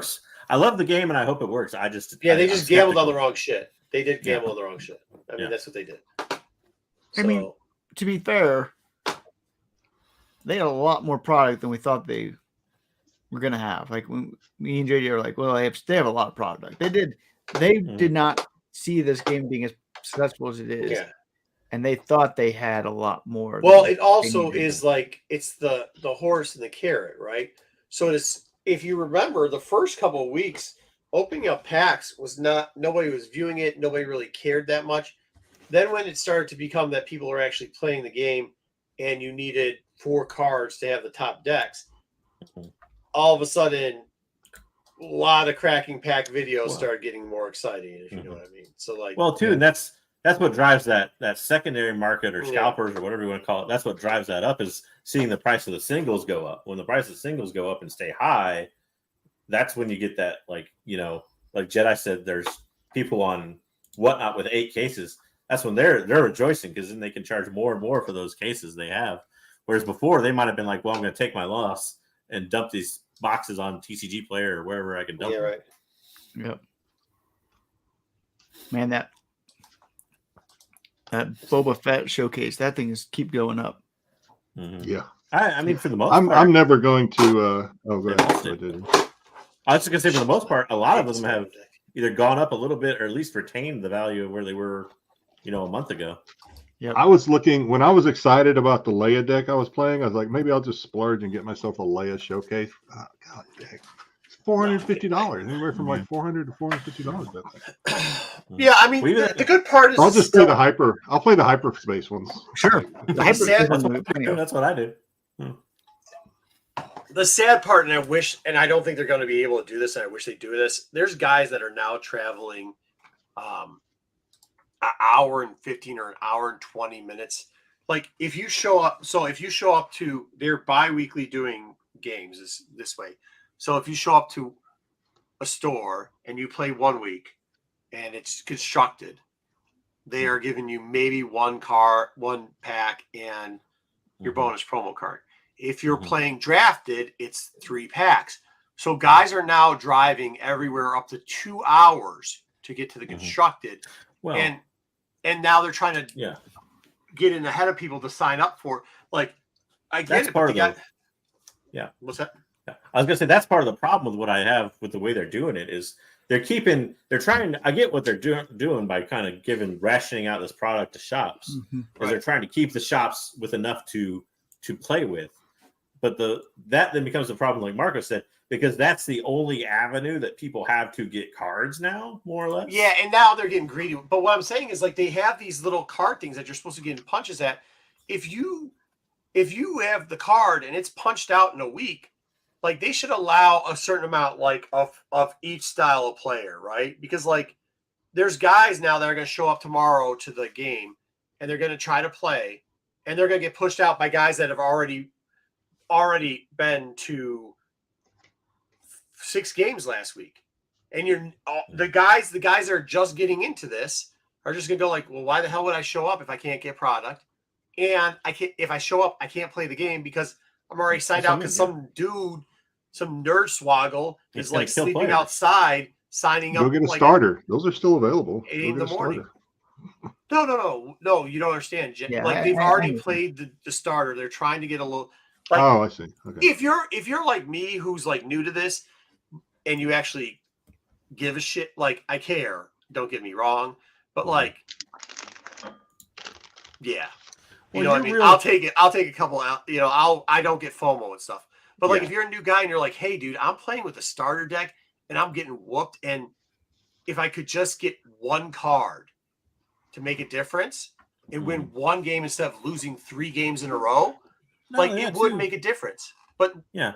I love the game and I hope it works. They just gambled on the wrong shit. They did gamble on the wrong shit. I mean, that's what they did. I mean, to be fair, they had a lot more product than we thought they were going to have. Like when me and JD are like, well, they have a lot of product. They did not see this game being as successful as it is. Yeah. And they thought they had a lot more. Well, it also is like, it's the horse and the carrot, right? So it's, if you remember the first couple of weeks, opening up packs was nobody was viewing it. Nobody really cared that much. Then when it started to become that people are actually playing the game and you needed 4 cards to have the top decks, all of a sudden, a lot of cracking pack videos started getting more exciting, if you know what I mean. So like, well, too, and that's what drives that secondary market or scalpers or whatever you want to call it. That's what drives that up, is seeing the price of the singles go up. When the price of singles go up and stay high, that's when you get that, like, you know, like Jedi said, there's people on Whatnot with 8 cases. That's when they're rejoicing, because then they can charge more and more for those cases they have. Whereas before they might have been like, well, I'm going to take my loss and dump these boxes on TCG Player or wherever I can dump them. right. Yep. Man, that Boba Fett showcase, that thing is keep going up. Yeah. I mean, for the most part, I'm never going to. Go ahead. I was just going to say, for the most part, a lot of them have either gone up a little bit or at least retained the value of where they were, a month ago. Yeah. I was looking, when I was excited about the Leia deck I was playing, I was like, maybe I'll just splurge and get myself a Leia showcase. Oh, God dang. It's $450. Anywhere from like $400 to $450. Yeah, I mean, the good part is I'll just play the hyper. I'll play the hyperspace ones. Sure. That's what I do. The sad part, and I wish, and I don't think they're going to be able to do this, and I wish they do this. There's guys that are now traveling an hour and 15 or an hour and 20 minutes. Like if you show up to, they're bi-weekly doing games this way. So if you show up to a store and you play 1 week and it's constructed, they are giving you maybe 1 pack and your bonus promo card. If you're playing drafted, it's 3 packs. So guys are now driving everywhere up to 2 hours to get to the constructed. Well, and now they're trying to get in ahead of people to sign up for. Like, I get that's it. Part of the, What's that? Yeah. I was gonna say that's part of the problem with what I have with the way they're doing it is they're trying. I get what they're doing by kind of rationing out this product to shops, because they're trying to keep the shops with enough to play with. But that then becomes a problem, like Marco said, because that's the only avenue that people have to get cards now, more or less. Yeah, and now they're getting greedy. But what I'm saying is, like, they have these little card things that you're supposed to get punches at. If you have the card and it's punched out in a week, like, they should allow a certain amount, like, of each style of player, right? Because, like, there's guys now that are going to show up tomorrow to the game and they're going to try to play, and they're going to get pushed out by guys that have already been to 6 games last week. And the guys that are just getting into this are just gonna go like, well, why the hell would I show up if I can't get product? And if I show up, I can't play the game because I'm already signed out, because some dude, some nerd swoggle is like sleeping outside signing Go up. get a like starter. Those are still available. 8 Go in get the a morning. starter. No. You don't understand. Yeah, Like they've I already understand. played the starter. They're trying to get a little. Like Oh, I see. Okay. if you're like me, who's like new to this, and you actually give a shit, like I care. Don't get me wrong, but like, yeah, you Well, know what I you're mean. really- I'll take it. I'll take a couple out. You know, I don't get FOMO and stuff. But like, Yeah. if you're a new guy and you're like, hey, dude, I'm playing with a starter deck and I'm getting whooped, and if I could just get one card to make a difference and win one game instead of losing 3 games in a row, No, like yeah, it would too. make a difference. But Yeah.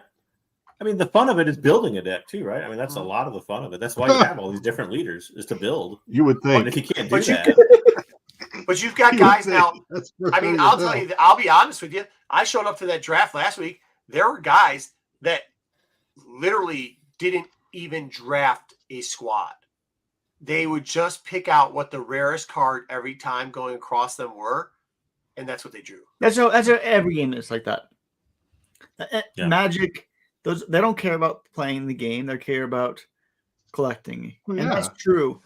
I mean, the fun of it is building a deck too, right? I mean, that's a Mhm. lot of the fun of it. That's why you have all these different leaders, is to build. You would And think. if you can't do But you that, but you've got You would guys think. now. That's I mean, frustrating I'll as tell hell. you that I'll be honest with you. I showed up to that draft last week. There were guys that literally didn't even draft a squad. They would just pick out what the rarest card every time going across them were, and that's what they drew. That's how every game is like that. Yeah. Magic, those they don't care about playing the game; they care about collecting, Well, and that's yeah. true.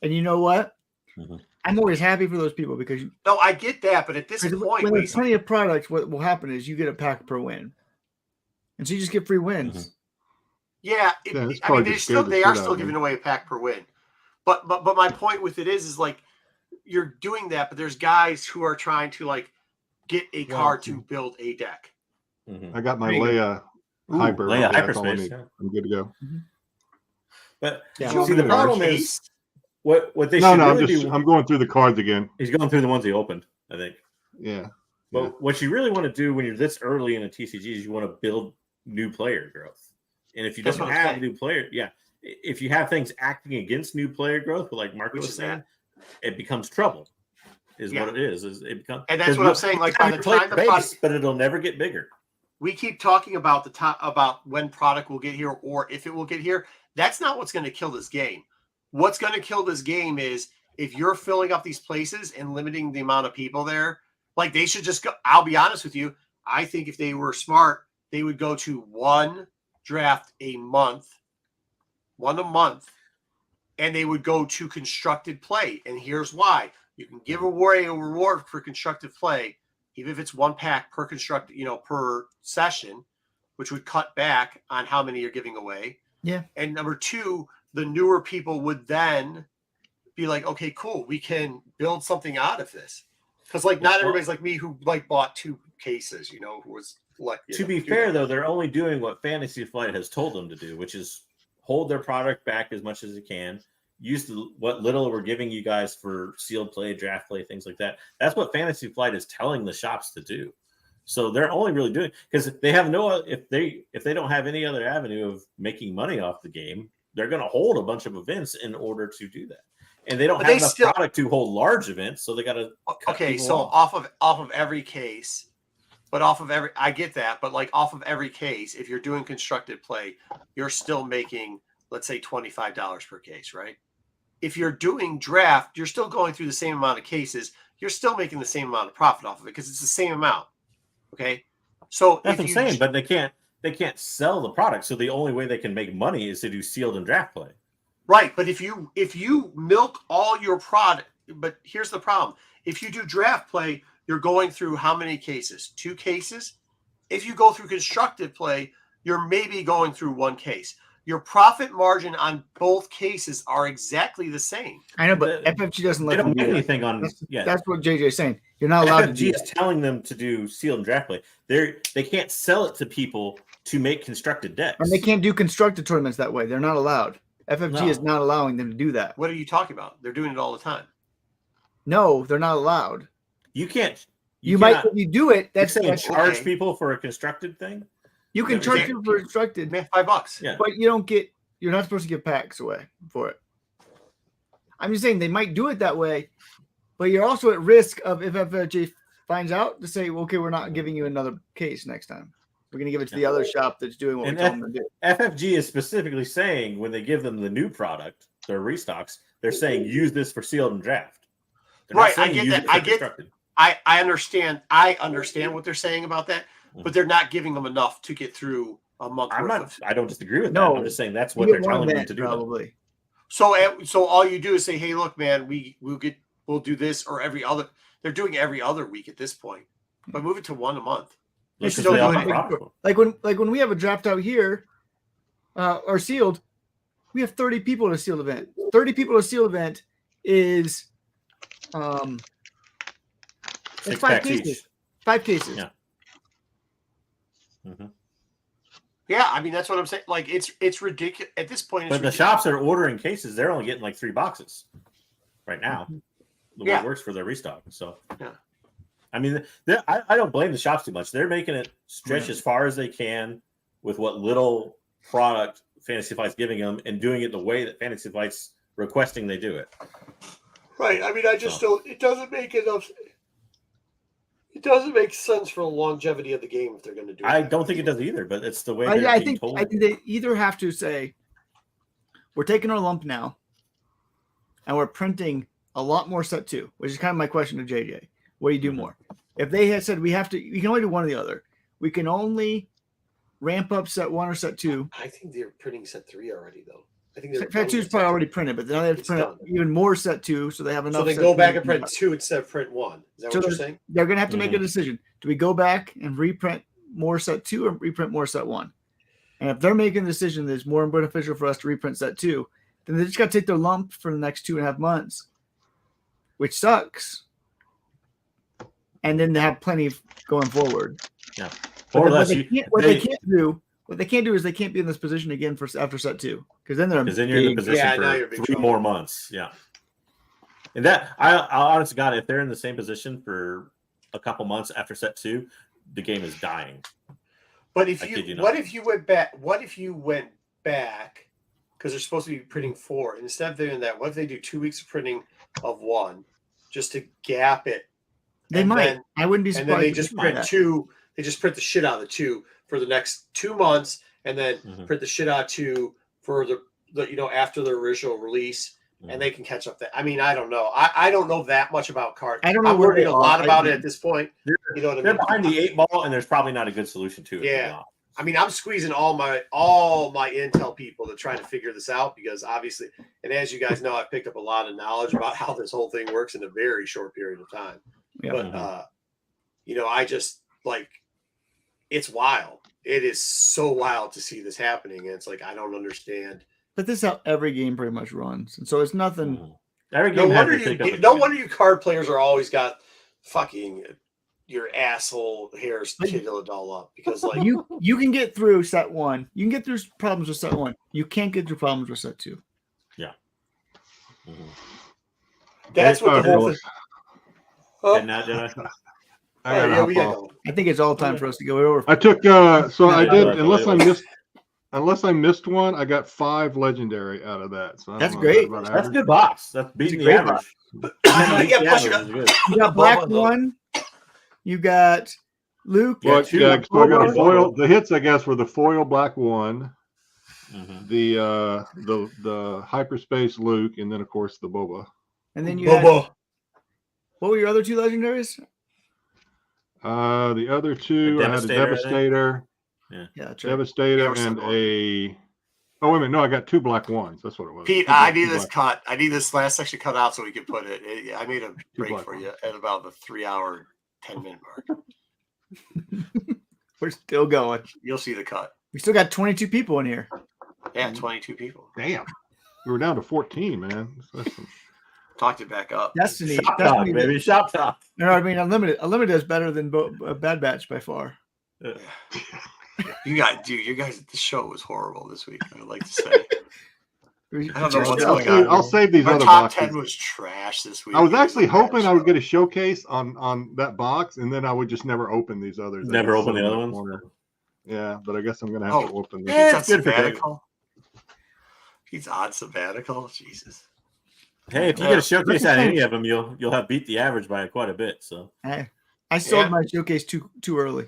And you know what? Mhm. I'm always happy for those people because No, I get that, but at this point, when there's plenty of products, what will happen is you get a pack per win, and so you just get free wins. yeah, Yeah, this I mean, card just scared the they shit are out still of me. giving away a pack per win. But my point with it is like you're doing that, but there's guys who are trying to like get a card to build a deck. I got my There you Leia hyper. Leia Yeah, that's all I hyperspace. need. Yeah. I'm good to go. But Yeah. Did you see, the open a problem case? is what they No, should no, really do. I'm going through the cards again. He's going through the ones he opened, I think. Yeah. But Yeah. what you really want to do when you're this early in a TCG is you want to build new player growth. And if you That's don't what I'm have saying. new player, if you have things acting against new player growth, but like Marco Which was is saying, it becomes trouble. Is Yeah. what it is. Is it becomes, And that's what I'm saying. Like by the time the product, but it'll never get bigger. we keep talking about the top about when product will get here or if it will get here. That's not what's going to kill this game. What's going to kill this game is if you're filling up these places and limiting the amount of people there. Like they should just go. I'll be honest with you. I think if they were smart, they would go to one draft a month, one a month, and they would go to constructed play. And here's why: you can give away a reward for constructive play, even if it's one pack per constructed, per session, which would cut back on how many you're giving away. Yeah. And number 2, the newer people would then be like, okay, cool, we can build something out of this. Because like not everybody's like me who like bought 2 cases, who was like. To be fair, though, they're only doing what Fantasy Flight has told them to do, which is hold their product back as much as they can. Use what little we're giving you guys for sealed play, draft play, things like that. That's what Fantasy Flight is telling the shops to do. So they're only really doing because they have if they don't have any other avenue of making money off the game, they're going to hold a bunch of events in order to do that. And they don't have enough product to hold large events, so they got to. Okay, so off of every case, but I get that, but like off of every case, if you're doing constructed play, you're still making, let's say, $25 per case, right? If you're doing draft, you're still going through the same amount of cases. You're still making the same amount of profit off of it because it's the same amount. Okay, so that's what I'm saying, but they can't sell the product, so the only way they can make money is to do sealed and draft play. Right, but if you milk all your product, but here's the problem: if you do draft play, you're going through how many cases? 2 cases. If you go through constructed play, you're maybe going through 1 case. Your profit margin on both cases are exactly the same. I know, but FFG doesn't let They don't them make do anything that. on. That's what JJ's saying. You're not allowed to do FFG that. is telling them to do sealed and draft play. They can't sell it to people to make constructed decks, And they can't do constructed tournaments that way. They're not allowed. FFG is not allowing them to do that. What are you talking about? They're doing it all the time. No, they're not allowed. You can't. You might, if you do it, that's saying charge okay. people for a constructed thing. You can charge people for constructed, $5. Yeah, but you don't get. You're not supposed to give packs away for it. I'm just saying they might do it that way, but you're also at risk of if FFG finds out to say, well, okay, we're not giving you another case next time. We're going to give it to the other shop that's doing what we told them to do. FFG is specifically saying when they give them the new product, their restocks, they're saying use this for sealed and draft. Right, I get that. I understand. I understand what they're saying about that, but they're not giving them enough to get through a month. I don't disagree with that. No, I'm just saying that's what they're telling them to do. Probably. So all you do is say, "Hey, look, man, we'll do this or every other." They're doing every other week at this point, but move it to one a month. They're Because still they all doing have it. profit. Like when we have a draft out here, or sealed, we have 30 people at a sealed event. 30 people at a sealed event is it's 6 5 packs cases. each. 5 cases. Yeah. Mm-hmm. Yeah, I mean that's what I'm saying. Like it's ridiculous at this point. But the shops are ordering cases; they're only getting like 3 boxes right now. The way it works for their restock. So, yeah. I mean, I don't blame the shops too much. They're making it stretch as far as they can with what little product Fantasy Flight's giving them, and doing it the way that Fantasy Flight's requesting they do it. Right. I mean, I just don't. It doesn't make enough. It doesn't make sense for the longevity of the game if they're going to do it. I don't think it does either, but it's the way they're I being think told. I think they either have to say, we're taking our lump now, and we're printing a lot more set 2, which is kind of my question to JJ. What do you do more? If they had said we can only do one or the other. We can only ramp up set 1 or set 2. I think they're printing set 3 already, though. I think Set 2 is probably already printed, but now they have to It's print done. even more set 2, so they have enough. So they set go 2 back to and print print 2 instead of print 1. Is that So what you're saying? They're going to have to make a decision. Do we go back and reprint more set 2 or reprint more set 1? And if they're making the decision that it's more beneficial for us to reprint set 2, then they just got to take their lump for the next 2.5 months, which sucks. And then they have plenty going forward. Yeah. But Or what less. they can't do is they can't be in this position again for after set 2, because then Because then you're in the position Yeah, now for you're in big 3 trouble. more months. Yeah. And that I honestly God, if they're in the same position for a couple months after set 2, the game is dying. But if I kid you you, not. what if you went back? What if you went back? Because they're supposed to be printing 4. And instead of doing that, what if they do 2 weeks of printing of 1, just to gap it? They And might. then- I wouldn't be And surprised. then they if just did print that. 2. They just print the shit out of the 2 for the next 2 months, and then print the shit out of 2 for the after the original release, and they can catch up. That I mean, I don't know. I don't know that much about cards. I don't know I'm where learning they a lot are. about it at this point. They're, You know what I they're mean? behind the 8 ball, and there's probably not a good solution to it. Yeah. To be honest. I mean, I'm squeezing all my Intel people to try to figure this out, because obviously, and as you guys know, I've picked up a lot of knowledge about how this whole thing works in a very short period of time. Yeah. But I just like, it's wild. It is so wild to see this happening, and it's like I don't understand. But this is how every game pretty much runs, and so it's nothing. Every No game has wonder to pick up a no game. wonder you card players are always got fucking your asshole hairs tiddled all up, because like You can get through set 1. You can get through problems with set 1. You can't get through problems with set 2. Yeah. that's what the whole thing. Oh, And now, Jedi? I gotta yeah, hop we off. got I think it's all time for us to go over. I took so I Yeah, did but- unless I missed one, I got 5 legendary out of that. So I don't That's know, great. is that about That's a average? good box. That's beating a the great average. yeah, plus you got You got Black 1. You got Luke. Well, two. yeah, so I got a Boba. foil. The hits, I guess, were the foil black 1, Mhm. the hyperspace Luke, and then of course the Boba. And then you had, what were your other 2 legendaries? The other 2, I had a Devastator, I think. Devastator, Yeah, that's right. Devastator, Yeah, we're and still a. Oh wait a minute! No, I got 2 black 1s. That's what it was. Pete, Two I black- need two this black- cut. I need this last section cut out so we can put it. I made a break black for you at about the 3-hour, 10-minute mark. We're still going. You'll see the cut. We still got 22 people in here. Yeah, 22 people. Damn, we were down to 14, man. That's some- Talked it back up. Destiny. Shop talk, Destiny baby. Shop talk. No, I mean Unlimited. Unlimited is better than Bad Batch by far. You guys, the show was horrible this week, I would like to say. I I don't know what's I'll going save- on. I'll save these Our other top boxes. 10 was trash this week. I was It actually a bad hoping I would show. get a showcase on that box, and then I would just never open these others. Never They're open so the in other ones? corner. Yeah, but I guess I'm gonna have to open them. He's Yeah, on it's good for sabbatical. He's on sabbatical. Jesus. Hey, if you Yeah. get a showcase on any of them, you'll have beat the average by quite a bit. So I sold Yeah. my showcase too early.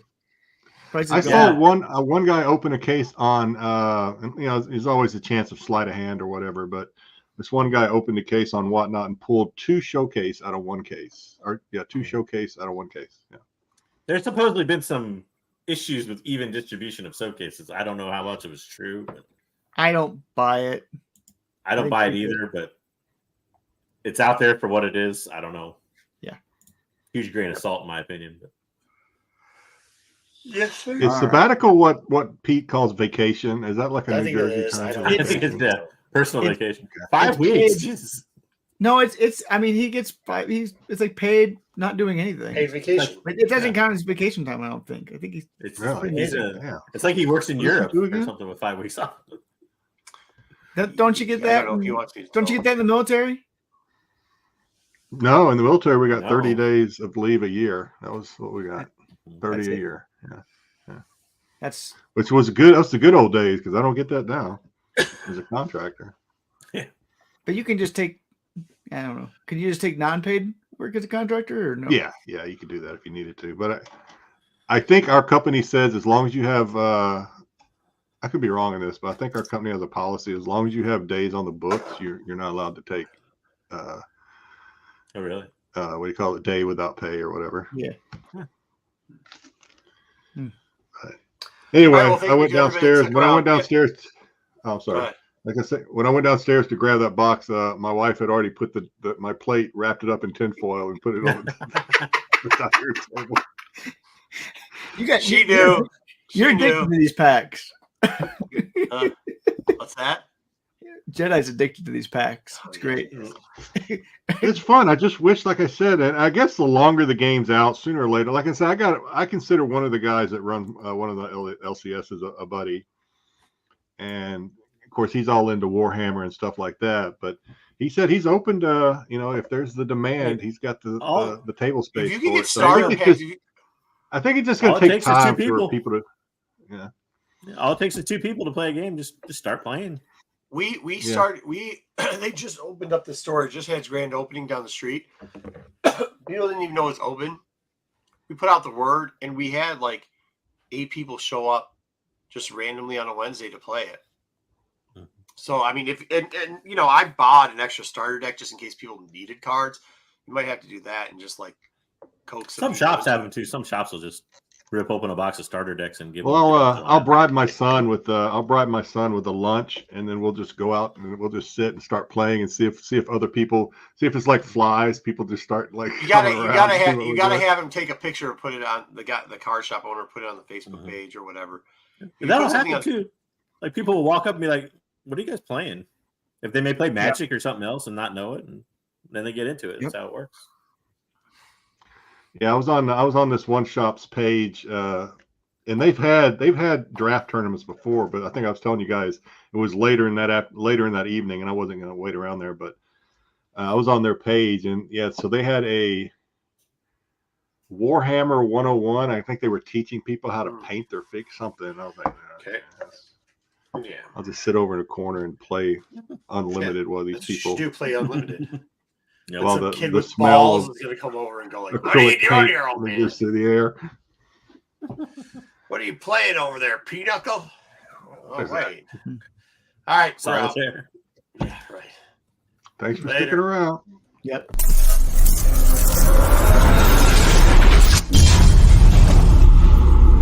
Prices I go saw up. one guy open a case on, and, there's always a chance of sleight of hand or whatever, but this one guy opened a case on Whatnot and pulled 2 showcase out of 1 case, or 2 showcase out of 1 case. Yeah. there's supposedly been some issues with even distribution of showcases. I don't know how much of it's true, but I don't buy it. I don't buy it either, but it's out there for what it is. I don't know. Yeah. Huge grain of salt, in my opinion. But. Yes, sir. Is sabbatical what Pete calls vacation? Is that like a I New think it Jersey is. term? I don't I think it's a personal vacation. 5 weeks. Jesus. No, it's. I mean, he gets 5. It's like paid, not doing anything. Paid vacation. It doesn't count as vacation time. I don't think. I think he's. It's Really? it's like he works in What does he Europe do or again? something with 5 weeks off. Don't you get I that? don't know if he wants me to Don't you get that in the military? No, in the military we got No. 30 days of leave a year. That was what we got. 30 That's a it. year. Yeah. That's Which was good. That's the good old days because I don't get that now as a contractor. but you can just take. I don't know. Can you just take non-paid work as a contractor or no? Yeah, you could do that if you needed to. But I think our company says as long as you have, I could be wrong on this, but I think our company has a policy: as long as you have days on the books, you're not allowed to take. Oh, really? What do you call it? Day without pay or whatever. Yeah. But anyway, All right, well, thank I you went to everybody downstairs. that When I stuck went around. downstairs, oh, I'm Go sorry. ahead. Like I said, when I went downstairs to grab that box, my wife had already put my plate, wrapped it up in tinfoil, and put it on the dining table. She knew. You're She addicted knew. to these packs. What's that? Jedi's addicted to these packs. It's Oh, great. yeah. It's fun. I just wish, like I said, and I guess the longer the game's out, sooner or later. Like I said, I consider one of the guys that run one of the LCS as a buddy, and of course he's all into Warhammer and stuff like that. But he said he's open to, if there's the demand, he's got the table space. If you can for get it. So I starter think packs, I think it's just going All to it take takes is two time for people. people to. All it takes is 2 people to play a game. Just start playing. we started. They just opened up the store. It just had its grand opening down the street. People didn't even know it's open. We put out the word, and we had like 8 people show up just randomly on a Wednesday to play it. So I mean, if I bought an extra starter deck just in case people needed cards. You might have to do that and just like coax Some people shops into have it. them too. Some shops will just rip open a box of starter decks and give. Well, them I'll bribe my son with a lunch, and then we'll just go out and we'll just sit and start playing and see if other people if it's like flies. People just start like You gotta coming around and see what we're doing. have him take a picture and put it on the car shop owner, put it on the Facebook Mhm. page or whatever. That'll put something happen too. Like people will walk up and be like, "What are you guys playing?" If they may play Magic or something else and not know it, and then they get into it. That's how it works. Yeah, I was on this one shop's page, and they've had draft tournaments before, but I think I was telling you guys it was later in that evening, and I wasn't going to wait around there. But I was on their page, and so they had a Warhammer 101. I think they were teaching people how to paint their fig something. And I was like, Okay. Yeah. I'll just sit over in a corner and play unlimited while these That's what people. you do, play unlimited. Yeah, Well, Some the kid with smell balls of is gonna come over and go like, "What are you acrylic doing paint here, old man? just through the air. What are you playing over there, Pinochle?" Oh Exactly. wait. All right, we're out. solitaire. Yeah, right. Thanks for Later. sticking around. Yep.